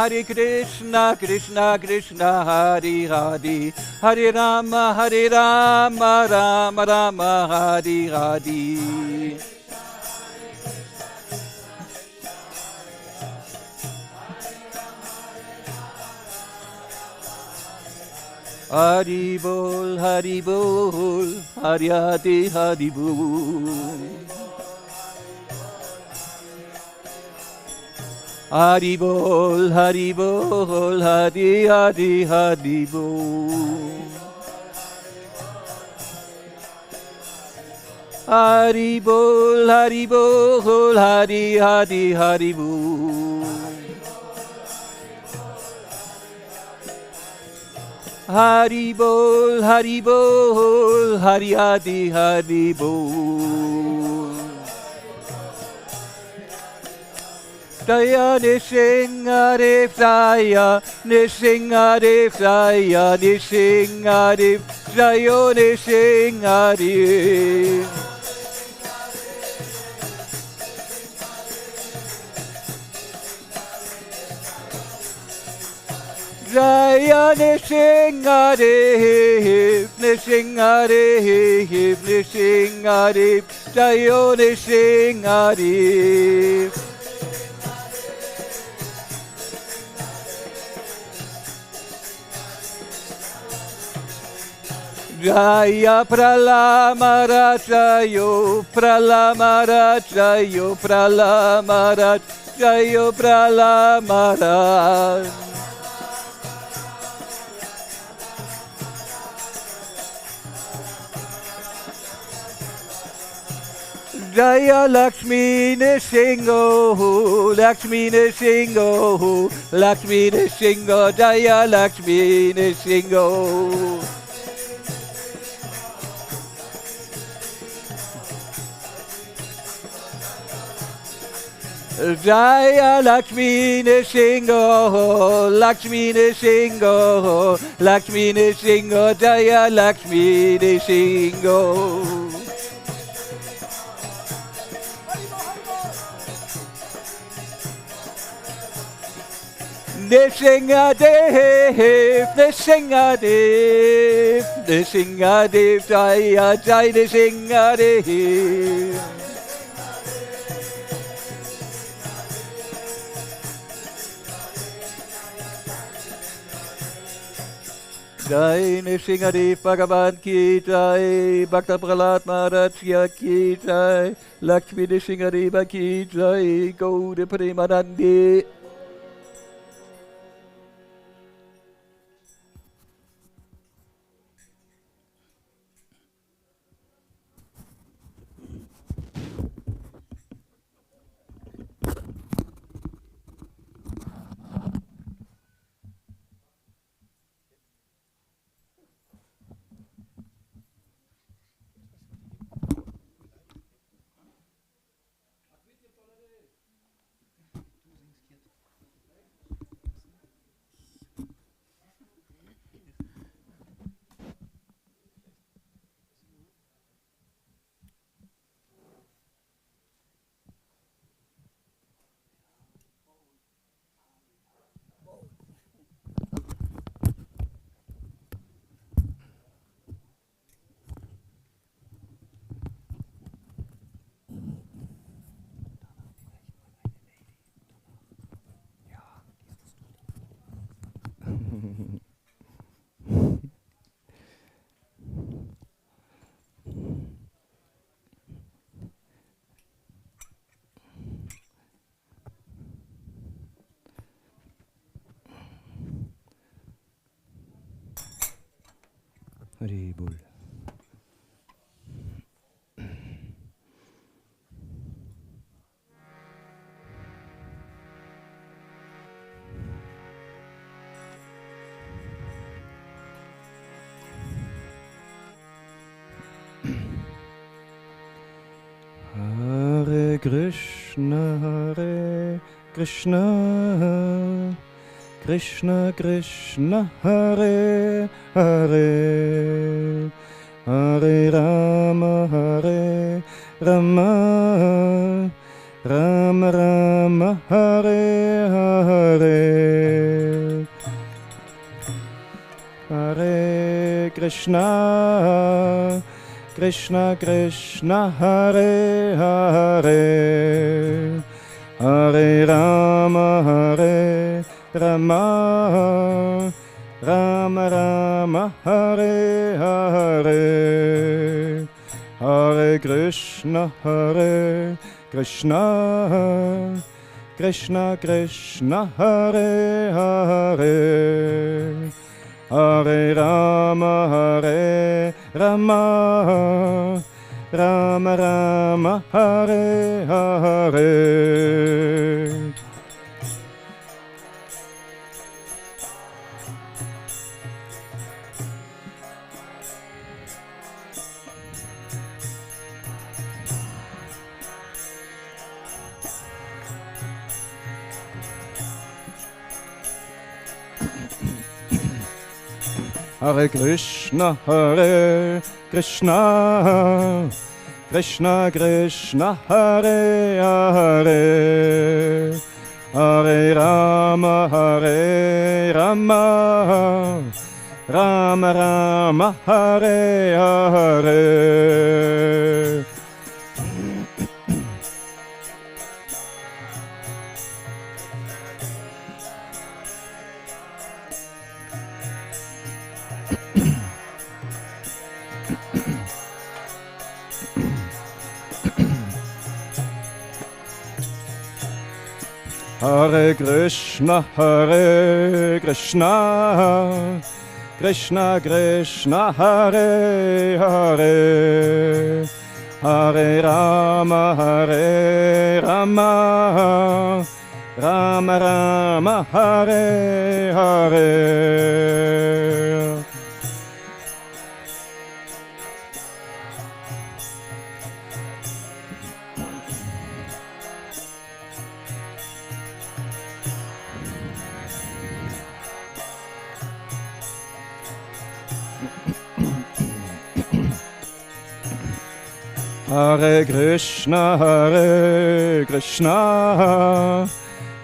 Krishna Krishna, Hare Hare, Hare Rama, Rama Rama, Hare Hare. Haribol, Haribol, Hariati, Haribol. Haribol, Haribol, Hari, Hari, Haribol. Haribol, Haribol, Hari, Hari, Haribol. Haribol, Haribol, Hari, Hari, Haribol. Jaya Nishingadev Jaya, Nishingadev Jaya, Nishingadev Jaya, Nishingadev. Jaya Nishingadev, Nishingadev, Nishingadev, Jaya Nishingadev. Jaya Pralamarajayo, Pralamarajayo, Pralamarajayo, Pralamaraj. Jaya Lakshmi Nishingo, Lakshmi Nishingo, Lakshmi Nishingo, Jaya Lakshmi Nishingo. Jaya Lakshmi Nishingo, Lakshmi Nishingo, Lakshmi Nishingo, Jaya Lakshmi Nishingo. Nishingadev, Nishingadev, Nishingadev, Jaya Jaya Nishingadev. Jai Nishingadev Bhagavan ki jai, Bhakta Prahlad Maharaj ki jai, Lakshmi Nishingadev ki jai, Gauda Premanande. Hari Bol. Hare Krishna, Krishna Krishna, Hare Hare, Hare Rama, Rama Rama, Hare Hare, Hare Krishna, Krishna Krishna, Hare Hare, Hare Rama, Rama Rama Rama Hare Hare Hare Krishna Krishna Krishna Hare Hare Hare Rama Rama Rama Hare Hare Hare Krishna Krishna Krishna Hare Hare Hare Rama Rama Rama Hare Hare Hare Krishna Krishna Krishna Hare Hare Hare Rama Rama Rama Hare Hare Hare Krishna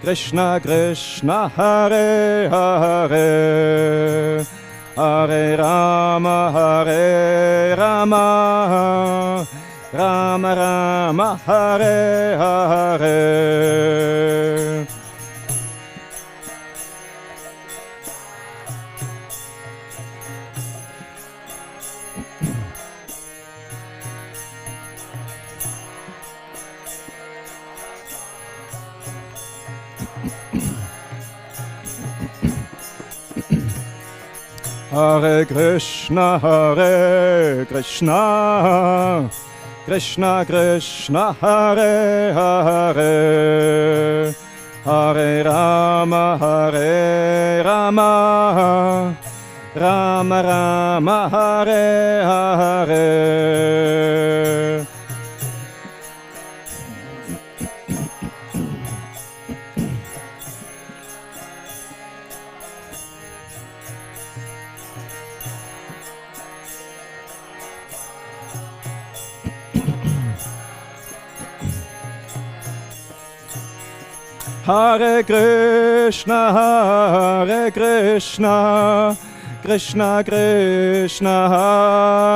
Krishna Krishna Hare Hare Hare Rama Rama Rama Hare Hare Hare Krishna Krishna Krishna Hare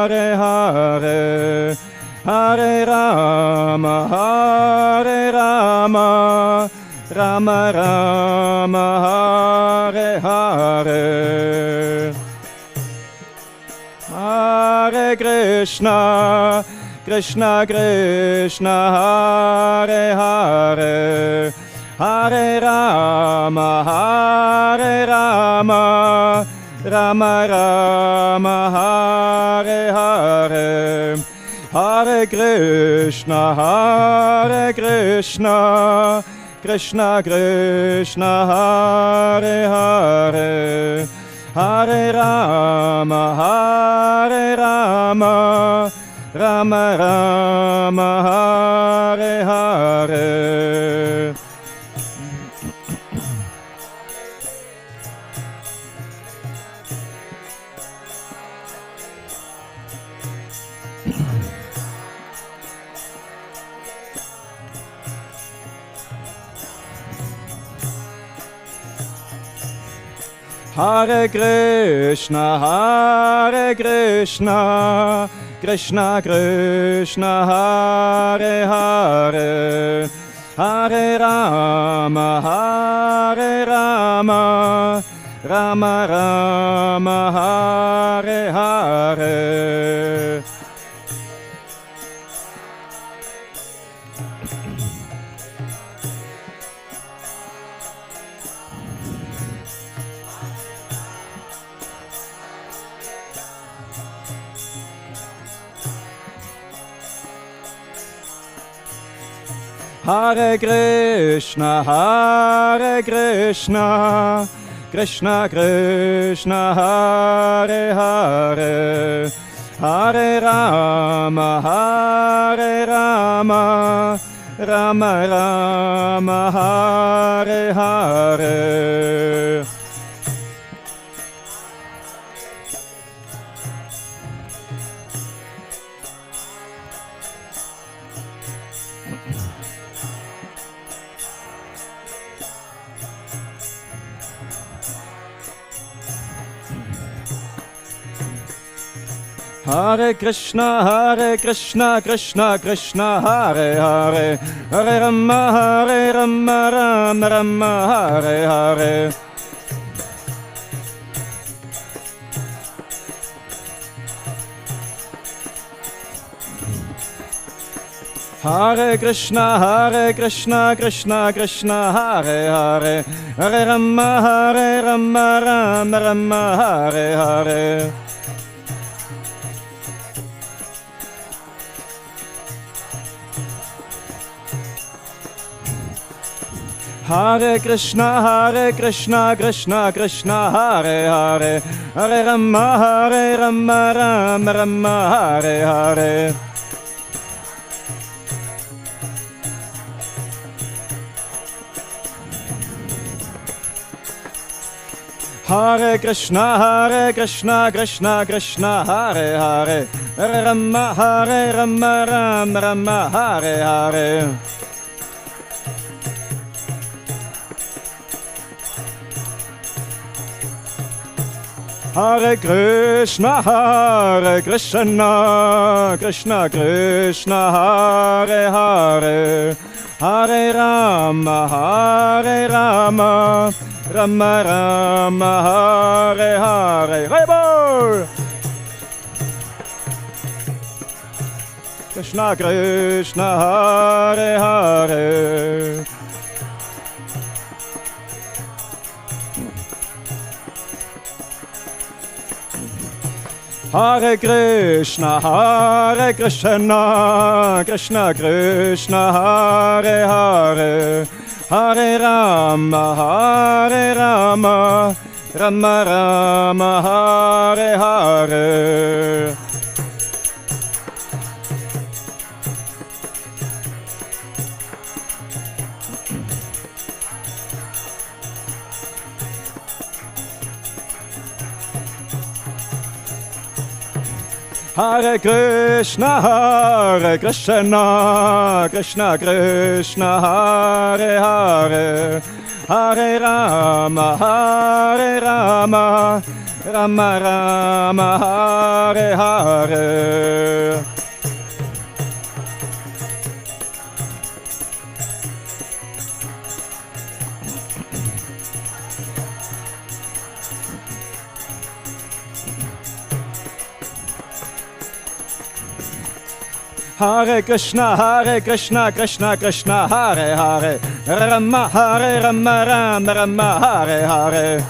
Hare Hare Rama Rama Rama Hare Hare Hare Krishna Krishna Krishna Hare Hare Hare Rama Rama Rama Hare Hare Hare Krishna Krishna Hare Hare Hare Rama Rama Rama Hare Hare Hare Krishna Krishna Krishna Hare Hare Hare Rama Rama Rama Hare Hare Hare Krishna Krishna Krishna Hare Hare Hare Rama Rama Rama Hare Hare. Hare Krishna, Krishna Krishna, Hare Hare, Hare Rama, Rama Rama, Hare Hare. Hare Krishna, Krishna Krishna, Hare Hare, Hare Rama, Rama Rama, Hare Hare. Hare Krishna, Krishna Krishna, Hare Hare, Hare Rama, Rama, Hare Hare. Hare Krishna, Krishna Krishna, Hare Hare, Hare Rama, Rama, Hare Hare. Hare Krishna, Krishna, Hare Hare, Hare Rama, Hare Hare. Hare Krishna, Krishna Krishna, Hare Hare, Hare Rama, Rama Rama, Hare Hare. Rebel! Krishna Krishna, Hare Hare. Hare Krishna, Krishna Krishna, Hare Hare, Hare Rama, Rama Rama, Hare Hare. Hare Krishna, Krishna Krishna, Hare Hare, Hare Rama, Rama Rama, Hare Hare. Hare Krishna, Krishna, Hare Hare, Rama, Rama, Hare Hare.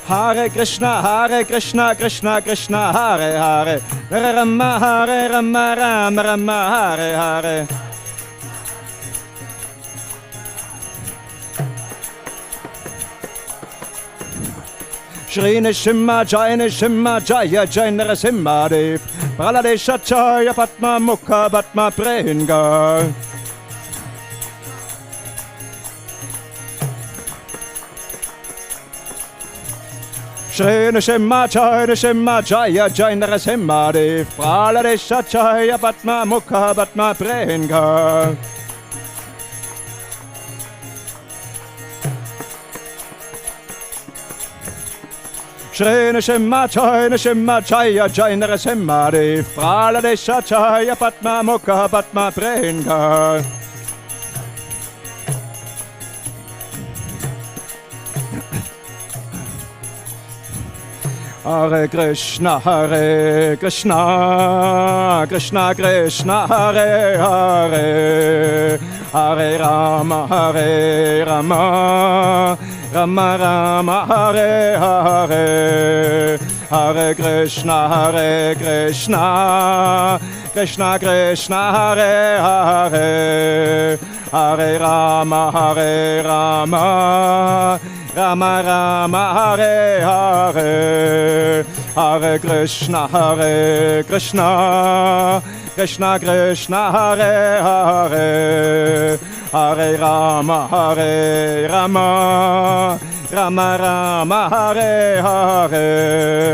Hare Krishna, Krishna, Hare Hare, Rama, Rama, Hare Hare. Shri Narasimha Jaya, Jai Narasimha-de, Praladesha Jaya, Padma Mukha, Padma Prehinga. Shri Narasimha Jaya, Jai Narasimha-de, Praladesha Jaya, Padma Mukha, Padma Prehinga. Shri Narasimha Jai Narasimha Dev Praladesha Chaya Padma Mukha Padma Prenga Hare Krishna Krishna Krishna Hare Hare Hare Rama Rama Rama Hare Hare Hare Krishna Krishna Krishna Hare Hare Hare Rama Rama Rama Hare Hare Hare Krishna Krishna Krishna Hare Hare Hare Rama Rama Rama Hare Hare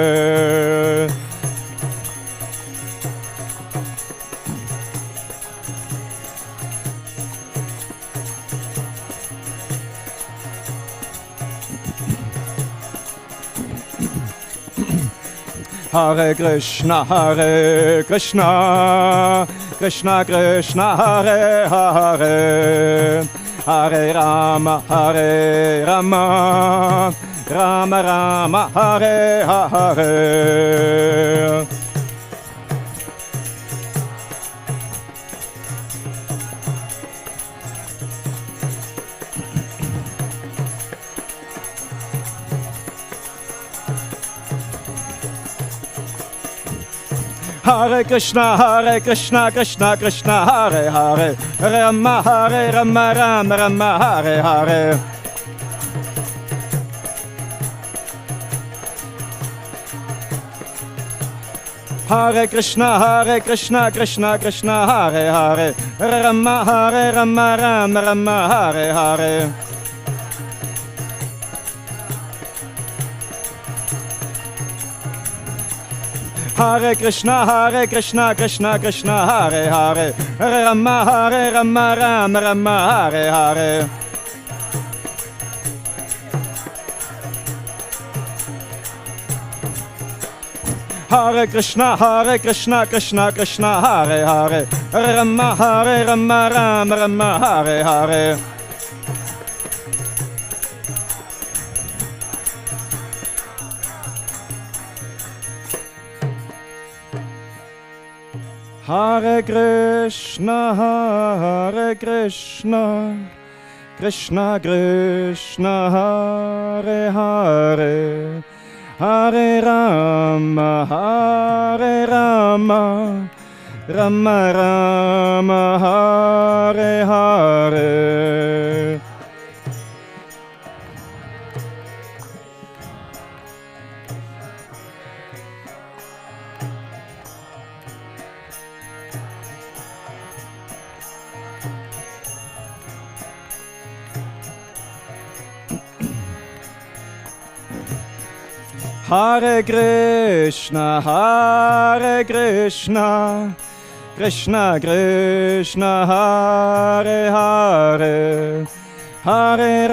Hare Krishna Krishna Krishna Hare Hare Hare Rama Rama Rama Hare Hare Hare Krishna Krishna Krishna Hare Hare Rama Rama Rama Hare Hare Hare Krishna Krishna Krishna Hare Hare Rama Rama Rama Hare Hare Hare Krishna Krishna Hare Hare Rama Rama Rama Hare Hare Hare Krishna Krishna Hare Hare Rama Rama Rama Hare Hare Hare Krishna Krishna Krishna Hare Hare Hare Rama Rama Rama Hare Hare Hare Krishna Krishna Krishna Hare Hare Hare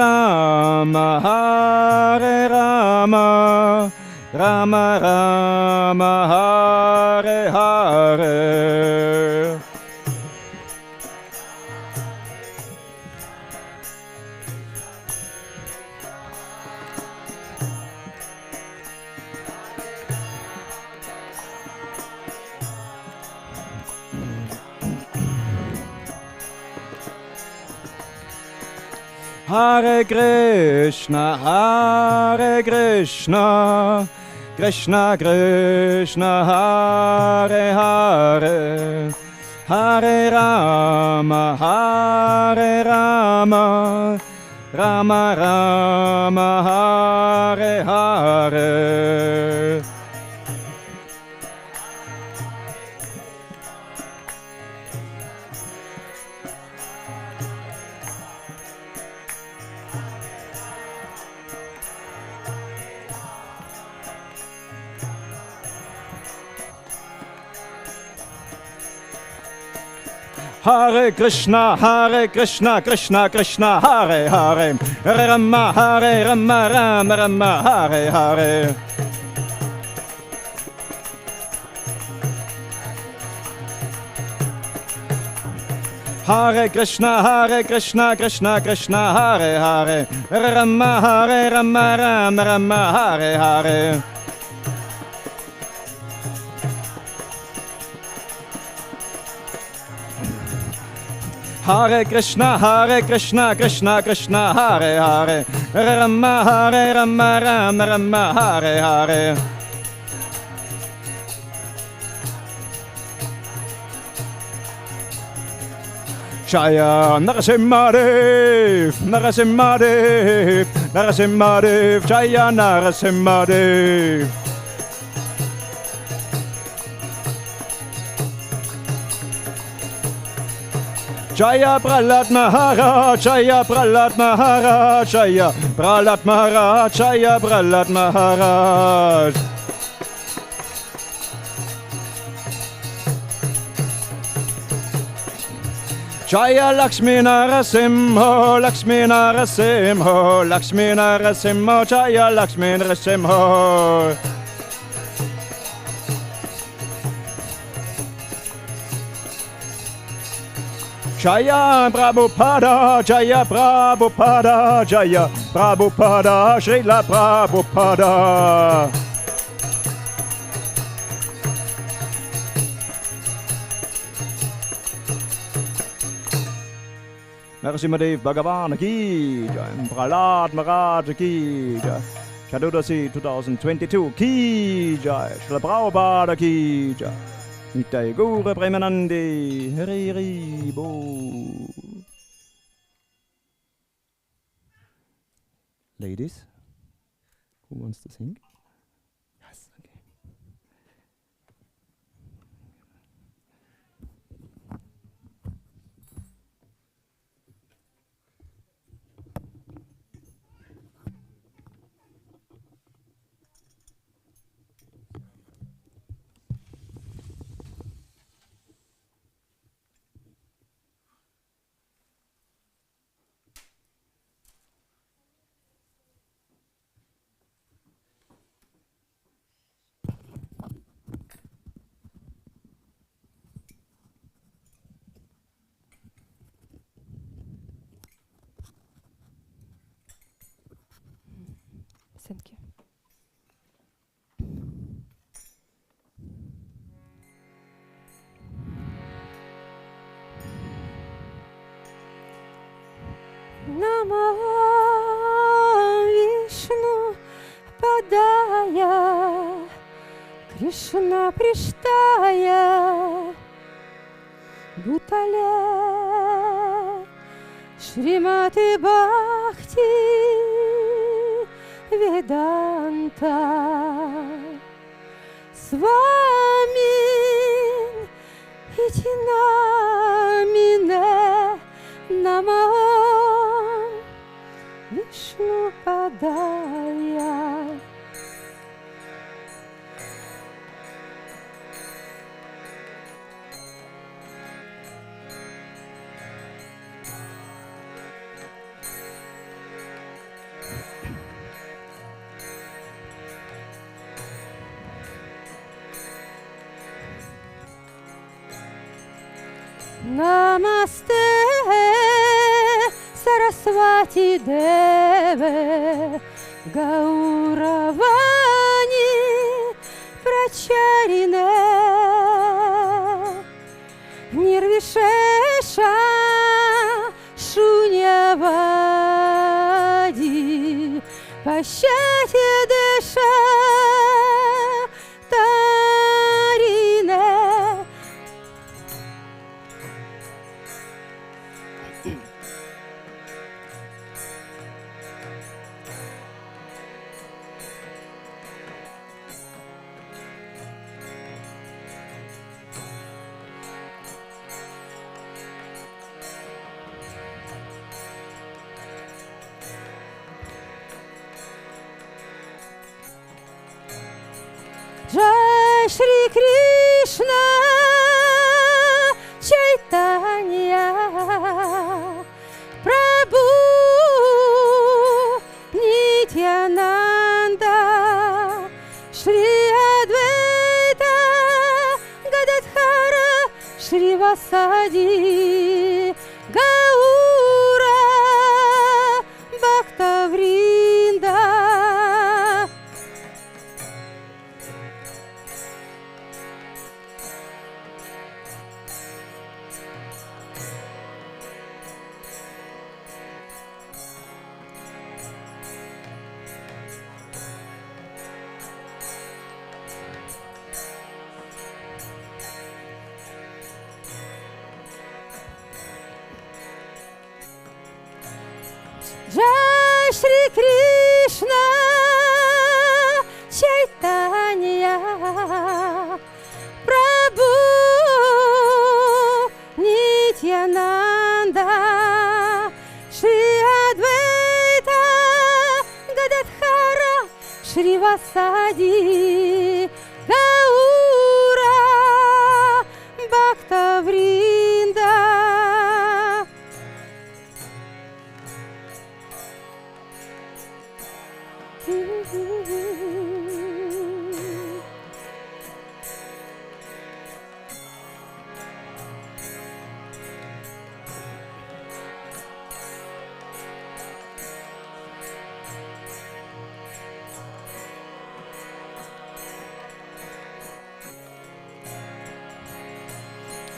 Rama Rama Rama Hare Hare Hare Krishna Krishna Krishna Hare Hare Hare Rama Rama Rama Hare Hare Hare Krishna Krishna Krishna Hare Hare Rama Rama Rama Hare Hare Hare Krishna, Krishna Krishna, Hare Hare, Rama Rama Rama, Hare Hare. Hare Krishna, Krishna Krishna, Hare Hare, Rama Rama, Hare Hare. Jaya Narasimha Dev, Narasimha Dev, Narasimha Dev, Jaya Narasimha Dev. Jaya Prahlad Maharaj, Jaya Prahlad Maharaj, Jaya Prahlad Maharaj, Jaya Prahlad Maharaj. Jaya Lakshmi Narasimha, Lakshmi Narasimha, Lakshmi Narasimha, Jaya Lakshmi Narasimha. Jaya Prabhupada, Jaya Prabhupada, Jaya Prabhupada, Srila Prabhupada. Narasimha Dev Bhagavan ki jai, Prahlad Maharaj ki jai, Caturdasi 2022 ki jai, Srila Prabhupada ki jai, Nitai Gaura Premanande, Hari Hari Bo. Ladies, who wants to sing? Yes, okay. Thank you. Namo Vishnu Padaya Krishna Prishtaya Bhutale Shrimati Bhakti Vedanta Swamin Iti Namine Namah Vishnu Padaya. Namaste Saraswati Deve Gauravani Pracharine Nirvishesha Shunyavadi Pashati Desha Tarine. Jai Shri Krishna Chaitanya Prabhu Nityananda Shri Advaita Gadadhara Shri Vasadi Кришна Чайтанья Прабху Нитьянанда Шри Адвайта Гададхара Шривасади Гаура Бхактавринда.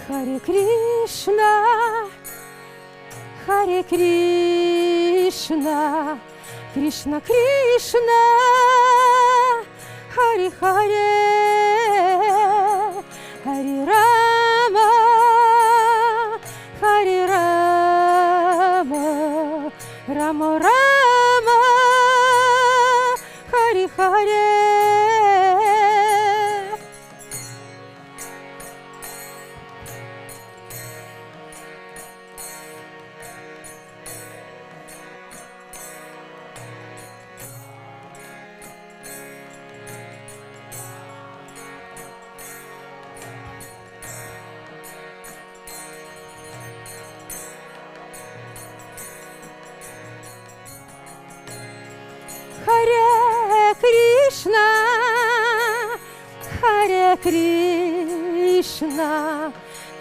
Харе Кришна, Харе Кришна, Кришна Кришна, Харе Харе, Харе Рама, Харе Рама, Рама Рама, Харе Харе. Харе Кришна, Харе Кришна,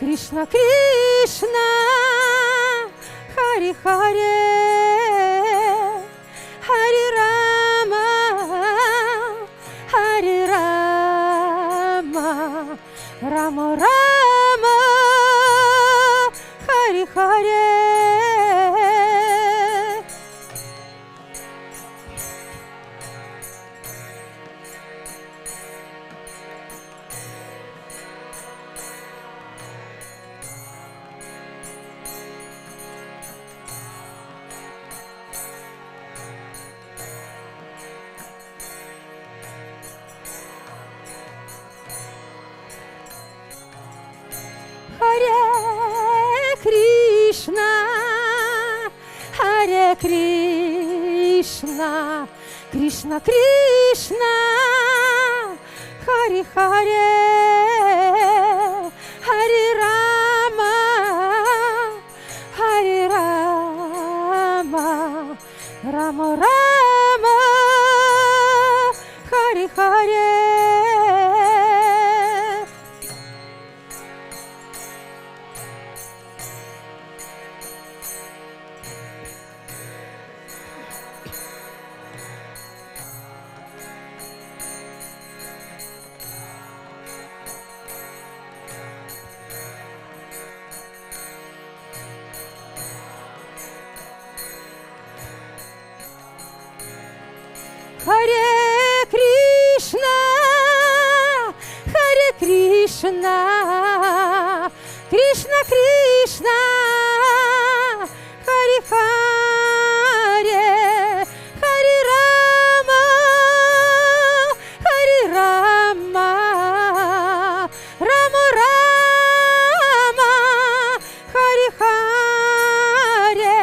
Кришна Кришна, Харе Харе, Харе Рама, Харе Рама, Рама Рама, Харе Харе. Харе Кришна, Харе Кришна, Кришна Кришна, Харе Харе, Харе Рама, Харе Рама, Рама Рама, Харе Харе. Харе Кришна, Харе Кришна, Кришна Кришна, Харе Харе, Харе Рама, Харе Рама, Рама Рама, Харе Харе.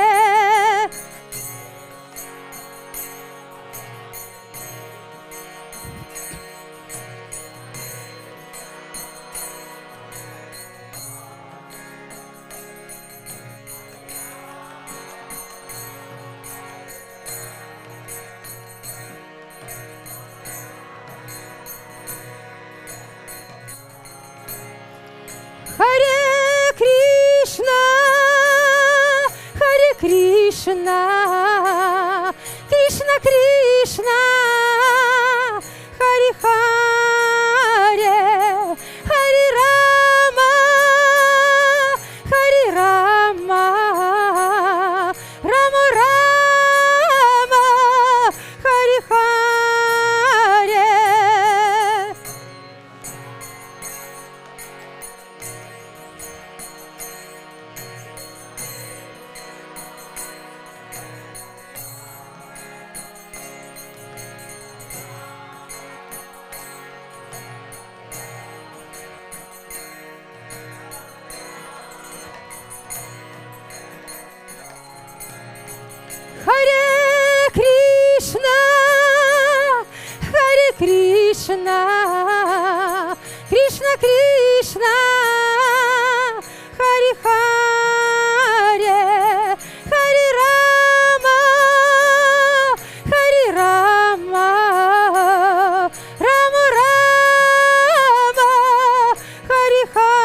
Харе Кришна, Харе Кришна, Кришна Кришна, Харе Харе, Харе Рама, Харе Рама, Рама Рама, Харе Харе. Krishna, Krishna Krishna, Hare Hare, Hare Rama, Hare Rama, Rama Rama, Hare Hare.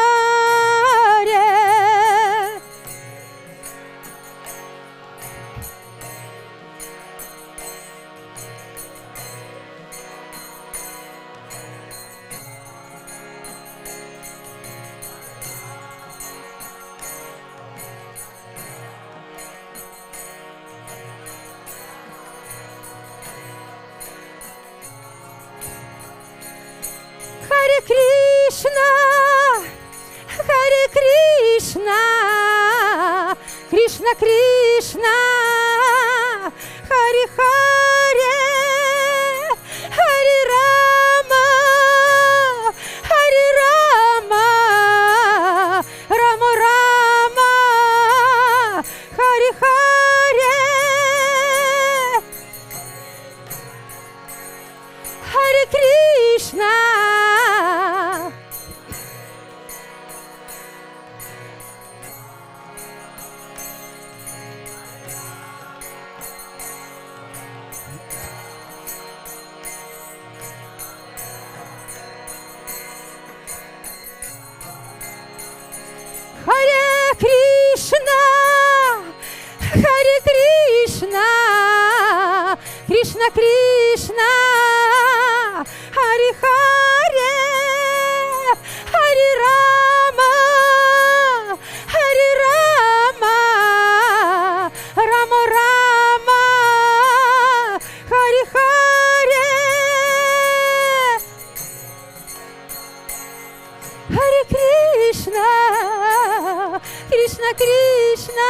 Hare Krishna, Hare Krishna, Krishna Krishna, Hare Hare, Hare Rama, Hare Rama, Rama Rama, Hare Hare. Hare Krishna. Hare Krishna, Hare Krishna, Krishna Krishna, Hare Hare, Hare Rama, Hare Rama, Rama Rama, Hare Hare. Hare Krishna, Krishna Krishna.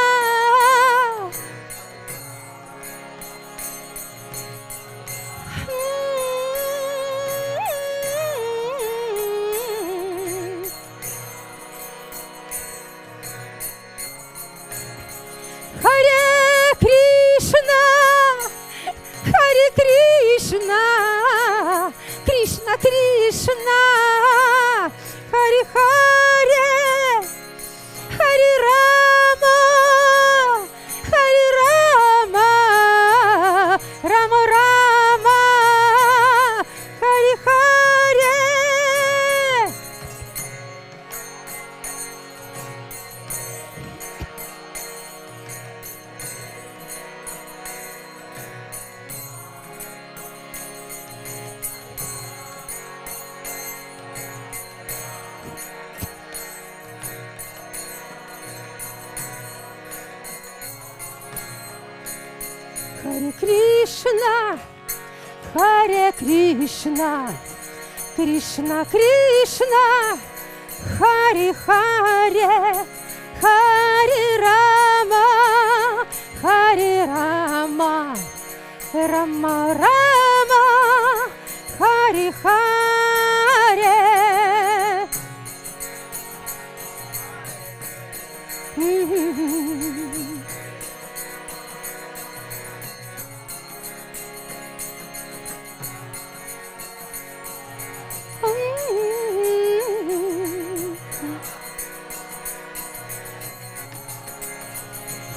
Hare Krishna, Hare Krishna, Krishna Krishna, Hare Hare, Hare Rama, Hare Rama, Rama Rama, Hare Hare. Hare Krishna, Hare Krishna, Krishna Krishna, Hare Hare, Hare Rama, Hare Rama, Rama Rama, Hare Hare.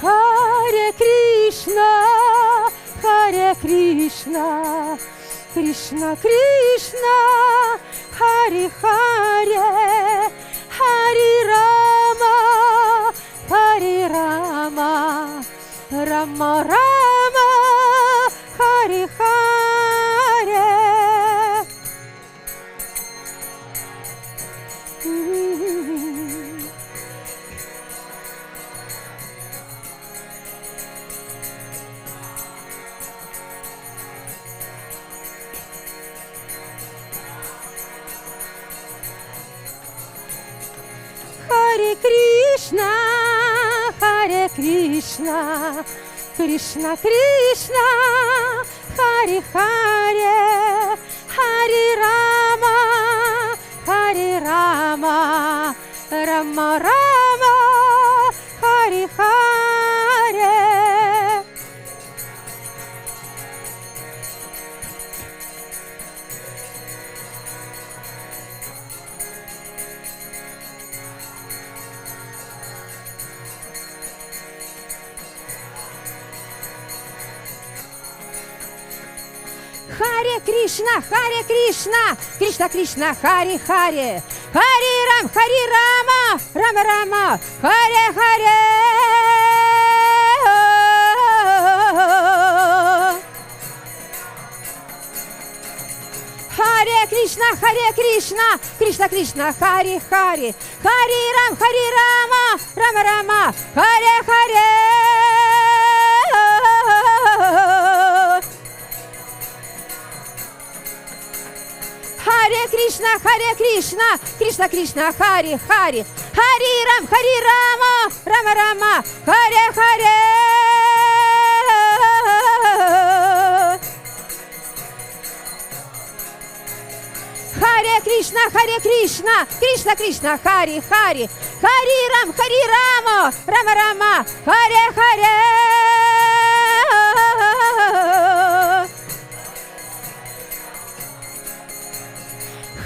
Hare Krishna, Hare Krishna, Krishna Krishna, Hare Hare, Hare Rama, Hare Rama, Rama Rama, Hare Hare. Hare Krishna, Hare Krishna, Krishna Krishna, Hare Hare, Hare Rama, Hare Rama, Rama Rama, Hare Hare. Харе Кришна, Кришна Кришна, Харе Харе, Харе Рама, Рама Рама, Харе Харе. Харе Кришна, Кришна Кришна, Харе Харе, Харе Рама, Рама Рама, Харе Харе. Харе Кришна, Кришна Кришна, Харе Харе, Харе Рама, Рама Рама, Харе Харе. Харе Кришна, Кришна Кришна, Харе Харе, Харе Рама, Рама Рама, Харе Харе.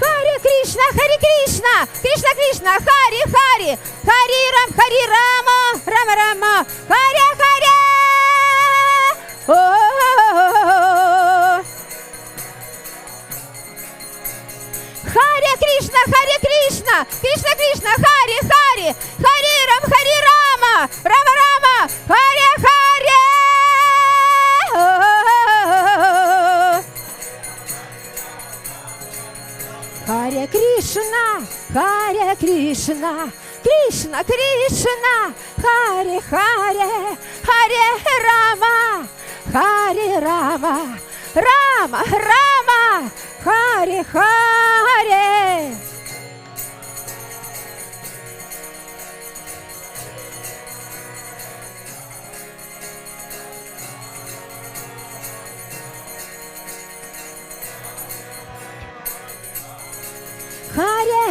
Харе Кришна, Кришна Кришна, Харе Харе, Харе Рама, Рама Рама, Харе Харе. Харе Кришна, Кришна Кришна, Харе Харе, Харе Рама, Рама Рама, Харе Харе. Харе Кришна, Кришна Кришна, Харе Харе, Харе Рама, Рама Рама, Харе Харе. Харе Кришна, Кришна Кришна, Харе Харе, Харе Рама, Рама Рама, Харе Харе.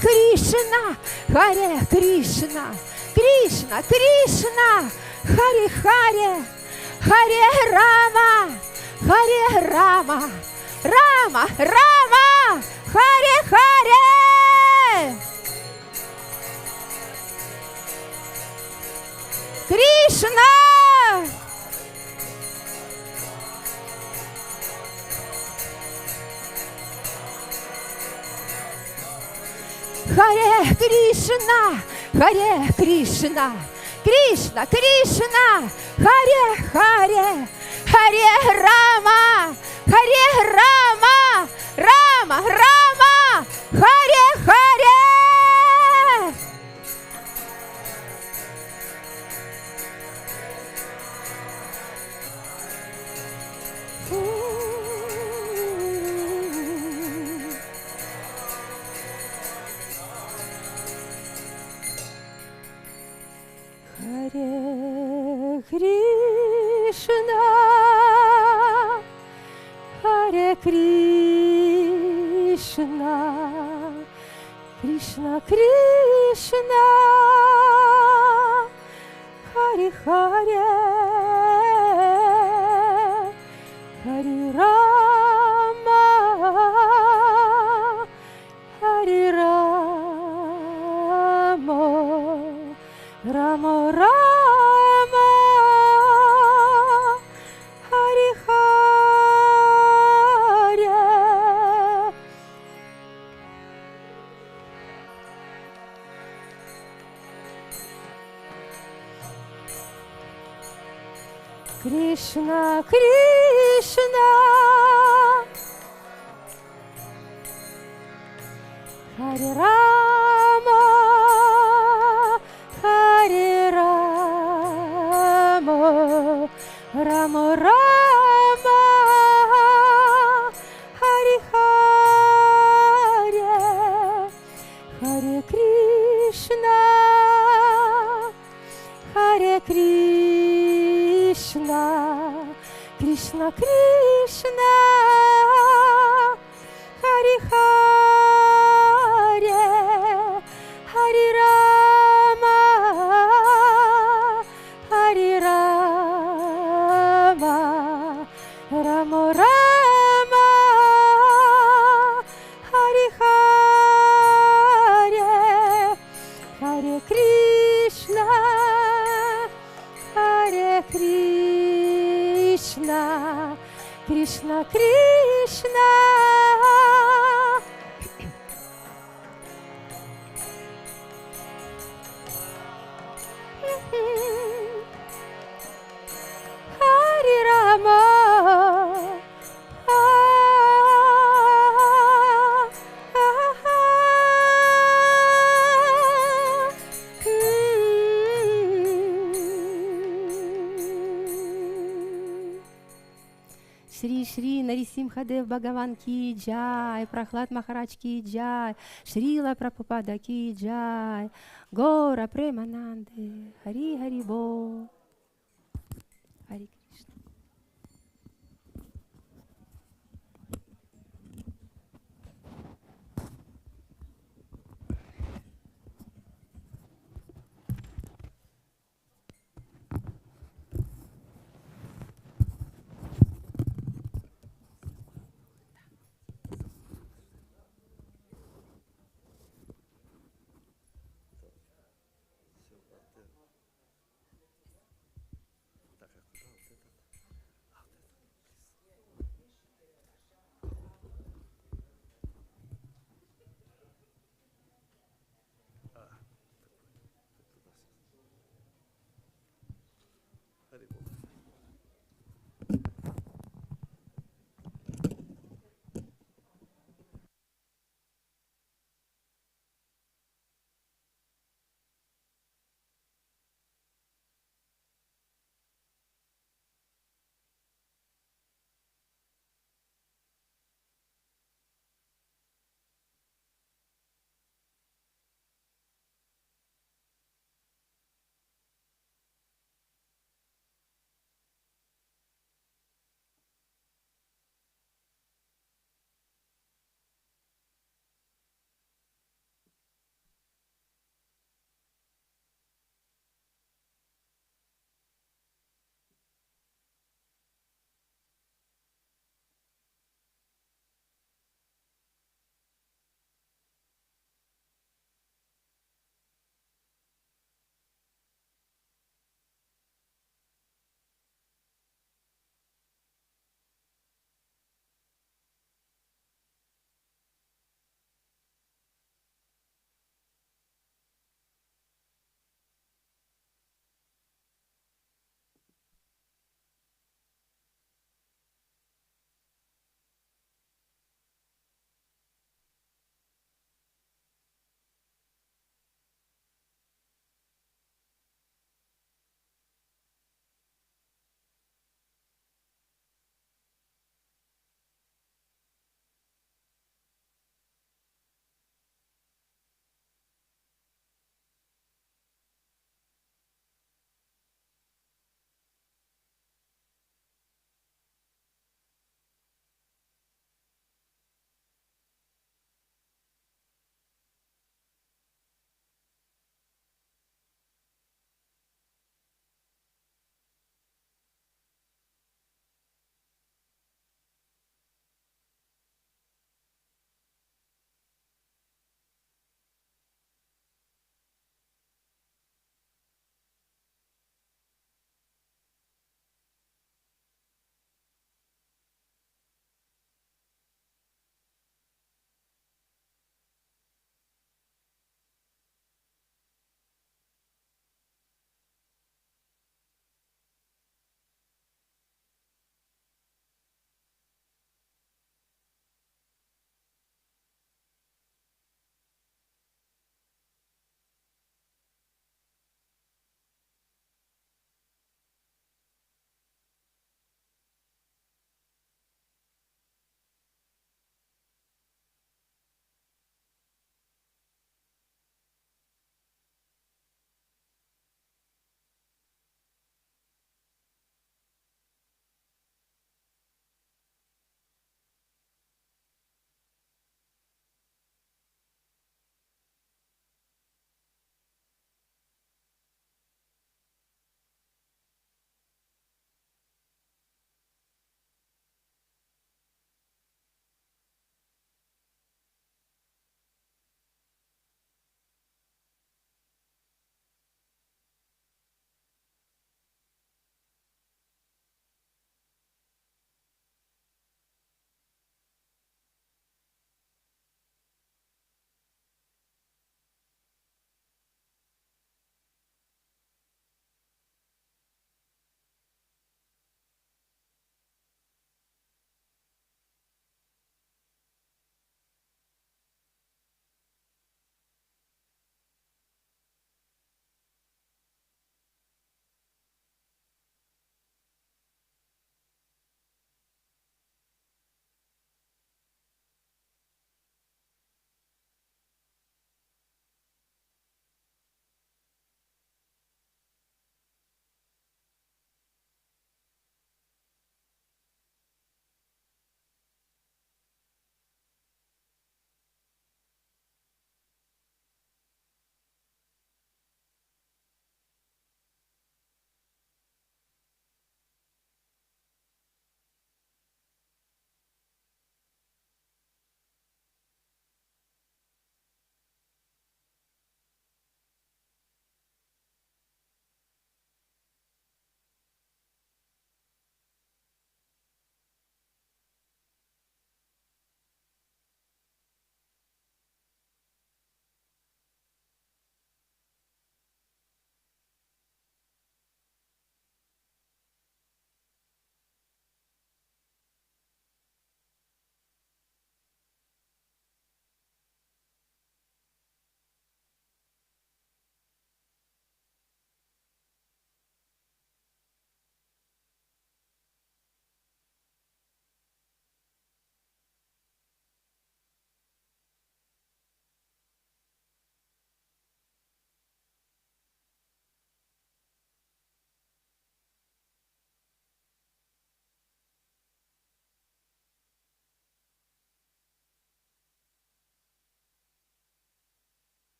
Кришна. Харе Кришна, Кришна Кришна, Харе Харе, Харе Рама, Рама Рама, Харе Харе. Харе Кришна, Харе Кришна, Кришна Кришна, Харе Харе, Харе Рама, Харе Рама, Рама Рама, Харе Харе. Кришна, Кришна, Харе Рама, Харе Рама, Рама Рама, Харе Харе, Харе Кришна, Харе Кришна, Кришна Кришна, Харе Харе, Харе Рама, Харе Рама, Рама Рама, Харе Харе, Харе Кришна, Харе Кришна, Кришна Симхадев Бхагаван ки джай, Прахлад Махарадж ки джай, Шрила Прабхупада ки джай, Гора Премананде, Хари Хари Бо. Хари Кришна.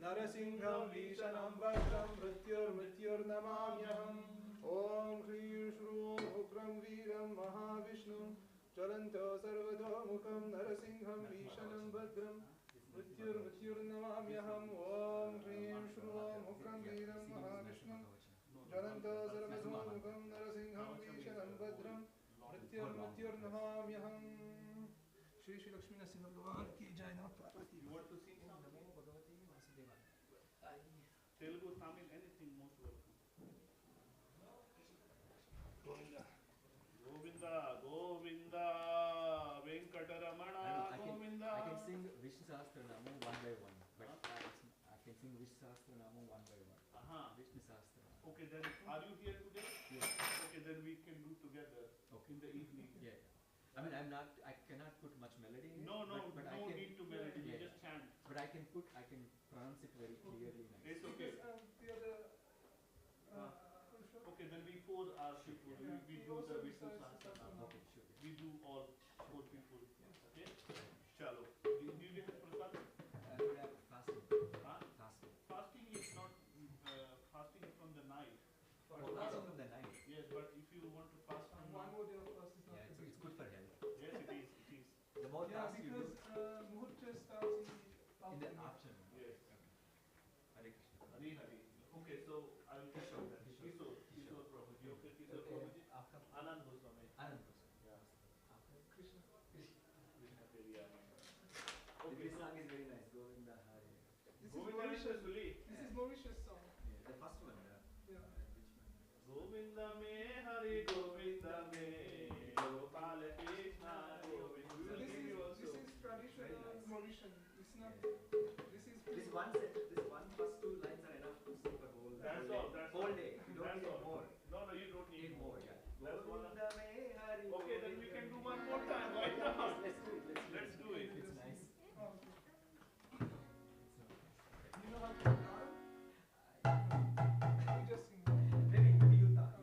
Narasimham Vishanam Bhadram Mrityurnamamyaham Om Shri Shrum Ukram Veeram Mahavishnu Chalanto Sarvato Mukham Narasimham Vishanam Bhadram Mrityurnamamyaham Om Shri Shrum Ukram Veeram Mahavishnu Chalanto Sarvato Mukham Narasimham Vishanam Bhadram Mrityurnamamyaham Shri Shri Lakshmi Narasimha Bhagavan ki Jai Namah Parvati. You want to sing something? Telugu, Tamil, anything, most welcome. Govinda. Govinda, Govinda, Venkateramana, Govinda. I can sing Vishnu Sahasranamam one by one, but I can sing Vishnu Sahasranamam one by one. Vishnu Sahasranamam. Okay, then are you here today? Yes. Okay, then we can do together in the evening. Yeah. I mean, I cannot put much melody in it. No, but no I can, need to melody, you just chant. But I can pronounce it very clearly. It's okay. Okay, then we 4 are people. We do the Vishnu Sahasranam. Okay, sure. We do all 4 people. Okay? Chalo. Do you get prasad? We have fasting. Fasting. Fasting is not fasting from the night. Fasting from the night. Yes, but if you want to fast from One more day of fast is not it's good for health. Yes, it is. It is. The more fast you do, because Muhurta starts in the afternoon. Yes. Hare Krishna. Hari Hari. Okay, so I will tell you that. Kishore Prabhuji. Okay, Kishore Prabhuji. Anand Goswami. Anand Goswami. Yeah. Krishna. Krishna Peria. Okay, this song is very nice. Govinda Hari. This Govinda is Mauritius song. Yeah, the first one. Yeah. Govinda me Hari Govinda me Gopal Krishna Govinda. So this is traditional Mauritian. It's not. This one first 2 lines are enough to sing the whole day. That's all. Whole day. You don't That's need all. more. No, you don't need more. Yeah. That's one. Govinda me Hari. Okay, then we can do one more time. Why not? Let's do it. Let's do it. It's nice. You know how to dance? You just sing. Maybe you thought.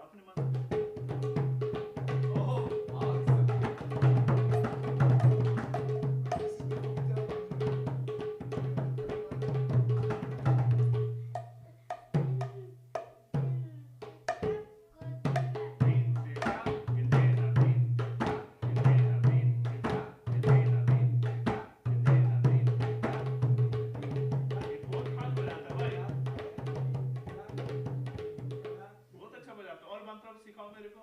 बजाओ अपने मन से। बहुत अच्छा बजाते हो। और मंत्र सिखाओ मेरे को।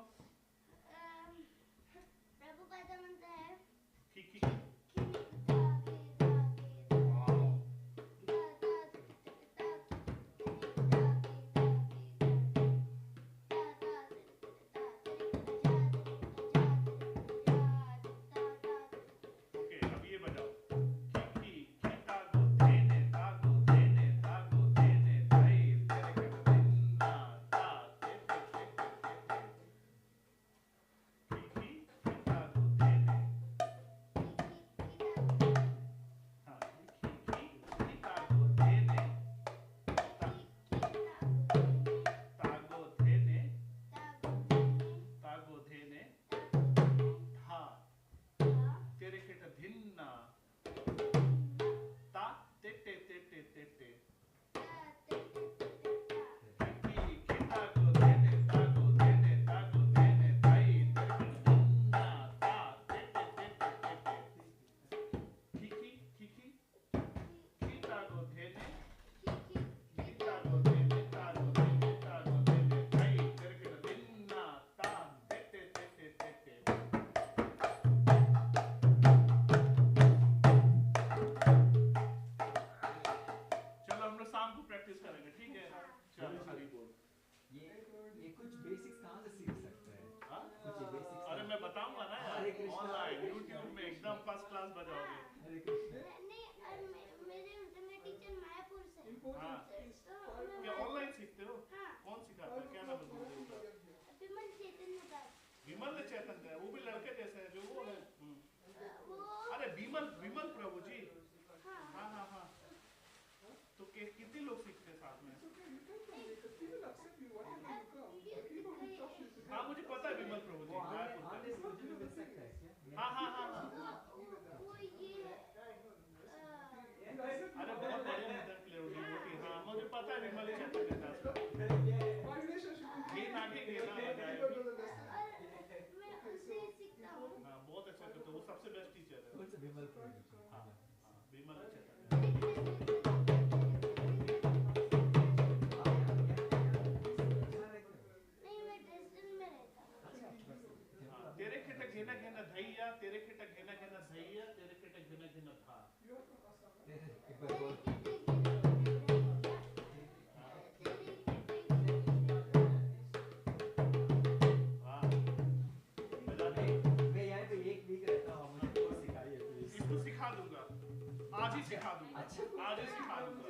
प्रभु का जो मंत्र है ठीक ओके, अब ये बजाओ। की तागो देने तागो देने तागो देने भाई तेरे के बिना ता ते ते ते की तागो देने हाँ की तागो देने तागो देने तागो देने धा तेरे के भिन्ना ता ते ते ते ते ते ते की तागो देने तागो देने तागो देने भाई तेरे के भिन्ना ता ते ते ते ते ते की तागो देने तागो देने तागो देने तागो देने भाई तेरे के भिन्ना ता ते ते ते ते ते ते चलो हम लोग शाम को प्रैक्टिस करेंगे, ठीक है? चलो हरी बोल। ये कुछ बेसिक्स कहाँ से सीख सकते हैं? हाँ? कुछ ये बेसिक्स अरे मैं बताऊंगा ना यार, ऑनलाइन यूट्यूब में एकदम फर्स्ट क्लास बजाओगे। हरे कृष्ण। नहीं मेरे इंटरनेट टीचर मायापुर से हाँ। क्या ऑनलाइन सीखते हो? हाँ। कौन सिखाता है? क्या नाम है तुम्हारे? विमल चैतन्य दास। विमल चैतन्य, वो भी लड़के जैसे हैं जो वो है। वो अरे विमल प्रभु जी। हाँ हाँ हाँ हाँ। तो कितने लोग सीखते हैं साथ में? हाँ मुझे पता है विमल प्रभु जी। हाँ हाँ हाँ हाँ। वो ये अरे बहुत बढ़िया मदन प्लेयर होगी। हाँ मुझे पता है विमल चैतन्य दास। गेन आगे गेना बजाए। मैं उससे सीखता हूँ। हाँ बहुत अच्छा करते हो, वो सबसे बेस्ट टीचर है। विमल हाँ विमल चैतन्य। नहीं मैं ड्रेसडेन में रहता हूँ। तेरे खेट घेना घेना धैया तेरे खेट घेना घेना धैया तेरे खेट घेना घेना था। मैं यहाँ पे एक वीक रहता हूँ, मुझे तो सिखाइए प्लीज। इसको सिखा दूंगा, आज ही सिखा दूंगा। अच्छा, आज ही सिखा दूंगा।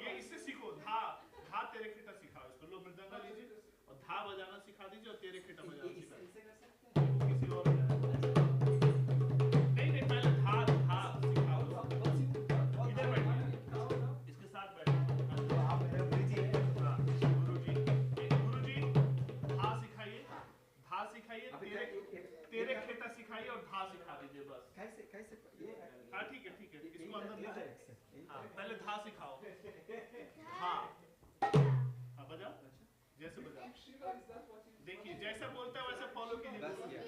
ये इससे सीखो। धा धा तेरे खेटा सिखाओ इसको। लो मृदंगा लीजिए और धा बजाना सिखा दीजिए और तेरे खेटा बजाना सिखा दीजिए। किसी और नहीं पहले धा धा सिखाओ। इधर बैठिए, इसके साथ बैठिए। आप मेरे गुरुजी हैं। गुरुजी धा सिखाइए, धा सिखाइए, तेरे खेता सिखाइए और धा सिखा दीजिए बस। कैसे कैसे ये हाँ ठीक है इसको अंदर लीजिए। हाँ पहले धा सिखाओ। हाँ हाँ बजाओ, जैसे बजाओ। देखिए जैसा बोलता है वैसा फॉलो कीजिए। अंदर कीजिए।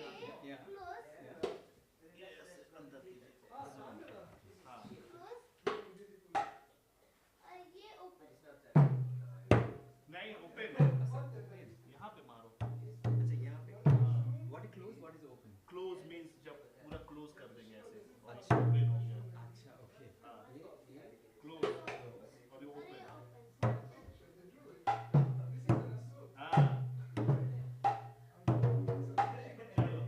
हाँ ये ओपन नहीं ओपन, यहाँ पे मारो। अच्छा यहाँ पे what is close what is open? Close means जब पूरा क्लोज कर देंगे ऐसे। अच्छा ओपन हो गया। अच्छा ओके ये क्लोज और ये ओपन। हाँ चलो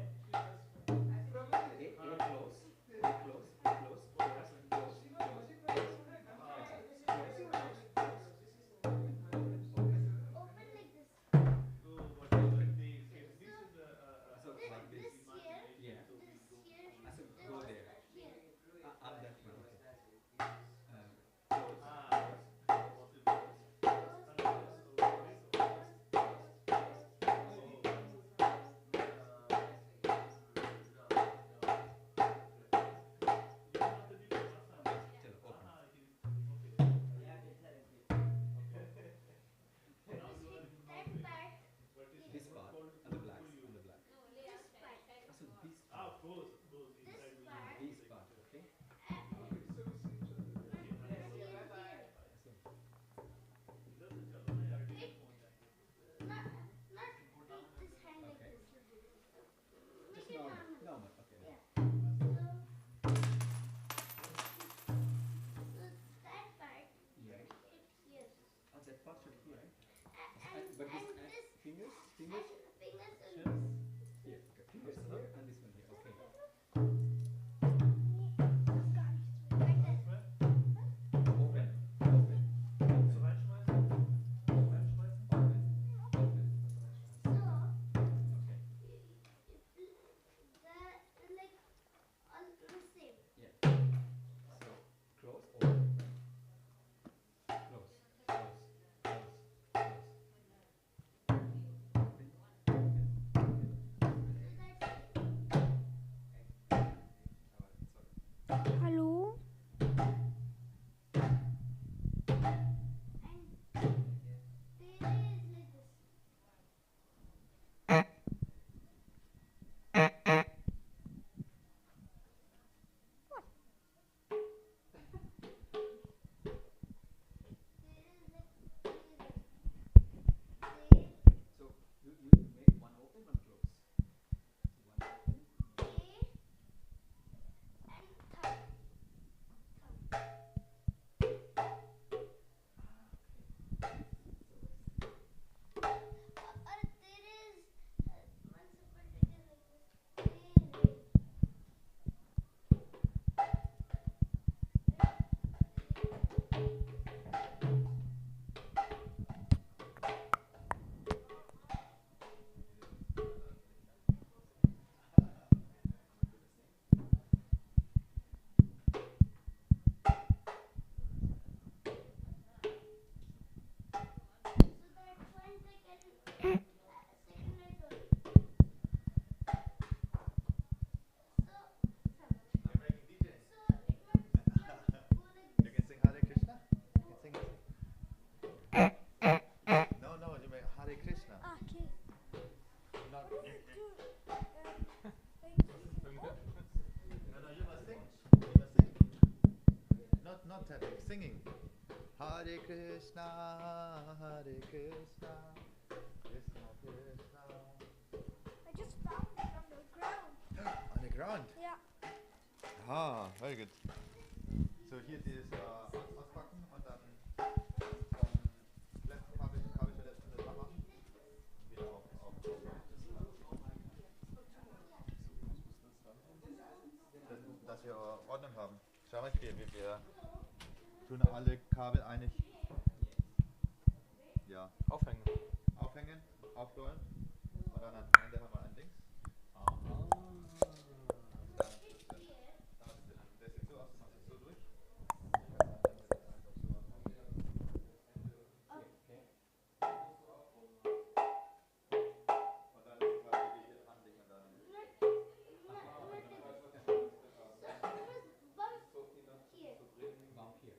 partially here, right? And But this this fingers, and fingers fingers in here, this. here, okay. Fingers here and this one here. Okay. Open, open, So reinschmeißen? Reinschmeißen? open, open. Okay. The like all the same. Yeah. So close, open, close, close, close, close. Open, open, open. Sorry. Hallo? So you make one open, one close. One open. You can sing Hare Krishna? You can sing it. No, no, you make Hare Krishna. Okay. Not, Do, no, no, you must sing. You must sing. Not tapping, singing. Hare Krishna, Hare Krishna, Krishna Krishna. I just found it on the ground. On the ground? Yeah. Ah, very good. So hier dieses auspacken und dann letzten Kabel für letzten Mal machen. Wieder auf. Dass wir Ordnung haben. Schau mal, wir tun alle Kabel eigentlich ja, Aufhängen. aufhängen, aufrollen und dann am Ende haben wir ein Dings. Das sieht so aus, du machst es so durch. Und dann ist es halt wirklich anlegen und dann. Bump here.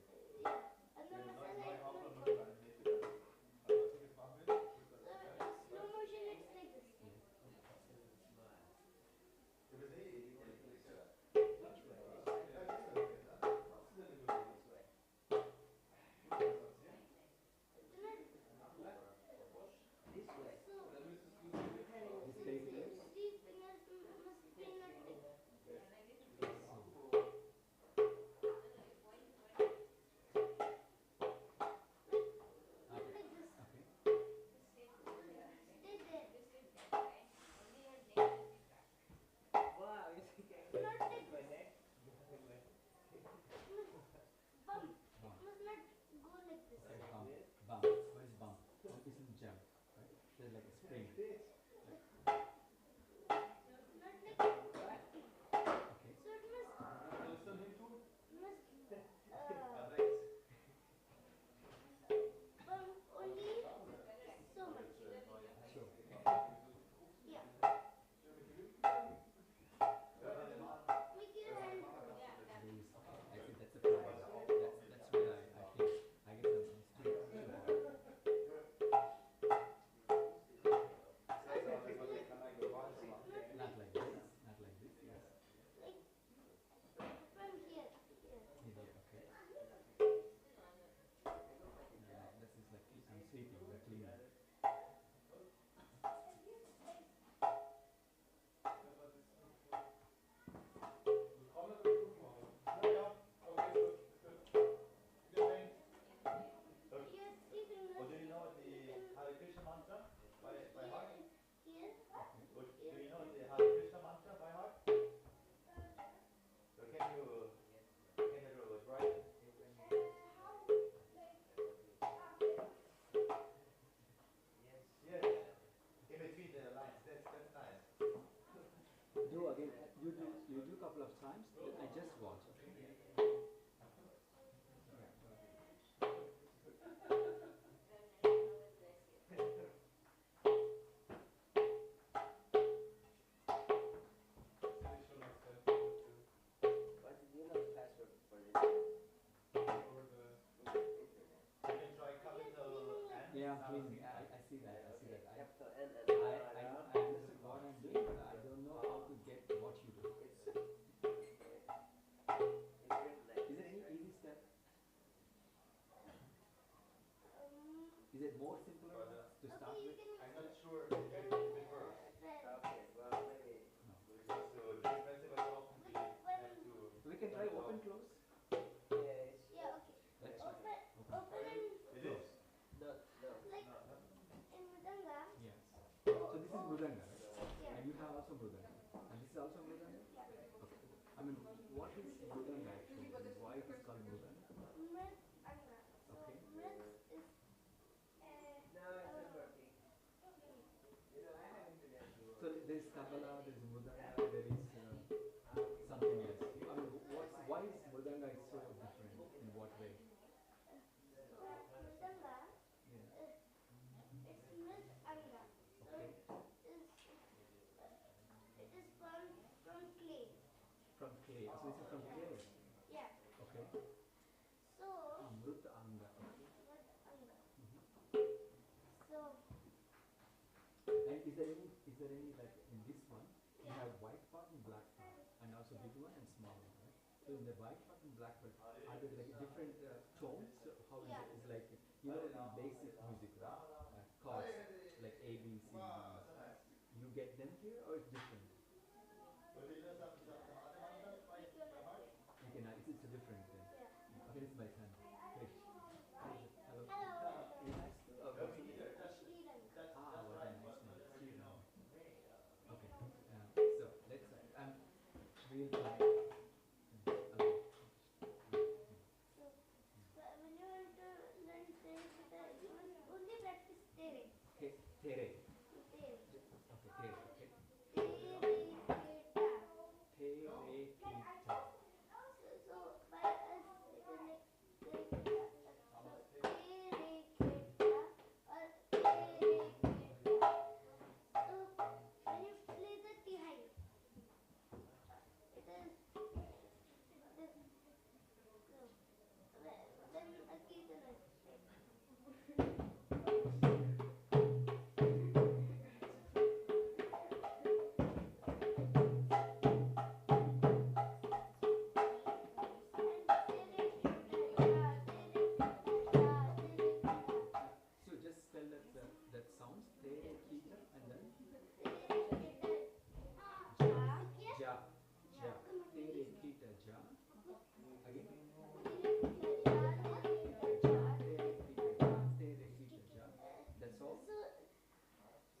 Bump. What is bump? Bump is in jump, right? There's like a spring. do again. You do a couple of times. Then I just watch. Okay. But you know the password for this. Can try capital N? Yeah, cleaning. I see that. I see that. Capital N and I understand what I'm doing, but I don't know how to get what you do. it's written like Is there any easy step? Is it more simpler to start with? I'm not sure if it works. okay, well maybe Because the expensive is often we have to. We can try open close. yeah, it's Yeah, okay. Let's Open try. and It is. no. like in Mridanga. Yes. So this is mridanga, right? Yeah. And you have also mridanga. And this is also mridanga? Yeah. Okay. I mean, what is mridanga actually? Why it is called mridanga? Mridanga. So Okay. Mrid is No, it's not working. You know, I have internet. So there is tabla, there is mridanga, there is something else. I mean, why is mridanga is so different? In what way? Mridanga. Yeah. It's Mridanga. So Okay. it is from clay. From clay. So this is from clay. Yeah. Okay. So Mridanga. Okay. Mridanga. Mhm. So And is there any like in this one you have white part and black part, and also big one and small one, right? So in the white part and black part, are there like different tones? So how is Yeah. it? Is like in basic music, right? Chords like A, B, C, D. You get them here, or it's different? Okay, now it's a different thing. yeah. Okay, this is my son. Great. Hello. Hello. Is that still? Oh, what's your name? Sri Lanka. Ah, what a nice name. Sriram. Okay. So let's. Real time. Okay. So when you want to learn Tere, you must only practice Tere. Okay. Tere. Tere. Okay. Tere. Okay. Tere, Keta. Tere kita. So by us it is like Tere, Keta. So Tere, Keta or Tere, Keta. So when you play the Tihai, it is this. So then a Kirtan is So just spell that sounds. Tere kita and then ja. Ja. Tere kita ja. Again. Tere kita ja. That's all.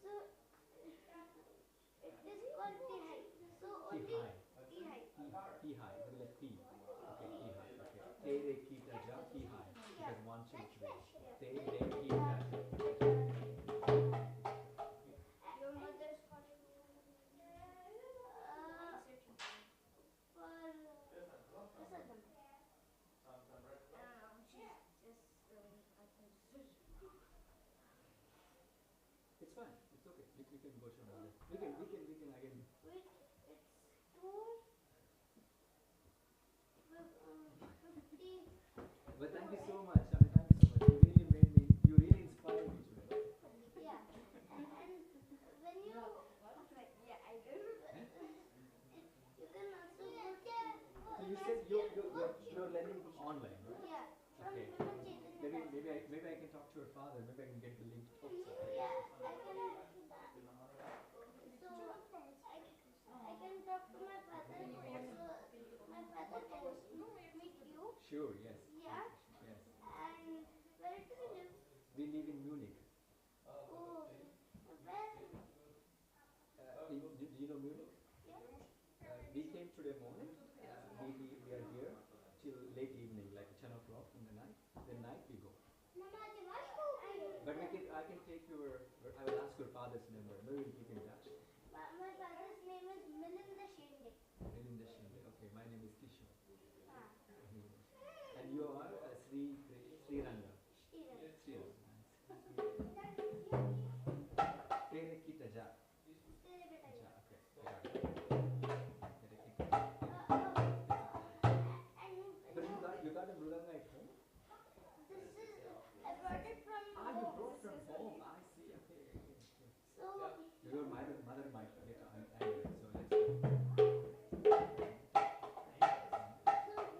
So it is called Tihai. So only Tihai. Tihai. Tihai. Like T. Okay. Tihai. Okay. Tere kita ja. Tihai. Because 1, 2, 3. Tere kita ja. Your mother's for Prasadam. She's just It's fine. It's okay. We can go to another. We can again. wait, it's 2:50. But thank you so much. I mean, thank you so much. You really inspired me today. Yeah, and when you yeah, I do. You can also go So you said you're learning online, right? yeah from Okay. Brahma Chaitanya. Maybe I can talk to your father. Maybe I can get the link. Yeah, I can. So I can talk to my father. So my father can meet you. Sure. Yes. Yeah. Yes. And where do you live? We live in Munich. Oh, where? Do you know Munich? Yeah. We came today morning. We are here till late evening, like 10 o'clock in the night. Then night we go. But I can take I will ask your father's number. Maybe we'll keep in touch. My father's name is Milinda different form. I see. Okay. So Your mother might get angry. So let's go. So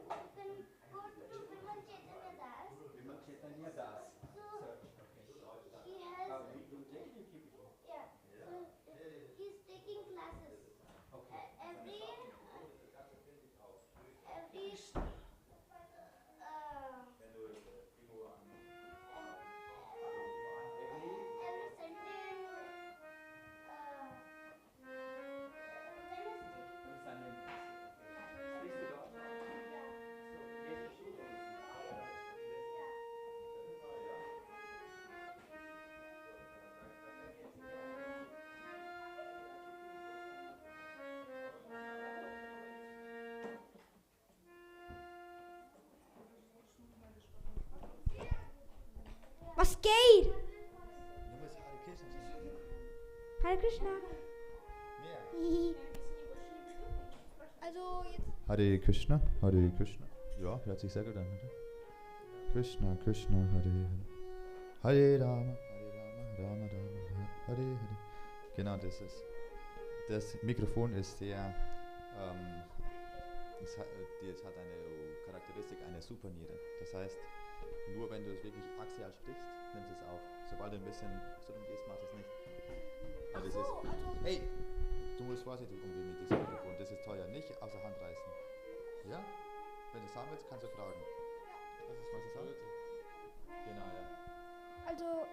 you can go to Vimal Chaitanya Das. Vimal Chaitanya Das. So Search. Okay. he has You take it, you keep it. yeah. So he's taking classes. Okay. Every Sunday and Was geht? Du musst Hare Krishna sagen. Hare Krishna. Mehr. Also jetzt. Hare Krishna, Hare Krishna. Ja, hört sich sehr gut an, oder? Krishna, Krishna, Hare Hare. Hare Rama, Rama Rama, Hare Hare. Genau, das Mikrofon ist sehr, das hat eine Charakteristik einer Superniere. Das heißt, nur wenn du es wirklich axial sprichst, nimmst es auf. Sobald du ein bisschen so umgehst, machst du es nicht. Aber das ist, hey, du musst vorsichtig umgehen mit diesem Mikrofon. Das ist teuer. Nicht außer Hand reißen. Ja? Wenn du es haben willst, kannst du fragen. Das ist, was ich sage. Genau, ja. Also.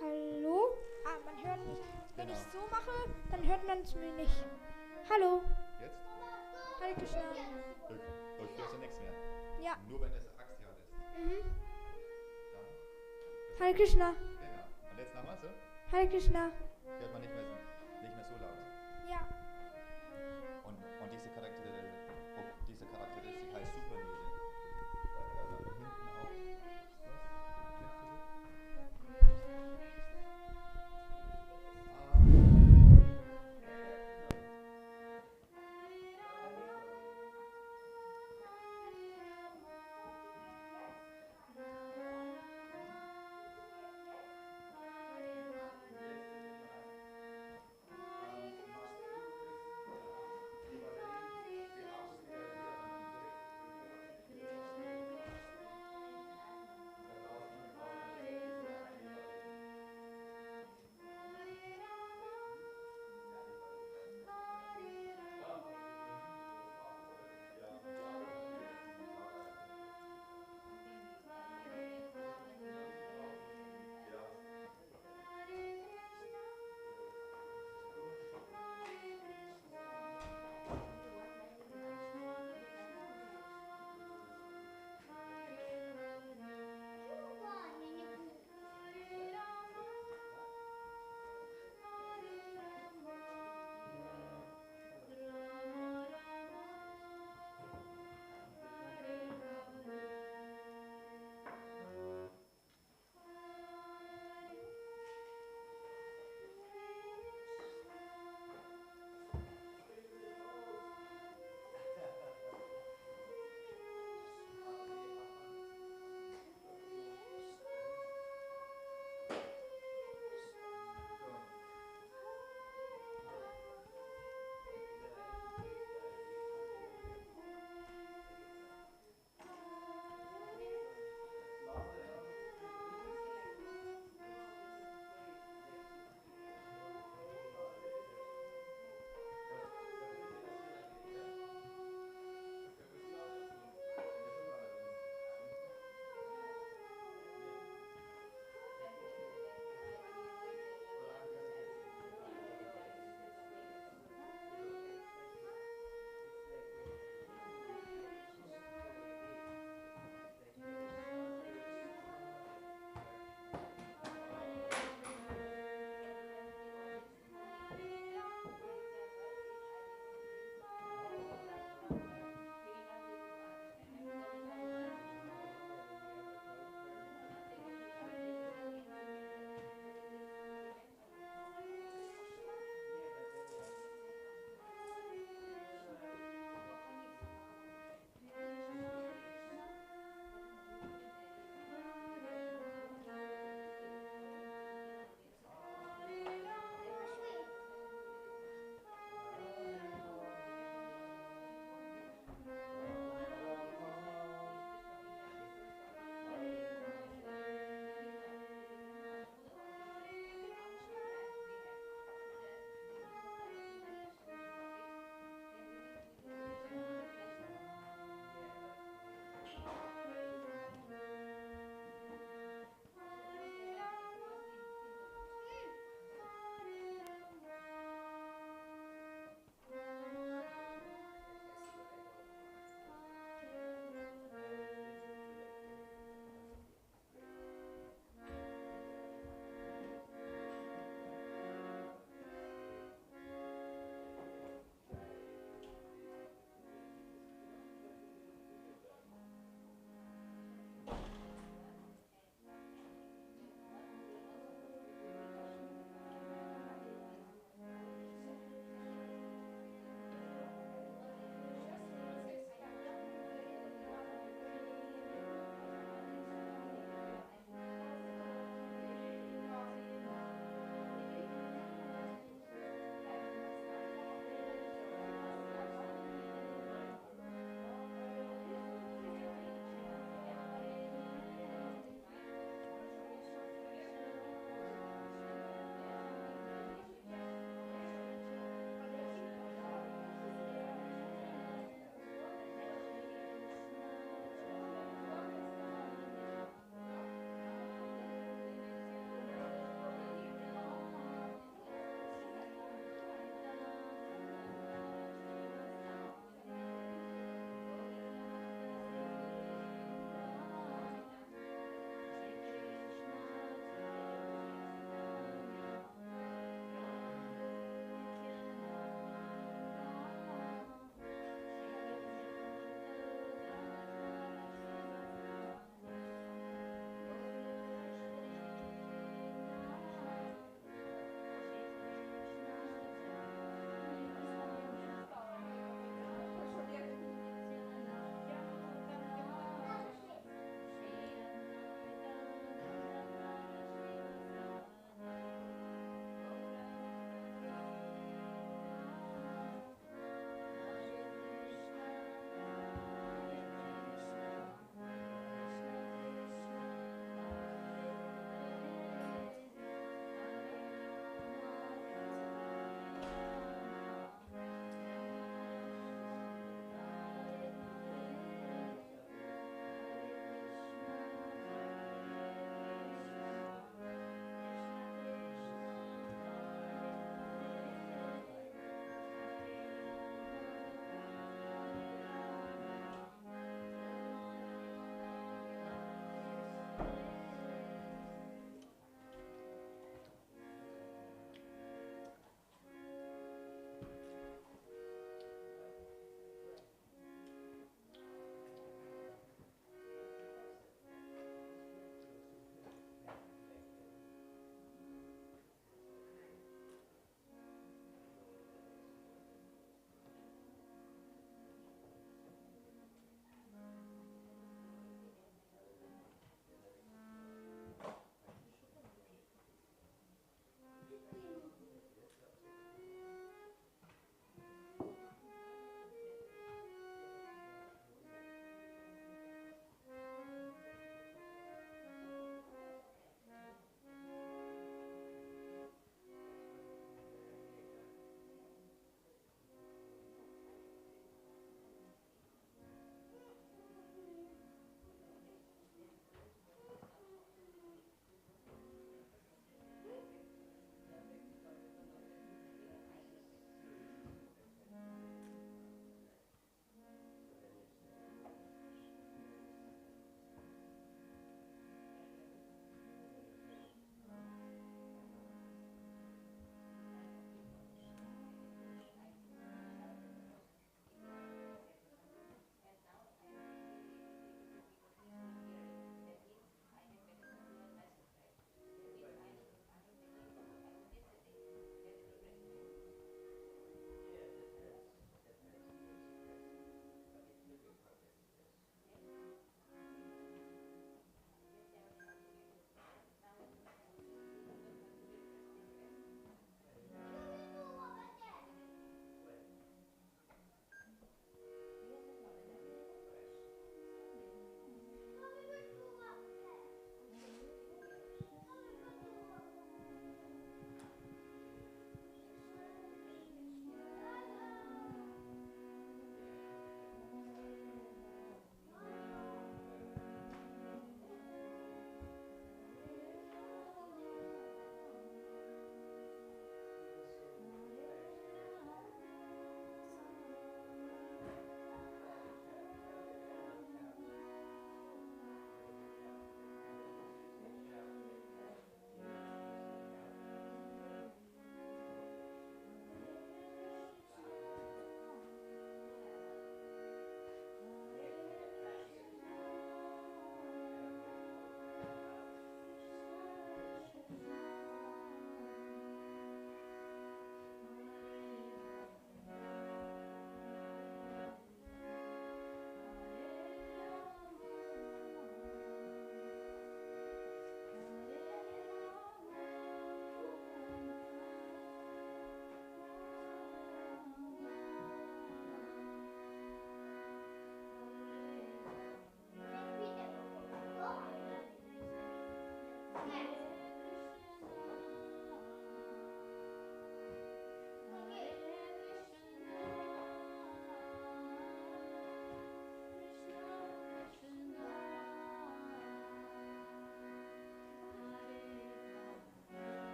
Hallo? Ah, man hört mich. Wenn Genau. ich so mache, dann hört man es mir nicht. Hallo? Jetzt? Hare Krishna. Ich hörst du nichts mehr. Ja. Nur wenn es axial ist. Mhm. Dann. Hare Krishna. Genau. Und jetzt nochmal so. Hare Krishna. Hört man nicht mehr so laut. Ja. Und diese Charakteristik heißt Superniere. Hinten auch.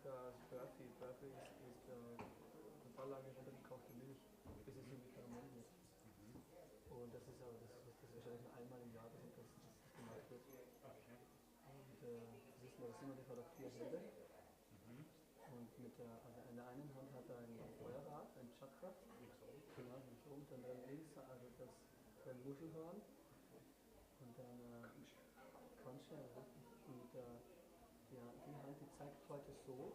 das Burfi. Burfi ist total lange runtergekochte Milch, bis es so wie Karamell wird. Und das ist wahrscheinlich nur einmal im Jahr, dass das gemacht wird. Und das Narasimha hat auch 4 Hände. Und also in der einen Hand hat er ein Feuerrad, ein Chakra. Genau, und dann links, also das ein Muschelhorn. Und dann Concha, und die Hand, die zeigt heute so.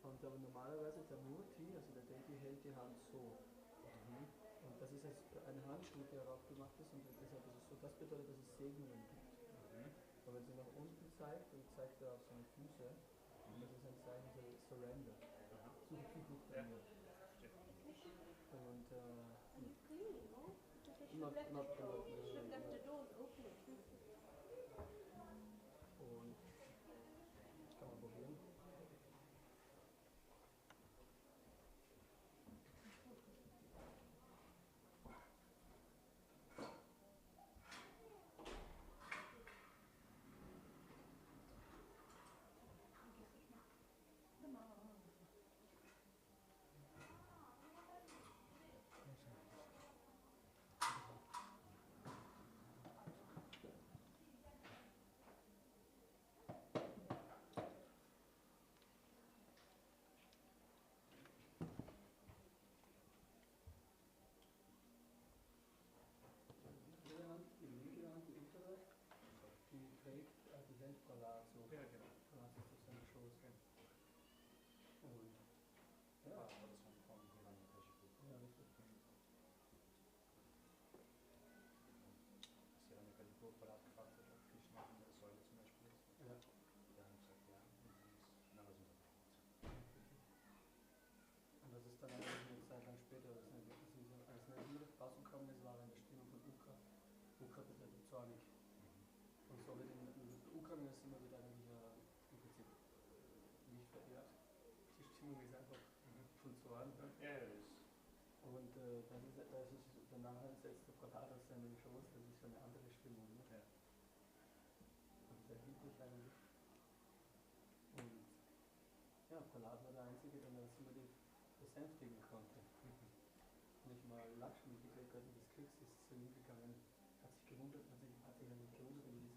Und aber normalerweise der Murti, also der Deity, hält die Hand so. Und das ist jetzt eine Hand, die darauf gemacht ist, und deshalb ist es so. Das bedeutet, dass es Segnungen gibt. Aber wenn sie nach unten zeigt, dann zeigt er auf seine Füße. Und das ist ein Zeichen für Surrender. Suche Zuflucht bei mir. Und not und kann man probieren. Dann eine Zeit lang später, als Narasimha rausgekommen ist, war er in der Stimmung von Ukra. Ukra bedeutet zornig. Und so wird Ukra Narasimha wird eigentlich im Prinzip nicht verehrt. Die Stimmung ist einfach von Zorn. Und danach setzt der Prahlad auf seinen Schoß, das ist schon eine andere Stimmung. Ne? Und der hielt sich eigentlich. Und ja, Prahlad war der Einzige, der Narasimha besänftigen konnte. Nicht mal Lakshmi, die Göttin des Glücks, ist zu ihm gegangen, hat sich gewundert, über diese furchterregende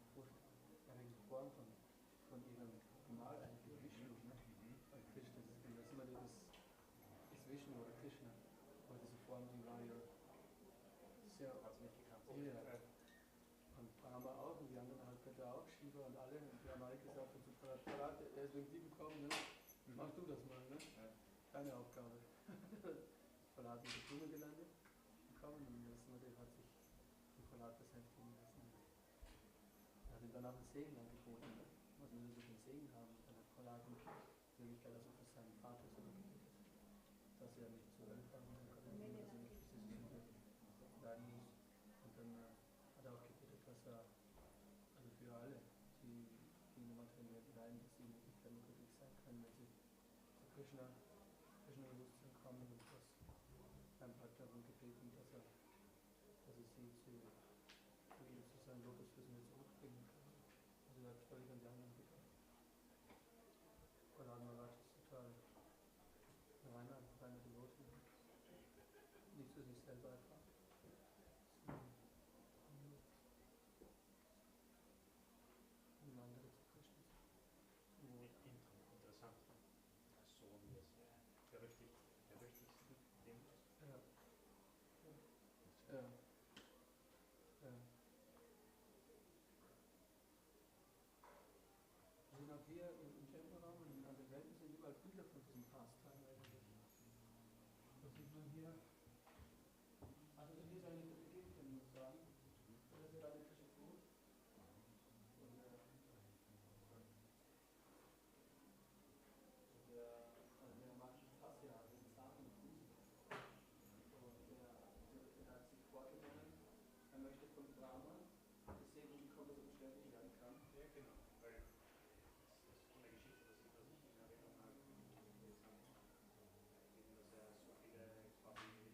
Form von ihrem Gemahl, eigentlich Vishnu, ne? Weil Krishna, das ist immer das Vishnu oder Krishna, aber diese Form, die war ja sehr... Hat sie nicht gekannt. Ja. Und Brahma auch, und die anderen Götter auch, Shiva und alle, und die haben alle gesagt, Prahlad, er ist wegen dir gekommen, ne? Mach du das mal, ne? Keine Aufgabe. Prahlad ist in die Blume gelandet, gekommen, und Narasimha hat sich vom Prahlad besänftigen lassen. Er hat ihm danach einen Segen angeboten. Was will er so den Segen haben? Dann hat Prahlad in Wirklichkeit also für seinen Vater so gebetet, dass er nicht zur Hölle fahren kann, dass er nicht diese Sünde leiden muss. Und dann hat er auch gebetet, dass er, also für alle, die in der materiellen Welt leiden, dass sie in Wirklichkeit nur glücklich sein können, wenn sie zu Krishna-Bewusstsein kommen, und das ein paar darum gebeten, dass er sie zu seinen Lotusfüßen wieder zurückbringen kann. Also er hat völlig an die anderen gedacht. Prahlad Maharaj ist total reiner Devotee. Nicht für sich selber einfach. Und andere zu Krishna. Interessant. Als Sohn des berüchtigsten Demos. Ja. Wir sind auch hier im Tempelraum und an den Wänden sind überall Bilder von diesem Pastime eigentlich. Was sieht man hier? Also hier ist eigentlich der Beginn, kann man sagen. Das ist gerade frische Brot. Und der macht Fassia, also den Samen und Fuß. Und der hat sich vorgenommen, er möchte von Brahma die Segnung bekommen, dass er bestätigt werden kann. Ja, genau. Weil das ist von der Geschichte, was ich in Erinnerung habe, eben, dass er so viele quasi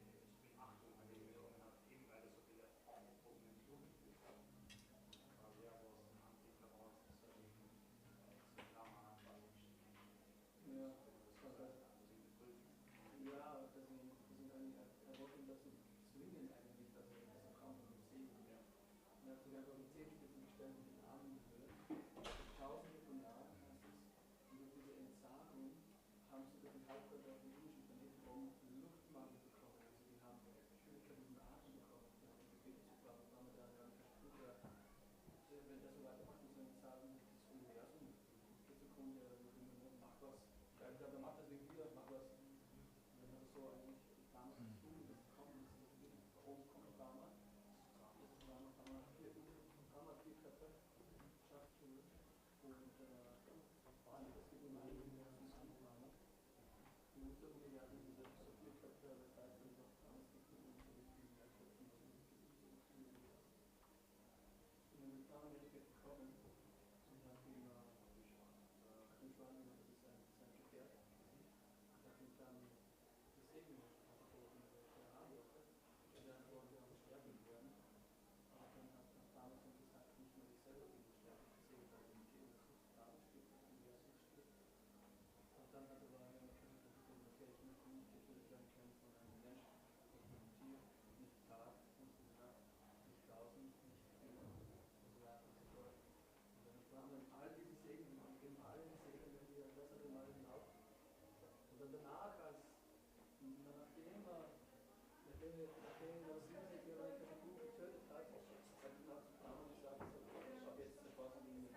hat sich einfach die Zehenspitzen gestellt und den Arm in die Höhe. Tausende von Jahren heißt es, und durch diese Entsagung haben sie durch den Halbkörper auf dem indischen Planeten Luftmangel bekommen. Also die haben Schwierigkeiten mit dem Atem bekommen. Die haben gebeten zu Pavitra, da haben Puja, wenn das so weitermacht, muss man sagen, das Universum geht zugrunde, macht was. Ich glaube, er macht das wegen dir, macht was. Und dann hat er so eigentlich damals gezwungen, dass es kommt, das ist wirklich groß, kommt Brahma. Brahma hat 4 Köpfe, schafft und das gibt ihm einen Universum Brahma. Die Universum diese so 4 Köpfe, das heißt, wenn es auch Brahmas gibt, dann ist es wirklich mehr Köpfe. Und dann ist Brahma im Endeffekt gekommen und hat ihm Kuschwan, das ist sein Gefährt, hat ihm dann das Segen angeboten, der haben wollte. Und dann wollte er auch sterben werden. Aber dann hat damals gesagt, nicht nur ich selber bin sterben, deswegen wollte ich gehen, dass es damals stirbt, das Universum stirbt. Und dann hat er aber gesagt, okay, ich möchte nicht getötet werden können von einem Mensch, von einem Tier, nicht Tag, nicht Nacht, nicht draußen, nicht drinnen, und so weiter und so fort. Und dann haben wir all diese Segen, und geben allen Segen, wenn wir das hat er mal hinauf. Und dann danach, nachdem Narasimha sich ihre Kuh getötet hat, hat er nach Brahma gesagt, so, ab jetzt sofort in die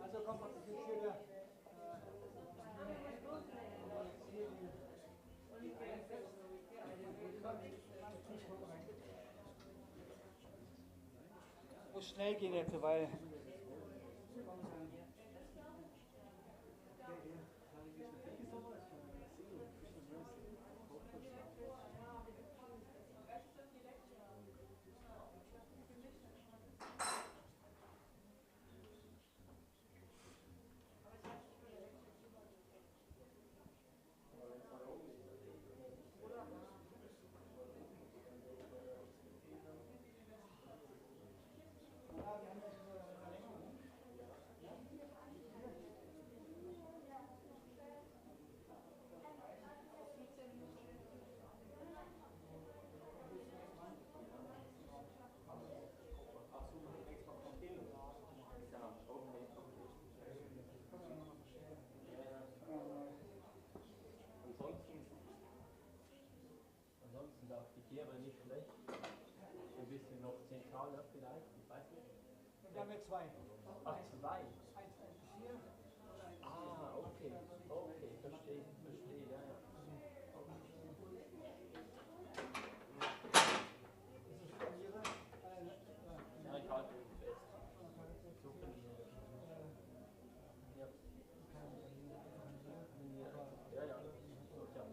Also komm, das ist hier der. Muss schnell gehen jetzt, weil. Ansonsten dachte ich, hier aber nicht schlecht. Ein bisschen noch zentraler vielleicht, ich weiß nicht. Wir haben jetzt zwei. Ach, zwei? 1, 4. Ah, okay. Okay, verstehe, ja, ja. Ja, ich halte ihn fest. Super. Ja. Ja, ja. Sollte ja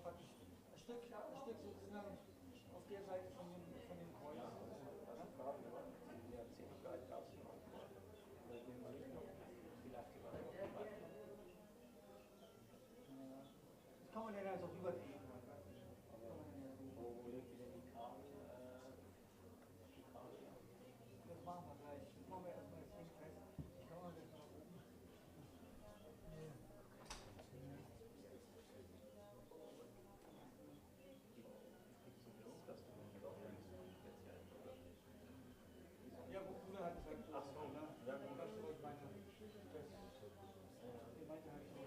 passen. Auf der Seite von dem Kreuz. Ja, Bruder hat gesagt, ach so, ne? Ja, das wollte meine, die meinte halt so,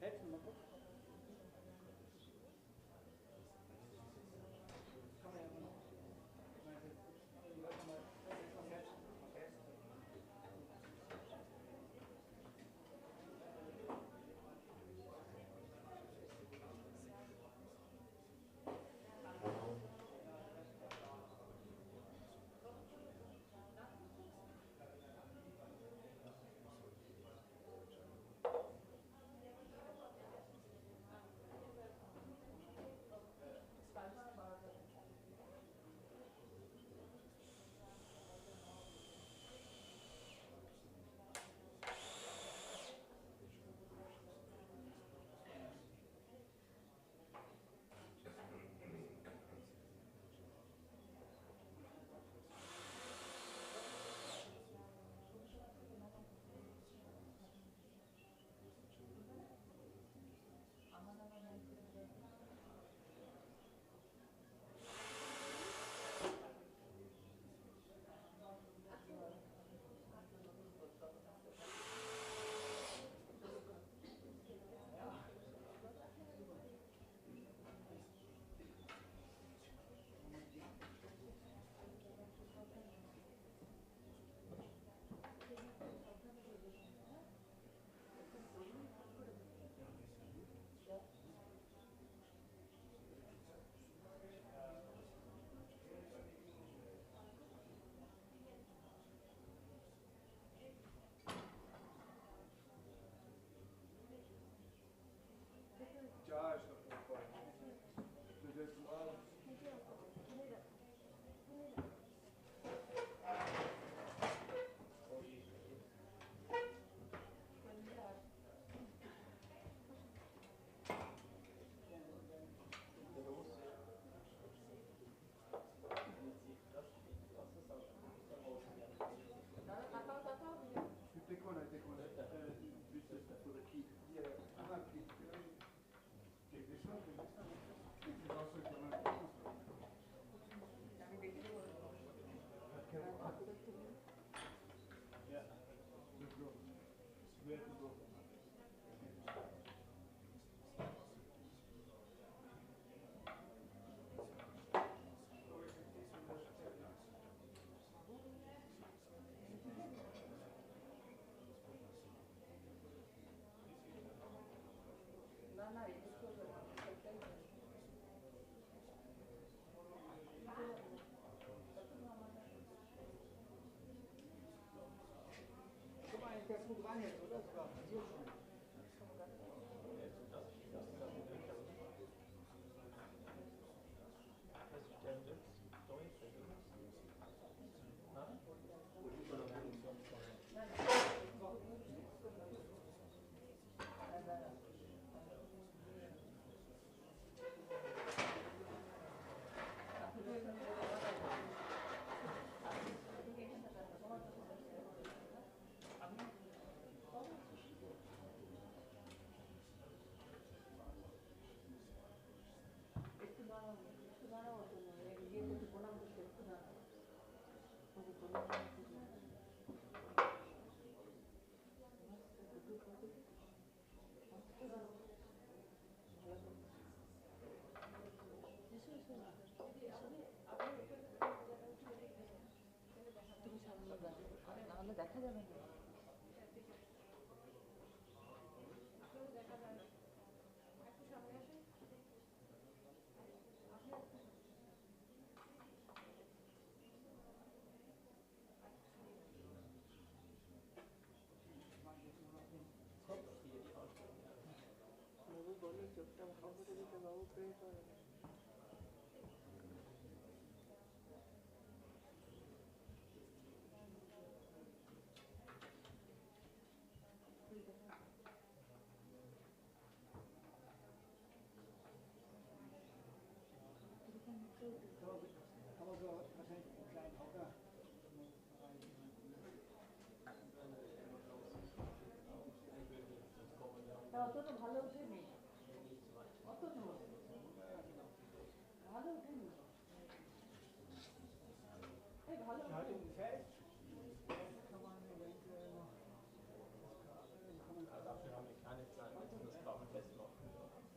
helfen mal kurz. Kann man ja immer noch. Ja, ist doch voll. Du willst du auch. Guck mal, der ist gut dran jetzt, oder? Sogar. So schon. তাহলে দেখা যাবে না। বাবু বলে চোখটা ভালো করে দিতে, বাবু pray করে। Aber so wahrscheinlich einen kleinen Hocker. অতটা ভালো ওঠেনি, অতটা ভালো ওঠেনি, এই ভালো ওঠেনি। Dafür haben wir keine Zeit, wir müssen das Kabel festmachen.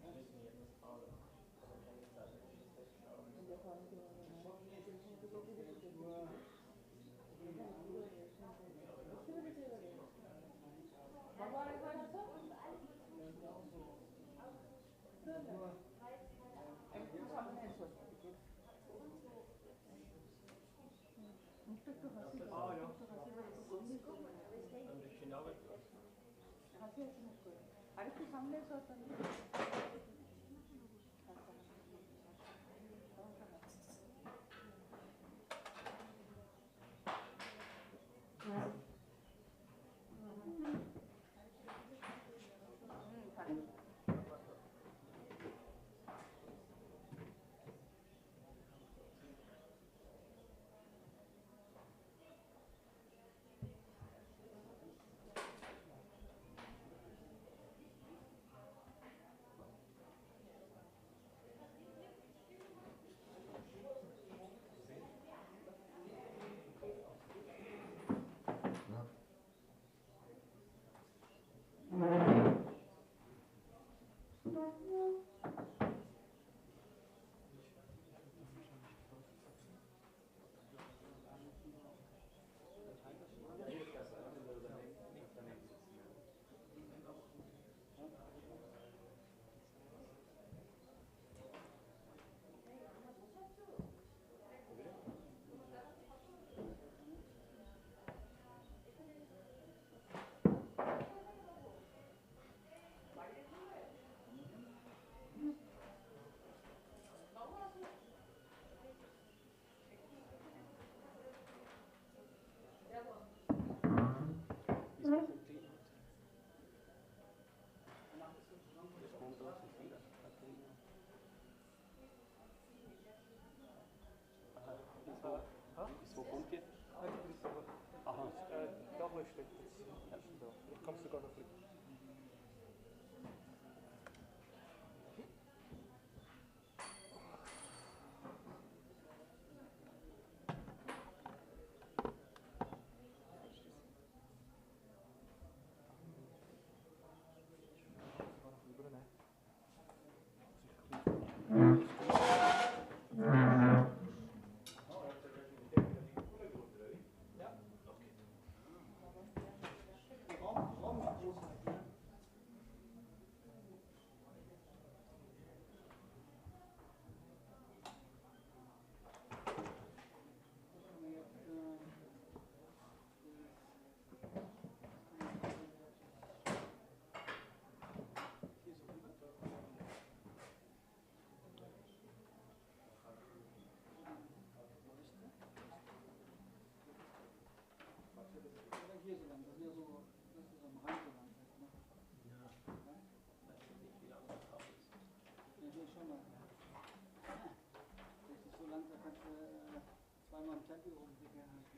Wir müssen hier das Kabel. Keine Zeit, wir müssen das বাবা একবার আছো, একটু সামনে এসো, মুখটা একটু হাসি দাও, একটু হাসি দাও, বন্দি করো, হাসি হাসি মুখ করে, আর একটু সামনে এসো তাহলে। Wo kommt ihr? Aha. Da wo ich stehe. Ja, so. Kommst du gerade auf Glück? Hier so lang, das ist ja so, das ist am Rand so lang. Ne? Ja. Ja, hier schon mal. Das ist so lang, da kannst du zweimal im Tempel oben sicher halten.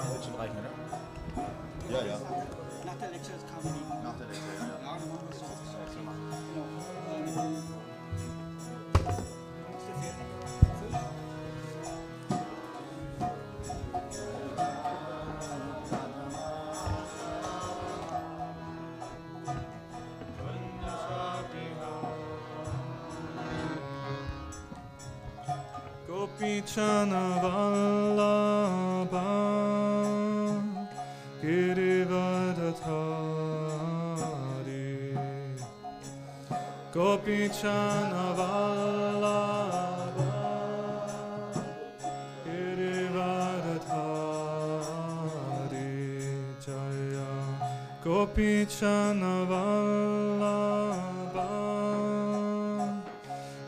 wird schon reichen, oder? Ja, ja. Nach der Lecture ist Comedy. Nach der Lecture, ja. Ja, dann machen wir es so. Gopichana Vallabha Girivardhari Gopichana Vallabha Girivardhari Jaya Gopichana Vallabha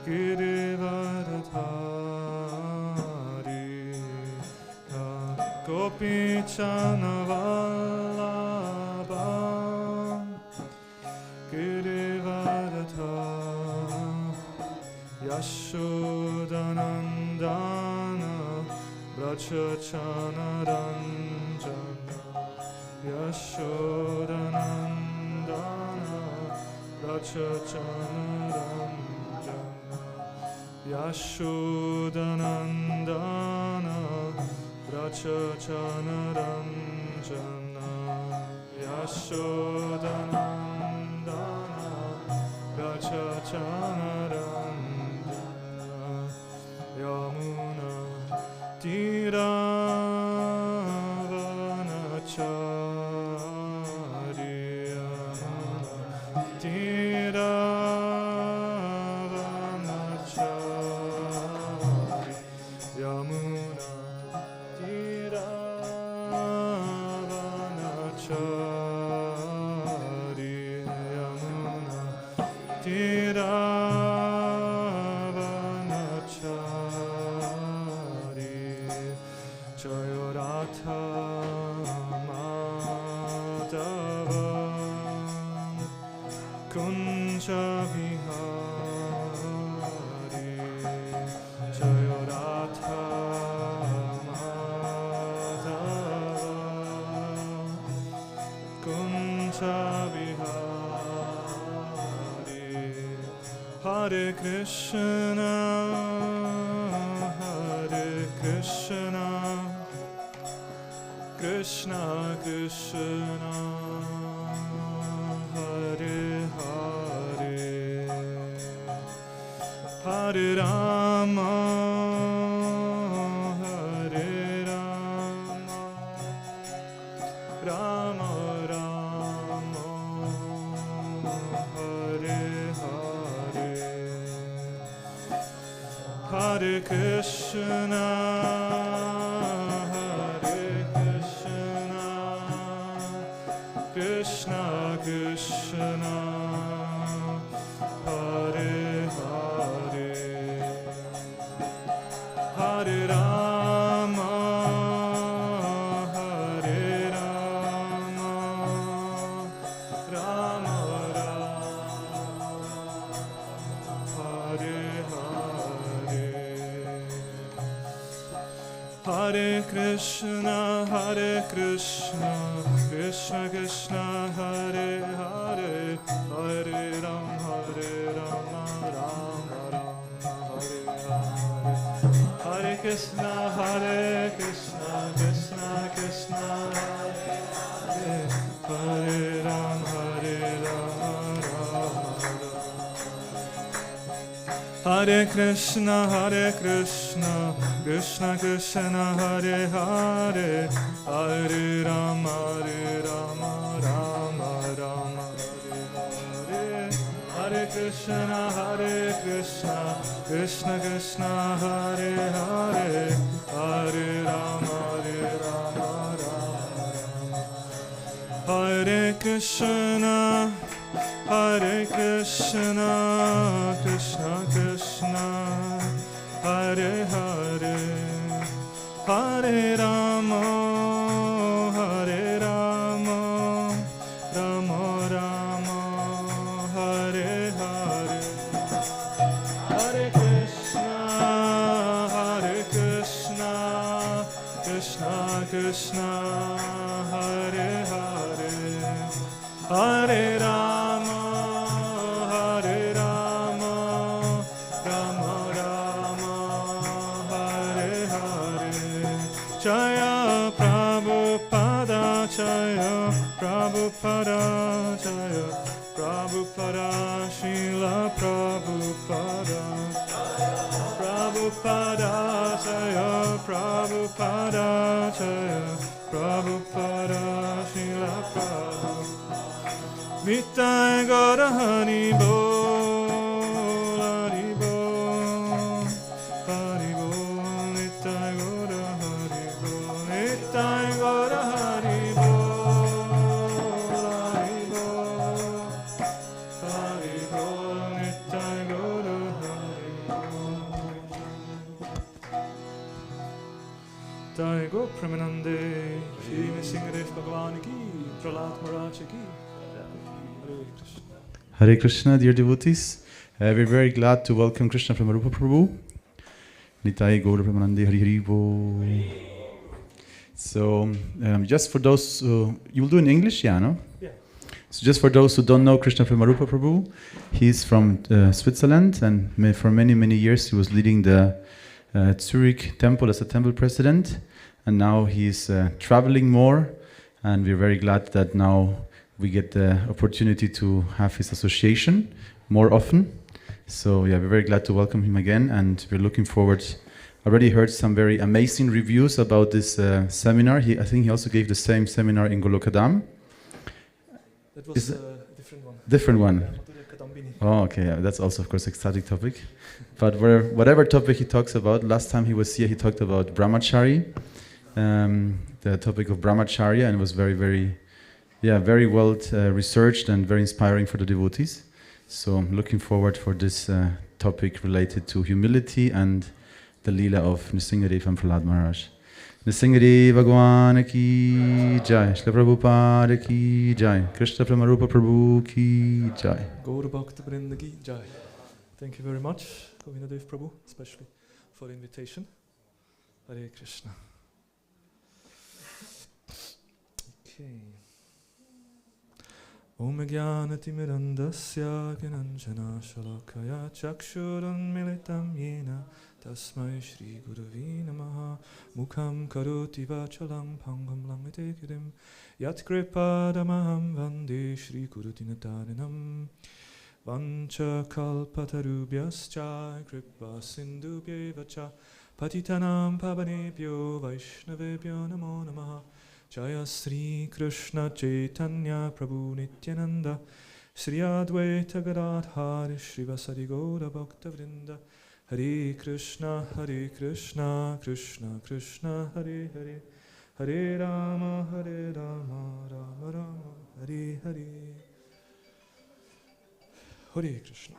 Girivardhari Gopichana Vallabha Girivardhari Yashodanandana Brachachana Ranjana Yashodanandana Brachachana Ranjana Yashodanandana Brachachana Ranjana Yashodanandana Brachachana Ranjana Yamuna Tiravanachari Yamuna Tiravanachari Yamuna Tiravanachari Yamuna Tiravanachari Jayoratha Madhava Kunja Vihari Jayoratha Madhava Kunja Vihari Hare Krishna Hare Krishna Krishna Krishna Hare Hare Hare Rama Hare Rama Rama Rama Hare Hare Hare Krishna Krishna Krishna Hare Hare Hare Rama Hare Rama Rama Rama Hare Hare Hare Krishna Krishna Krishna Hare Hare Hare Rama Rama Rama Hare Hare Hare Krishna Krishna Krishna Hare Hare Hare Rama Rama Hare Krishna Krishna Krishna Hare Hare Hare Rama Rama Rama Hare Hare Hare Krishna Krishna Krishna Hare Hare Hare Rama Rama Hare Krishna Krishna Krishna Hare Hare Hare Rama Rama Rama Hare Hare Hare Krishna Krishna Hare Hare, Hare Rama, Hare Rama, Rama Rama, Hare Hare. Jaya Prabhupada, Jaya Prabhupada, Jaya Prabhupada, Srila Prabhupada. Prabhupada, Jaya Prabhupada, Jaya Prabhupada, Srila Prabhupada. Nitai Gaura Hari Bol, Hari Bol, Hari Bol, Nitai Gaura Hari Bol, Nitai Gaura Hari Bol, Hari Bol, Hari Bol, Nitai Gaura Hari Bol. Jai Go Premanande, Shri Narasimha Bhagavan ki, Prahlad Maharaj ki. Hare Krishna. Hare Krishna, dear devotees. We're very glad to welcome Krishna Premarupa Prabhu. Nitai Gaura Premanande Hari Hari Bo. So, just for those, you will do in English, yeah, no? Yeah. So just for those who don't know Krishna Premarupa Prabhu, he's from Switzerland, and for many, many years he was leading the Zurich temple as a temple president, and now he's traveling more, and we're very glad that now we get the opportunity to have his association more often. So yeah, we're very glad to welcome him again, and we're looking forward. Already heard some very amazing reviews about this seminar. I think he also gave the same seminar in Golokadam. That was a different one. Different one. Oh, okay. Yeah, that's also, of course, ecstatic topic. But whatever topic he talks about, last time he was here, he talked about brahmachari, the topic of brahmacharya, and it was very, very, very well researched and very inspiring for the devotees. So I'm looking forward for this topic related to humility and the Leela of Narasimha and Prahlad Maharaj. Narasimha Bhagwan ki jai, Srila Prabhupada ki jai, Krishna Premarupa Prabhu ki jai. Gaura Bhakta Vrinda ki jai. Thank you very much, Govindadev Prabhu, especially for the invitation. Hare Krishna. Okay. Om Jnanatimirandasya Gnanjana Shalakaya Chakshuran Militam Yena Tasmai Shri Guruvi Namaha Mukham Karoti Vachalam Pangam Langate Kirim Yat Kripadamaham Vande Shri Gurudinatarinam Vancha Kalpatarubhyascha Kripa Sindhubhyevacha Patitanam Pavanebhyo Vaishnavebhyo Namo Namaha Jaya Sri Krishna Chaitanya Prabhu Nityananda Sri Advaita Gadadhar Shri Vasari Gaura Bhakta Vrinda Hare Krishna Krishna Krishna Hare Hare Hare Rama Rama Rama Hare Hare Hare Krishna.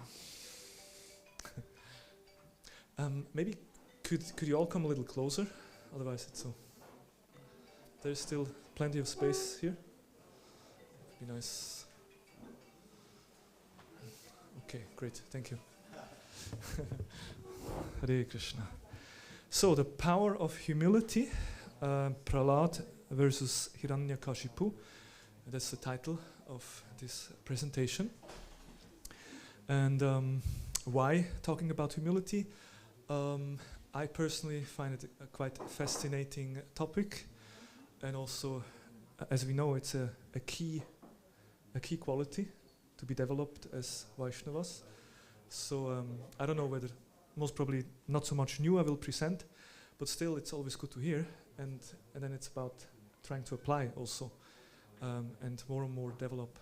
Maybe could you all come a little closer? Otherwise it's so. There's still plenty of space here. Be nice. Okay, great. Thank you. Hare Krishna. So the power of humility, Prahlad versus Hiranyakashipu. That's the title of this presentation. And why talking about humility? I personally find it a quite fascinating topic. And also, as we know, it's a key quality to be developed as Vaishnavas. So I don't know whether, most probably not so much new I will present, but still it's always good to hear. And then it's about trying to apply also, and more develop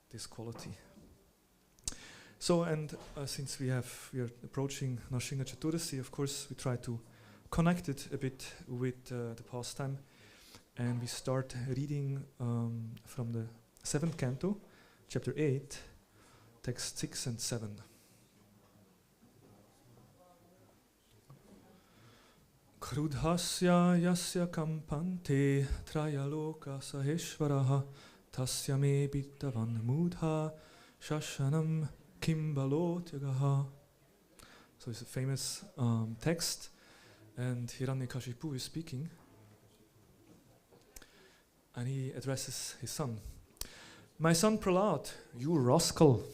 this quality. So since we are approaching Narasimha Caturdasi, of course we try to connect it a bit with the pastime. And we start reading from the 7th canto, chapter 8, text 6 and 7. Krudhasya yasya kampante trayaloka saheshvaraha tasya me bittavan mudha shashanam kimbalotyagaha. So it's a famous text, and Hiranyakashipu is speaking. and he addresses his son. My son Prahlad, you rascal.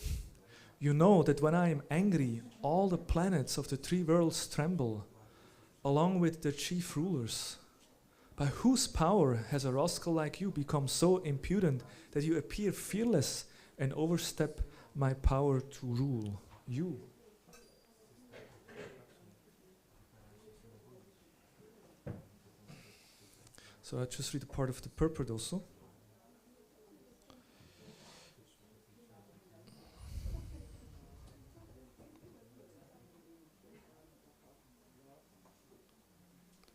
You know that when I am angry, all the planets of the three worlds tremble, along with their chief rulers. By whose power has a rascal like you become so impudent that you appear fearless and overstep my power to rule you? So I just read a part of the purport also.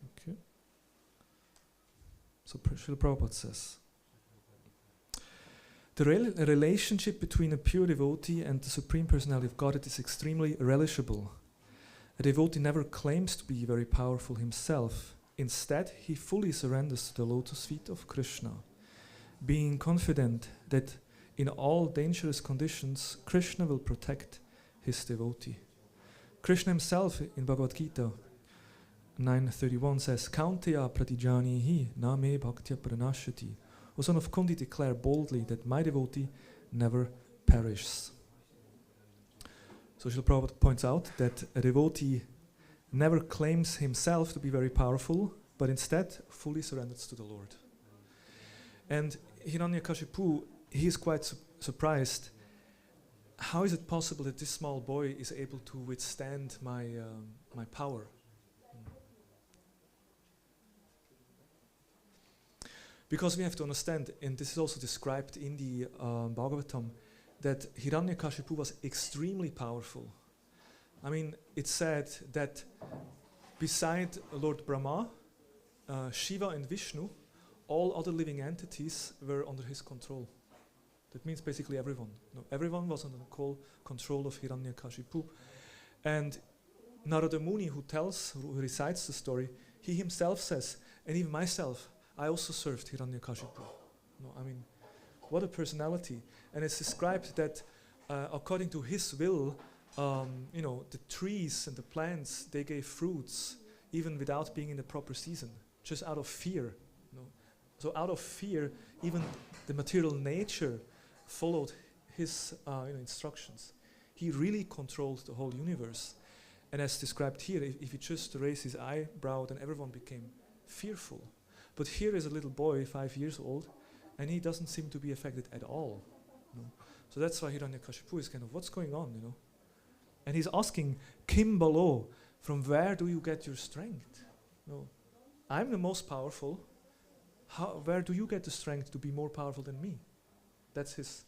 Okay. So Srila Prabhupada says, the relationship between a pure devotee and the Supreme Personality of Godhead is extremely relishable. A devotee never claims to be very powerful himself. Instead, he fully surrenders to the lotus feet of Krishna, being confident that in all dangerous conditions, Krishna will protect his devotee. Krishna himself in Bhagavad Gita 9:31 says, Kaunteya pratijanihi na me bhaktya pranashati. O son of Kundi, declare boldly that my devotee never perishes. So Srila Prabhupada points out that a devotee never claims himself to be very powerful, but instead fully surrenders to the Lord. And Hiranyakashipu, he is quite surprised. How is it possible that this small boy is able to withstand my power? Because we have to understand, and this is also described in the Bhagavatam, that Hiranyakashipu was extremely powerful. I mean, it's said that beside Lord Brahma, Shiva and Vishnu, all other living entities were under his control. That means basically everyone. No, everyone was under the control of Hiranyakashipu. And Narada Muni, who recites the story, he himself says, and even myself, I also served Hiranyakashipu. No, I mean, what a personality. And it's described that according to his will, the trees and the plants, they gave fruits even without being in the proper season, just out of fear. So out of fear, even the material nature followed his instructions. He really controlled the whole universe. And as described here, if he just raised his eyebrow, then everyone became fearful. But here is a little boy, 5 years old, and he doesn't seem to be affected at all. So that's why Hiranyakashipu is kind of, what's going on, And he's asking, Kim Balo, from where do you get your strength? I'm the most powerful. Where do you get the strength to be more powerful than me? That's his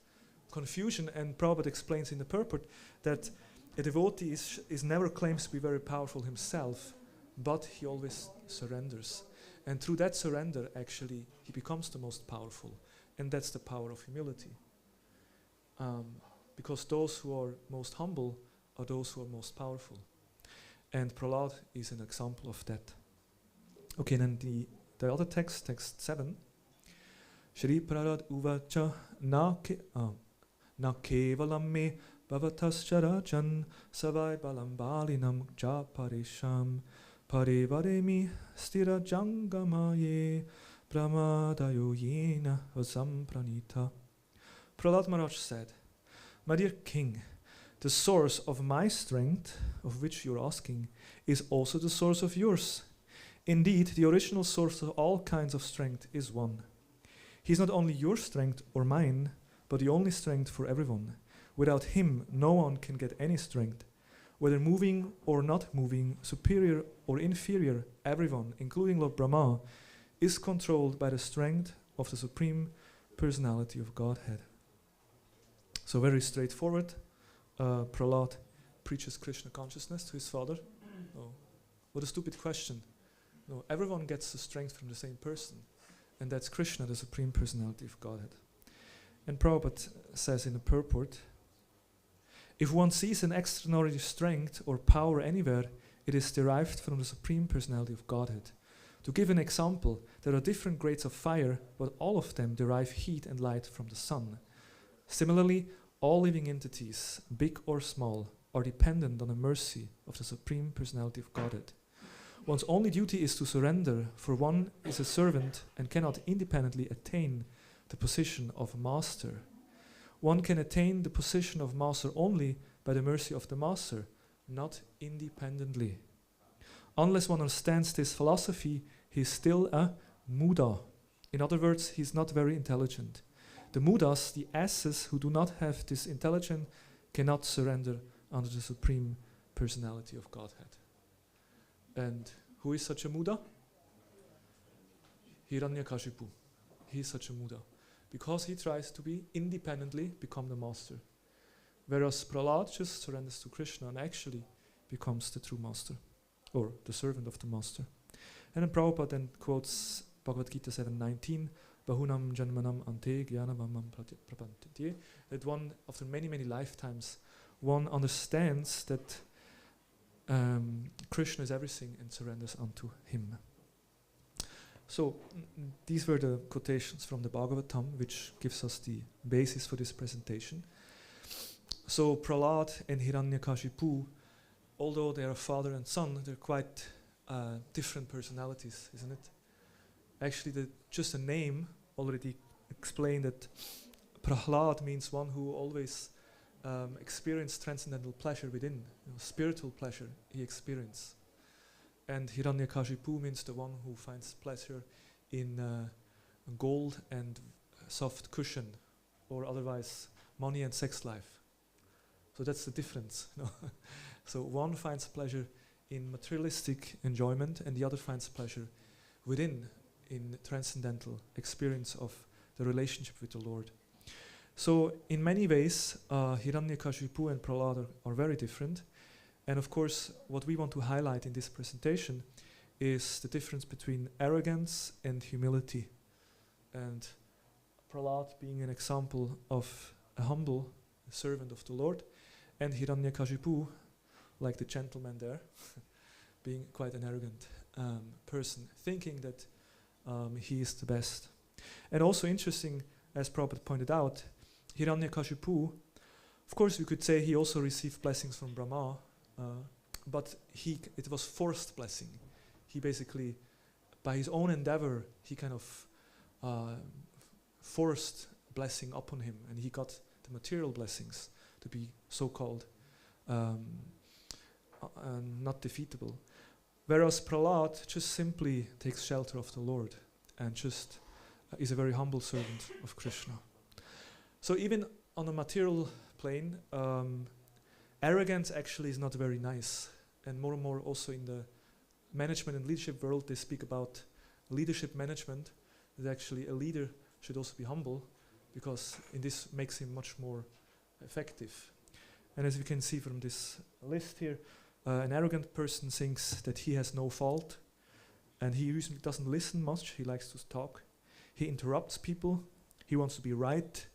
confusion, and Prabhupada explains in the purport that a devotee is never claims to be very powerful himself, but he always surrenders. And through that surrender, actually, he becomes the most powerful. And that's the power of humility. Because those who are most humble are those who are most powerful. And Prahlad is an example of that. Okay, then the other text 7. Shri Prahlad uvacha na kevalam me bhavatascha savai balam balinam japarisham parivademi stira jangamaye pramadayo yena vasampranita. Prahlad Maharaj said, my dear king, the source of my strength, of which you're asking, is also the source of yours. Indeed, the original source of all kinds of strength is one. He is not only your strength or mine, but the only strength for everyone. Without him, no one can get any strength. Whether moving or not moving, superior or inferior, everyone, including Lord Brahma, is controlled by the strength of the Supreme Personality of Godhead. So very straightforward. Prahlad preaches Krishna consciousness to his father. What a stupid question. No, everyone gets the strength from the same person, and that's Krishna, the Supreme Personality of Godhead. And Prabhupada says in the purport, if one sees an extraordinary strength or power anywhere, it is derived from the Supreme Personality of Godhead. To give an example, there are different grades of fire, but all of them derive heat and light from the sun. Similarly, all living entities, big or small, are dependent on the mercy of the Supreme Personality of Godhead. One's only duty is to surrender, for one is a servant and cannot independently attain the position of master. One can attain the position of master only by the mercy of the master, not independently. Unless one understands this philosophy, he is still a Muda. In other words, he is not very intelligent. The Mudas, the asses who do not have this intelligence, cannot surrender under the supreme personality of Godhead. And who is such a Muda? Hiranyakashipu. He is such a Muda. Because he tries to be independently become the master. Whereas Prahlad just surrenders to Krishna and actually becomes the true master, or the servant of the master. And then Prabhupada then quotes Bhagavad Gita 7:19, Bahunam janmanam ante jnanavamam prapantite, that one, after many, many lifetimes, one understands that Krishna is everything and surrenders unto him. So these were the quotations from the Bhagavatam, which gives us the basis for this presentation. So Prahlad and Hiranyakashipu, although they are father and son, they're quite different personalities, isn't it? Actually, just a name already explained that Prahlad means one who always experienced transcendental pleasure within, spiritual pleasure he experienced. And Hiranyakashipu means the one who finds pleasure in gold and soft cushion, or otherwise money and sex life. So that's the difference. So one finds pleasure in materialistic enjoyment, and the other finds pleasure within, in transcendental experience of the relationship with the Lord. So in many ways, Hiranyakashipu and Prahlad are very different. And of course, what we want to highlight in this presentation is the difference between arrogance and humility. And Prahlad being an example of a humble servant of the Lord, and Hiranyakashipu, like the gentleman there, being quite an arrogant person, thinking that he is the best. And also interesting, as Prabhupada pointed out, Hiranyakashipu, of course we could say he also received blessings from Brahma, but it was forced blessing. He basically, by his own endeavor, he kind of forced blessing upon him, and he got the material blessings to be so-called not defeatable. Whereas Prahlad just simply takes shelter of the Lord and just is a very humble servant of Krishna. So even on a material plane, arrogance actually is not very nice. And more also in the management and leadership world, they speak about leadership management, that actually a leader should also be humble, because in this makes him much more effective. And as we can see from this list here, an arrogant person thinks that he has no fault, and he usually doesn't listen much. He likes to talk. He interrupts people. He wants to be right,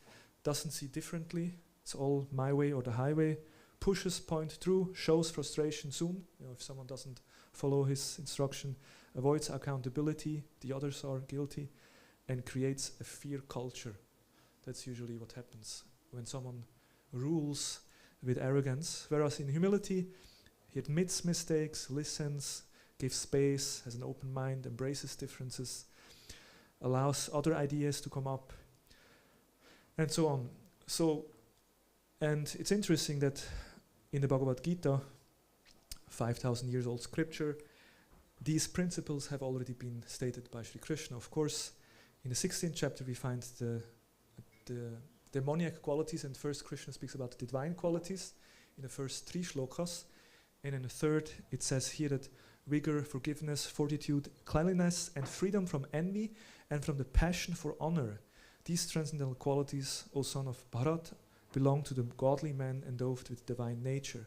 doesn't see differently. It's all my way or the highway. Pushes point through, shows frustration soon. If someone doesn't follow his instruction, avoids accountability, the others are guilty, and creates a fear culture. That's usually what happens when someone rules with arrogance. Whereas in humility, he admits mistakes, listens, gives space, has an open mind, embraces differences, allows other ideas to come up, and so on. And it's interesting that in the Bhagavad Gita, 5,000 years old scripture, these principles have already been stated by Sri Krishna. Of course, in the 16th chapter we find the demoniac qualities, and first Krishna speaks about the divine qualities in the first 3 shlokas, and in the third it says here that vigor, forgiveness, fortitude, cleanliness, and freedom from envy and from the passion for honor. These transcendental qualities, O son of Bharat, belong to the godly man endowed with divine nature.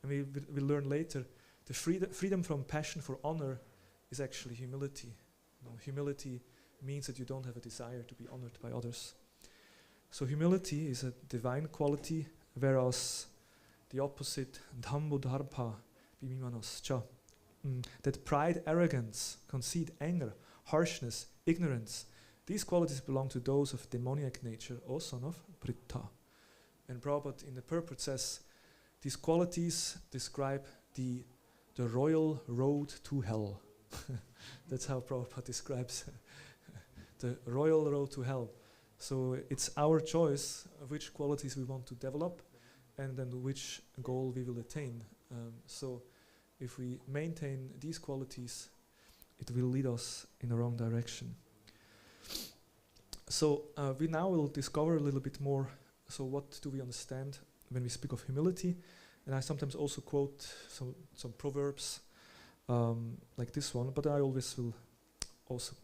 And we'll learn later, the freedom from passion for honor is actually humility. Humility means that you don't have a desire to be honored by others. So humility is a divine quality, whereas the opposite, dhammo-dharpa, bimimanas-cha, that pride, arrogance, conceit, anger, harshness, ignorance, these qualities belong to those of demoniac nature, O son of Britta. And Prabhupada in the purport says, these qualities describe the the royal road to hell. That's how Prabhupada describes the royal road to hell. So it's our choice of which qualities we want to develop and then which goal we will attain. So if we maintain these qualities, it will lead us in the wrong direction. So we now will discover a little bit more. So what do we understand when we speak of humility? And I sometimes also quote some proverbs like this one, but I always will also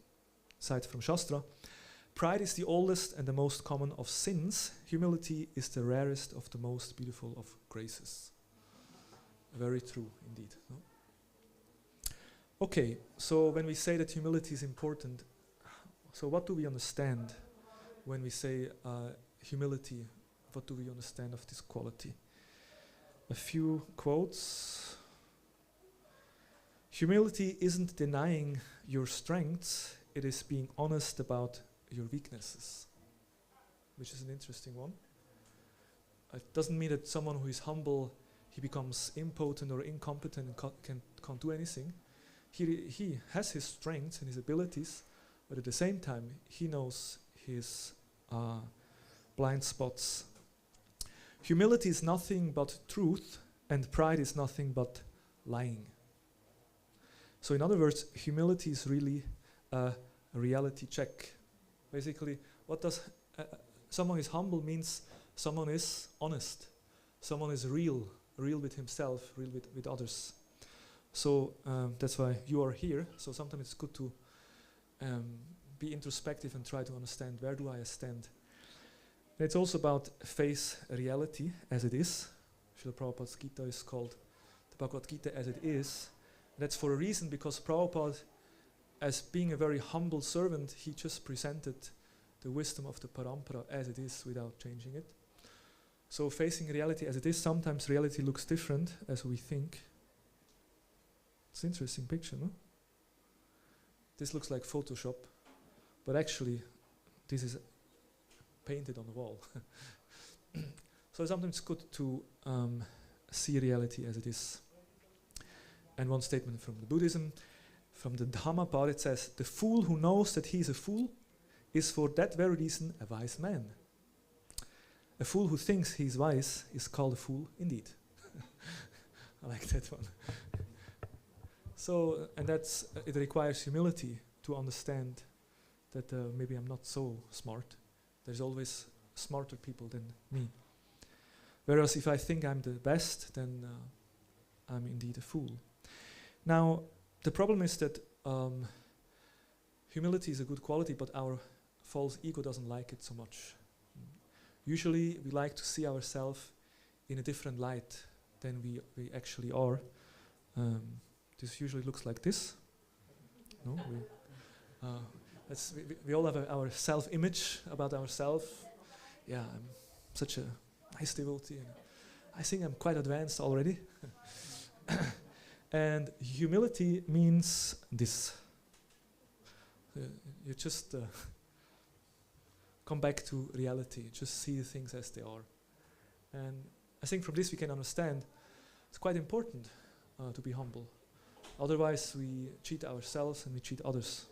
cite from Shastra. Pride is the oldest and the most common of sins. Humility is the rarest of the most beautiful of graces. Very true indeed. No? Okay, so when we say that humility is important, so what do we understand when we say humility? What do we understand of this quality? A few quotes. Humility isn't denying your strengths, it is being honest about your weaknesses, which is an interesting one. It doesn't mean that someone who is humble, he becomes impotent or incompetent and can't do anything. He has his strengths and his abilities, but at the same time, he knows his blind spots. Humility is nothing but truth, and pride is nothing but lying. So in other words, humility is really a reality check. Basically, what does someone is humble means someone is honest, someone is real with himself, real with others. So that's why you are here. So sometimes it's good to be introspective and try to understand where do I stand. And it's also about face reality as it is. Srila Prabhupada's Gita is called the Bhagavad Gita as it is. And that's for a reason, because Prabhupada, as being a very humble servant, he just presented the wisdom of the parampara as it is without changing it. So facing reality as it is, sometimes reality looks different as we think. It's an interesting picture, no? This looks like Photoshop, but actually this is painted on the wall. So sometimes it's good to see reality as it is. And one statement from the Buddhism, from the Dhamma part, it says, the fool who knows that he is a fool is for that very reason a wise man. A fool who thinks he is wise is called a fool indeed. I like that one. So, and that's, it requires humility to understand that maybe I'm not so smart. There's always smarter people than me. Whereas if I think I'm the best, then I'm indeed a fool. Now, the problem is that humility is a good quality, but our false ego doesn't like it so much. Usually, we like to see ourselves in a different light than we actually are. This usually looks like this. No? We all have our self-image about ourselves. Yeah, I'm such a nice devotee. And I think I'm quite advanced already. And humility means this. You just come back to reality, just see things as they are. And I think from this we can understand it's quite important to be humble. Otherwise we cheat ourselves and we cheat others.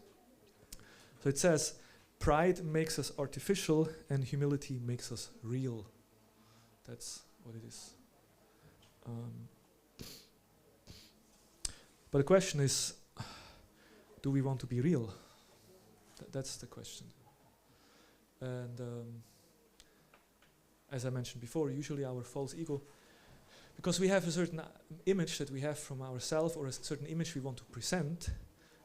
So it says, pride makes us artificial and humility makes us real. That's what it is. But the question is, do we want to be real? That's the question. And as I mentioned before, usually our false ego, because we have a certain image that we have from ourselves or a certain image we want to present,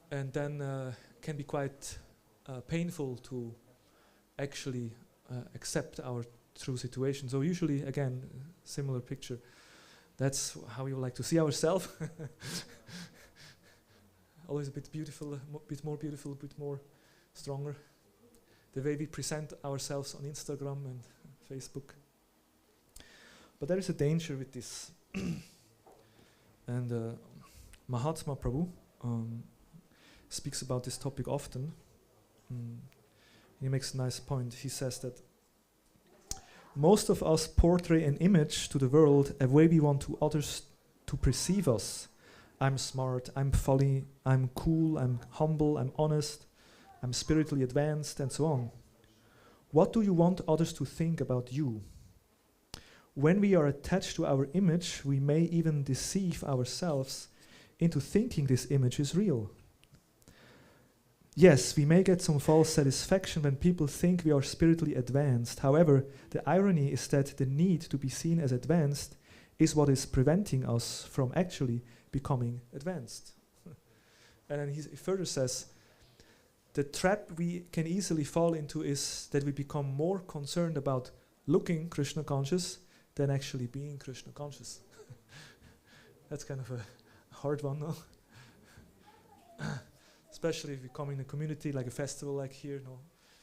and then can be quite painful to actually accept our true situation. So usually, again, similar picture. That's how we would like to see ourselves. Always a bit beautiful, bit more beautiful, a bit more stronger. The way we present ourselves on Instagram and Facebook. But there is a danger with this. And Mahatma Prabhu speaks about this topic often. He makes a nice point. He says that most of us portray an image to the world, a way we want to others to perceive us. I'm smart, I'm funny, I'm cool, I'm humble, I'm honest, I'm spiritually advanced, and so on. What do you want others to think about you? When we are attached to our image, we may even deceive ourselves into thinking this image is real. Yes, we may get some false satisfaction when people think we are spiritually advanced. However, the irony is that the need to be seen as advanced is what is preventing us from actually becoming advanced. And then he further says, the trap we can easily fall into is that we become more concerned about looking Krishna conscious than actually being Krishna conscious. That's kind of a hard one, no? Especially if we come in a community like a festival like here, no?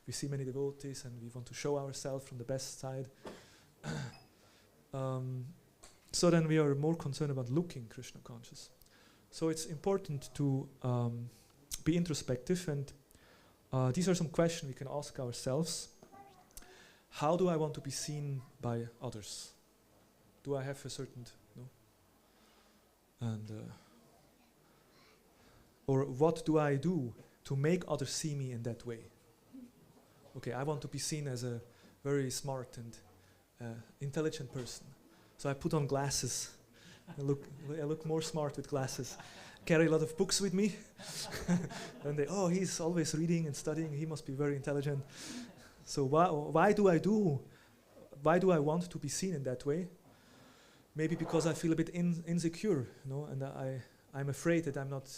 We see many devotees and we want to show ourselves from the best side. So then we are more concerned about looking Krishna conscious. So it's important to be introspective, and these are some questions we can ask ourselves. How do I want to be seen by others? Do I have a certain, and or what do I do to make others see me in that way? Okay, I want to be seen as a very smart and intelligent person. So I put on glasses. I look more smart with glasses. Carry a lot of books with me. And he's always reading and studying. He must be very intelligent. So why do I want to be seen in that way? Maybe because I feel a bit insecure, and I'm afraid that I'm not,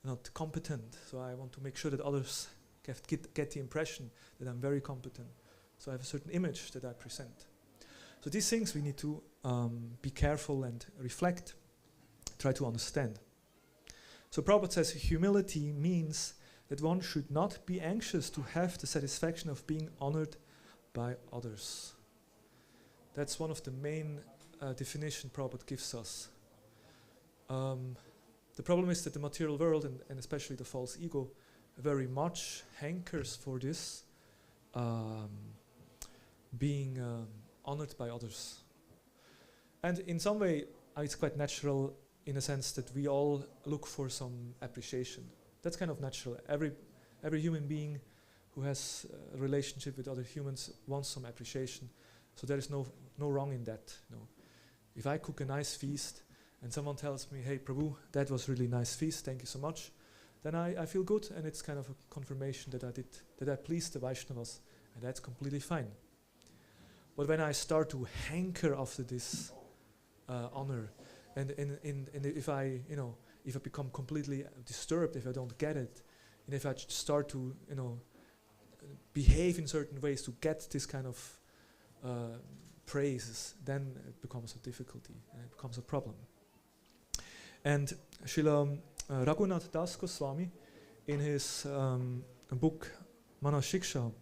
not competent. So I want to make sure that others get the impression that I'm very competent. So I have a certain image that I present. So these things we need to be careful and reflect, try to understand. So Prabhupada says humility means that one should not be anxious to have the satisfaction of being honored by others. That's one of the main definition Prabhupada gives us. The problem is that the material world, and especially the false ego, very much hankers for this, being honored by others. And in some way, it's quite natural in a sense that we all look for some appreciation. That's kind of natural. Every human being who has a relationship with other humans wants some appreciation. So there is no wrong in that. If I cook a nice feast and someone tells me, "Hey Prabhu, that was really nice feast, thank you so much," then I feel good, and it's kind of a confirmation that I pleased the Vaishnavas, and that's completely fine. But when I start to hanker after this honor, and if I become completely disturbed, if I don't get it, and if I start to behave in certain ways to get this kind of praises, then it becomes a difficulty and it becomes a problem. And Srila Raghunath Das Goswami, in his book Mana Shiksha,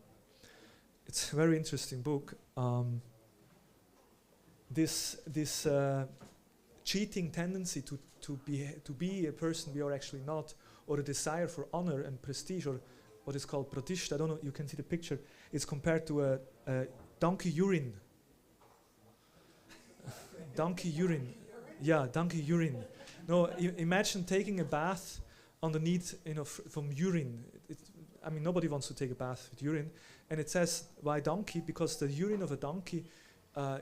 it's a very interesting book. This cheating tendency to be a person we are actually not, or a desire for honor and prestige, or what is called pratishta. I don't know, you can see the picture. It's compared to a donkey urine. Donkey urine. Yeah, donkey urine. No, imagine taking a bath underneath, from urine. Nobody wants to take a bath with urine. And it says, why donkey? Because the urine of a donkey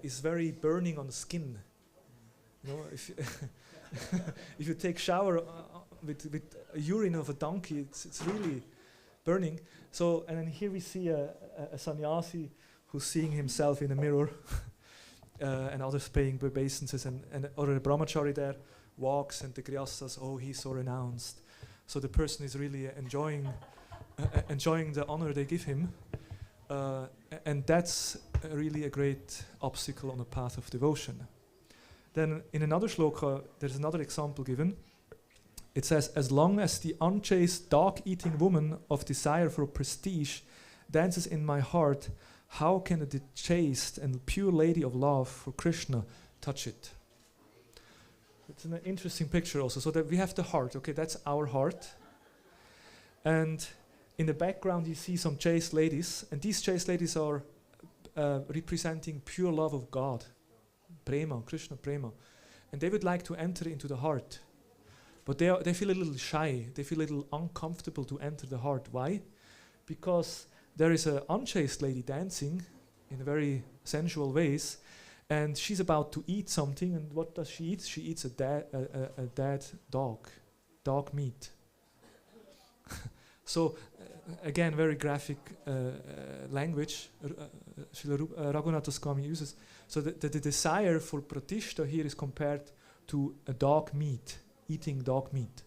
is very burning on the skin. If if you take shower with urine of a donkey, it's really burning. So, and then here we see a sannyasi who's seeing himself in a mirror, and others paying obeisances, or a brahmachari there walks, and the grihasthas, he's so renounced. So the person is really enjoying the honor they give him, and that's really a great obstacle on the path of devotion. Then in another shloka, there's another example given. It says, as long as the unchaste dog-eating woman of desire for prestige dances in my heart, how can the chaste and pure lady of love for Krishna touch it? It's an interesting picture also. So that we have the heart, okay, that's our heart. And in the background you see some chaste ladies, and these chaste ladies are representing pure love of God. Prema, Krishna Prema. and they would like to enter into the heart. But they feel a little shy, they feel a little uncomfortable to enter the heart. Why? Because there is an unchaste lady dancing in very sensual ways, and she's about to eat something, and what does she eat? She eats a dead dog meat. So, again, very graphic language Srila Raghunath Swami uses. So the desire for pratishta here is compared to a dog meat, eating dog meat.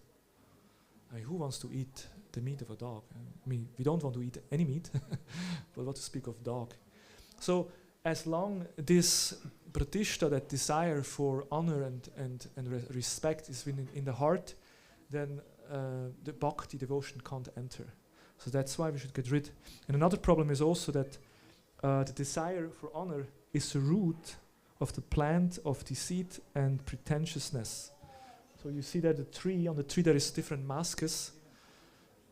I mean, who wants to eat the meat of a dog? I mean, we don't want to eat any meat, but what to speak of dog. So as long this pratishta, that desire for honor and respect is in the heart, then the bhakti, devotion, can't enter. So that's why we should get rid. And another problem is also that the desire for honor is the root of the plant of deceit and pretentiousness. So you see that on the tree there is different masks.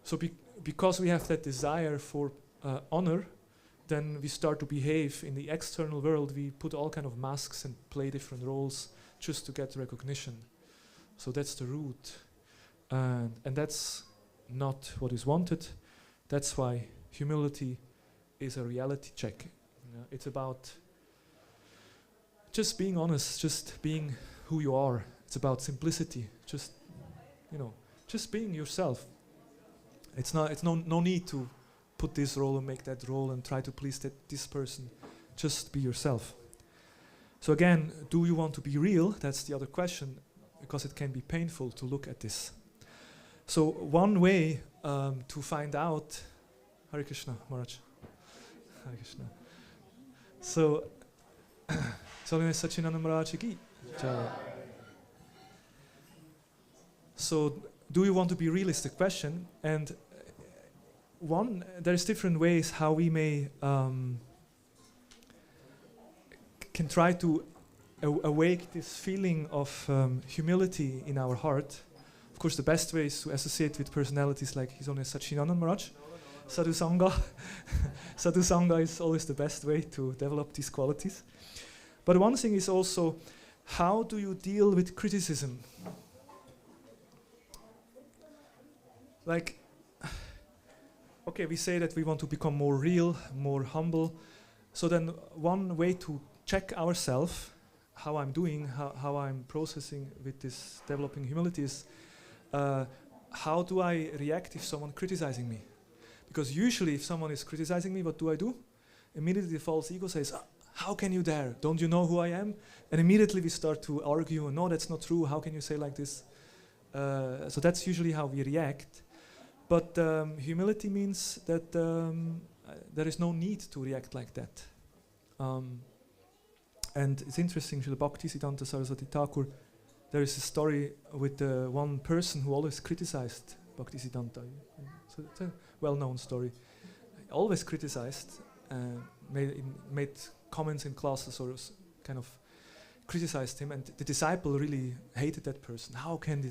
So because we have that desire for honor, then we start to behave in the external world. We put all kind of masks and play different roles just to get recognition. So that's the root. And that's not what is wanted. That's why humility is a reality check. It's about just being honest, just being who you are. It's about simplicity, just being yourself. It's no need to put this role and make that role and try to please this person. Just be yourself. So again, do you want to be real? That's the other question, because it can be painful to look at this. So one way to find out, Hare Krishna, Maharaj. Hare Krishna. So, Sachinanda Maharaj ki jai. So, do you want to be real is the question, and there's different ways how we may can try to awake this feeling of humility in our heart. Of course, the best way is to associate with personalities like His Holiness Sachinanda Maharaj. Sadhu Sangha. Sadhu Sangha is always the best way to develop these qualities. But one thing is also, how do you deal with criticism? Like, okay, we say that we want to become more real, more humble. So then one way to check ourselves, how I'm doing, how I'm processing with this developing humility is, how do I react if someone criticizing me? Because usually if someone is criticizing me, what do? Immediately the false ego says, how can you dare? Don't you know who I am? And immediately we start to argue, no, that's not true, how can you say like this? So that's usually how we react. But humility means that there is no need to react like that. And it's interesting, Srila Bhaktisiddhanta Saraswati Thakur, there is a story with one person who always criticized Bhaktisiddhanta. So it's a well-known story. Always criticized, made comments in classes or kind of criticized him, and the disciple really hated that person. How can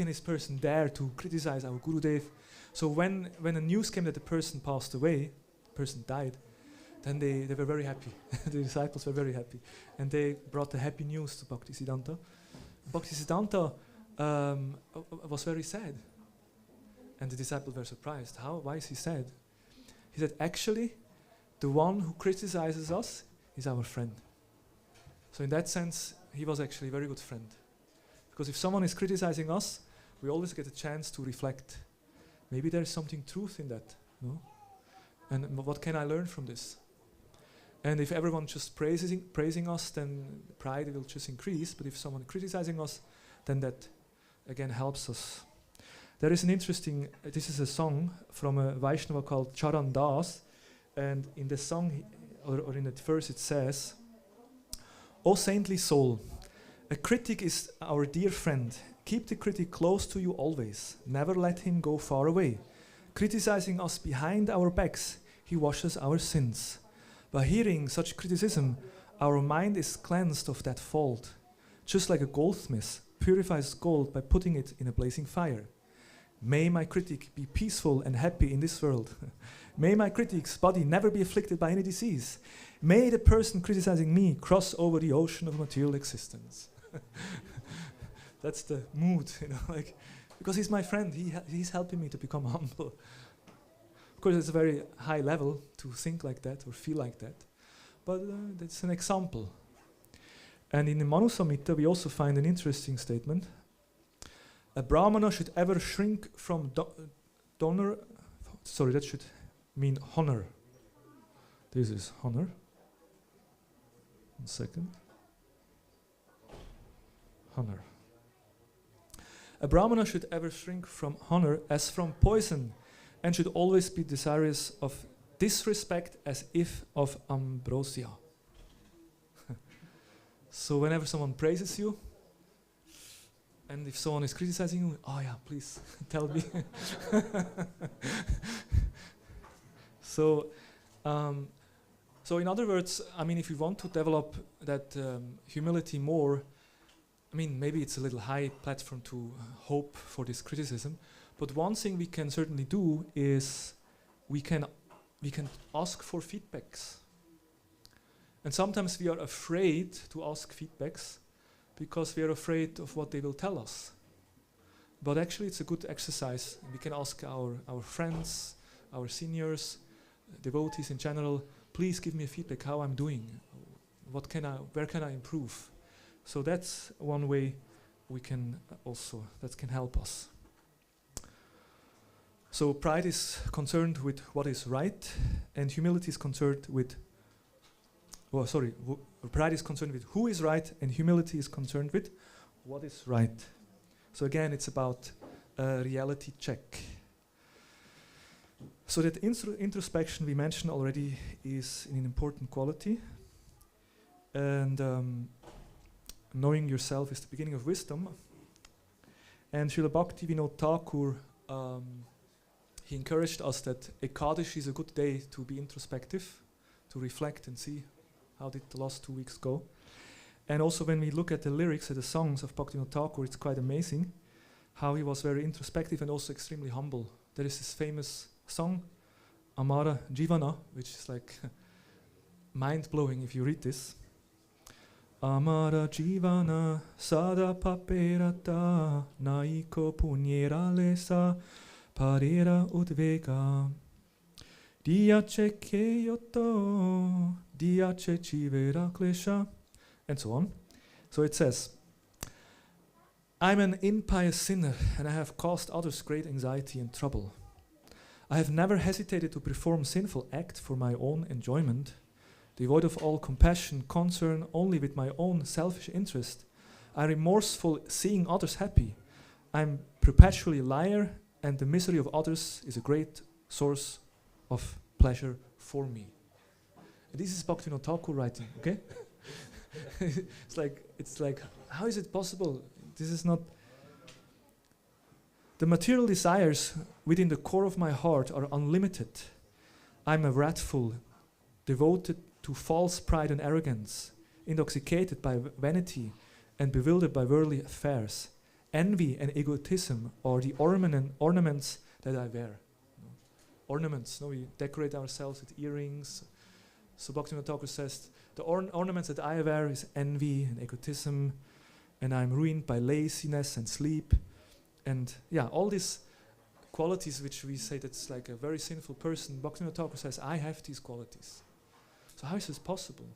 this person dare to criticize our Gurudev? So when the news came that the person passed away, the person died, then they were very happy. The disciples were very happy. And they brought the happy news to Bhaktisiddhanta. Bhaktisiddhanta was very sad. And the disciples were surprised. Why is he sad? He said, actually, the one who criticizes us is our friend. So in that sense, he was actually a very good friend. Because if someone is criticizing us, we always get a chance to reflect. Maybe there is something truth in that, no? And what can I learn from this? And if everyone just praising us, then pride will just increase. But if someone criticizing us, then that again helps us. There is an interesting, this is a song from a Vaishnava called Charan Das. And in the song, or in that verse it says, O saintly soul, a critic is our dear friend. Keep the critic close to you always. Never let him go far away. Criticizing us behind our backs, he washes our sins. By hearing such criticism, our mind is cleansed of that fault. Just like a goldsmith purifies gold by putting it in a blazing fire. May my critic be peaceful and happy in this world. May my critic's body never be afflicted by any disease. May the person criticizing me cross over the ocean of material existence. That's the mood, like, because he's my friend, he's helping me to become humble. Of course, it's a very high level to think like that or feel like that, but that's an example. And in the Manu Samhita, we also find an interesting statement. A Brahmana should ever shrink from donor. Sorry, that should mean honor. This is honor. 1 second. Honor. A Brahmana should ever shrink from honor as from poison, and should always be desirous of disrespect as if of ambrosia. So whenever someone praises you, and if someone is criticizing you, oh yeah, please tell me. So in other words, I mean, if you want to develop that humility more, I mean, maybe it's a little high platform to hope for this criticism, but one thing we can certainly do is we can ask for feedbacks. And sometimes we are afraid to ask feedbacks because we are afraid of what they will tell us. But actually it's a good exercise. We can ask our friends, our seniors, devotees in general, please give me a feedback how I'm doing. Where can I improve? So that's one way we can that can help us. So pride is concerned with what is right, and humility is concerned with pride is concerned with who is right, and humility is concerned with what is right. So again, it's about a reality check. So that introspection we mentioned already is an important quality, and knowing yourself is the beginning of wisdom. And Srila Bhaktivinoda Thakur, he encouraged us that Ekadashi is a good day to be introspective, to reflect and see how did the last 2 weeks go. And also when we look at the lyrics of the songs of Bhaktivinoda Thakur, it's quite amazing how he was very introspective and also extremely humble. There is this famous song, Amara Jivana, which is like mind-blowing if you read this. Amara Jivana sada paperata naiko punyera lesa parera udvega diace keyoto diace chivera klesha, and so on. So it says, I'm an impious sinner, and I have caused others great anxiety and trouble. I have never hesitated to perform sinful acts for my own enjoyment, devoid of all compassion, concern only with my own selfish interest. I'm remorseful seeing others happy. I'm perpetually a liar, and the misery of others is a great source of pleasure for me. And this is Bhaktivinoda Thakur writing, okay? It's like, how is it possible? This is not... The material desires within the core of my heart are unlimited. I'm a wrathful, devoted to false pride and arrogance, intoxicated by vanity and bewildered by worldly affairs. Envy and egotism are the ornaments that I wear. Ornaments, we decorate ourselves with earrings. So Bhaktivinoda Thakur says, the ornaments that I wear is envy and egotism, and I'm ruined by laziness and sleep. And yeah, all these qualities which we say that's like a very sinful person, Bhaktivinoda Thakur says, I have these qualities. So how is this possible?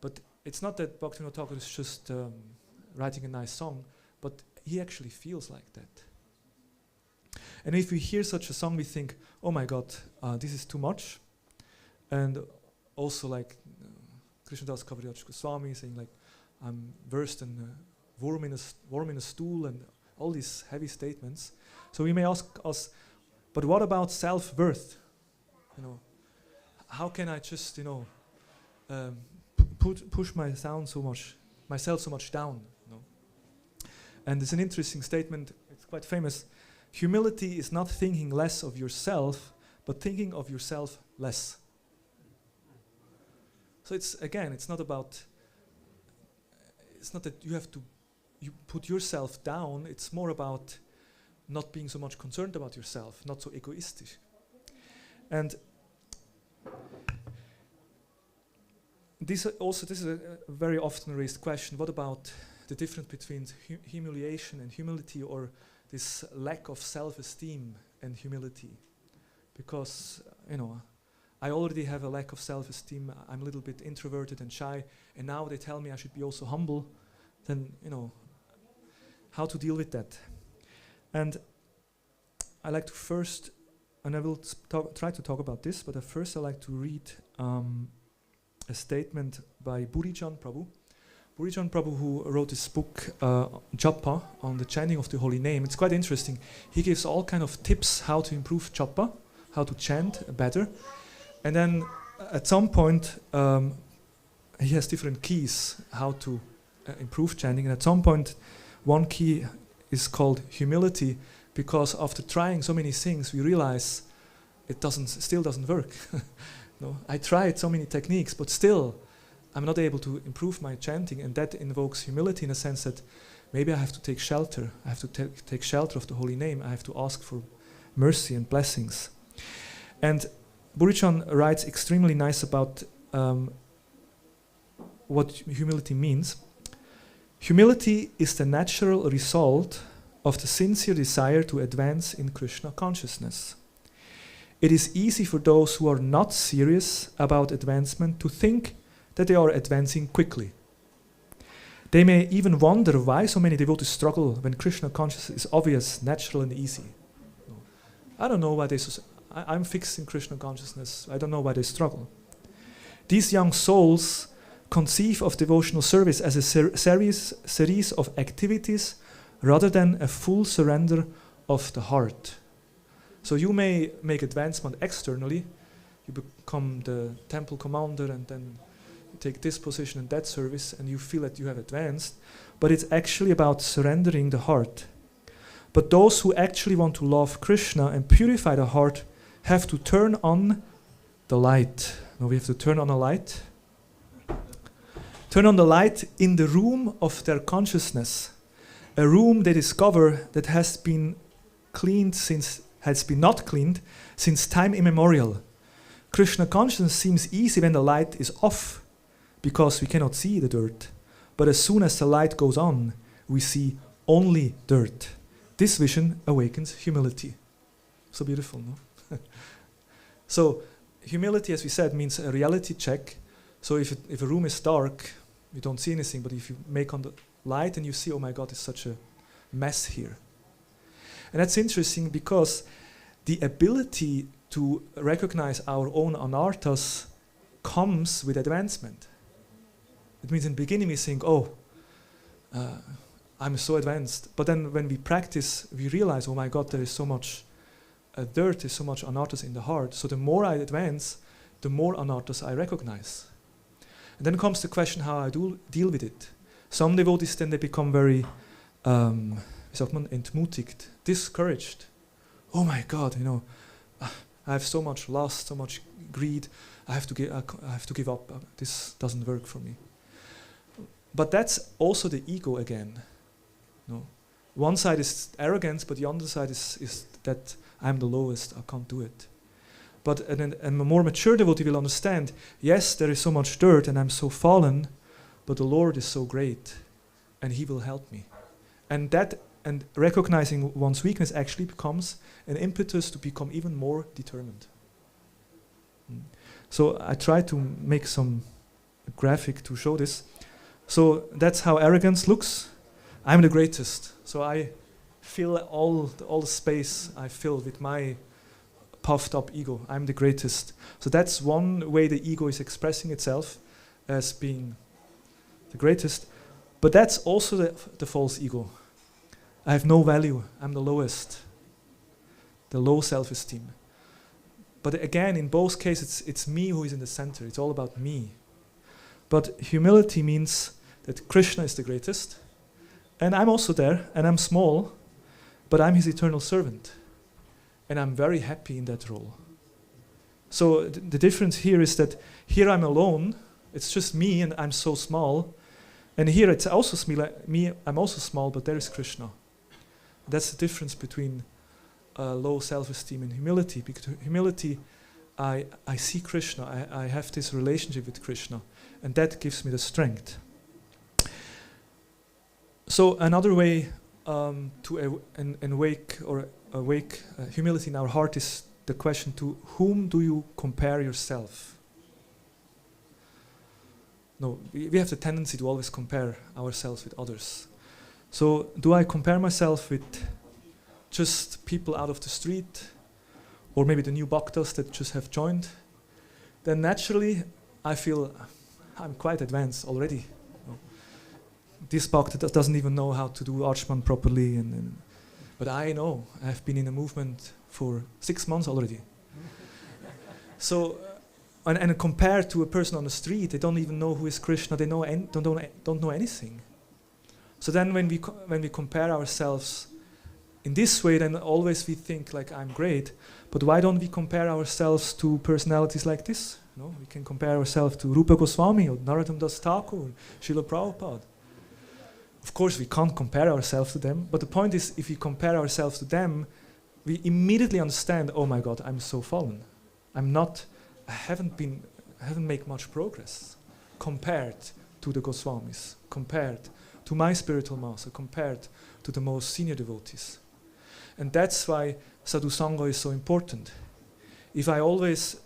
But it's not that Bhaktivinoda Thakur is just writing a nice song, but he actually feels like that. And if we hear such a song, we think, oh my God, this is too much. And also like Krishnadas Kaviraj Goswami saying like, I'm versed in worm in a stool, and all these heavy statements. So we may ask us, but what about self-worth? How can I just, push myself so much down? And it's an interesting statement. It's quite famous. Humility is not thinking less of yourself, but thinking of yourself less. So it's not that you put yourself down, it's more about not being so much concerned about yourself, not so egoistic. And this is a very often raised question. What about the difference between humiliation and humility, or this lack of self-esteem and humility? Because, I already have a lack of self-esteem. I'm a little bit introverted and shy, and now they tell me I should be also humble. Then, how to deal with that? And I like to first, and I will try to talk about this, but at first I like to read a statement by Burijan Prabhu. Burijan Prabhu, who wrote this book, Japa, on the chanting of the holy name. It's quite interesting. He gives all kind of tips how to improve Japa, how to chant better. And then at some point, he has different keys how to improve chanting. And at some point, one key is called humility, because after trying so many things, we realize it still doesn't work. I tried so many techniques, but still, I'm not able to improve my chanting, and that invokes humility in a sense that maybe I have to take shelter. I have to take shelter of the holy name. I have to ask for mercy and blessings. And Burijan writes extremely nice about what humility means. Humility is the natural result of the sincere desire to advance in Krishna consciousness. It is easy for those who are not serious about advancement to think that they are advancing quickly. They may even wonder why so many devotees struggle when Krishna consciousness is obvious, natural, and easy. I don't know why I'm fixed in Krishna consciousness. I don't know why they struggle. These young souls conceive of devotional service as a series of activities rather than a full surrender of the heart. So you may make advancement externally. You become the temple commander, and then you take this position and that service, and you feel that you have advanced. But it's actually about surrendering the heart. But those who actually want to love Krishna and purify the heart have to turn on the light. Now we have to turn on a light. Turn on the light in the room of their consciousness. A room they discover that has been not cleaned since time immemorial. Krishna consciousness seems easy when the light is off, because we cannot see the dirt. But as soon as the light goes on, we see only dirt. This vision awakens humility. So beautiful, no? So humility, as we said, means a reality check. So if a room is dark, you don't see anything, but if you make on the light and you see, oh my God, it's such a mess here. And that's interesting because the ability to recognize our own anarthas comes with advancement. It means in the beginning we think, I'm so advanced. But then when we practice, we realize, oh my God, there is so much dirt, there's so much anarthas in the heart. So the more I advance, the more anarthas I recognize. And then comes the question how I deal with it. Some devotees then they become very entmutigt, discouraged. Oh my God, I have so much lust, so much greed. I have to give up. This doesn't work for me. But that's also the ego again. No, one side is arrogance, but the other side is that I'm the lowest. I can't do it. But a more mature devotee will understand. Yes, there is so much dirt, and I'm so fallen, but the Lord is so great, and He will help me. And recognizing one's weakness actually becomes an impetus to become even more determined. So I try to make some graphic to show this. So that's how arrogance looks. I'm the greatest. So I fill all the space I fill with my puffed up ego. I'm the greatest. So that's one way the ego is expressing itself as being the greatest. But that's also the false ego. I have no value. I'm the lowest. The low self-esteem. But again, in both cases, it's me who is in the center. It's all about me. But humility means that Krishna is the greatest, and I'm also there, and I'm small, but I'm His eternal servant. And I'm very happy in that role. So the difference here is that here I'm alone, it's just me, and I'm so small. And here it's also me, I'm also small, but there is Krishna. That's the difference between low self-esteem and humility. Because humility I see Krishna, I have this relationship with Krishna, and that gives me the strength. So another way to awake humility in our heart is the question: to whom do you compare yourself? No, we have the tendency to always compare ourselves with others. So do I compare myself with just people out of the street, or maybe the new bhaktas that just have joined? Then naturally I feel I'm quite advanced already. This bhakta doesn't even know how to do Archman properly, but I know. I've been in a movement for 6 months already. So, and compared to a person on the street, they don't even know who is Krishna. They don't know anything. So then, when we compare ourselves in this way, then always we think like I'm great. But why don't we compare ourselves to personalities like this? No, we can compare ourselves to Rupa Goswami or Narottam Das Thakur, Srila Prabhupada. Of course, we can't compare ourselves to them, but the point is, if we compare ourselves to them, we immediately understand, oh my God, I'm so fallen. I haven't made much progress compared to the Goswamis, compared to my spiritual master, compared to the most senior devotees. And that's why Sadhu Sangha is so important. If I'm always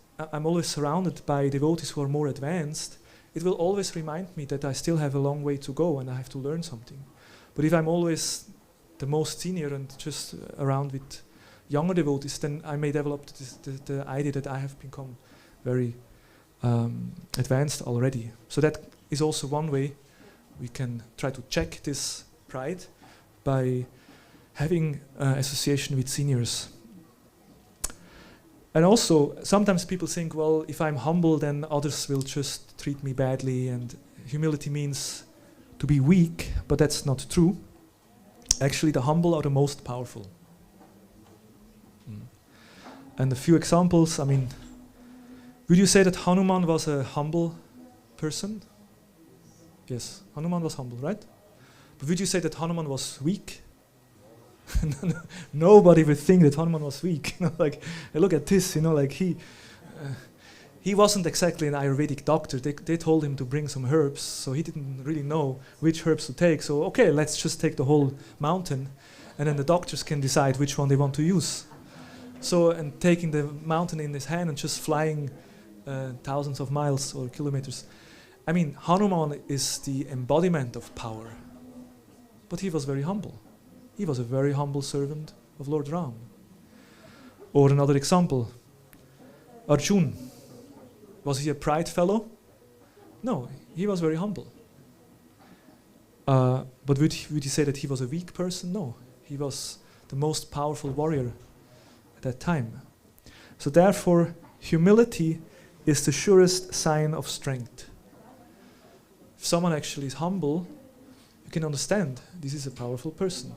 surrounded by devotees who are more advanced, it will always remind me that I still have a long way to go and I have to learn something. But if I'm always the most senior and just around with younger devotees, then I may develop the idea that I have become very advanced already. So that is also one way we can try to check this pride by having association with seniors. And also, sometimes people think, well, if I'm humble, then others will just treat me badly, and humility means to be weak, but that's not true. Actually, the humble are the most powerful. And a few examples, I mean, would you say that Hanuman was a humble person? Yes, Hanuman was humble, right? But would you say that Hanuman was weak? Nobody would think that Hanuman was weak. Like, look at this, like he wasn't exactly an Ayurvedic doctor. They told him to bring some herbs, so he didn't really know which herbs to take. So, okay, let's just take the whole mountain, and then the doctors can decide which one they want to use. So, and taking the mountain in his hand and just flying thousands of miles or kilometers. I mean, Hanuman is the embodiment of power, but he was very humble. He was a very humble servant of Lord Ram. Or another example, Arjun. Was he a pride fellow? No, he was very humble. But would you say that he was a weak person? No, he was the most powerful warrior at that time. So therefore, humility is the surest sign of strength. If someone actually is humble, you can understand this is a powerful person,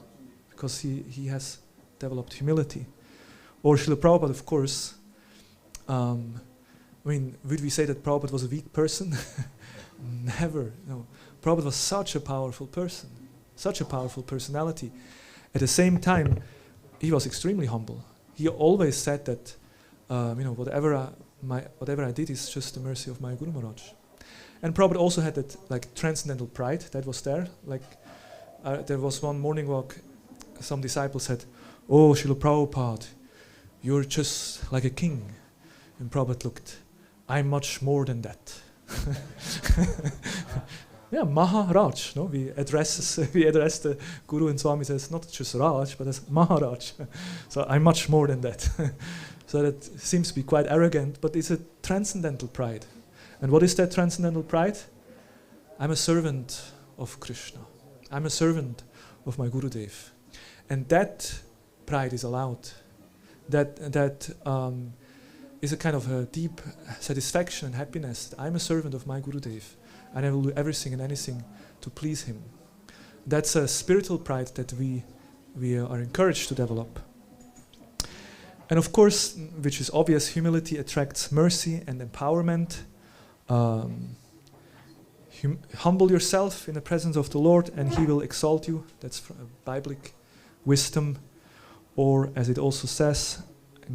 because he has developed humility. Or Srila Prabhupada, of course. Would we say that Prabhupada was a weak person? Never. No. Prabhupada was such a powerful person, such a powerful personality. At the same time, he was extremely humble. He always said that, whatever I did is just the mercy of my Guru Maharaj. And Prabhupada also had that transcendental pride that was there. There was one morning walk. Some disciples said, "Oh, Srila Prabhupada, you're just like a king." And Prabhupada looked, "I'm much more than that." Yeah, Maharaj. No, we address the Guru and Swami as not just Raj, but as Maharaj. So I'm much more than that. So that seems to be quite arrogant, but it's a transcendental pride. And what is that transcendental pride? I'm a servant of Krishna. I'm a servant of my Gurudev. And that pride is allowed. That is a kind of a deep satisfaction and happiness. I'm a servant of my Gurudev, and I will do everything and anything to please him. That's a spiritual pride that we are encouraged to develop. And of course, which is obvious, humility attracts mercy and empowerment. Humble yourself in the presence of the Lord, and he will exalt you. That's biblical wisdom. Or, as it also says,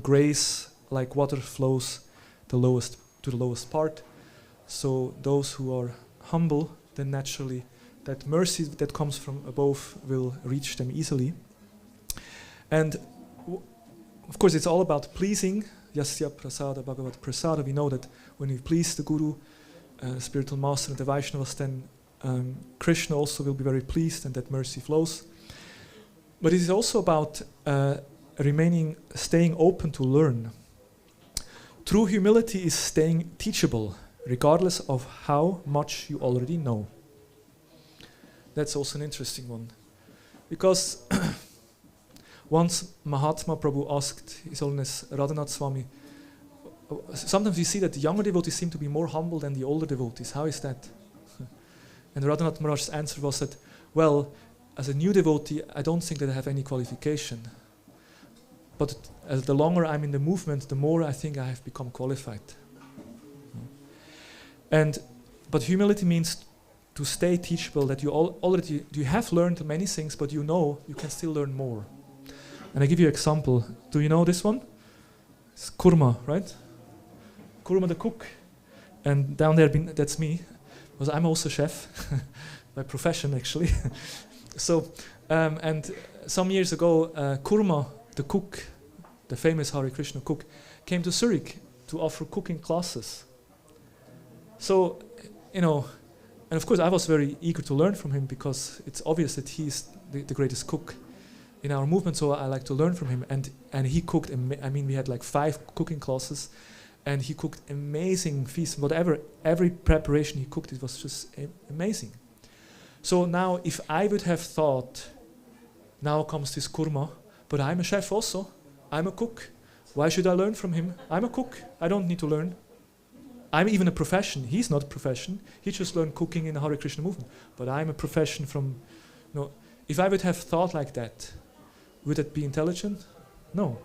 grace like water flows the lowest part. So those who are humble, then naturally that mercy that comes from above will reach them easily. And of course it's all about pleasing. Yasya prasada bhagavat prasada. We know that when we please the Guru, spiritual master and the Vaishnavas, then Krishna also will be very pleased and that mercy flows. But it is also about staying open to learn. True humility is staying teachable, regardless of how much you already know. That's also an interesting one. Because once Mahatma Prabhu asked His Holiness Radhanath Swami, sometimes you see that the younger devotees seem to be more humble than the older devotees. How is that? And Radhanath Maharaj's answer was that, well, as a new devotee, I don't think that I have any qualification. But as the longer I'm in the movement, the more I think I have become qualified. But humility means to stay teachable, that you have learned many things, but you know you can still learn more. And I give you an example. Do you know this one? It's Kurma, right? Kurma the cook. And down there, that's me, because I'm also chef, by profession actually. So, and some years ago, Kurma, the cook, the famous Hare Krishna cook, came to Zurich to offer cooking classes. So, and of course I was very eager to learn from him because it's obvious that he's the greatest cook in our movement, so I like to learn from him. And he cooked, we had like 5 cooking classes, and he cooked amazing feasts. Every preparation he cooked, it was just amazing. So now, if I would have thought, now comes this kurma, but I'm a chef also, I'm a cook, why should I learn from him? I'm a cook, I don't need to learn. I'm even a profession, he's not a profession, he just learned cooking in the Hare Krishna movement, but I'm a profession from, if I would have thought like that, would it be intelligent? No,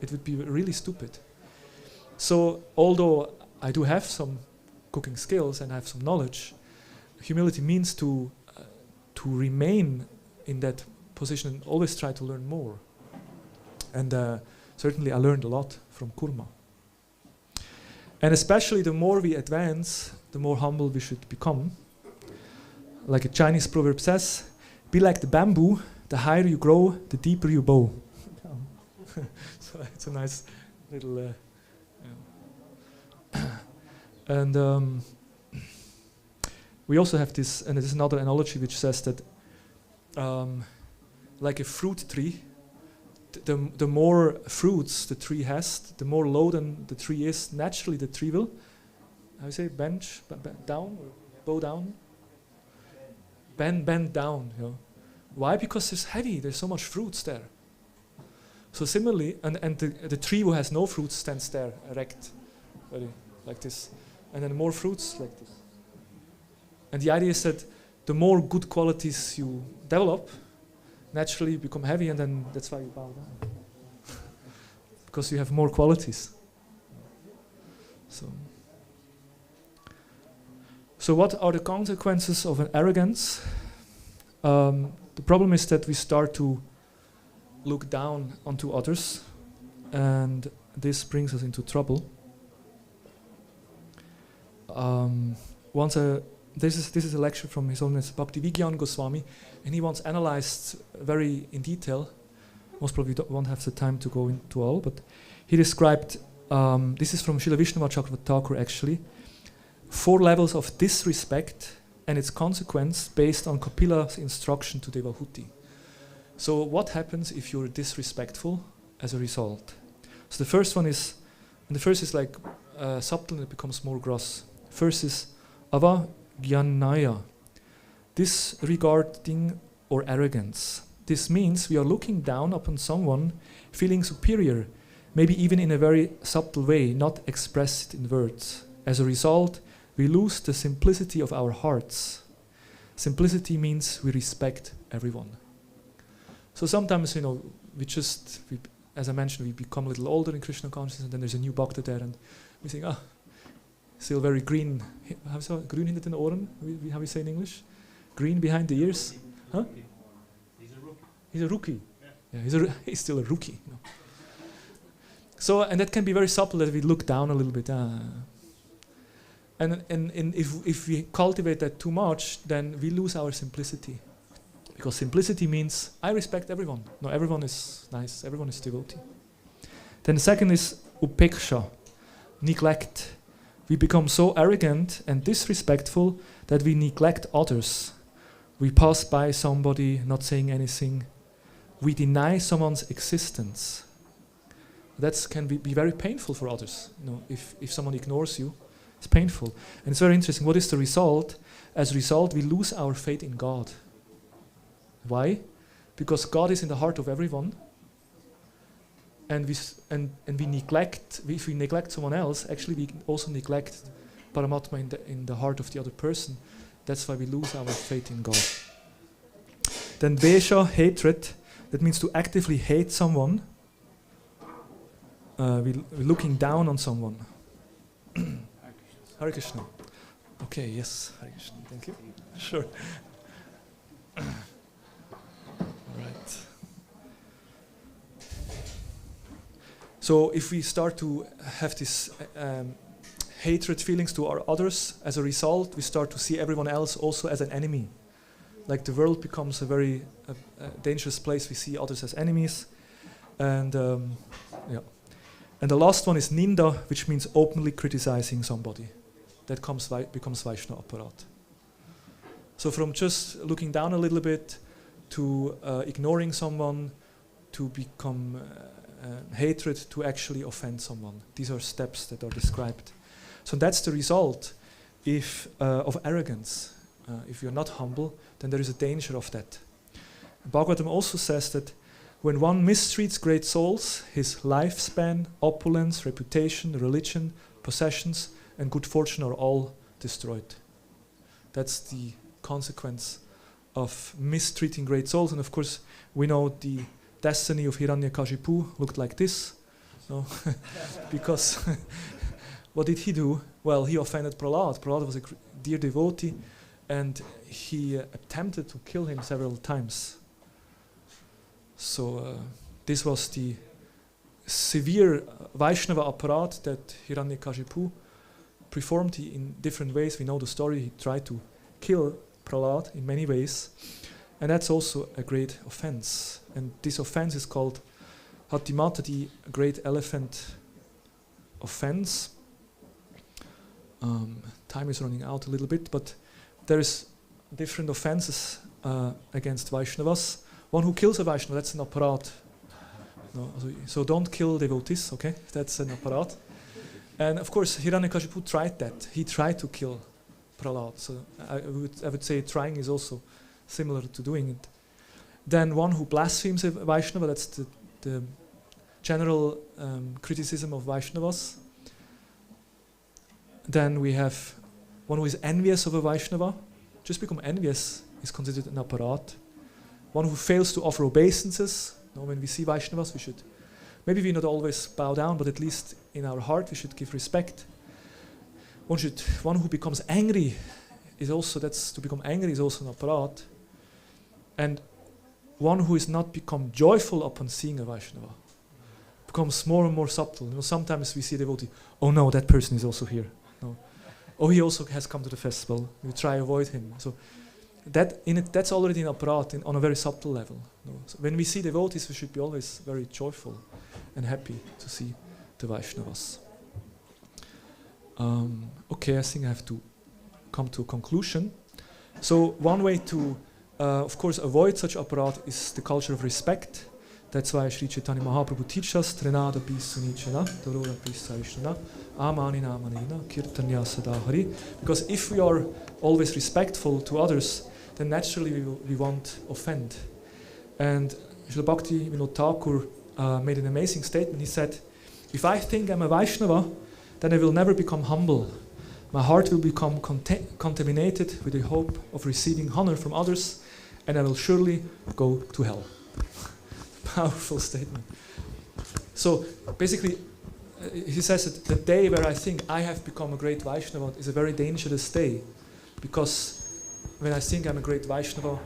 it would be really stupid. So, although I do have some cooking skills and I have some knowledge, humility means to remain in that position and always try to learn more. And certainly I learned a lot from Kurma. And especially the more we advance, the more humble we should become. Like a Chinese proverb says, be like the bamboo, the higher you grow, the deeper you bow. So it's a nice little... And we also have this, and it is another analogy which says that like a fruit tree, the more fruits the tree has, the more loaded the tree is, naturally the tree will, how you say, down, or bow down? Bend down. Why? Because it's heavy, there's so much fruits there. So similarly, and the tree who has no fruits stands there erect, like this. And then more fruits like this. And the idea is that the more good qualities you develop, naturally you become heavy, and then that's why you bow down. Because you have more qualities. So what are the consequences of an arrogance? The problem is that we start to look down onto others, and this brings us into trouble. This is a lecture from His Holiness Bhaktivigyan Goswami, and he once analyzed very in detail. Most probably won't have the time to go into all, but he described, this is from Srila Vishnava Chakravarti Thakur actually, 4 levels of disrespect and its consequence based on Kapila's instruction to Devahuti. So what happens if you're disrespectful as a result? So the first one is, and the first is like subtle and it becomes more gross. First is avagyanaya, disregarding or arrogance. This means we are looking down upon someone, feeling superior, maybe even in a very subtle way, not expressed in words. As a result, we lose the simplicity of our hearts. Simplicity means we respect everyone. So sometimes, as I mentioned, we become a little older in Krishna consciousness, and then there's a new bhakta there, and we think, still very green. Grün hinter den Ohren, how we say in English? Green behind the ears? Huh? He's a rookie. Yeah, he's still a rookie. So, and that can be very subtle that we look down a little bit. And if we cultivate that too much, then we lose our simplicity. Because simplicity means I respect everyone. No, everyone is nice, everyone is devotee. Then the second is upeksha, neglect. We become so arrogant and disrespectful that we neglect others. We pass by somebody not saying anything. We deny someone's existence. That can be very painful for others. You know, if someone ignores you, it's painful. And it's very interesting. What is the result? As a result, we lose our faith in God. Why? Because God is in the heart of everyone. And we neglect, if we neglect someone else, actually we also neglect Paramatma in the heart of the other person. That's why we lose our faith in God. Then Dvesha, hatred, that means to actively hate someone. We're looking down on someone. Hare Krishna. Okay, yes, Hare Krishna, thank you. Sure. Right. So if we start to have this hatred feelings to our others, as a result, we start to see everyone else also as an enemy. Like the world becomes a very dangerous place. We see others as enemies. And yeah. And the last one is ninda, which means openly criticizing somebody. That becomes Vaishnava aparat. So from just looking down a little bit to ignoring someone, to become hatred, to actually offend someone. These are steps that are described. So that's the result of arrogance. If you're not humble, then there is a danger of that. Bhagavatam also says that when one mistreats great souls, his lifespan, opulence, reputation, religion, possessions, and good fortune are all destroyed. That's the consequence of mistreating great souls. And of course, we know the destiny of Hiranyakashipu looked like this. No? Because what did he do? Well, he offended Prahlad. Prahlad was a dear devotee, and he attempted to kill him several times. So this was the severe Vaishnava aparat that Hiranyakashipu performed in different ways. We know the story. He tried to kill Prahlad in many ways. And that's also a great offense. And this offense is called Hatimata, the great elephant offense. Time is running out a little bit, but there is different offenses against Vaishnavas. One who kills a Vaishnava, that's an aparat. No, so don't kill devotees, okay? That's an aparat. And of course, Hiranyakashipu tried that. He tried to kill Prahlad. So I would say trying is also similar to doing it. Then one who blasphemes a Vaishnava, that's the general criticism of Vaishnavas. Then we have one who is envious of a Vaishnava. Just become envious is considered an aparat. One who fails to offer obeisances. When we see Vaishnavas, we should, maybe we not always bow down, but at least in our heart we should give respect. One who becomes angry is also, to become angry is also an aparat. And one who is not become joyful upon seeing a Vaishnava becomes more and more subtle. Sometimes we see a devotee, oh no, that person is also here. No. Oh, he also has come to the festival. We try to avoid him. So that's already an aparat on a very subtle level. No. So when we see devotees, we should be always very joyful and happy to see the Vaishnavas. Okay, I think I have to come to a conclusion. So one way to, of course, avoid such aparat is the culture of respect. That's why Sri Chaitanya Mahaprabhu teaches us, Trinada Pisunichana, Dorora Pisarishana, Amanina Manina, Kirtanya Sadahari. Because if we are always respectful to others, then naturally we won't offend. And Srila Bhakti Vinod Thakur made an amazing statement. He said, if I think I'm a Vaishnava, then I will never become humble. My heart will become contaminated with the hope of receiving honor from others, and I will surely go to hell. Powerful statement. So basically, he says that the day where I think I have become a great Vaishnava is a very dangerous day, because when I think I'm a great Vaishnava,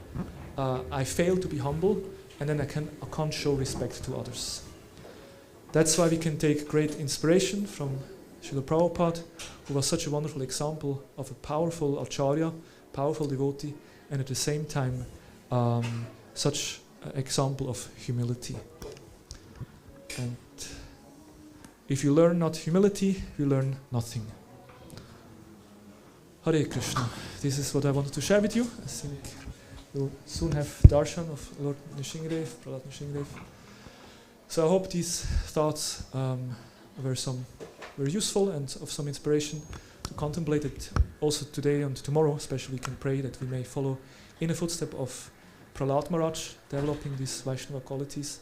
I fail to be humble, and then I can't show respect to others. That's why we can take great inspiration from Srila Prabhupada, who was such a wonderful example of a powerful acharya, powerful devotee, and at the same time such an example of humility. And if you learn not humility, you learn nothing. Hare Krishna. This is what I wanted to share with you. I think we'll soon have darshan of Lord Nrsimhadev, Prahlad Nrsimhadev. So I hope these thoughts were useful and of some inspiration to contemplate it also today and tomorrow. Especially we can pray that we may follow in the footstep of Prahlad Maharaj, developing these Vaishnava qualities.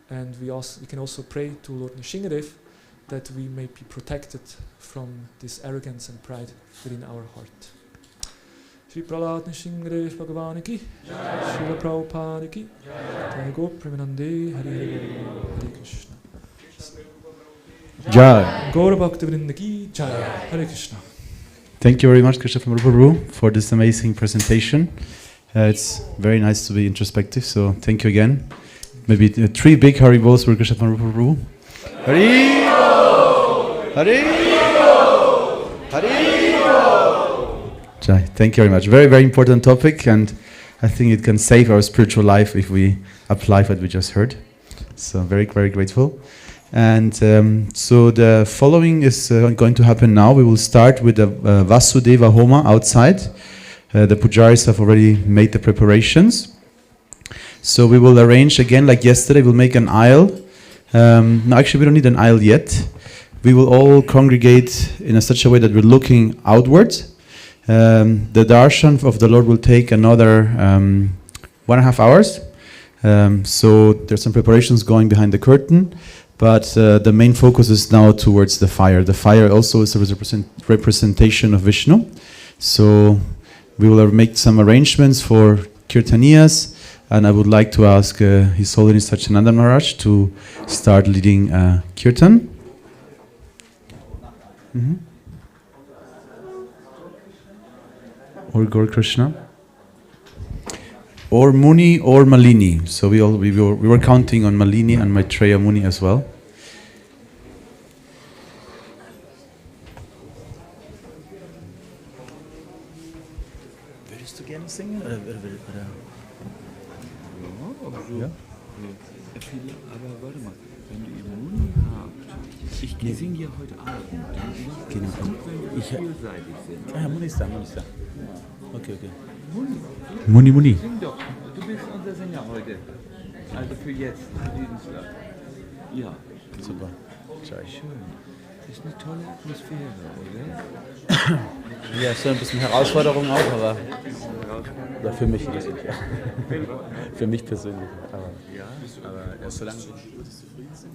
And we can also pray to Lord Nrsimhadev that we may be protected from this arrogance and pride within our heart. Shri Prahlad Nrsimhadev Bhagavan ki, Srila Prabhupada ki, Jai Go Premanande, Hare Krishna. Jai. Gaura Bhakta Vrinda ki, Jai. Hare Krishna. Thank you very much, Krishna from Rupa for this amazing presentation. It's very nice to be introspective, so thank you again. Maybe 3 big Haribols for Krishna from Rupa. Hari! Hari! Hari! Jai, thank you very much. Very, very important topic, and I think it can save our spiritual life if we apply what we just heard. So very, very grateful. And so the following is going to happen now. We will start with the Vasudeva Homa outside. The pujaris have already made the preparations. So we will arrange again, like yesterday, we'll make an aisle. No, actually we don't need an aisle yet. We will all congregate in such a way that we're looking outwards. The darshan of the Lord will take another 1.5 hours. So there's some preparations going behind the curtain. But the main focus is now towards the fire. The fire also is a representation of Vishnu. So we will make some arrangements for Kirtaniyas, and I would like to ask His Holiness Satyananda Maharaj to start leading Kirtan. Or Gaur Krishna. Or Muni or Malini. So we were counting on Malini and Maitreya Muni as well. Würdest du gerne singen? Oder? Ja. Aber warte mal, wenn du im Muni habt, ich singe ja heute Abend, dann ist es gut, wenn wir vielseitig sind. Ah, Muni ist da. Okay. Muni. Muni. Sing doch, du bist unser Sänger heute. Also für jetzt, für diesen Schlag. Ja. Super. Schön. Ist eine tolle Atmosphäre, oder? Ja, schon ein bisschen Herausforderung auch, aber oder für mich nicht. Ja. Für mich persönlich. Aber erst so lange bin ich gut zufrieden sind.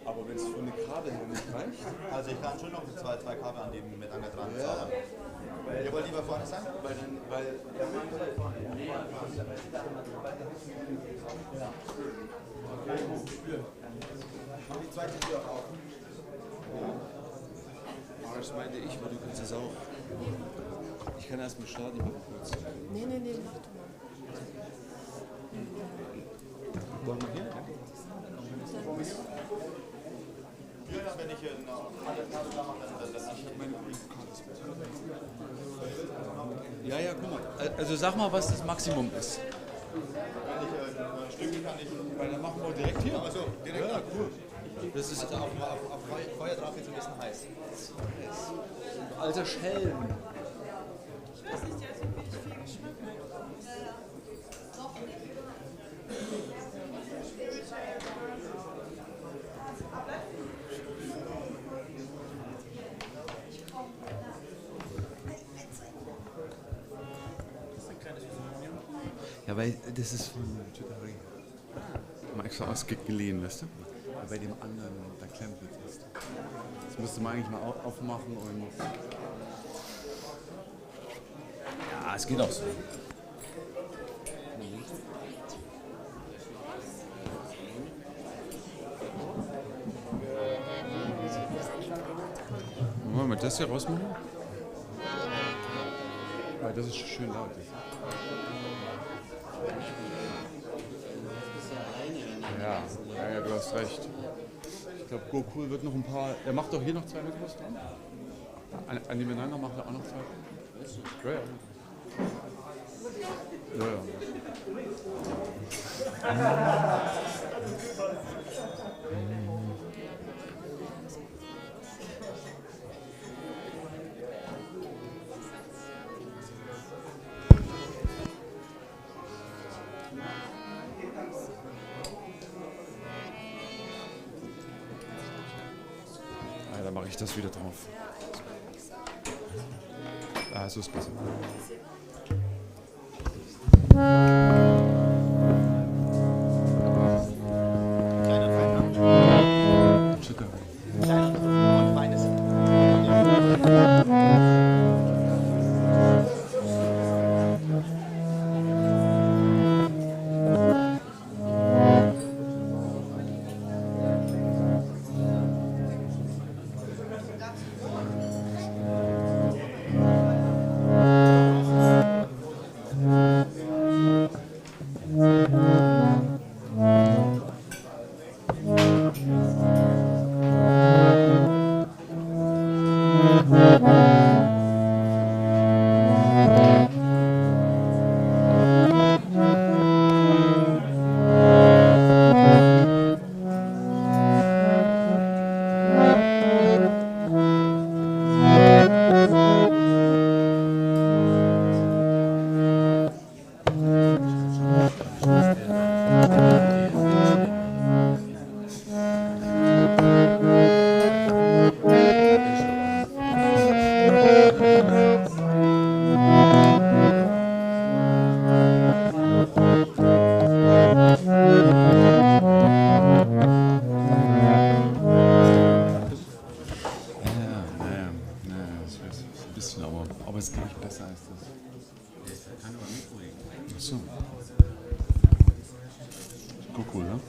Aber wenn es für eine Karte her nicht reicht? Also ich kann schon noch zwei Kabel annehmen mit einer dran. Ja. Ihr wollt lieber vorne sein? Weil der Mann ist vorne. Die zweite Tür auch. Das meinte ich, weil du kannst das auch. Ich kann erst mal starten, aber kurz. Nee, mach du mal. Wollen wir hier? Ja, wenn ich alle Kabel da mache, dann ich meine Ja, guck mal. Also sag mal, was das Maximum ist. Wenn ich Stücke kann ich. Weil dann machen wir direkt hier. Achso, direkt. Ja, cool. Das ist also auf Feuer drauf jetzt ein bisschen heiß. Alter Schelm. Ja, weil das ist von Caturdasi. Mal extra ausgeliehen, weißt du? Aber bei dem anderen, da klemmt es fest. Das müsste man eigentlich mal aufmachen und. Ja, es geht auch so. Wollen wir das hier rausmachen? Weil das ist schön laut. Ja, du hast recht. Ich glaube, Gokul wird noch ein paar. Er macht doch hier noch 2 Mikros dran. An die Miteinander macht er auch noch 2. Ja, ja. Ja, ja. Dann mache ich das wieder drauf. Ah, so ist besser. Aber es geht nicht besser als das. Kann aber mitreden. Achso. Cool, ne?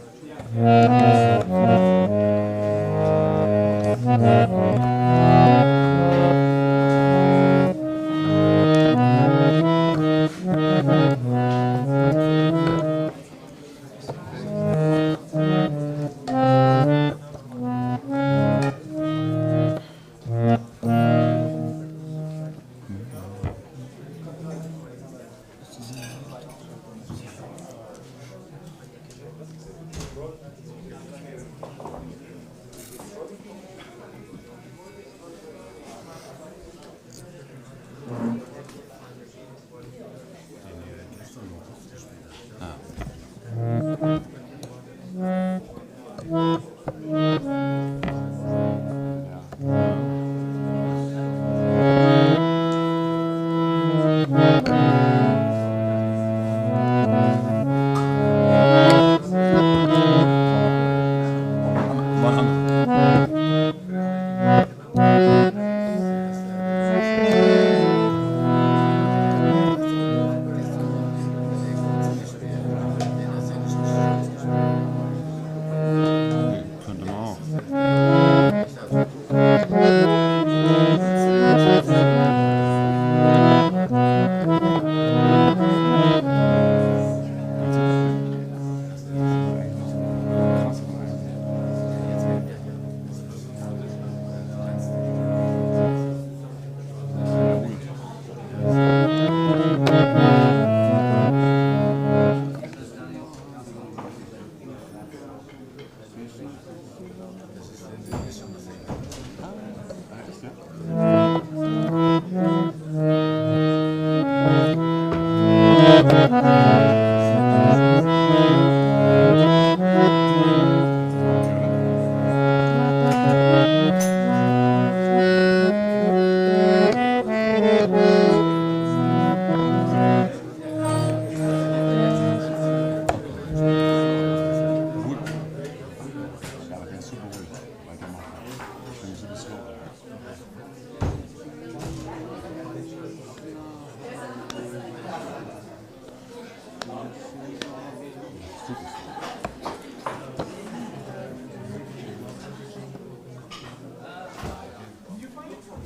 Super.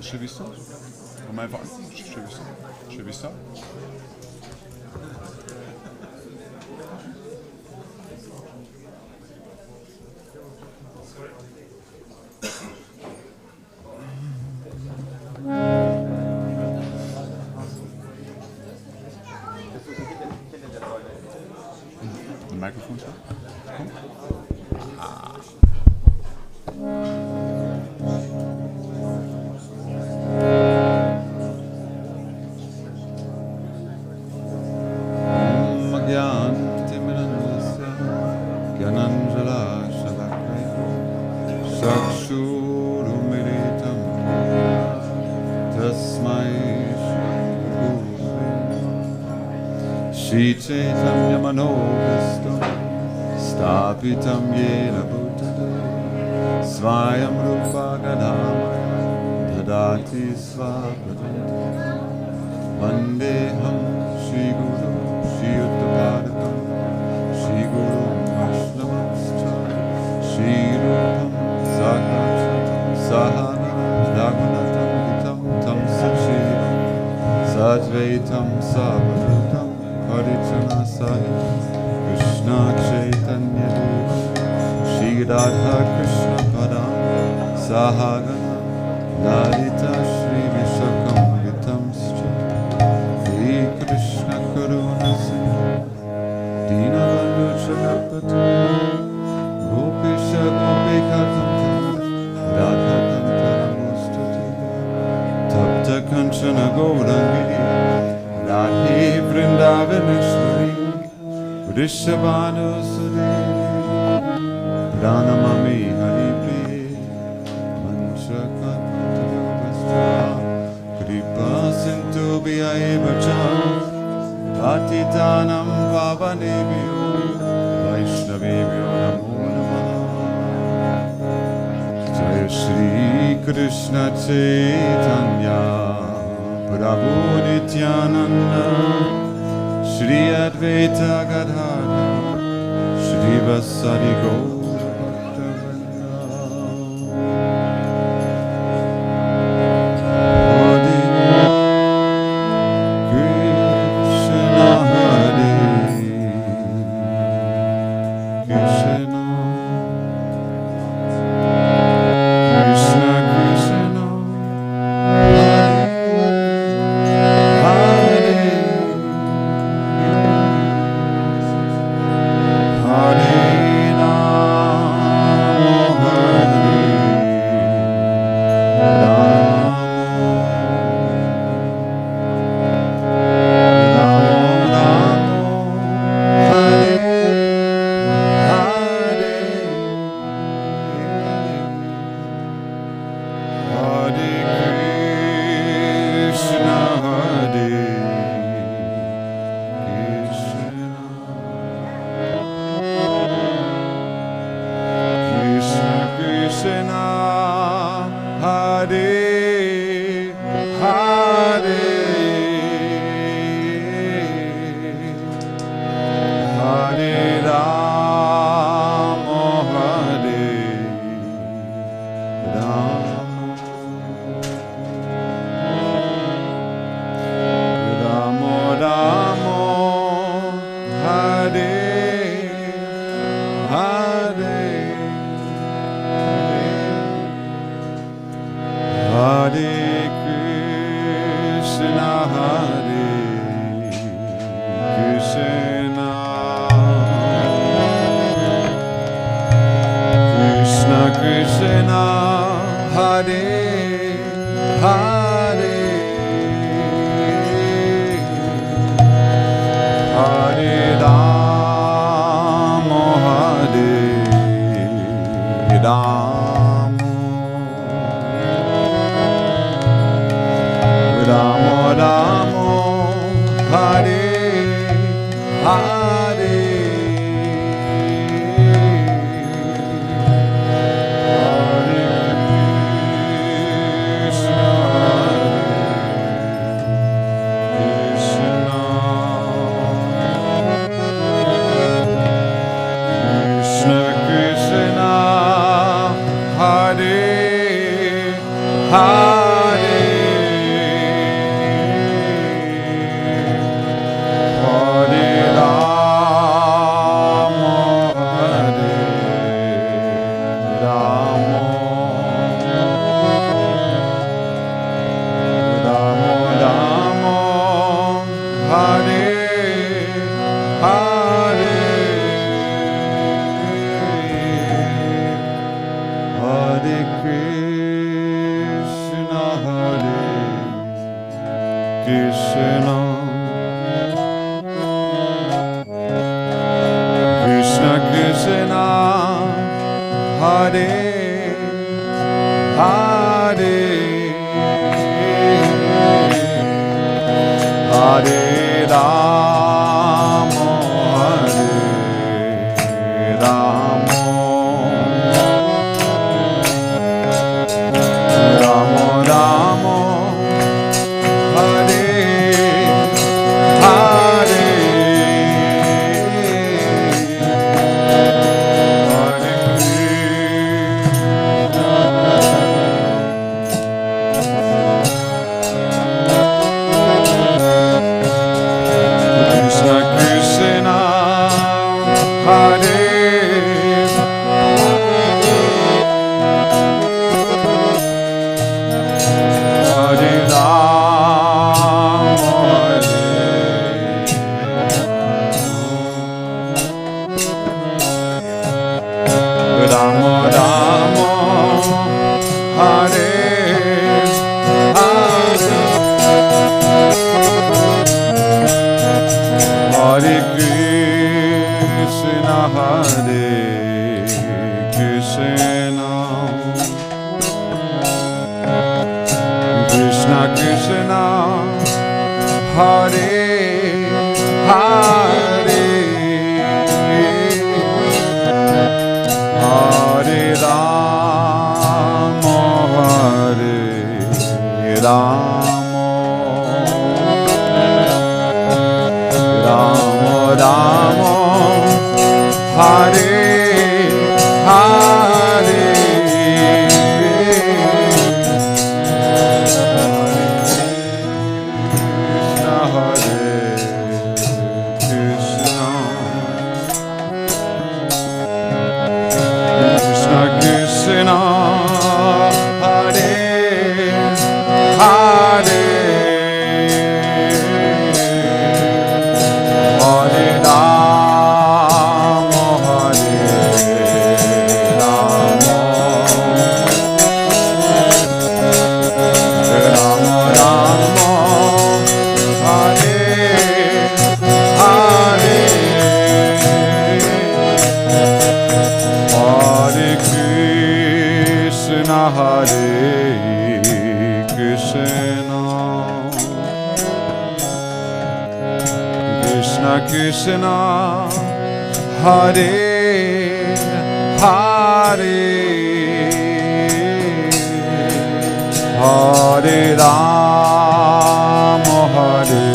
J'ai vu ça. On m'a inventé. J'ai vu ça. J'ai vu ça. The microphone, sir? Chaitanya Manovistam Stapitam Yena Bhutale Svayam Rupa Gadamaya Dadati Svapadanti Vandeham Shri Guru Shri Uttapadakam Shri Guru Vaishnavascha Shri Rupam Sakhatam Sahana Raghunatam Vitam Tam Sachivam Sadvaitam Sabharutam Haritana Sahib Krishna Chaitanya Deva Shri Radha Krishna Padam Sahagana Lalita Shri Vishakam Vitam Scha Shri Krishna Karuna Sindhu Dinabandhu Chakapati Gopisha Gopikatam Radha Tantaramustati Tapta Kanchana Gaurangi Radhe Vrindavaneshwari Vrishabhanu Suri Pranamami Hari Priye Manchakapatavascha Kripa Sindhu Bhyaeva Cha Patitanam Pavanebhyo Vaishnavebhyo Namo Namah Jaya Shri Krishna Chaitanya Prabhu Nityananda Shri Advaita Gadadhar Shri Vasari Gaura Bhaktavrinda Hare Krishna Hare Krishna Krishna Krishna Hare Krishna, Hare Hare, Hare Rama, Hare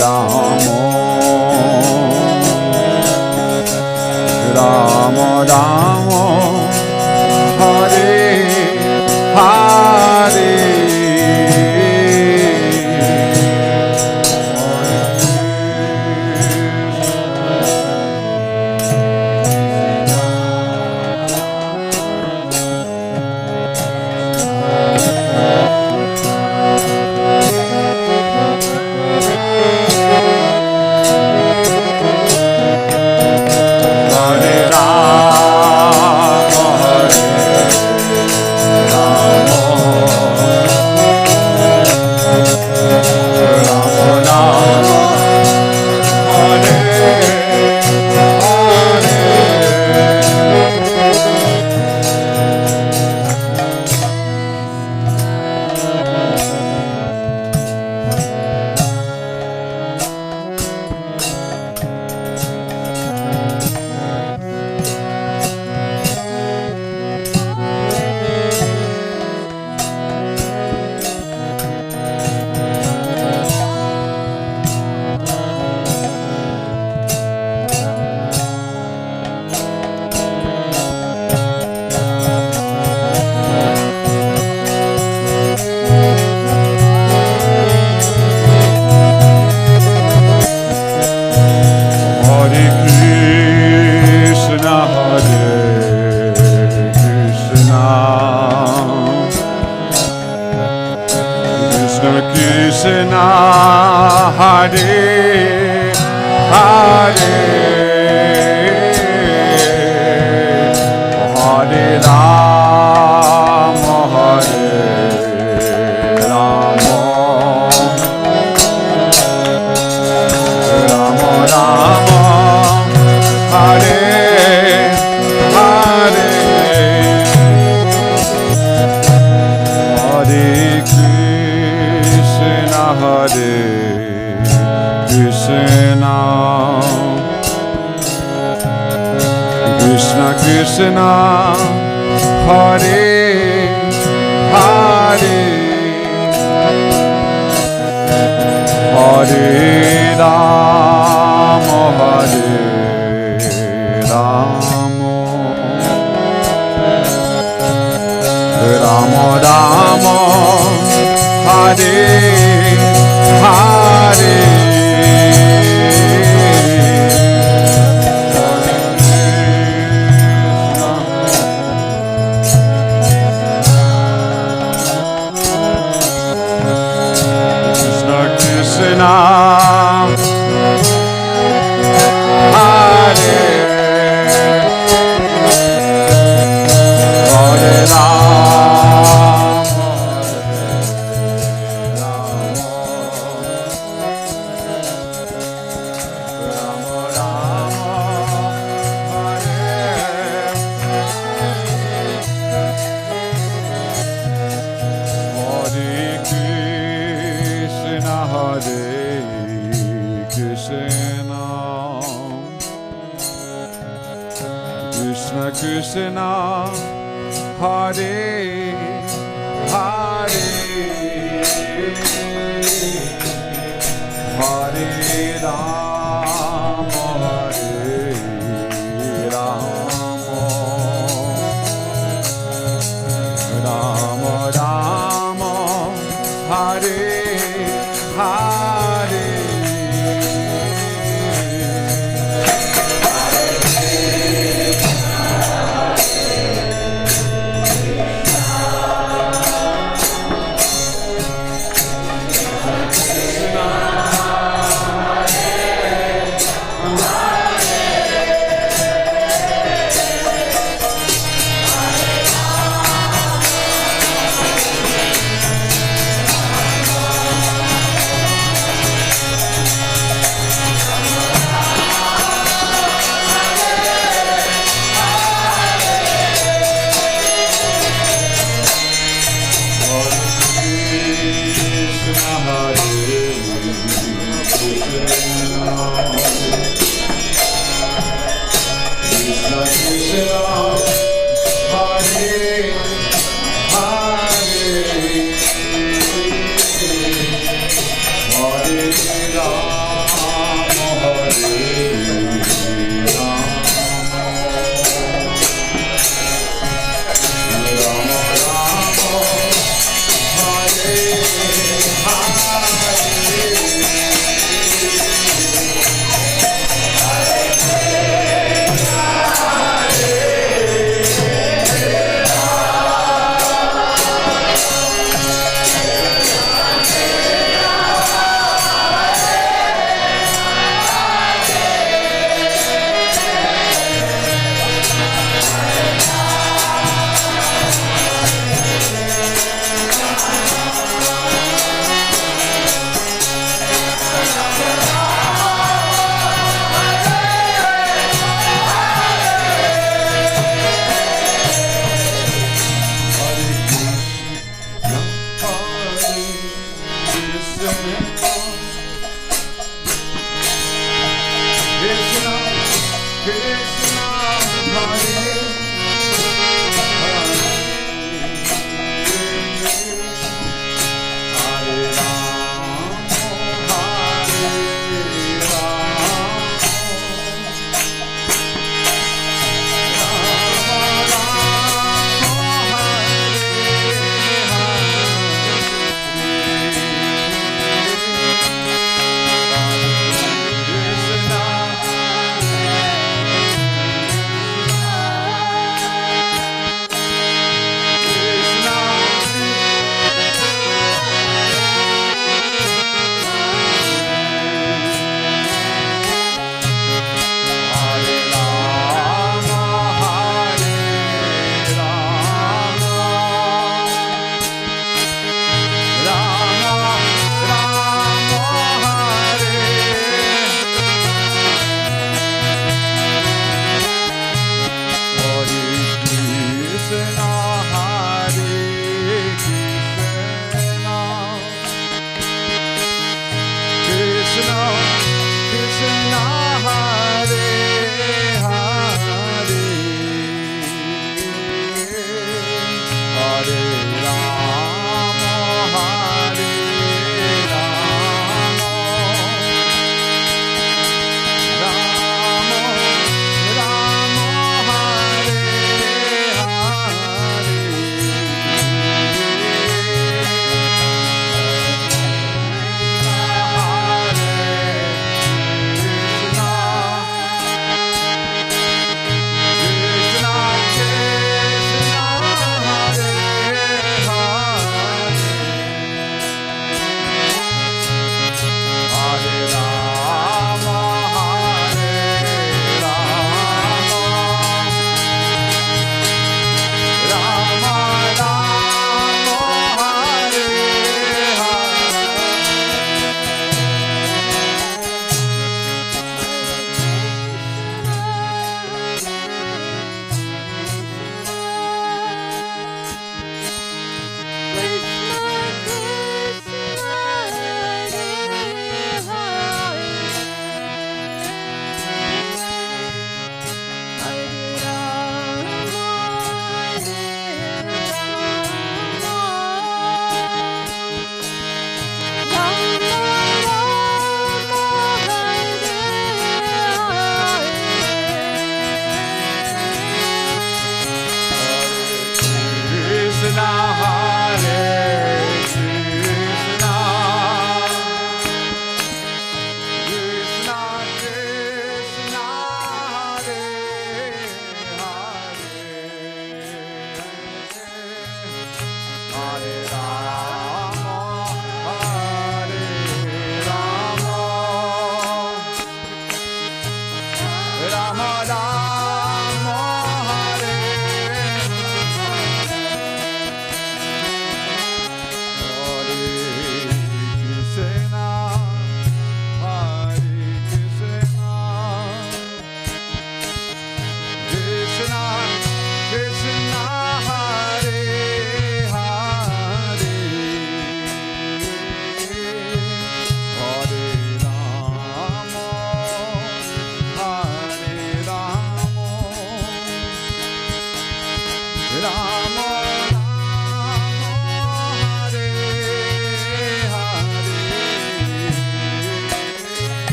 Rama, Rama Rama, Hare Hare. Hare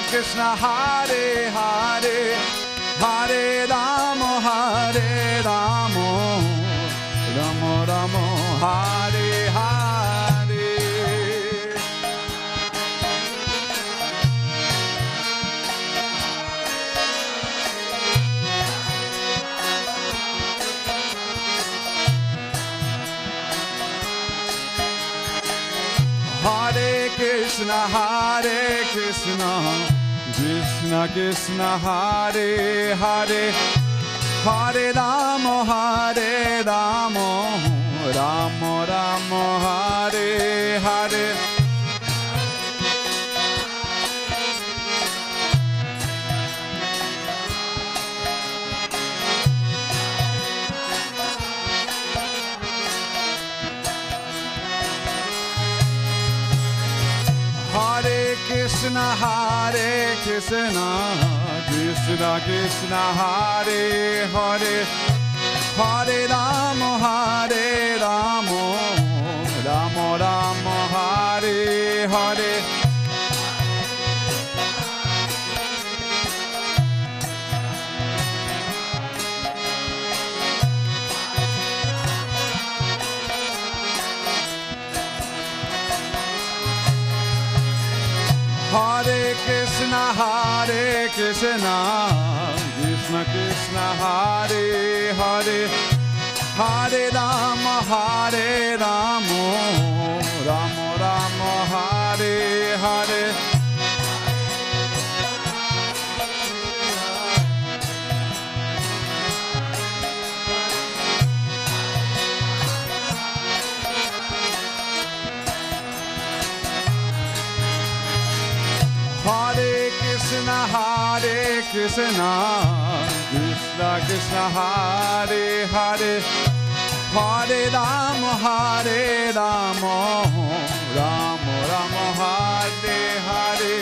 Krishna Hare Hare Hare Rama Hare Rama Rama Rama Hare Hare Hare Krishna, Krishna Krishna, Hare Hare, Hare Rama, Rama Rama, Hare Hare. Hare Krishna, Krishna Krishna, Hare Hare, Hare Rama, Rama Rama, Hare Hare. Hare Krishna, Krishna Krishna, Hare Hare, Hare Rama, Rama Rama, Hare Hare. Hare Krishna, Krishna Krishna, Hare Hare, Hare Rama, Rama Rama, Hare Hare.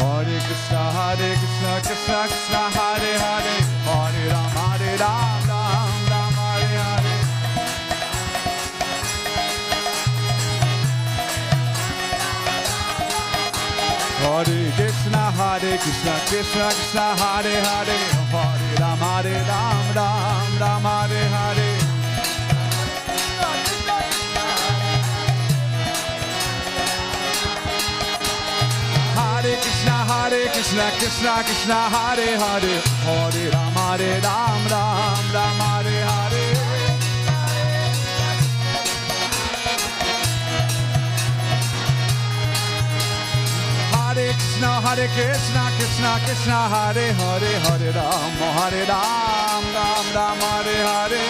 Hare Krishna, Krishna Krishna, Hare Hare, Hare Rama, Ram, Hare Hare. Hare Krishna, Krishna Krishna, Hare Hare, Hare Rama, Ram, Hare Hare. Hare Krishna, Krishna Krishna, Hare Hare, Hare Rama, Ram, Hare Hare. Hare Krishna, Krishna Krishna, Hare Hare, Hare Ram, Hare Hare.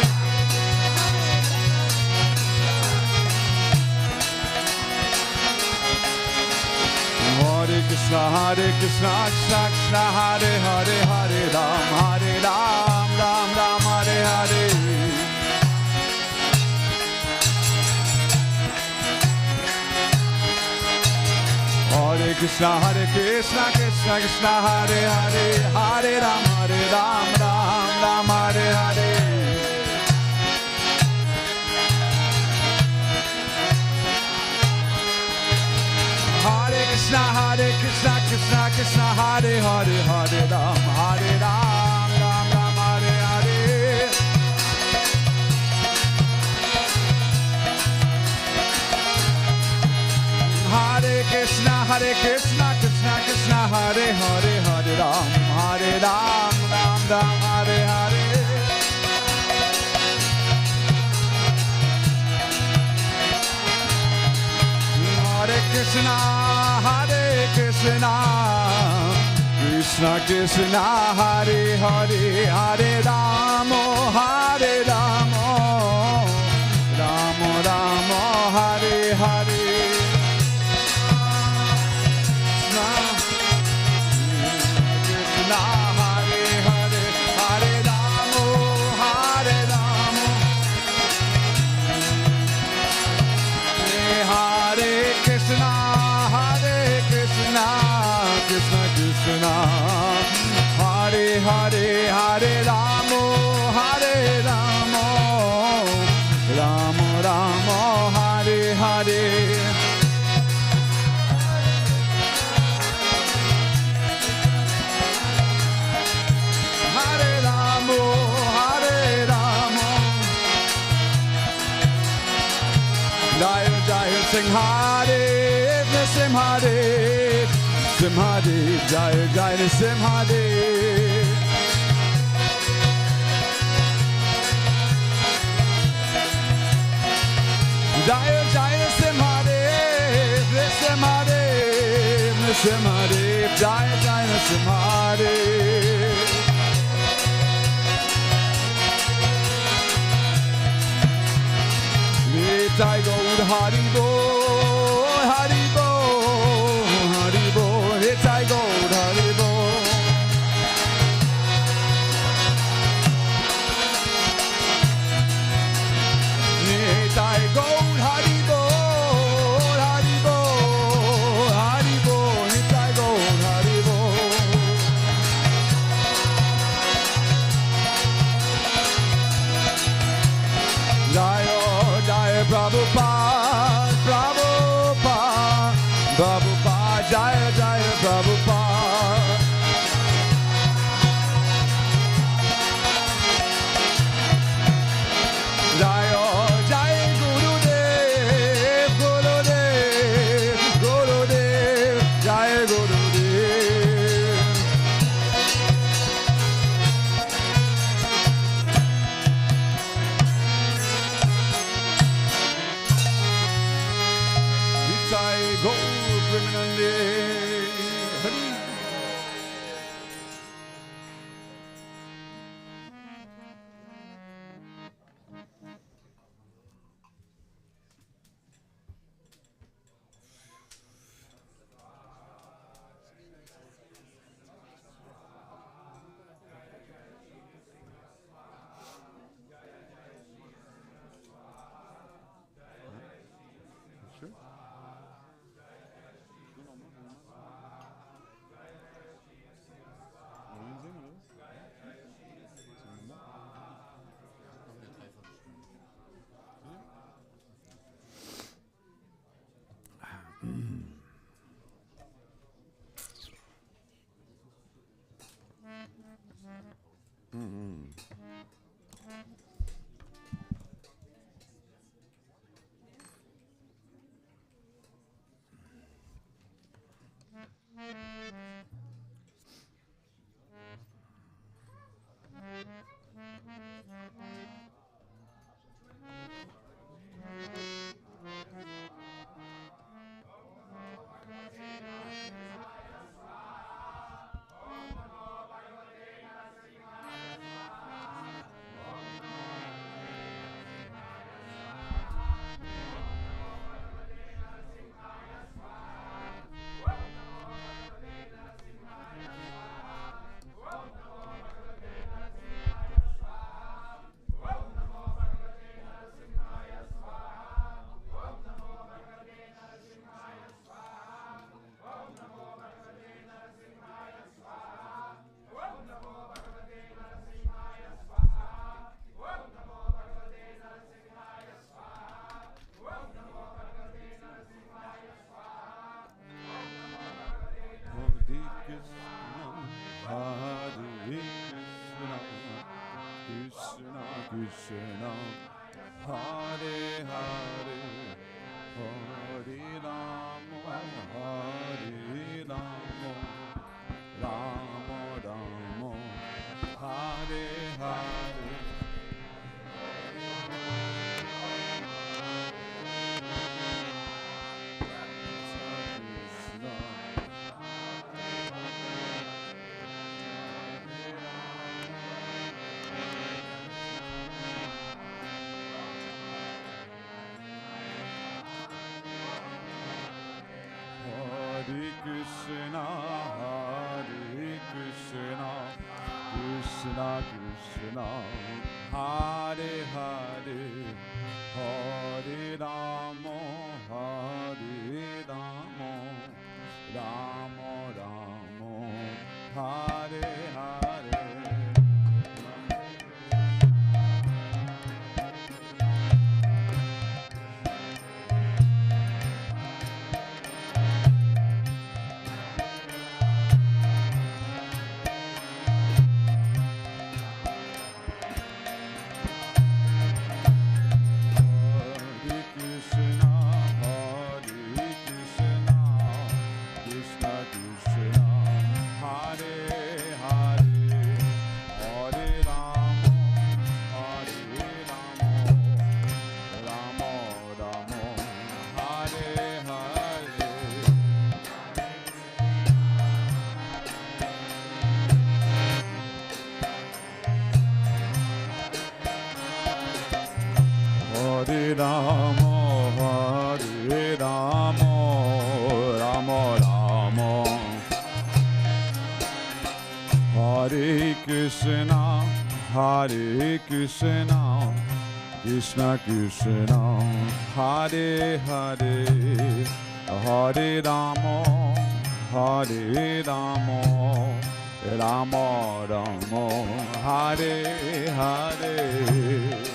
Hare Krishna, Krishna Krishna, Hare Hare, Hare Ram, Hare Hare. Hare Krishna, Krishna Krishna, Hare Hare, Hare Ram, Hare Hare. Hare Krishna, Krishna Krishna, Hare Hare, Hare Ram, Hare Hare. Hare Krishna, Krishna Krishna, Hare Hare, Hare Ram, Hare Hare. Hare Krishna, Krishna Krishna, Hare Hare, Hare Rama, Rama Rama, Hare Hare. Krishna, Hare Hare, Hare Rama, Rama. Hare Krishna, Krishna Krishna, Hare Hare, Hare Rama, Rama Rama, Hare Hare. Hare Rama, Jai Jai Singh, Hare Simhadev, Simhadev, Jaya Jaya Simhadev. Jaya Jaya Simhadev, Simhadev, Simhadev, Jaya Jaya Simhadev. Nitai Gaur Hari Bol, Hari Bol, Hari Bol, Nitai Gaur Hari Bol. Nitai Gaur Hari Bol, Hari Bol, Hari Bol, Nitai Gaur Hari Bol. Jaya Jaya Prabhupada, Prabhupada, Prabhupada, Jaya Jaya Prabhupada. Jaya Jaya Gurudev, Gurudev, Gurudev, Jaya Gurudev. Nitai Gaur Premanande, Hari. Krishna, Hare Hare, Hare Rama, Hare Rama, Rama Rama, Hare Hare. Krishna, Hare Krishna, Krishna Krishna, Hare Hare, Hare Rama, Hare Rama, Rama Rama, Hare Hare. Krishna Hare Krishna, Krishna Krishna, Hare Hare, Hare Rama, Hare Rama, Rama Rama, Hare Hare.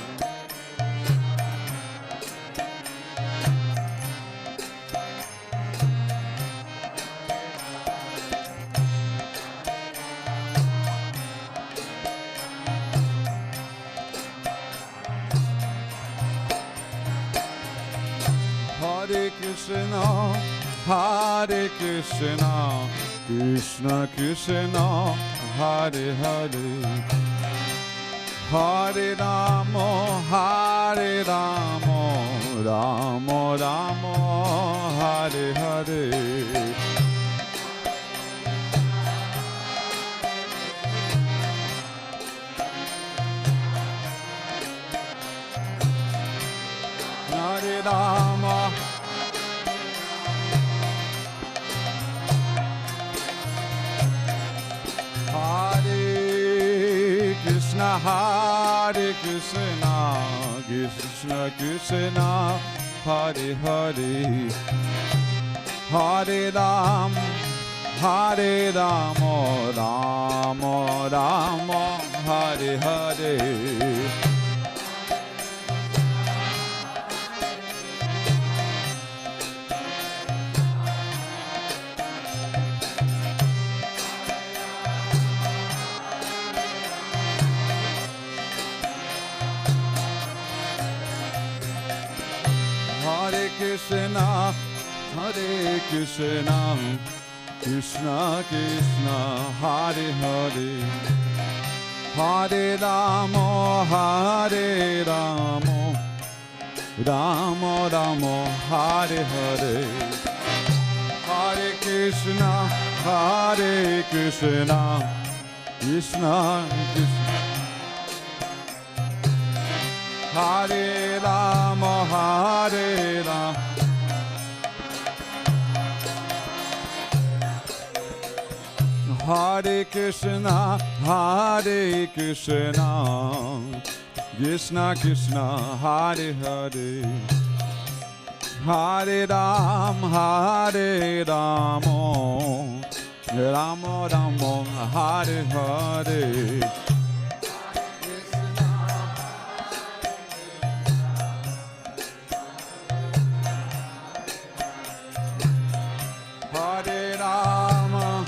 Hare Krishna, Hare Krishna, Krishna Krishna, Hare Hare, Hare Rama, Hare Rama, Rama Rama, Hare Hare. Hare Rama, Hare Krishna, Hare Krishna, Krishna Krishna, Hare Hare, Hare Rama, Hare Rama, Rama Rama, Hare Hare. Hare Krishna, Hare Krishna, Krishna Krishna, Hare Hare, Hare Rama, Hare Rama, Rama Rama, Hare Hare, Hare Krishna, Hare Krishna, Krishna Krishna, Hare Rama, Hare Rama, Hare Krishna, Hare Krishna, Krishna Krishna, Hare Hare, Hare Rama, Hare Rama, Rama Rama, Hare Hare. Hare Rama,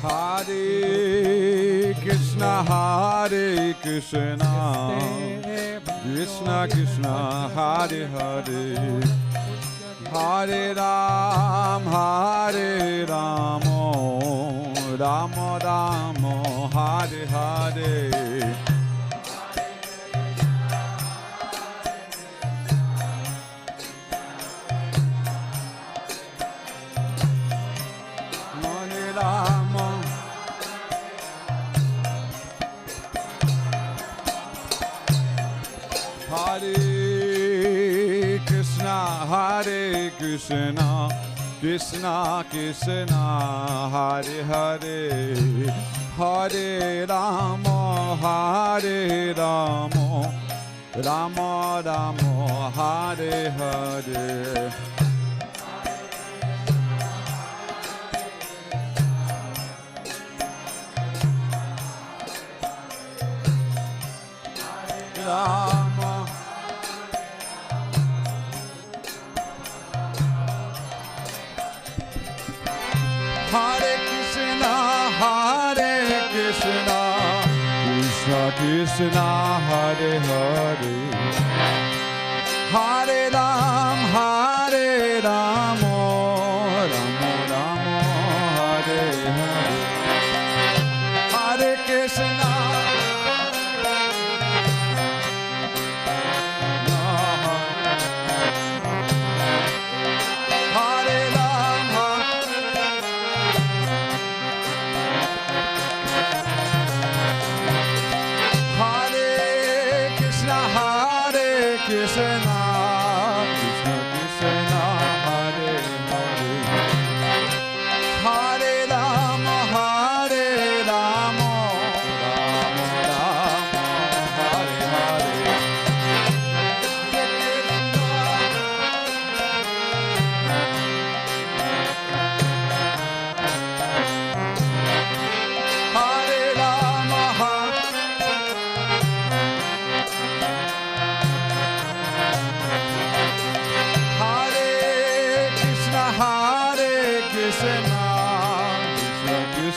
Hare Krishna, Hare Krishna, Krishna Krishna, Hare Hare, Hare Rama, Hare Rama, Rama Rama, Hare Hare. Hare Rama, Hare Krishna, Hare Krishna, Krishna Krishna, Hare Hare, Hare Rama, Hare Rama, Rama Rama, Hare Hare. Rama, Hare Krishna, Hare Krishna, Krishna Krishna, Hare Hare, Hare Rama, Hare Rama, Rama Rama, Hare Hare, Hare Krishna, Krishna, Krishna Krishna, Hare Hare,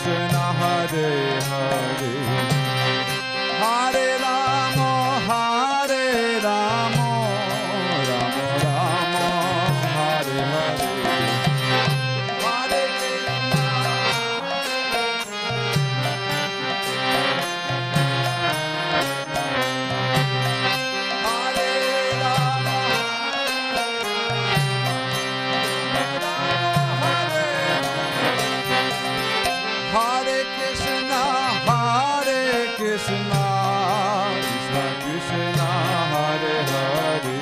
Krishna, Hare Hare, Hare Rama, Hare Rama, Rama Rama, Hare Hare, Hare Krishna, Hare Rama, Hare Krishna, Hare Krishna, Krishna Krishna, Hare Hare,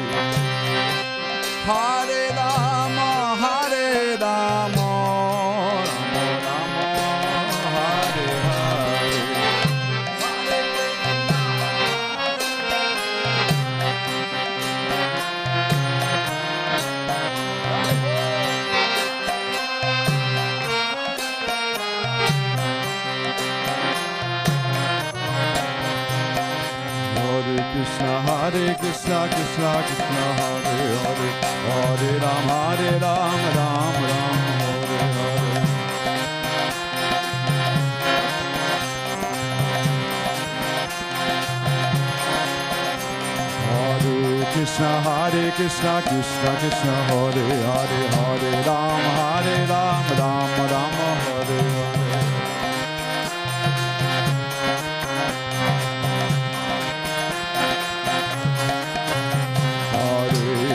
Hare Rama, Hare Rama, Rama Rama, Hare Hare, Hare Krishna, Hare Krishna, Krishna Krishna, Hare Hare, Hare Rama, Hare Rama, Rama Rama, Hare Hare. Hare Krishna, Hare Krishna, Krishna Krishna, Hare Hare, Hare Rama, Hare Rama, Rama Rama, Hare Hare.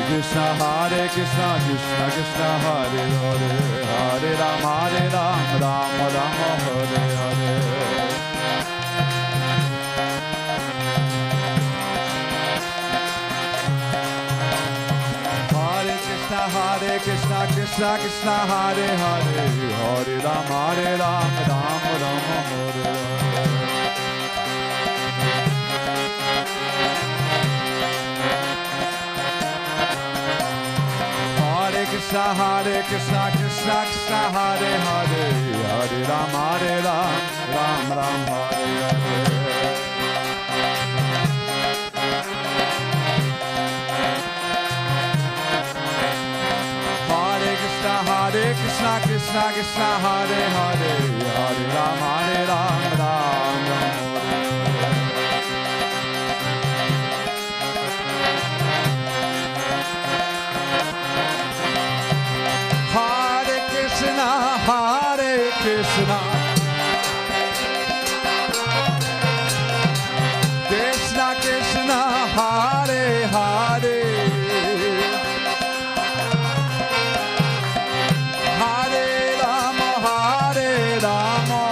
Krishna, Hare Krishna, Krishna Krishna, Hare Hare, Hare Rama, Hare Rama, Rama Rama, Hare Hare. Hare Krishna, Hare Krishna, Krishna Krishna, Hare Hare, Hare Rama, Hare Rama, Rama Rama, Hare Hare. Krishna, Hare Krishna, Krishna Krishna, Hare Hare, Hare Rama, Hare Rama, Rama Rama, Hare Hare. Hare Krishna, Hare Krishna, Krishna Krishna, Hare Hare, Hare Rama, Hare Rama, Rama Rama, Hare Hare. Hare Krishna, Hare Krishna, Krishna Krishna, Hare Hare, Hare Rama, Hare Rama,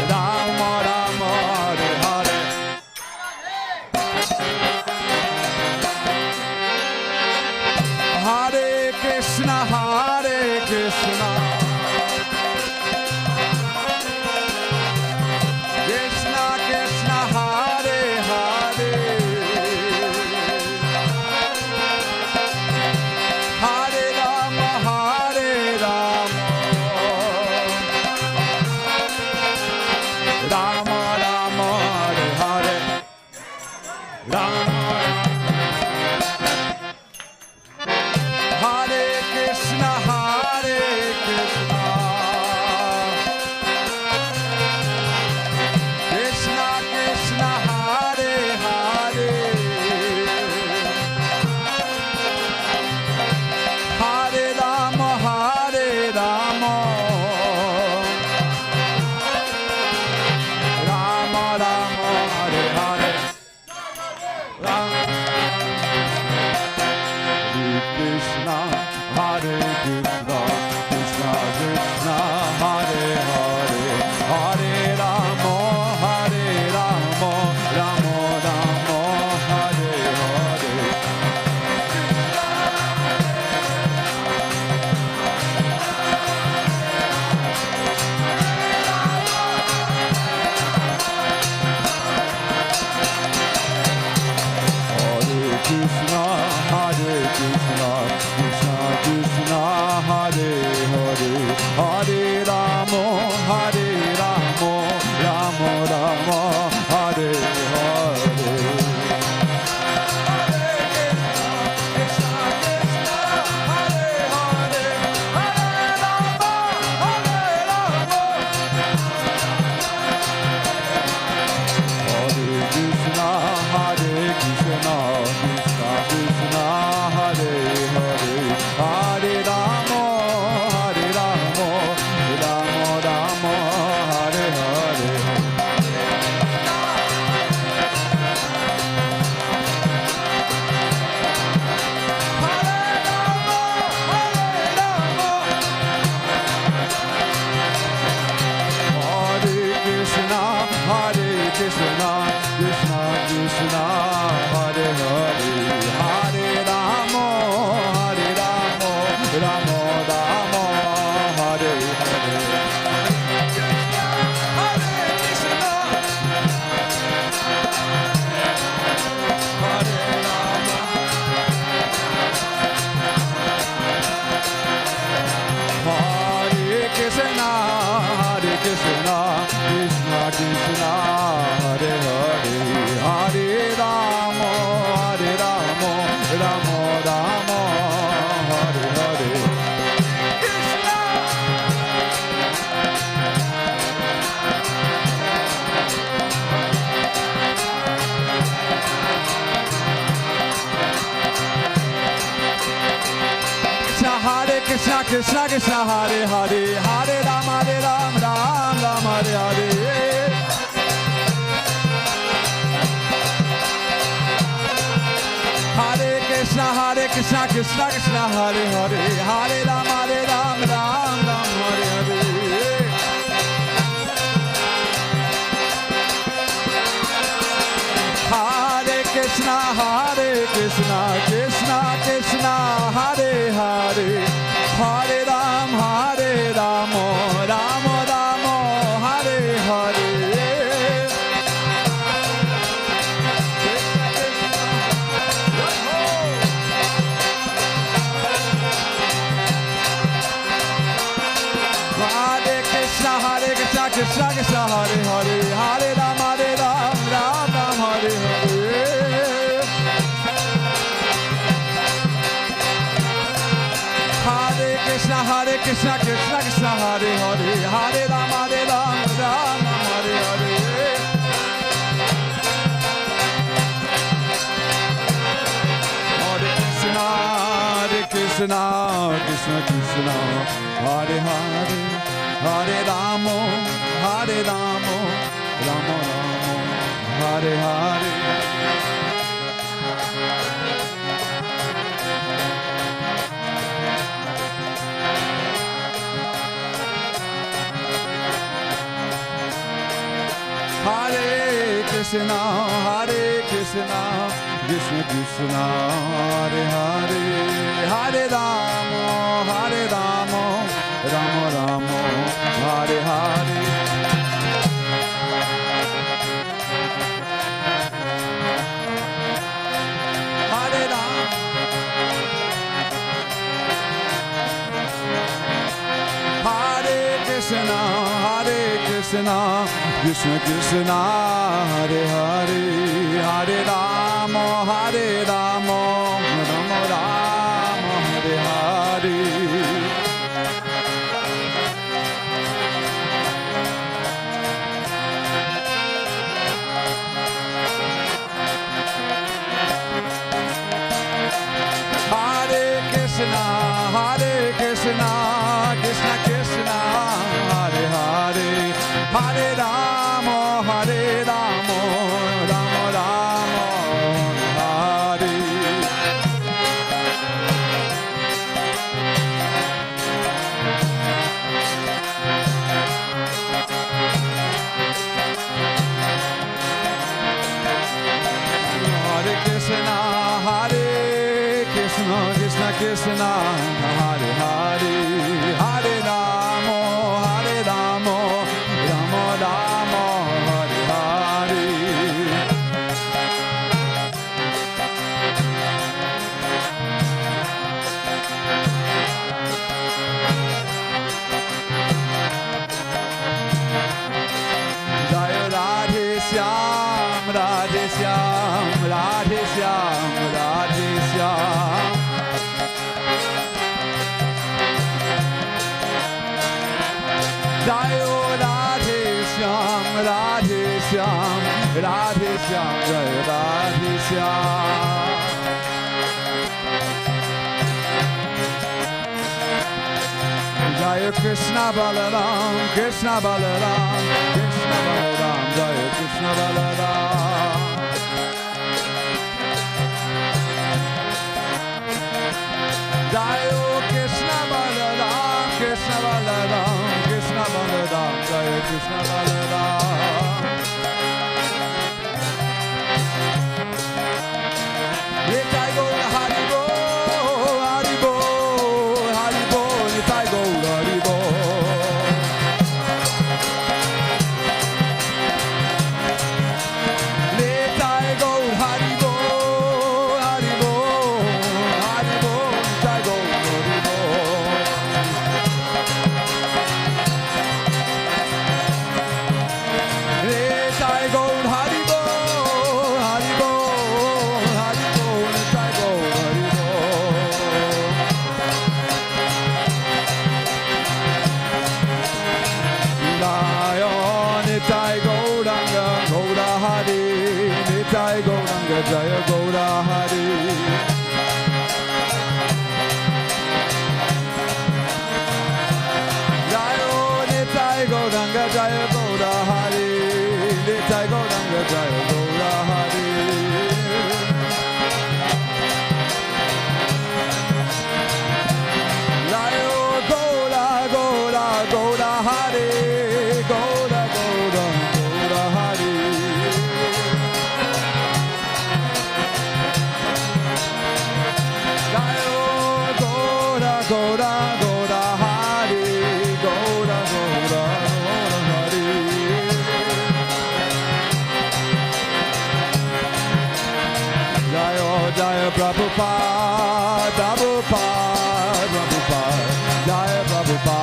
Rama Rama, Hare Hare. Hare Krishna, Hare Krishna, Krishna Krishna, Hare Hare, Hare Rama, Hare Rama, Rama Rama, Hare Hare, Rama. Hare Krishna, Hare Krishna, Krishna Krishna, Hare Hare, Hare Rama, Hare Rama, Krishna, Hare Hare, Hare Rama, Rama Rama, Hare Hare. Krishna, Krishna Krishna, Hare Hare, Hare Rama, Rama Rama, Hare Hare. Hare Krishna, Krishna Krishna, Hare Hare, Hare Rama, Rama Rama, Hare Hare. Hare Krishna, Krishna Krishna, Hare Hare, Hare Rama, Rama Rama, Hare Hare. Krishna Krishna, Hare Hare, Hare Rama, Rama Hare Hare. Hare Krishna, Krishna Krishna, Hare Hare, Hare Rama, Rama Hare Hare. Hare Krishna, Krishna Krishna, Hare Hare, Hare Rama, Rama Rama, Hare Hare. Hare Krishna, Krishna Krishna, Hare Hare, Hare Rama, Rama Rama, Hare Hare. Hare Rama, Hare Krishna, Krishna Krishna, Hare Hare, Hare Rama, Rama Rama, Hare Hare. Krishna, Krishna Krishna, Hare Hare, Hare Rama, Rama Rama, Hare. Hare Krishna, Krishna Krishna, Hare Hare, Hare Rama, Rama Rama, Hare Hare. Jai Radhe Shyam, Radhe Shyam, Radhe Shyam, Radhe Shyam. Jai Radhe Shyam, Radhe Shyam, Radhe Shyam, Jai Radhe Shyam. Jai Krishna Balaram, Krishna Balaram, Krishna Balaram, Jai Krishna Balaram. Jai Krishna Balaram, Krishna Balaram, Krishna Balaram, Jai Krishna Balaram. Nitai Gaur Hari Bol, Hari Bol, Hari Bol, Nitai Gaur Hari Bol. Nitai Gaur Hari Bol, Hari Bol, Hari Bol, Nitai Gaur Hari Bol. Jaya Nitai Gauranga Gaura Hari, Nitai Gauranga Jaya Gaura Hari. Gauranga Jaya Gaura Hari, Nitai Gauranga Jaya Gaura Hari. Jaya Gaura Gaura Gaura Hari, Gaura Gaura Gaura Hari. Jaya Gaura Gaura Gaura Hari, Gaura Gaura. Jaya Prabhupada, Prabhupada, Prabhupada, Jaya Prabhupada.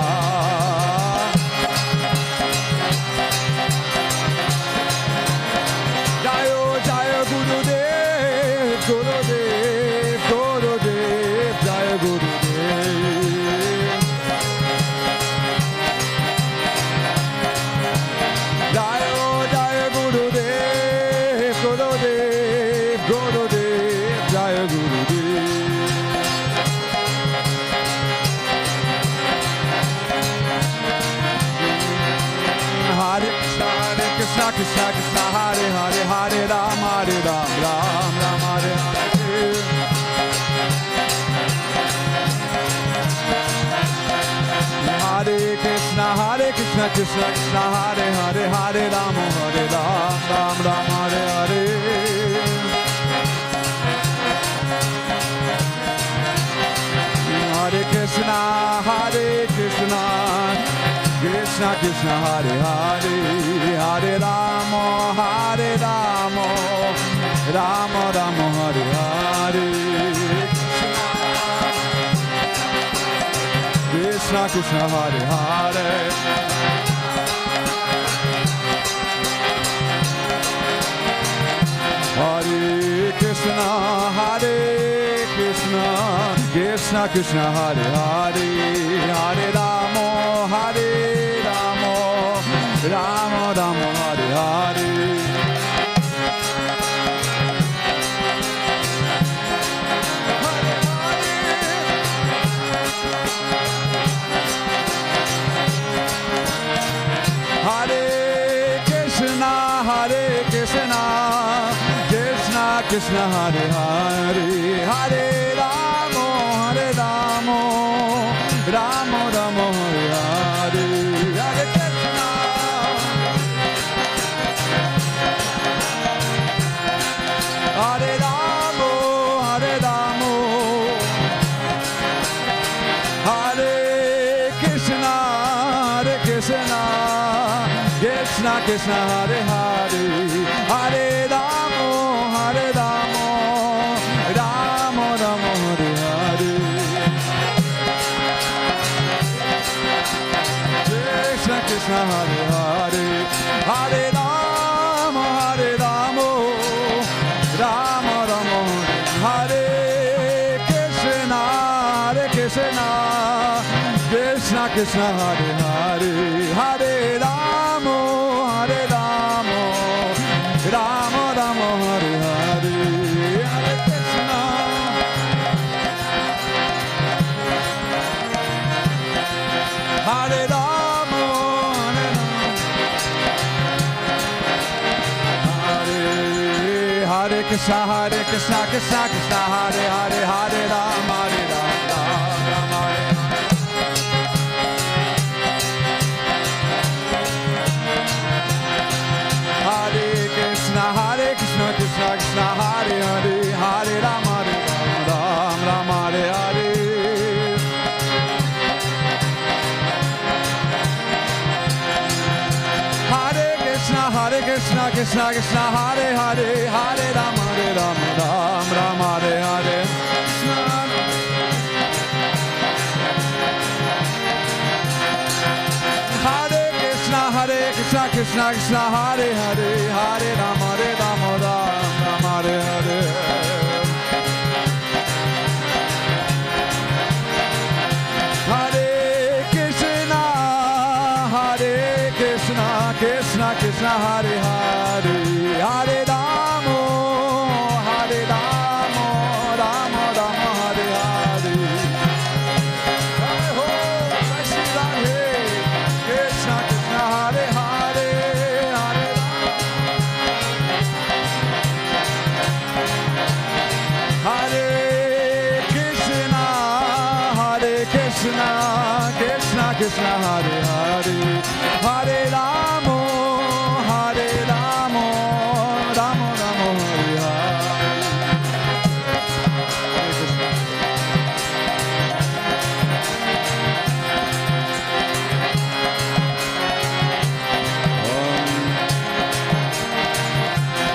Jaya Jaya Gurudev, Gurudev, Gurudev, Jaya Gurudev. Jaya Jaya Gurudev, Gurudev, Gurudev, Jaya Gurudev. Hare Krishna, Hare Krishna, Krishna Krishna, Hare Hare, Hare Rama, Hare Rama, Ram Ram, Hare Hare. Hare Krishna, Krishna Krishna, Hare Hare, Hare Rama, Hare Ram, Ram Ram, Hare Hare. Hare Krishna, Krishna Krishna, Hare Hare, Hare Rama, Hare Rama, Rama Rama, Hare Hare. Krishna Krishna, Hare Hare. Hare Krishna, Krishna Krishna, Hare Hare, Hare Rama, Hare Rama, Rama Rama, Hare Hare. Hare Krishna, Krishna Krishna, Hare Hare, Hare Rama, Hare Rama, Rama Rama, Hare Hare. Hare Krishna, Hare Rama, Hare Rama, Hare Krishna, Krishna Krishna, Hare Hare, Hare Rama, Hare Rama, Rama Rama, Hare Hare. Krishna Krishna, Hare Hare, Hare Rama, Hare Rama, Rama Rama, Hare Krishna, Krishna Krishna, Hare Hare, Hare Rama, Hare Rama, Rama Rama, Hare Hare. Hare Krishna, Hare Rama, Hare Krishna, Krishna Krishna, Hare Hare, Hare Rama, Hare Rama, Rama Hare. Hare Krishna, Krishna Krishna, Hare Hare, Hare Rama, Hare Rama, Rama Hare Hare. Hare Krishna, Krishna Krishna, Hare Hare, Hare Rama, Rama Hare Hare. Hare Krishna, Krishna Krishna Krishna Hare Hare Hare Rama Rama Hare Hare Hare Krishna Krishna Krishna Hare Hare Hare Rama Rama Rama Hare Hare Hare Ho Jai Shri Radhe Krishna Krishna Hare Hare Hare Hare Krishna Krishna Krishna Hare Hare Hare Rama Rama Rama Hare Hare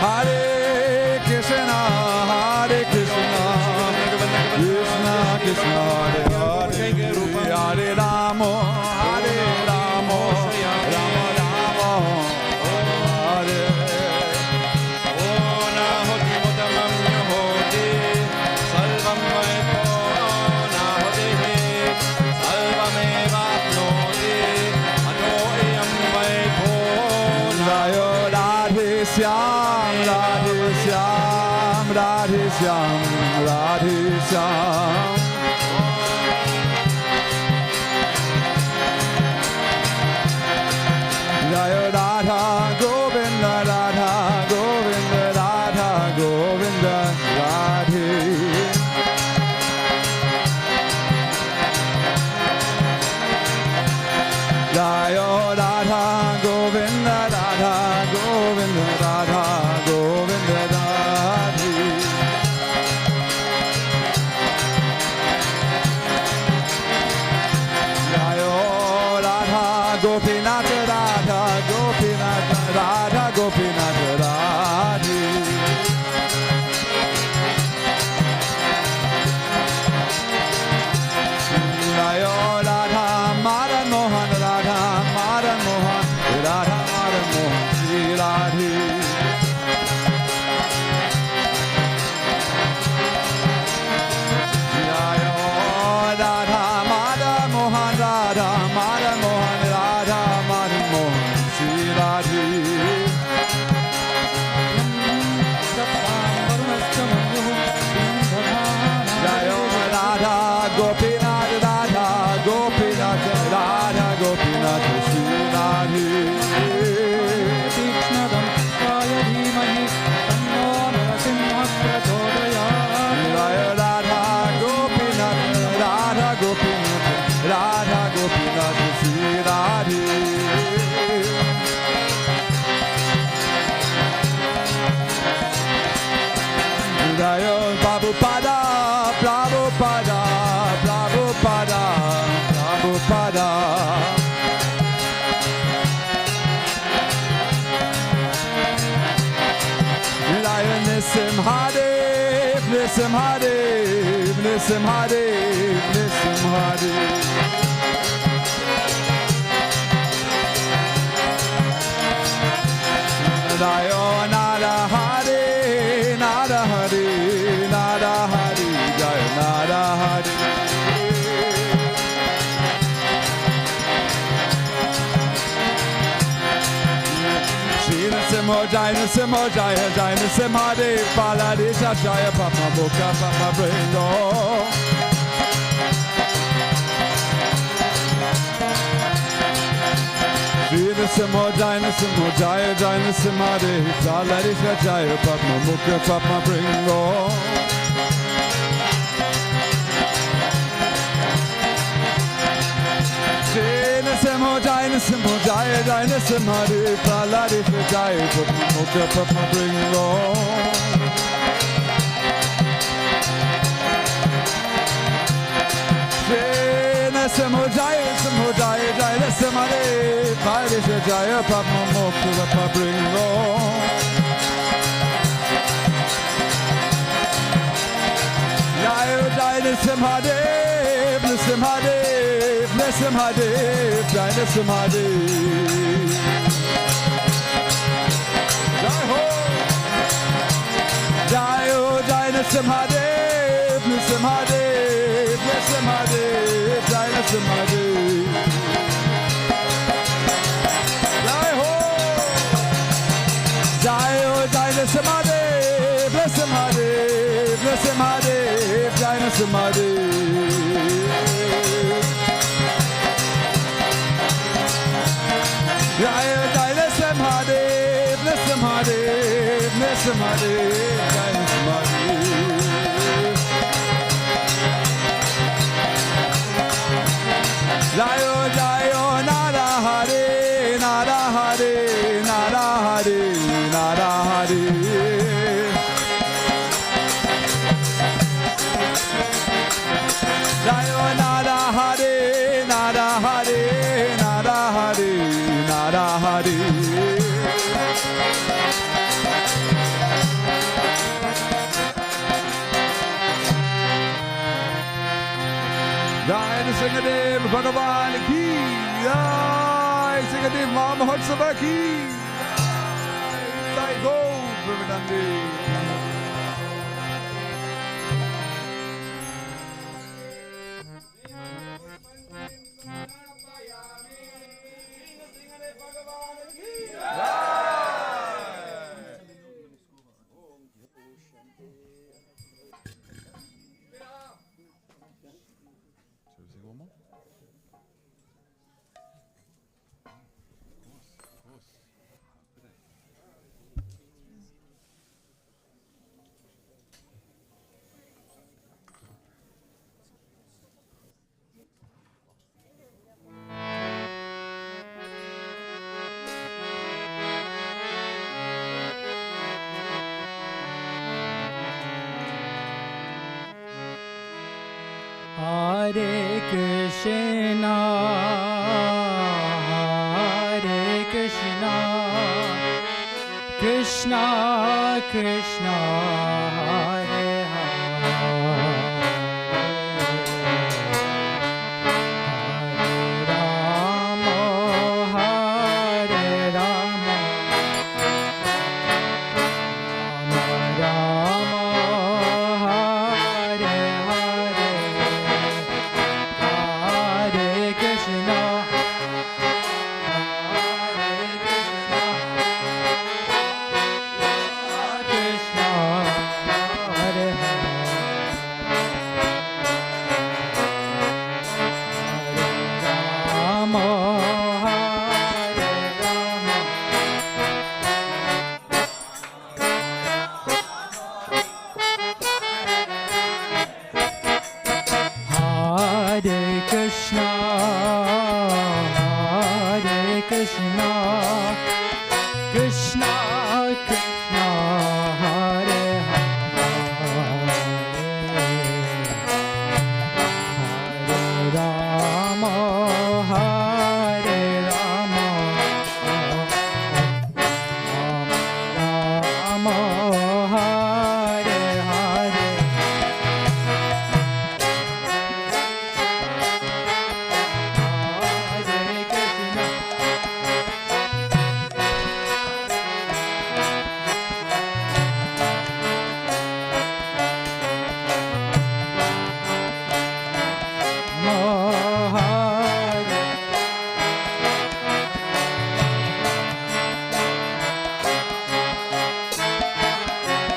Hare Krishna Hare Krishna Krishna Krishna Hare Hare Hare Rama Rama Rama Hare Shyam Radhe Shyam Radhe Shyam Radhe Shyam Jaya Radha Govinda Radha Govinda Radha Govinda Radhe Jaya Radha Govinda Radha Govinda Radha Govinda Radhe Jaya Radha Gopinath Radha Gopinath Radha Gopinath Radhe Jaya Radha Madan Mohan Radha Madan Mohan Radha Madan Mohan Shri Radhe Jaya Radha Madan Mohan Radha Madan Mohan Radha Madan Mohan Shri Radhe Jaya Radha Gopinath Radha Gopinath Radha Gopinath Shri Radhe Jaya Radha Gopinath Radha Gopinath Radha Gopinath Shri Radhe Jaya Prabhupada Prabhupada Prabhupada Prabhupada Jaya Nisimhadev Nisimhadev Nisimhadev Nisimhadev Jaya Nara Hare Nara Hare Nara Hare Jaya Nara Hare Shri Narasimha Jai Narasimha Jaya Jai Narasimha Dev Baladesha Jaya Papa Mukha Papa Bringo Shri Narasimha Jai Narasimha Jaya Jai Narasimha Dev Baladesha Jaya Papa Mukha Papa Bringo Shri Narasimha Jai Narasimha Jaya Jai Narasimha Dev Baladesha Jaya Papa Mukha Papa Bringo Narasimha Jaya Narasimha Jaya Jaya Narasimha Dev Baladesha Jaya Papa Mukha Papa Bringo Jaya Jaya Narasimha Dev Narasimha Dev Narasimha Dev Jaya Narasimha Dev Narasimhadev, Narasimhadev, Narasimhadev, Jai Narasimhadev. Jai ho, Jai ho, Jai Narasimhadev, Narasimhadev, Narasimhadev, Jai Narasimhadev. Jai ho, Jai Narasimhadev, Narasimhadev, Narasimhadev, Jai Narasimhadev. Jayo, Jayo, Nara Hare, Nara Hare, Nara Hare, Nara Hare. Jayo, Nara Hare, Nara Hare, Nara Hare, Nara Hare. Jai Narasimhadev Bhagavan ki Jai Narasimhadev Mahamotsava ki Jai Go Brahmanande. Hare Krishna, Krishna Krishna, Hare Hare, Hare Rama, Rama Rama, Hare Hare, Hare Krishna, Krishna Hare Hare, Rama Hare Rama, Hare Krishna, Hare Krishna, Krishna Krishna, Hare Hare, Hare Rama, Hare Rama, Rama Hare Hare, Hare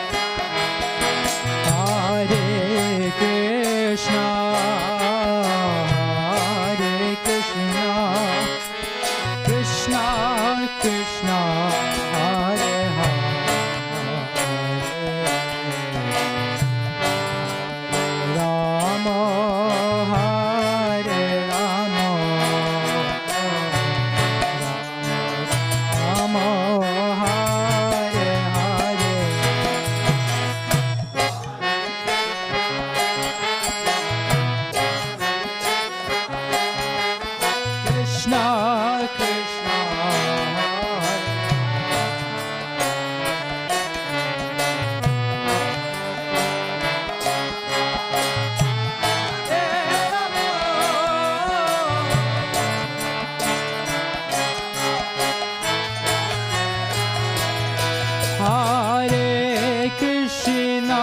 Krishna, Hare Hare Krishna, Hare Krishna, Krishna Krishna, Hare Hare, Rama Hare Rama, Rama Hare Hare, Krishna Krishna, Hare Krishna,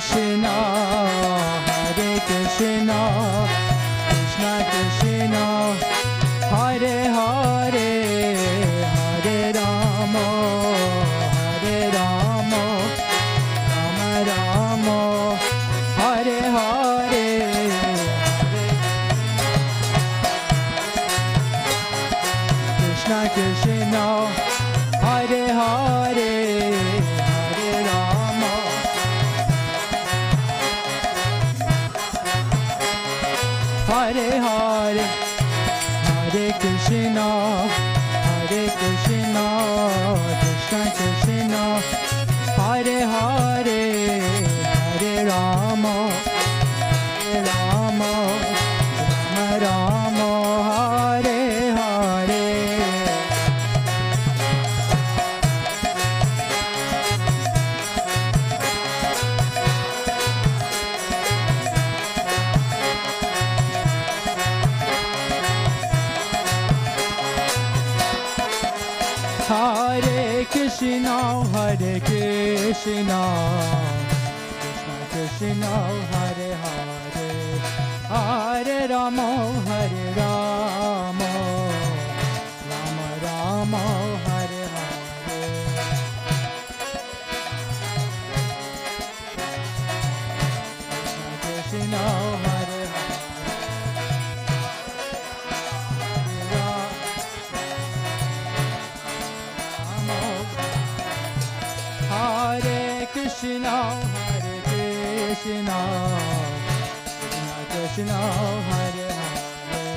Krishna, Hare Krishna, Krishna Krishna, Hare Hare, Hare Rama, Hare Rama, Rama Rama, Hare Hare, Krishna Krishna, Hare Hare, Hare Rama, Hare Hare, Hare Krishna, Hare Krishna, Krishna Krishna, Hare Hare, Hare Rama, Hare Rama, Rama Rama, Hare Hare. Hare Krishna, Hare Krishna, Krishna Krishna, Hare Hare, Hare Rama, Hare Rama, Rama Rama, Hare Hare. Krishna, Hare Hare Krishna, Hare Krishna, Krishna Krishna, Hare Hare,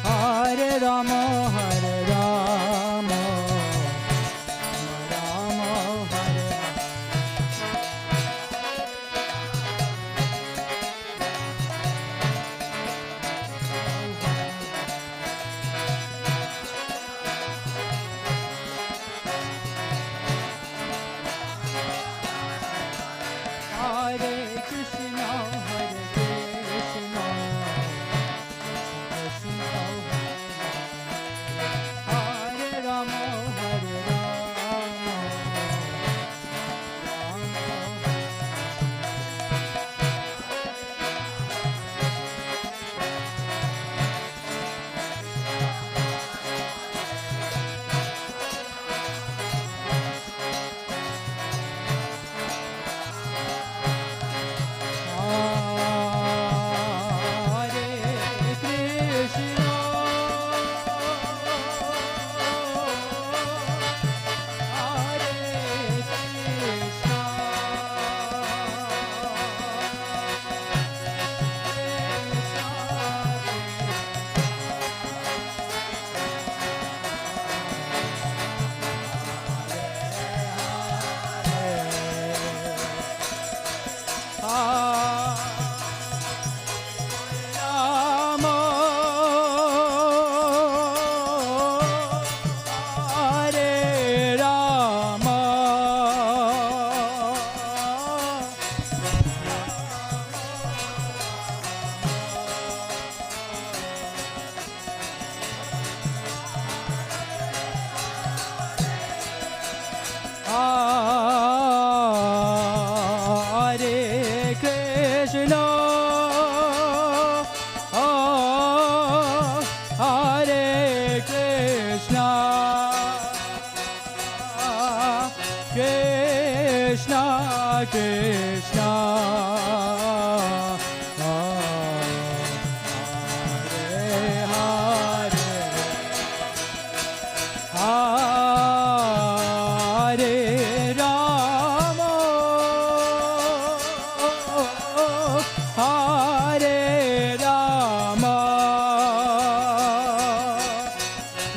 Hare Rama, Hare Rama, Rama Rama, Hare Hare Krishna, Hare Krishna, Krishna Krishna, Hare Rama, Hare Rama, Hare Krishna, Hare Krishna, Krishna Krishna, Hare Hare, Hare Rama, Hare Rama,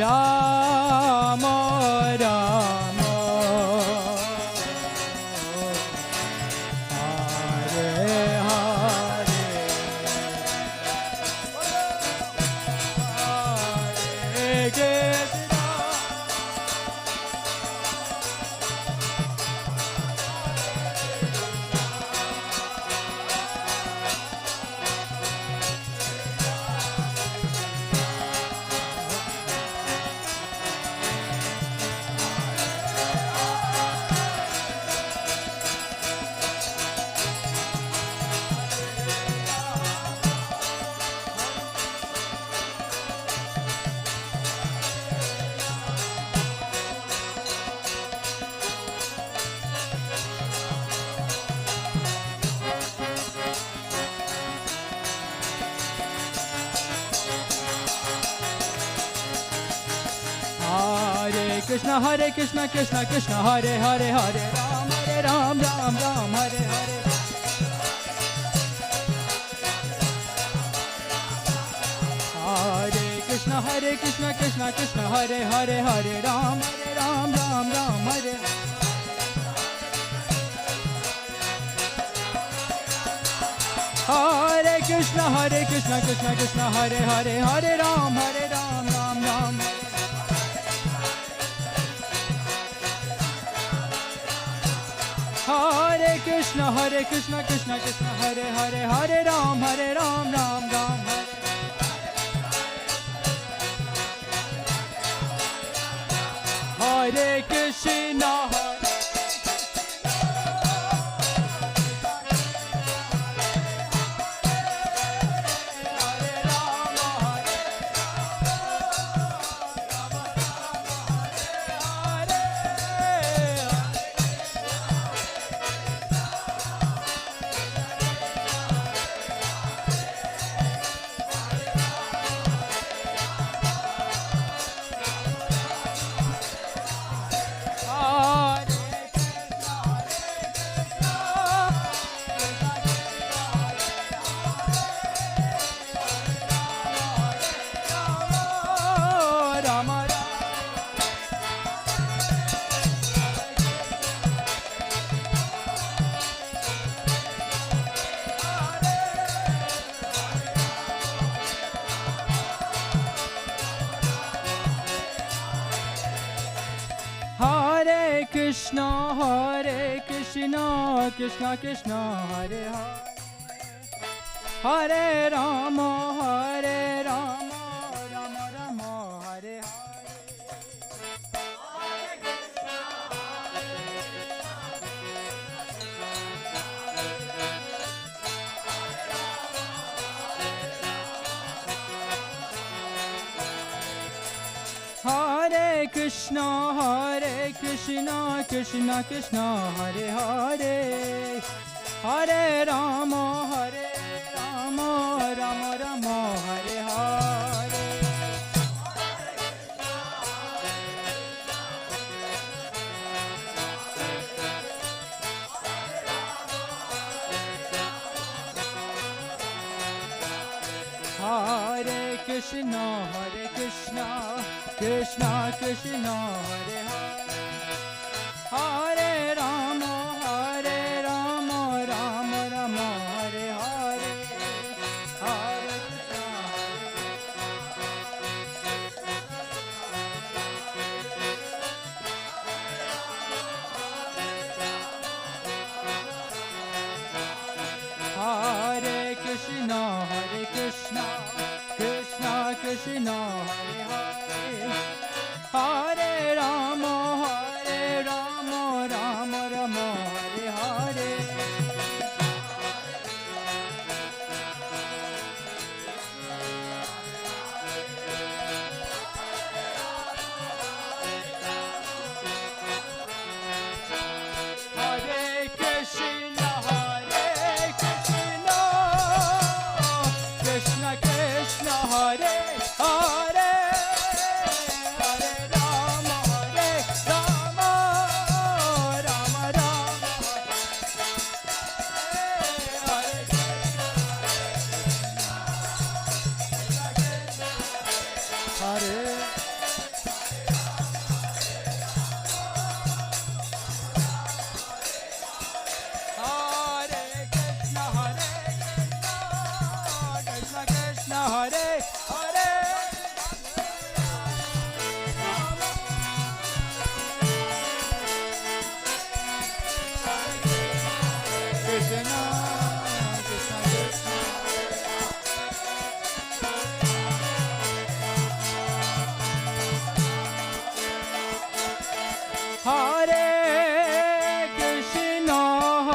Rama Rama, Hare Hare. Krishna Krishna Krishna Hare Hare Hare Ram Ram Ram Hare Hare Hare Krishna Krishna Krishna Hare Hare Hare Ram Ram Hare Hare Krishna Krishna Krishna Hare Hare Hare Ram Ram Ram Hare Krishna Krishna Krishna Hare Hare Hare Ram Ram Ram Hare Krishna Krishna Krishna Hare Hare Hare Rama Rama Rama Hare Hare Krishna Krishna Krishna Hare Hare Hare Rama Rama Rama Hare Hare Hare Krishna Krishna Krishna Hare Hare Hare Rama Rama Rama Hare Hare Hare Krishna Krishna Krishna Hare Hare Hare Rama Rama Rama Hare Hare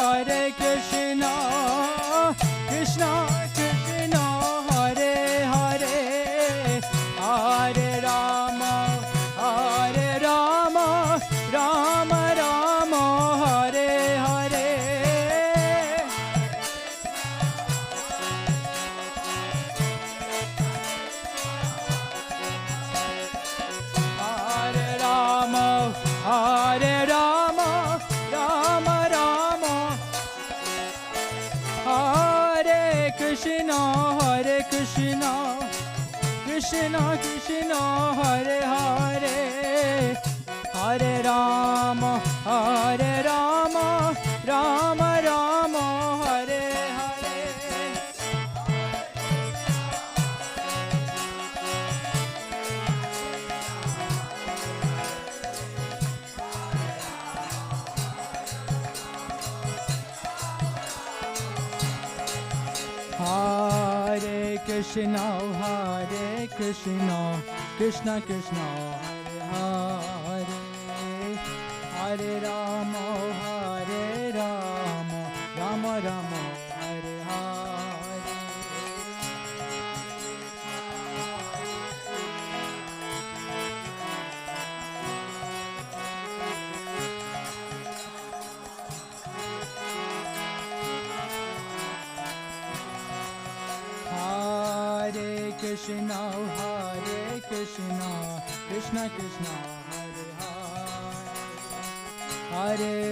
Hare Krishna Krishna Krishna Hare Hare Hare Rama Rama Rama Hare Hare Hare Rama Krishna Krishna Hare Hare Hare Rama Rama Rama Hare Hare Hare Krishna Krishna Krishna Hare Hare Hare Rama Rama Rama Hare Hare Hare Krishna Krishna Krishna Hare Hare Hare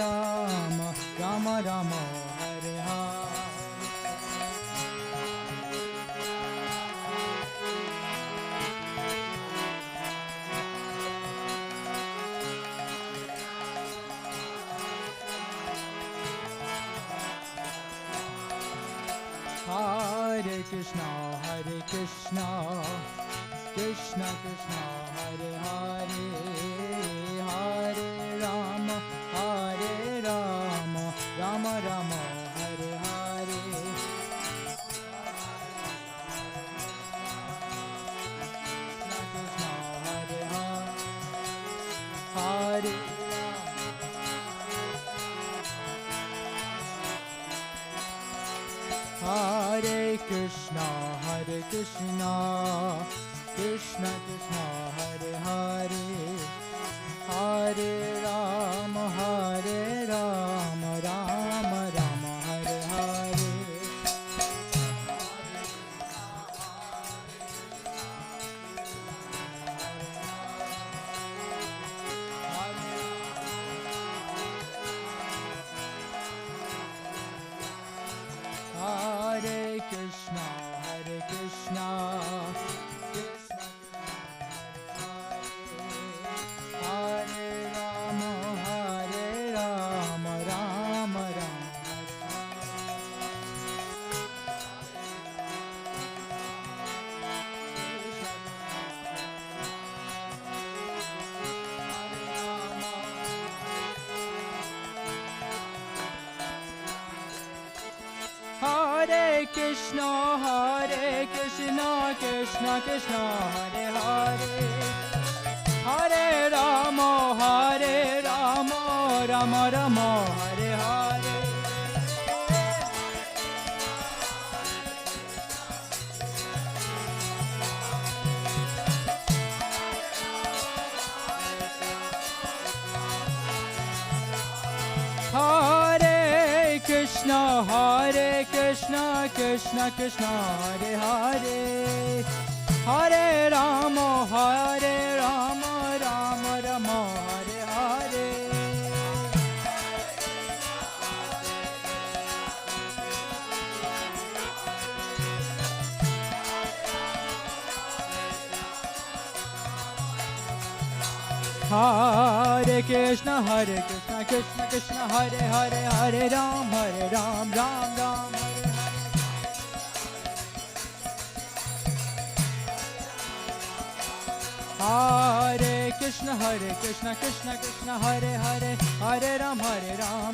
Rama Rama Rama Hare Hare Hare Krishna Krishna Krishna Hare Hare Hare Rama Rama Rama Hare Hare Krishna Hare Hare Hare Krishna Krishna Krishna Hare Hare Hare Rama Rama Rama Hare Hare Hare Krishna Krishna Hare Rama Rama Rama Hare Krishna Krishna Krishna Hare Hare Hare Rama Rama Rama Hare Hare Hare Krishna Krishna Krishna Hare Hare Hare Rama Rama Rama Hare Hare Hare Krishna Krishna Krishna Hare Hare Hare Ram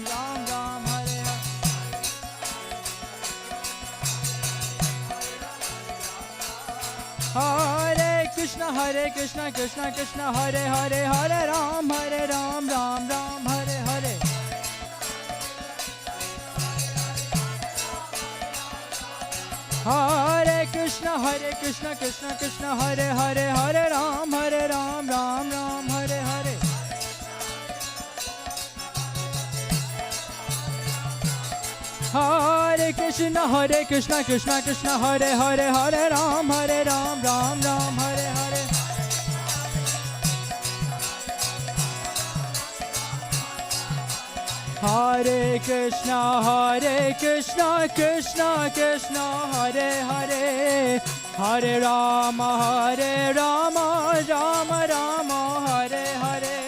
Ram Ram Hare Hare Krishna Krishna Krishna Hare Hare Hare Ram Ram Ram Hare Hare Krishna Krishna Krishna Hare Hare Hare Ram Ram Hare Hare Hare Krishna Krishna Hare Hare Hare Ram Ram Hare Hare Hare Krishna Krishna Hare Hare Hare Ram Ram Hare Hare Hare Krishna, Krishna Krishna, Hare Hare, Hare Rama, Rama Rama, Hare Hare.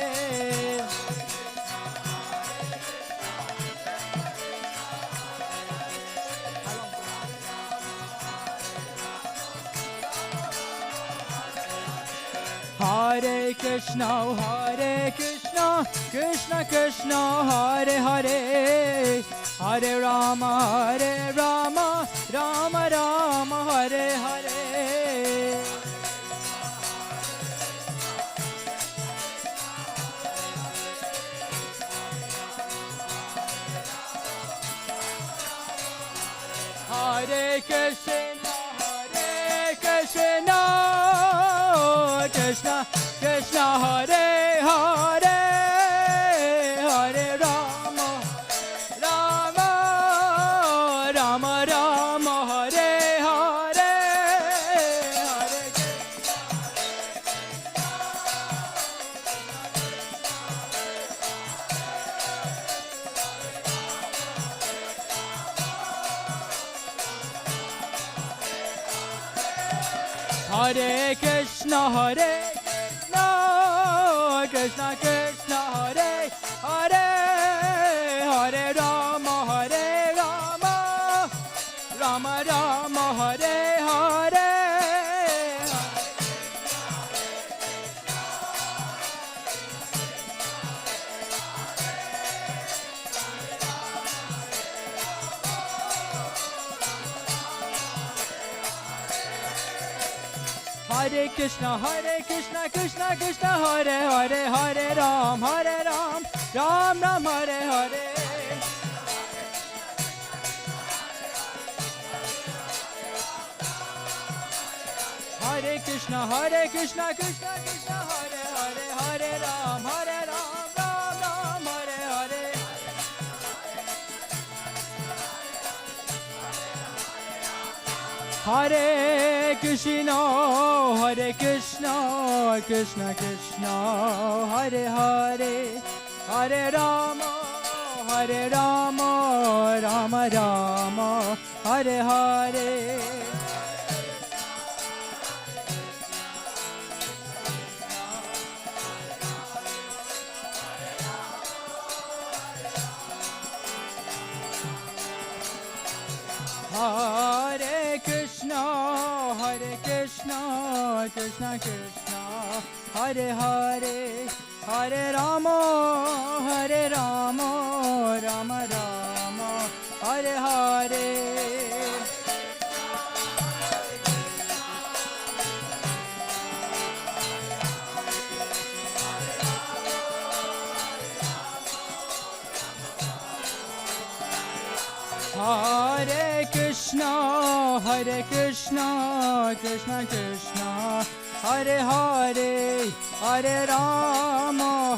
Hare Krishna, Krishna Krishna, Hare Hare, Hare Rama, Rama Rama, Hare Hare. Hare Krishna, Krishna Krishna, Hare Hare, Hare Rama, Rama Rama, Hare Hare, Hare Hare Krishna, Krishna Krishna, Hare Hare, Hare Rama, Rama Rama, Hare Hare. Hare Krishna, Krishna Krishna, Hare Hare, Hare Ram, Ram Ram, Hare Hare. Hare Krishna, Krishna Krishna, Hare Hare, Hare Ram, Ram Ram, Hare Hare. Hare Krishna, Krishna Krishna, Hare Hare, Hare Rama, Rama Rama, Hare Hare. Hare Krishna, Krishna Krishna, Hare Hare, Hare Rama, Rama Rama, Hare Hare. Hare Krishna, Krishna Krishna, Hare Hare, Hare Rama,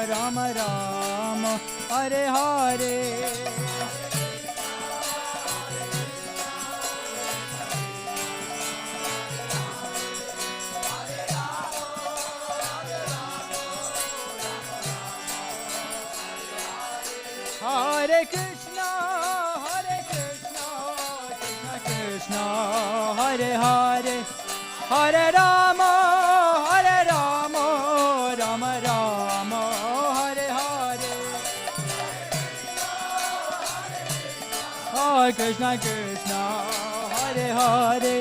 Rama Rama, Hare Hare. Hare Krishna, Krishna Krishna, Hare Hare, Hare Rama, Rama Rama, Hare Hare. Hare Krishna, Hare Hare.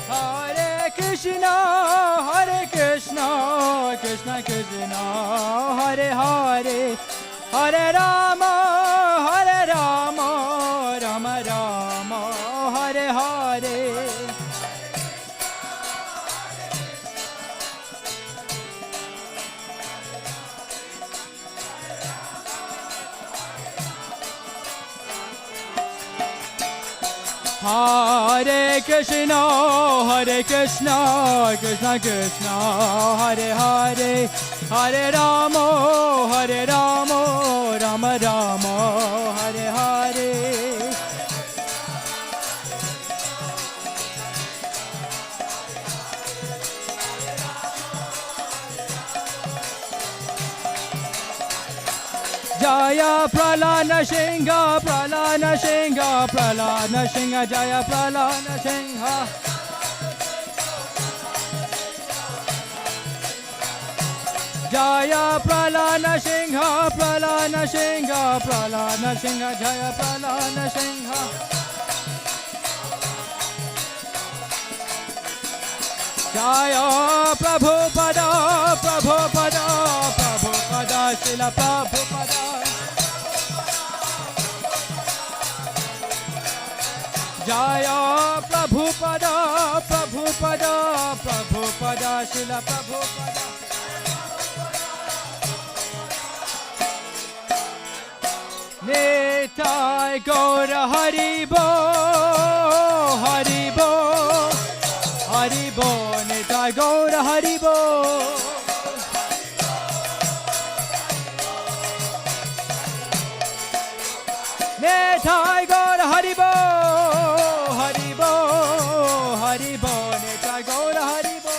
Hare Krishna, Krishna Krishna, Hare Hare, Hare Rama, Rama Rama, Hare Hare. Hare Krishna, Krishna Krishna, Hare Hare, Hare Rama, Rama Rama, Hare Hare. Jaya Pralana Singha, Pralana Singha, Pralana Singha, Jaya Pralana Singha. Jaya Pralana Singha, Pralana Singha, Pralana Singha, Jaya Pralana Singha. Jaya Prabhupada, Prabhupada, Prabhupada, Srila Prabhupada. Jaya Prabhupada, Prabhupada, Prabhupada, Srila Prabhupada. Nitai Gaura Haribo, Haribo, Haribo, Nitai Gaura Haribo. Nitai Gaura Haribo, Haribo, Haribo, Nitai Gaura Haribo.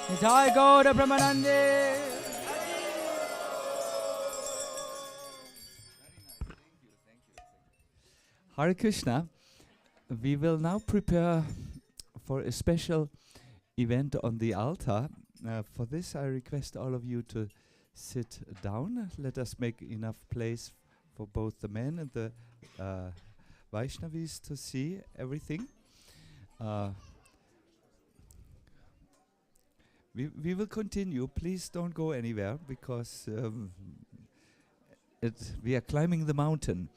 Nitai Gaura Brahmanande. Hare Krishna. We will now prepare for a special event on the altar. For this, I request all of you to sit down. Let us make enough place for both the men and the Vaishnavis to see everything. We will continue. Please don't go anywhere because we are climbing the mountain.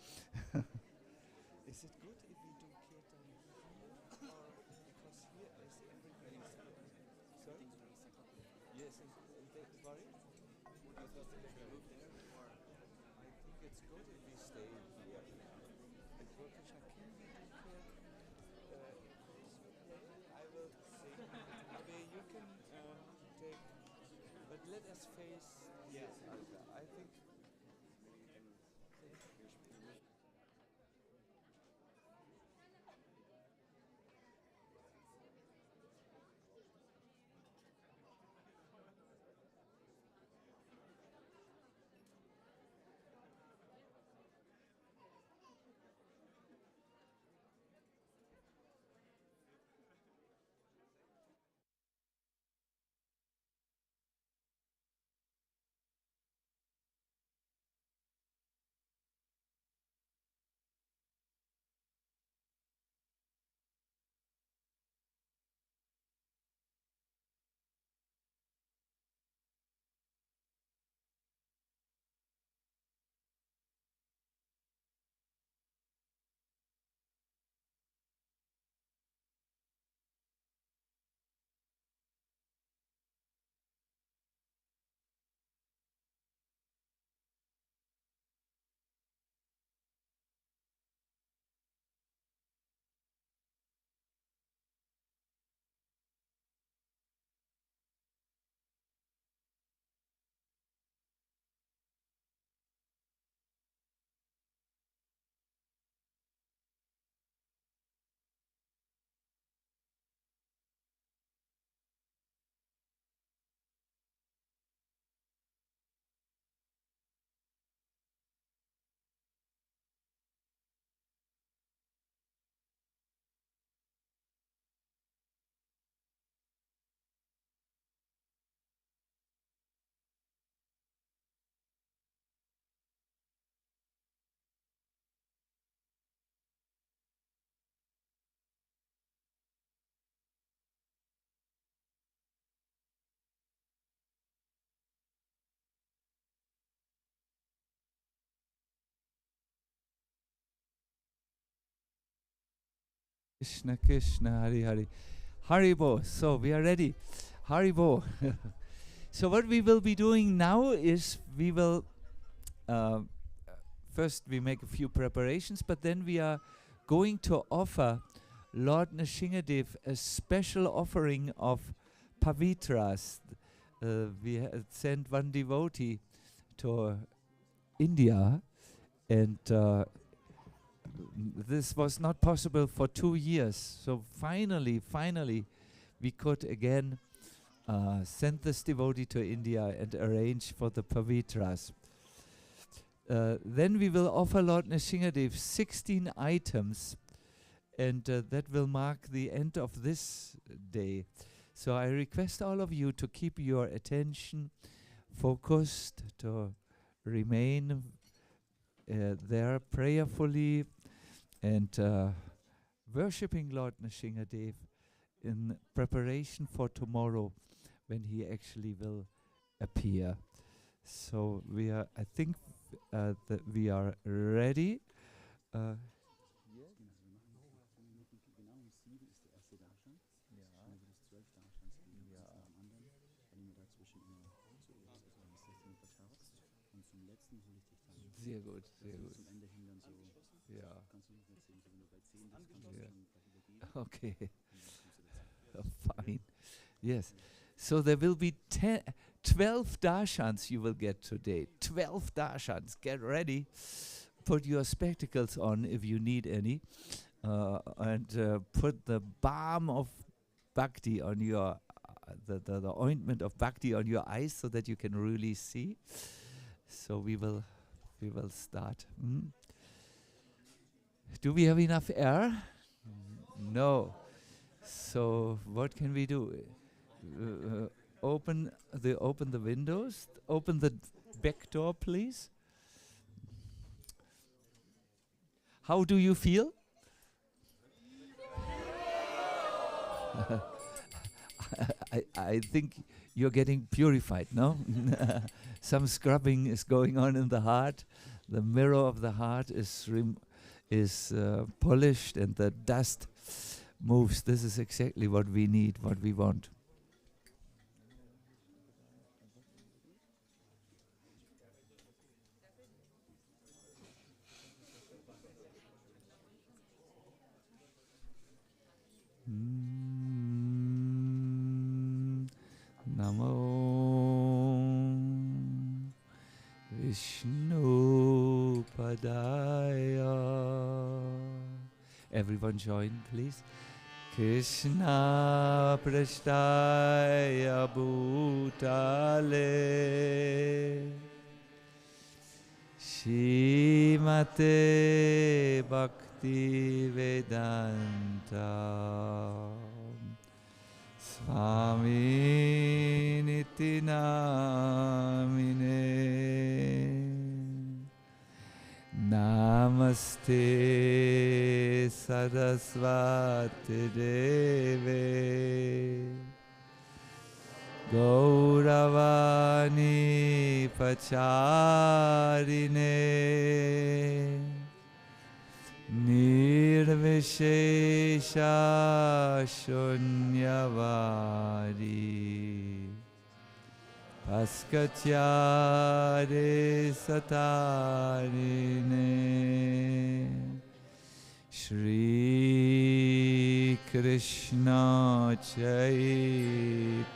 Is it good if we do Kirtan here or because here is everybody's sorry? Yes, sorry? I think it's good if we stay here. Krishna, can we do I will sing. Maybe you can take, but let us face. Yes, I think. Krishna Krishna Hari Hari Haribo. So we are ready. Haribo. So what we will be doing now is we will first we make a few preparations, but then we are going to offer Lord Nrsimhadev a special offering of Pavitras. We sent one devotee to India, and this was not possible for 2 years. So finally, we could again send this devotee to India and arrange for the Pavitras. Then we will offer Lord Nrsimhadev 16 items, and that will mark the end of this day. So I request all of you to keep your attention focused, to remain there prayerfully and worshipping Lord Nrsimhadev in preparation for tomorrow when he actually will appear. So we are, I think that we are ready. Sehr gut, sehr gut. Ja. Okay. Fine. Yes. So there will be 12 darshans you will get today. 12 darshans. Get ready. Put your spectacles on if you need any. And put the balm of bhakti on your, the ointment of bhakti on your eyes so that you can really see. So we will start. Do we have enough air? No. So what can we do? Open the windows. Open the back door, please. How do you feel? I think you're getting purified, no? Some scrubbing is going on in the heart. The mirror of the heart is polished and the dust moves. This is exactly what we need, what we want. Namo Vishnu Padaya. Everyone join, please. Krishna Prasthaya Bhutale Shrimate Bhakti Vedanta Swami Niti Namine Namaste Saraswati Deve Gauravani Pacharine Nirvishesha Shunyavadi Paskatyare Satarine Shri Krishna Chaitanya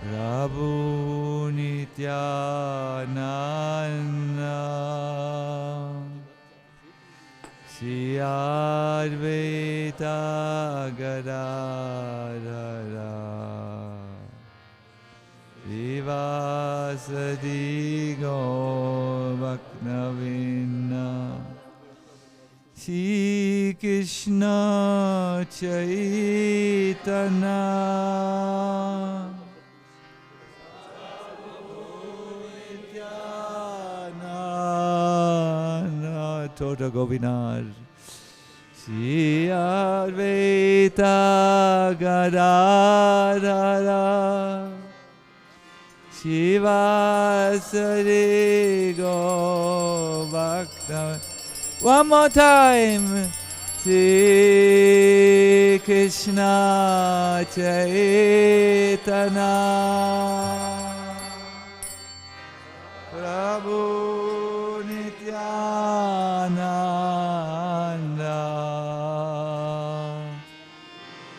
Prabhu Nityananda Shri Advaita Gadadhara Vivasadi Govaknavina Shri Krishna Chaitanya Tota Govinad Shri Advaita Gadadhara Shivasari Govakta. One more time. Shri Krishna Chaitanya Prabhu Nityananda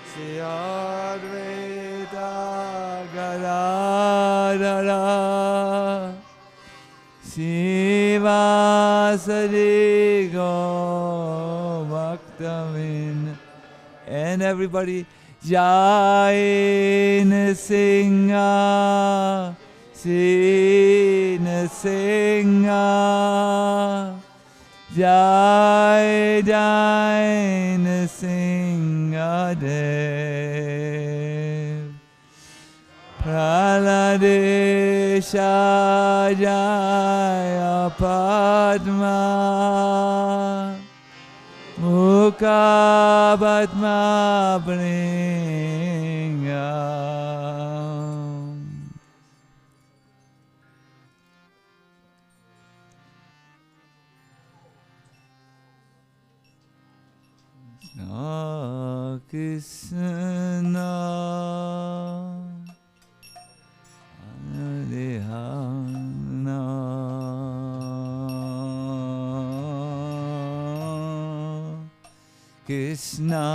Shri Advaita Gadadhara Shivasari Govakta Bhaktamin. And everybody, Jai Narasimha, Sri Narasimha, Jai Jai Narasimha Dev. Praladesha Jaya Padma, Mukha Padma Bringam. Krishna Adehana Krishna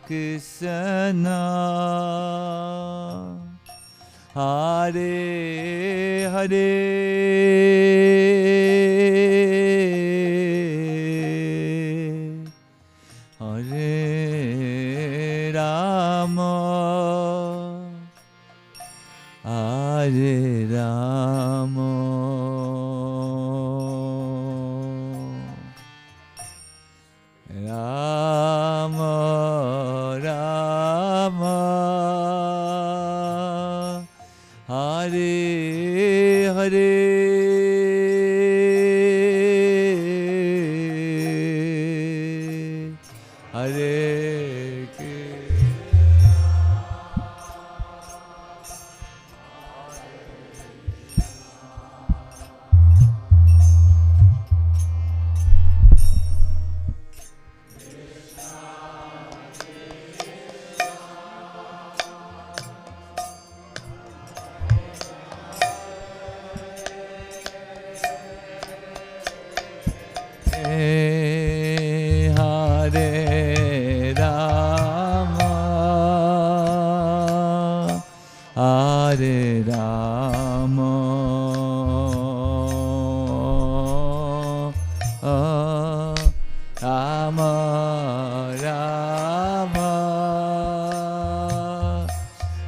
Krishna Hare Hare Hare Rama Hare Rama Rama Rama Hare Hare Hare Hare Rama Hare Rama Rama Rama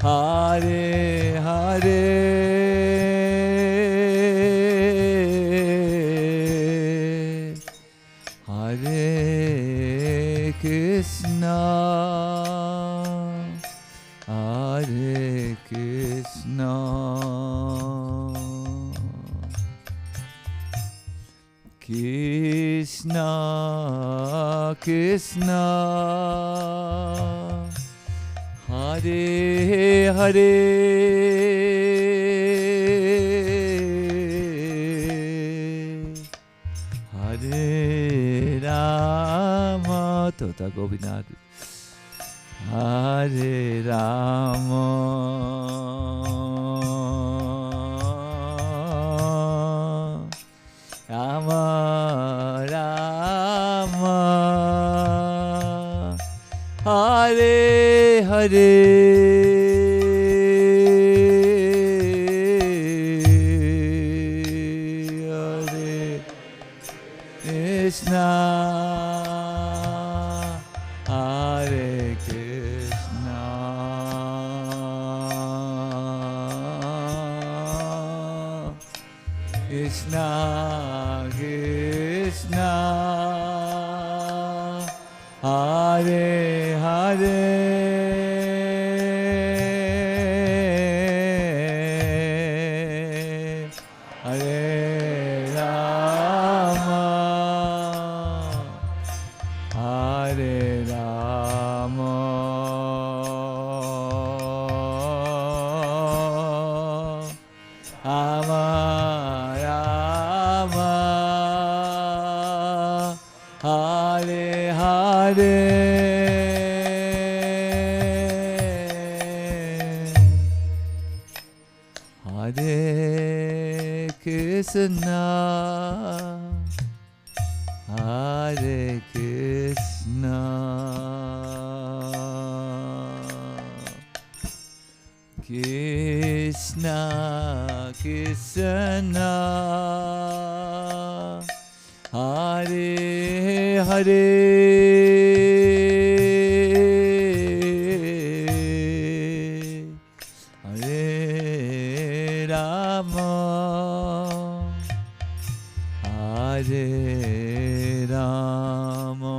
Hare Hare Hare Krishna Hare Krishna Krishna Krishna Hare Hare Hare Rama Tota Gopinath Hare Rama Rama Rama Hare Hare Krishna Hare Krishna Krishna Krishna Hare Hare Hare Rama Hare Rama Rama Rama Hare Hare Hare Krishna Hare Krishna Krishna Krishna Hare Hare Hare Rama Hare Rama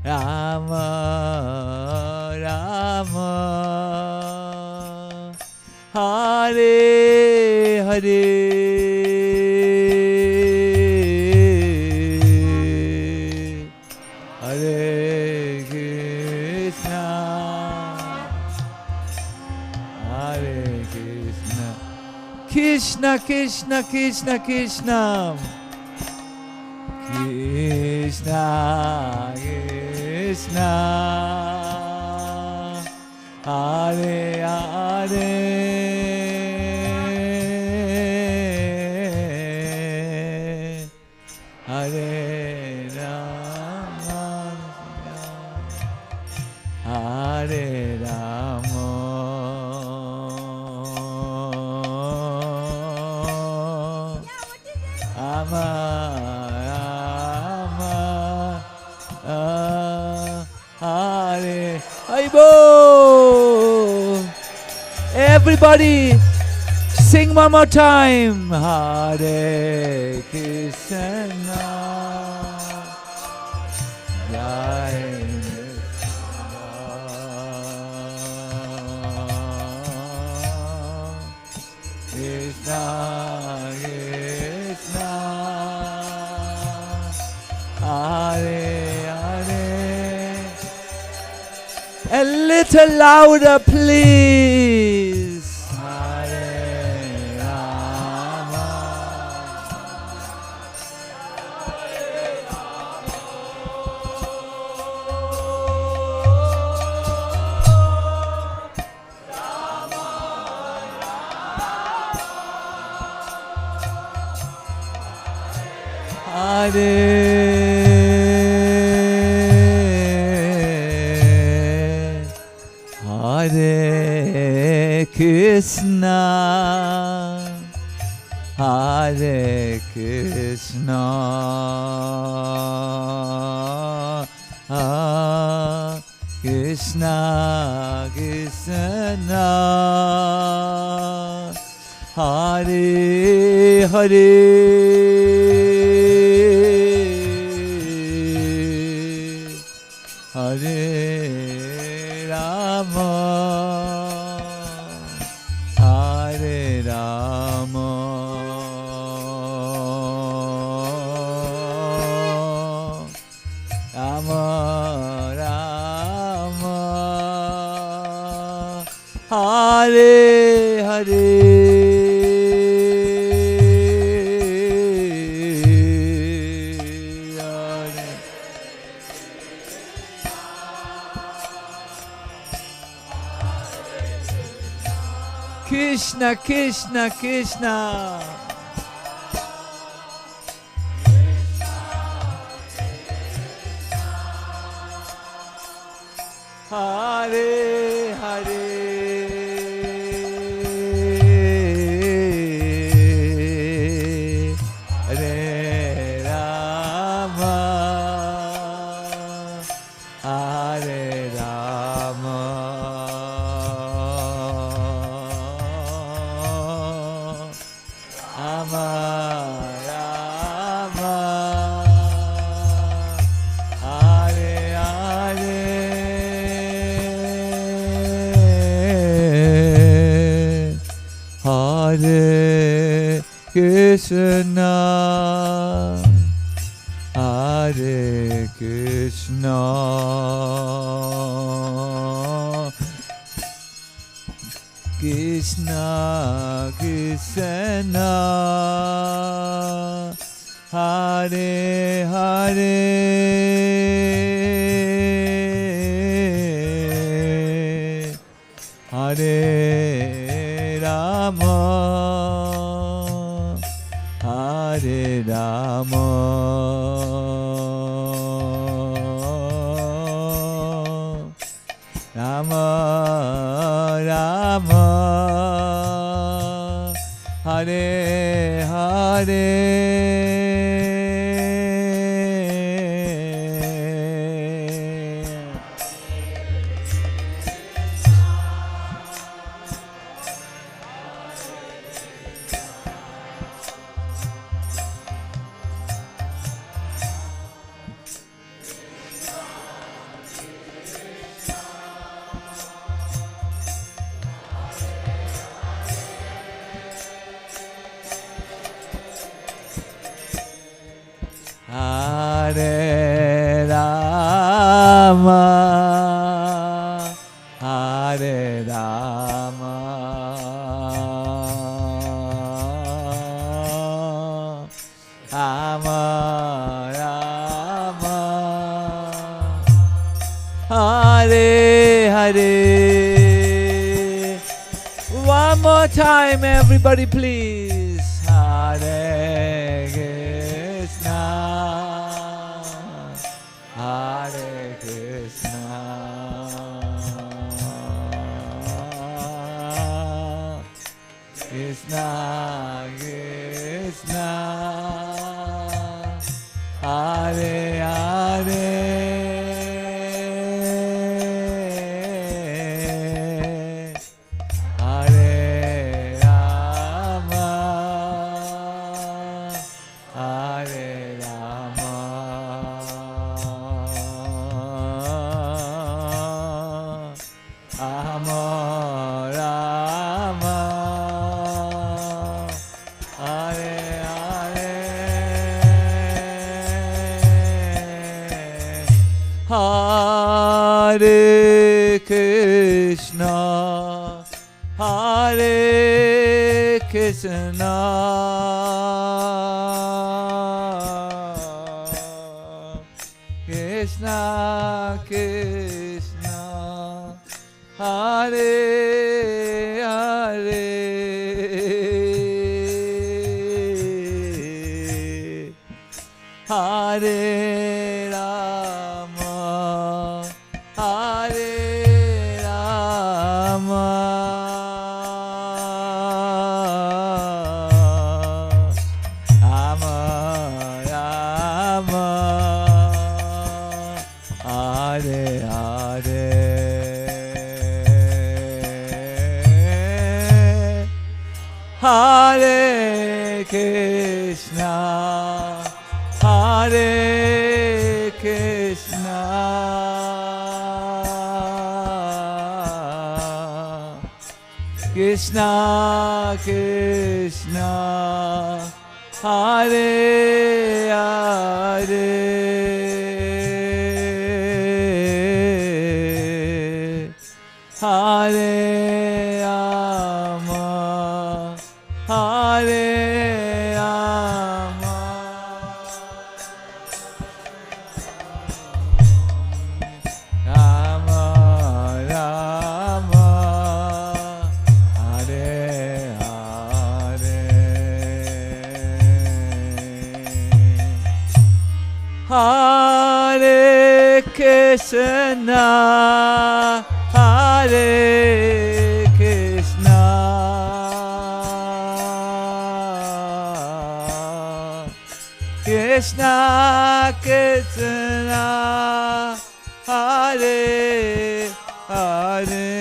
Rama Rama Hare Hare Hare Krishna Hare Krishna Krishna Krishna Krishna Krishna Krishna Krishna Hare Hare Hare Rama Hare Rama Rama Hare Haribo. Everybody sing one more time. Hare Krishna Jai Krishna Krishna Hare Hare. A little louder, please. Hare Rama. Hare Hare Krishna Hare Krishna Krishna Krishna Hare Hare Hare Rama Hare Rama Rama Rama Hare Hare Krishna, Krishna, Krishna. Hare, Hare. Hare Rama. Hare Rama. Rama, Rama, Hare Hare, Hare Krishna, Hare Krishna. Krishna, Krishna, Hare Hare, Hare Rama, Hare Rama, Rama Rama, Hare Hare Rama, Hare Rama, Rama Rama, Hare Hare. One more time, everybody, please. Hare Krishna, Hare Krishna, Krishna Krishna, Hare Hare. Hare Krishna, Hare Krishna, Krishna Krishna, Hare Hare, Hare Rama, Hare Rama, Rama Rama, Hare Hare, Hare Krishna, Hare Krishna, Krishna Krishna, Hare Hare, Hare Rama, Hare Rama, Rama Rama, Hare Hare, Hare Krishna, Hare Krishna, Krishna Krishna, Hare Hare,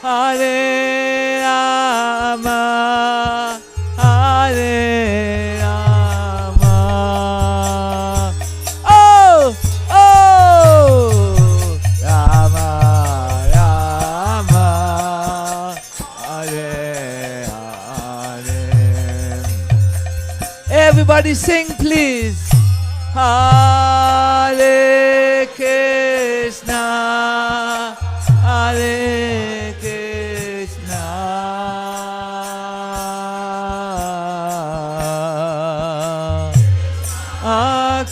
Hare Rama, Hare Rama. Oh, oh, Rama, Rama, Hare Hare. Everybody sing, please. Hare Krishna, Hare Krishna,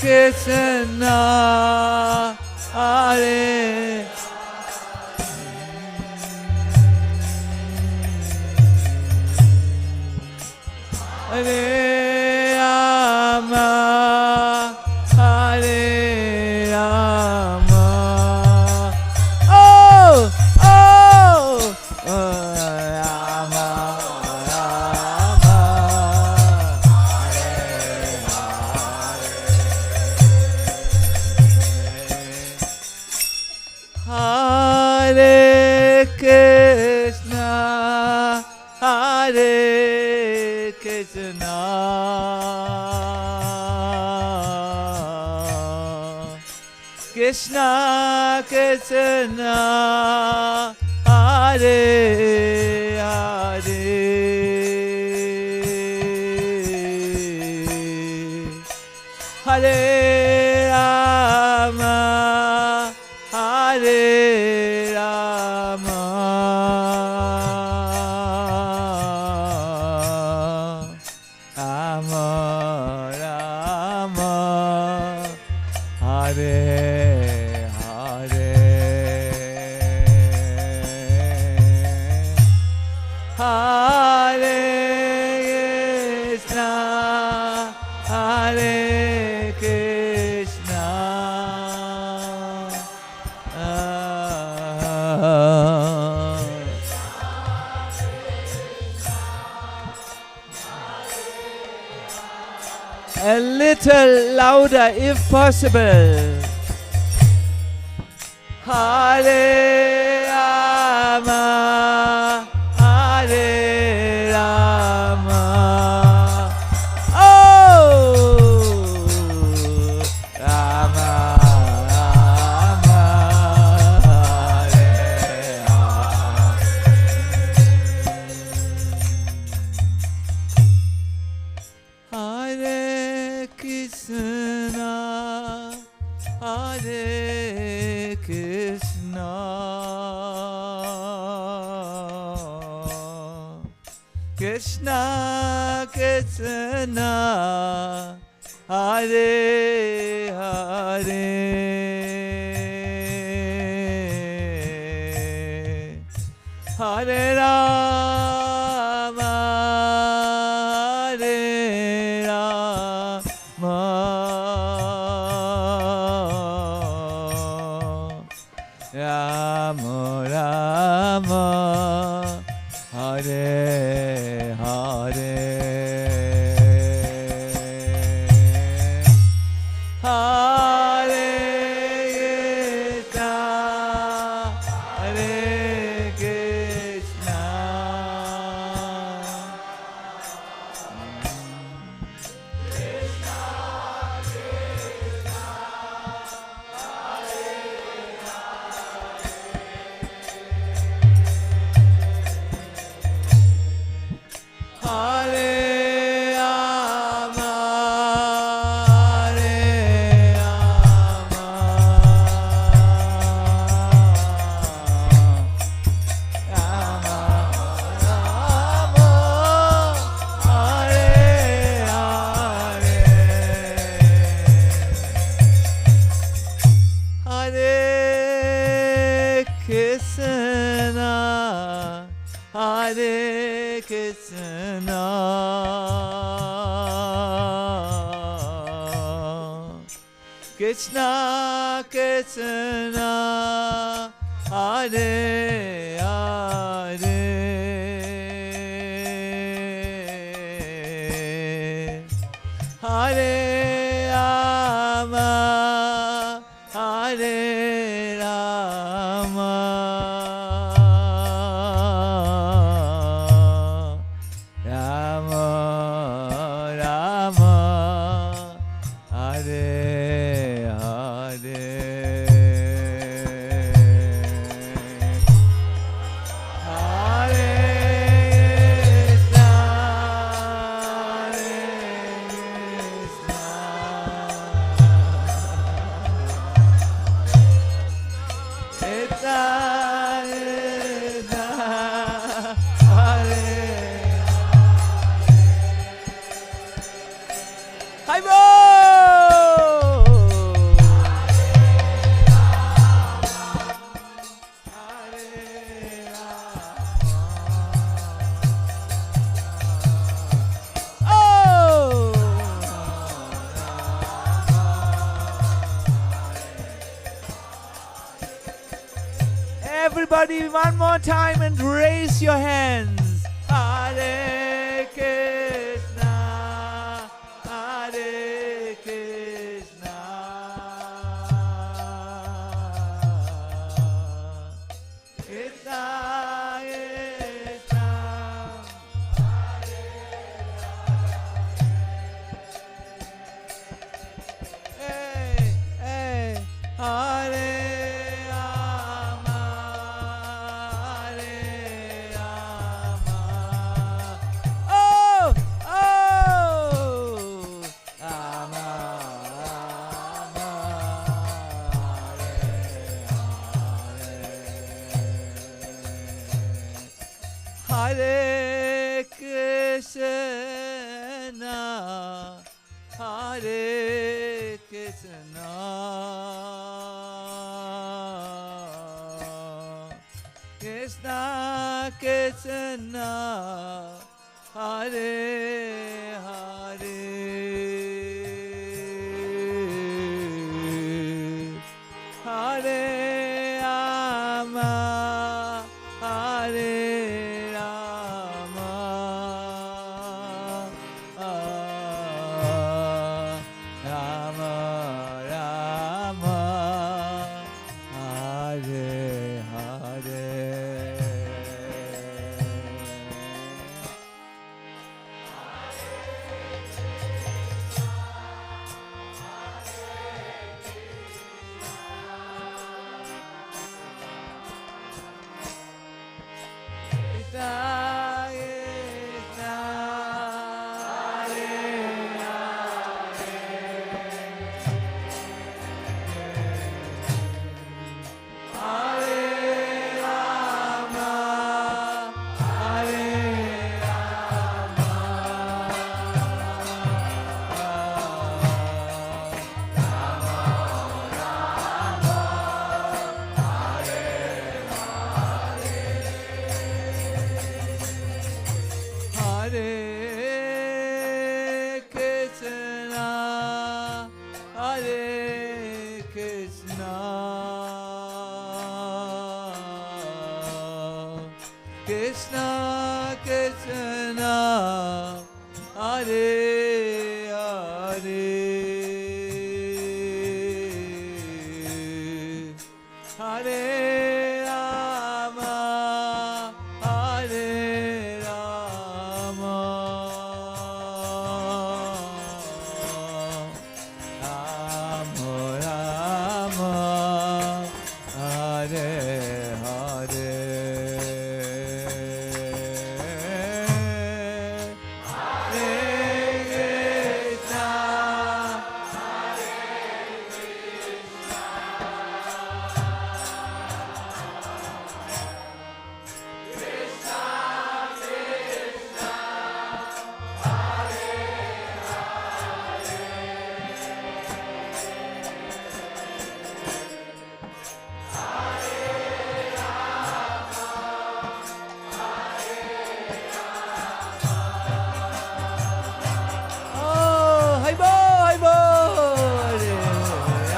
Krishna, Hare Hare Rama, Hare Rama. Oh, oh, Hare Krishna, Hare Krishna, Krishna Krishna, Hare Hare, Hare Rama, Hare Rama, Rama Rama, Hare Hare, Hare Krishna, Hare Krishna, a little louder if possible. Hare Rama, Hare Rama. Oh, Rama, Rama, Hare Rama. Hare Krishna, Hare Krishna, Krishna Krishna, Hare Hare, Hare Rama, Hare Rama, Rama Rama, Hare Hare, Hare Krishna, Hare Krishna, Hare Rama, Hare Rama, Rama Rama, Hare Hare, Hare Krishna, Hare Krishna, Krishna Krishna, Hare Hare, Hare Rama, Hare Rama, Rama Rama, Hare Hare, Hare Krishna, Hare Krishna, Krishna Krishna, Hare Hi Bo! Everybody, one more time and raise your hands. Hare Krishna, Hare Krishna, Hare Krishna, Hare Krishna, Krishna Krishna, Hare Hare, Hare Rama, Hare Rama, Rama Rama, Hare Hare. Hare Krishna, Hare Krishna, Krishna Krishna, Hare Hare, Hare Rama, Hare Rama, Rama Rama, Hare Hare, Hare Krishna, oh, hi bo, Hare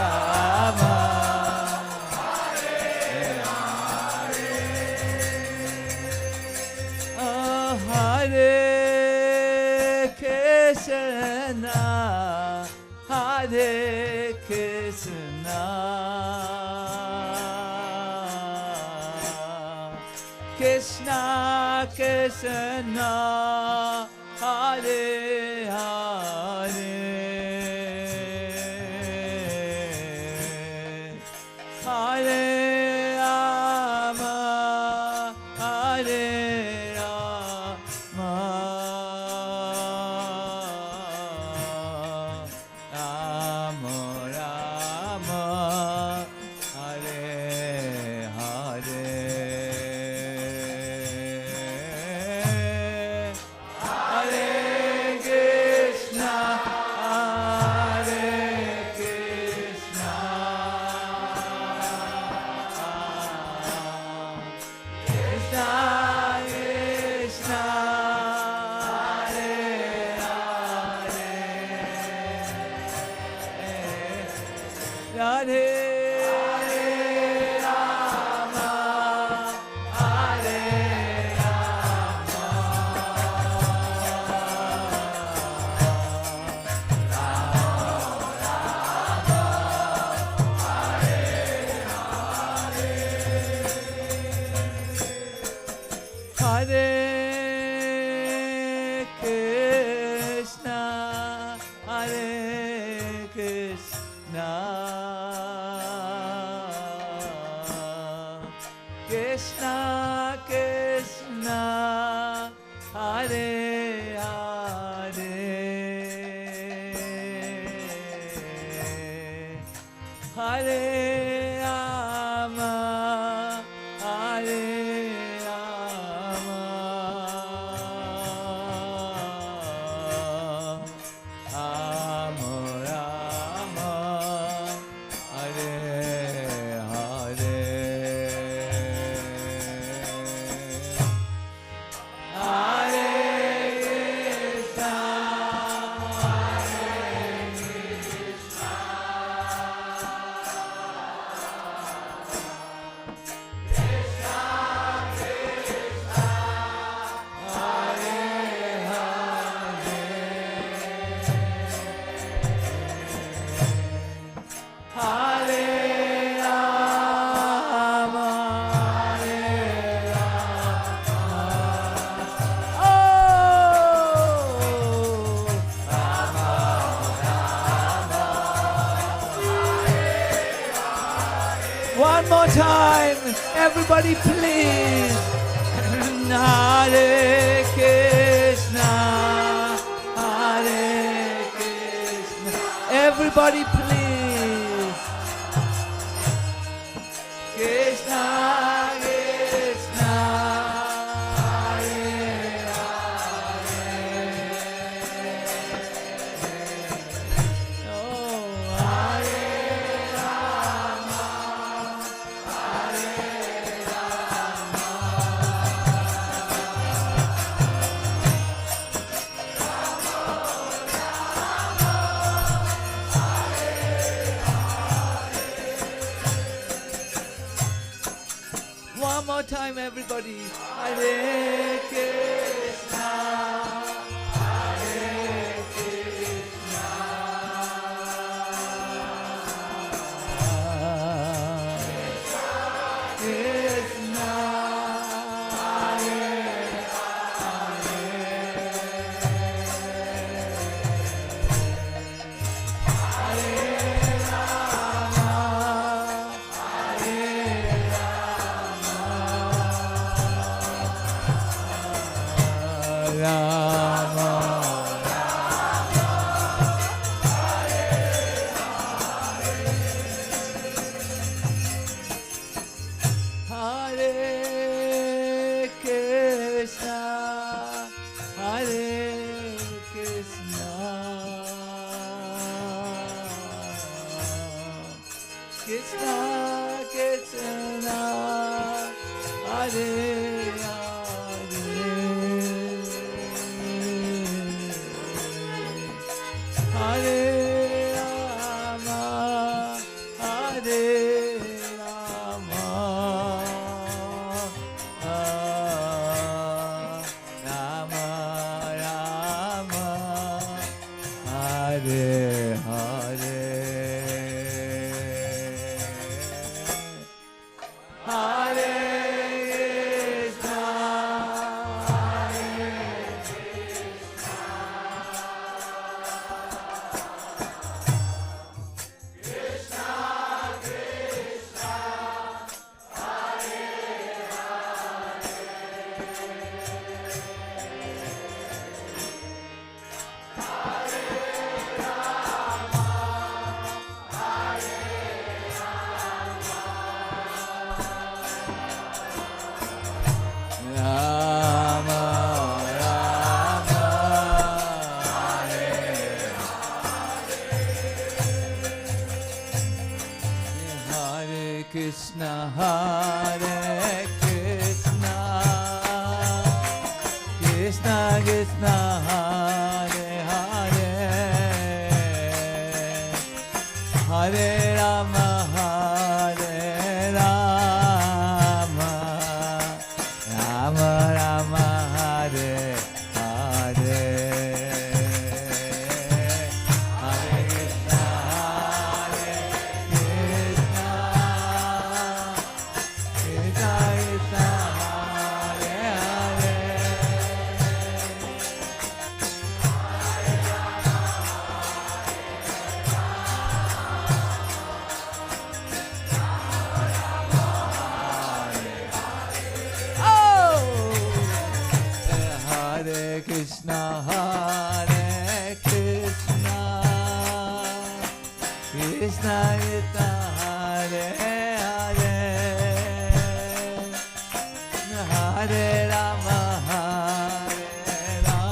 Rama, oh, Hare Krishna, Hare Krishna, Krishna Krishna, Hare Hare, Hare Rama, Hare Rama, Rama Rama, Hare Hare, Hare Krishna, Hare Krishna, Krishna Krishna, Hare Hare, Radhe Rama, Hare Hare Krishna, Hare Krishna, Krishna Krishna, Hare Hare, Hare Rama, Hare Rama, One more time, everybody please. Hare Krishna, Hare Krishna. Everybody please. Krishna, Krishna, Hare Hare. Oh, Hare Rama, Hare One more time, everybody. Hare Krishna, Hare Krishna, Krishna, Hare Hare Krishna, Hare Krishna, Krishna Krishna, Hare Hare, Hare Rama, Hare Rama, Rama Rama, Hare Hare, Hare Krishna, Hare Krishna, Krishna Krishna, Hare Hare, Hare Rama, Hare Rama, Rama Rama, Hare Hare. Krishna, Hare Krishna, Krishna Krishna, Hare Hare, Hare Rama, Hare Rama,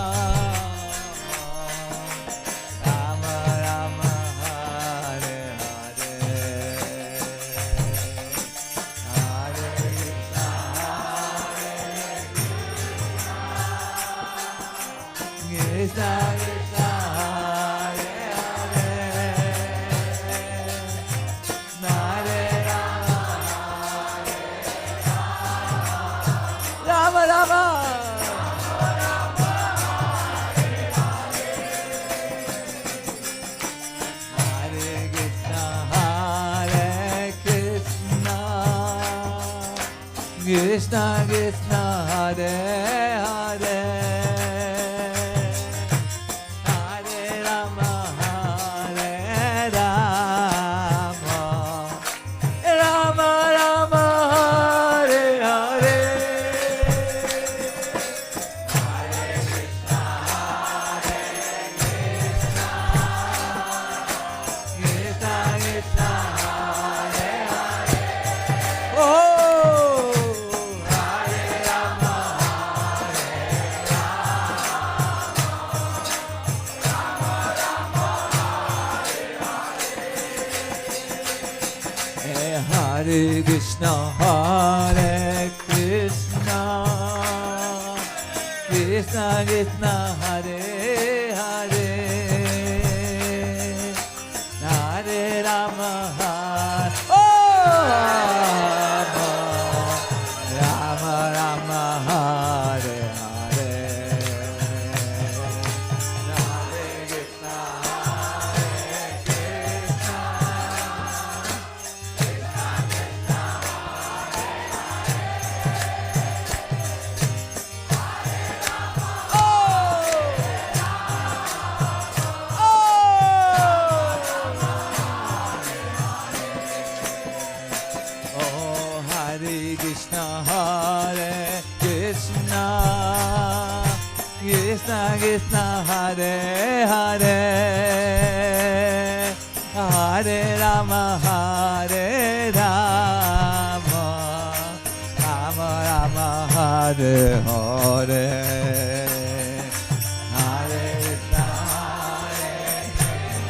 Rama Rama, Hare Hare, Hare Krishna, Krishna Krishna, Hare Hare, Hare Rama, Rama Rama, Hare Krishna, Hare Krishna, Krishna Krishna, Hare Hare. Rama Hare Krishna, Hare Krishna, Krishna Krishna, Hare Hare, Hare Rama, Rama Rama, Hare Hare, Hare Krishna, Hare Krishna, Oh, Hare Krishna, Hare Krishna, Krishna Krishna, Hare Hare, Hare Rama, Hare Rama, Rama Rama, Hare Hare, Hare Krishna, Hare Krishna.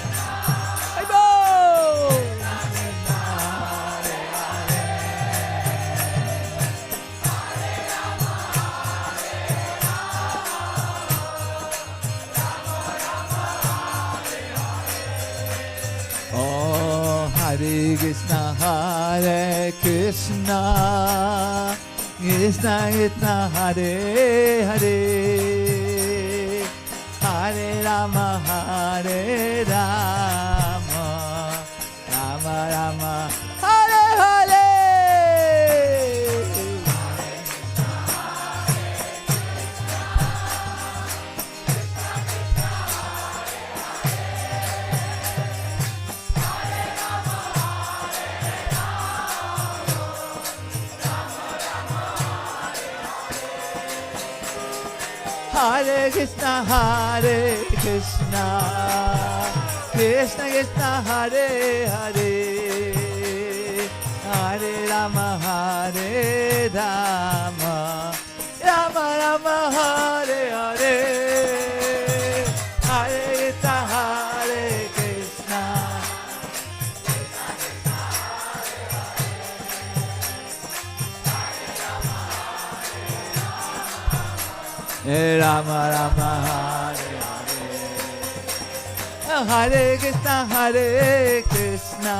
Oh, Hare Krishna, Hare Krishna, Krishna Krishna, Hare Hare, Hare Rama, Hare Rama, Rama Rama, Hare Hare. Hare Krishna, Hare Krishna, Krishna Krishna, Hare Hare, Hare Rama, Hare Rama, Rama Rama, Hare Hare, Hare Krishna, Hare Krishna. Rama Rama, Hare Hare, Hare Krishna, Hare Krishna,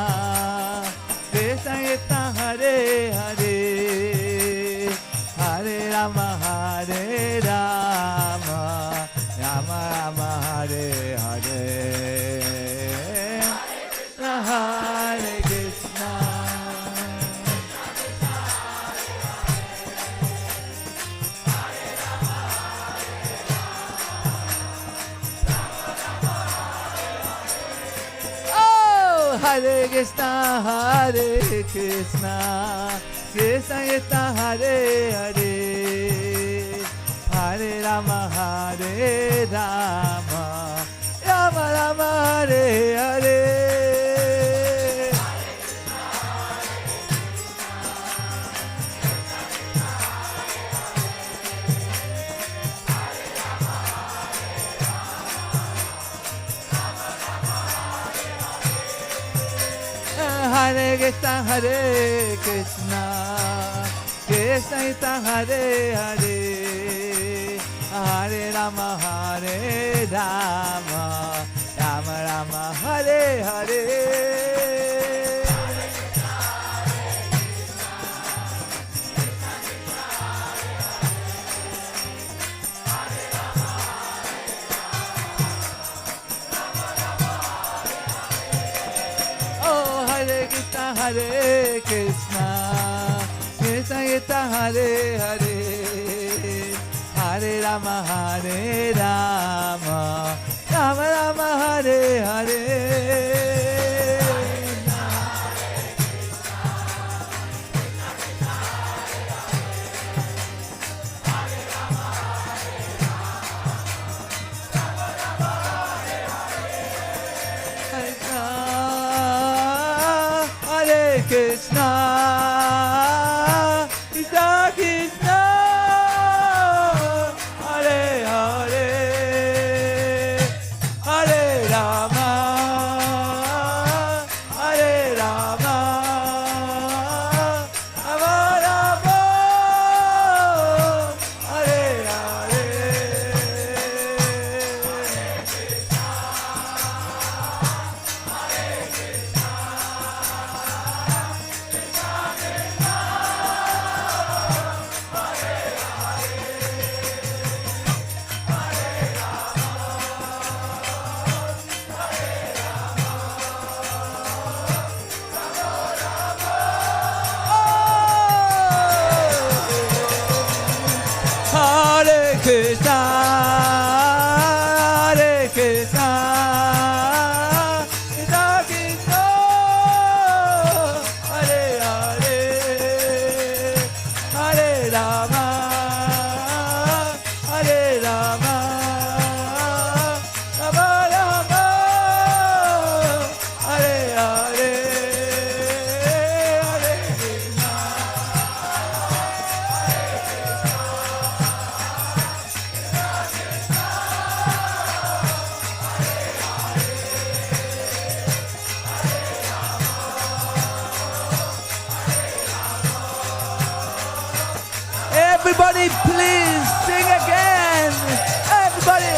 Krishna Krishna, Hare Hare, Hare Rama, Hare Rama, Rama Rama, Hare Hare, Hare Krishna. Hare Krishna, Hare Krishna, Krishna Krishna, Hare Hare, Hare Rama, Hare Rama, Rama Rama, Hare Hare. Hare Krishna, Hare Krishna, Krishna Krishna, Hare Hare, Hare Rama, Hare Rama, Rama Rama, Hare Hare. Hare Krishna, Hare Krishna, Krishna Krishna, Hare Hare, Hare Rama, Hare Rama, Rama Rama, Hare Hare. Krishna, Krishna Krishna, Hare Hare, Hare Rama, Hare Rama, Krishna, Hare Krishna, Krishna Krishna, Hare Hare, Hare Rama, Hare Rama, Rama Rama, Hare Hare, Hare Krishna. Everybody, please sing again. Everybody,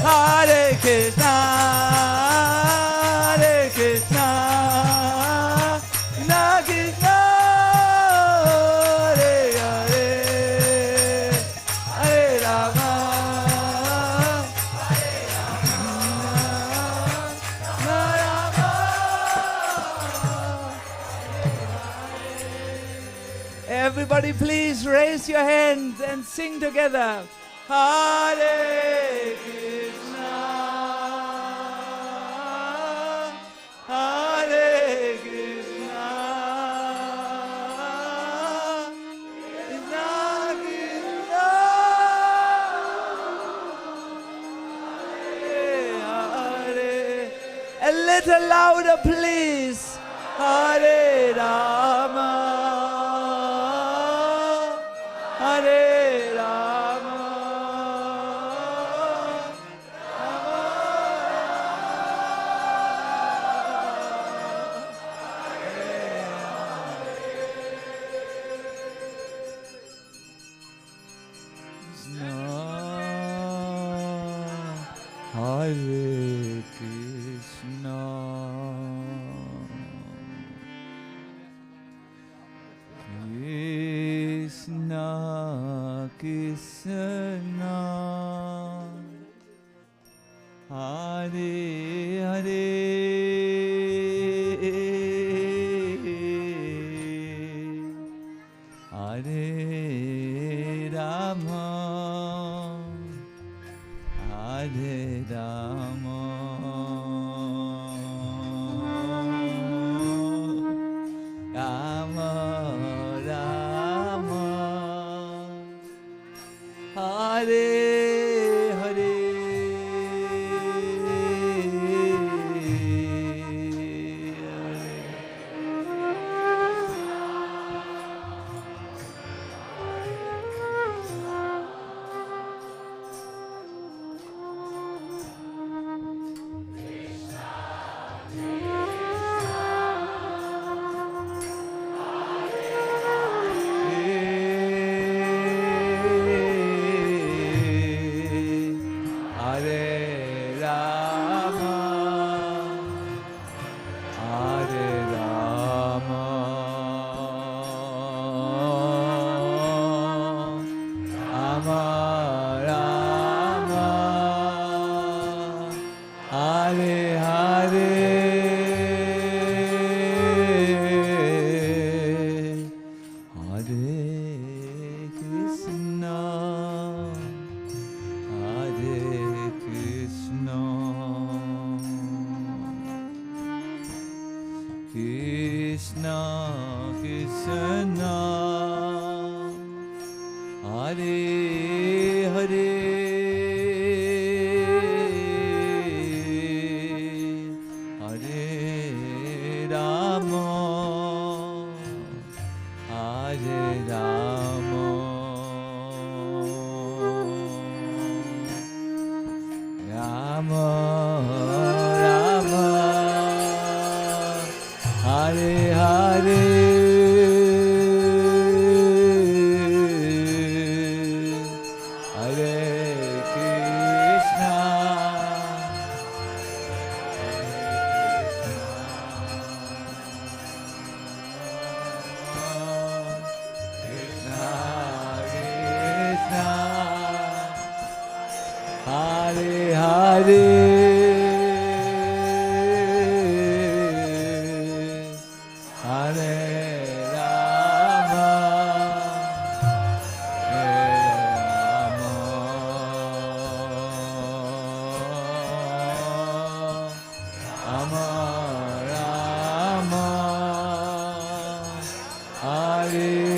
Hare Krishna, Hare Krishna, Krishna Krishna, Hare Hare, Hare Rama, Hare Rama. Everybody, please raise your hands and sing together. Hare Krishna, Hare Krishna, Krishna Krishna, Hare Hare. A little louder, please. Hare Rama, Hare Rama, Hare Krishna, Krishna Krishna, Hare Hare, Hare Rama, Hare Rama, Rama Rama, Hare Hare, Hare Rama, Hare Rama, Rama Rama, Hare Hare, Hare Krishna, Hare Krishna, Krishna Krishna, Hare Hare, Hare Rama, Hare Rama, Rama Rama, Hare Hare, Hare Krishna, Krishna Krishna, Hare Hare, Hare Rama, Hare Hare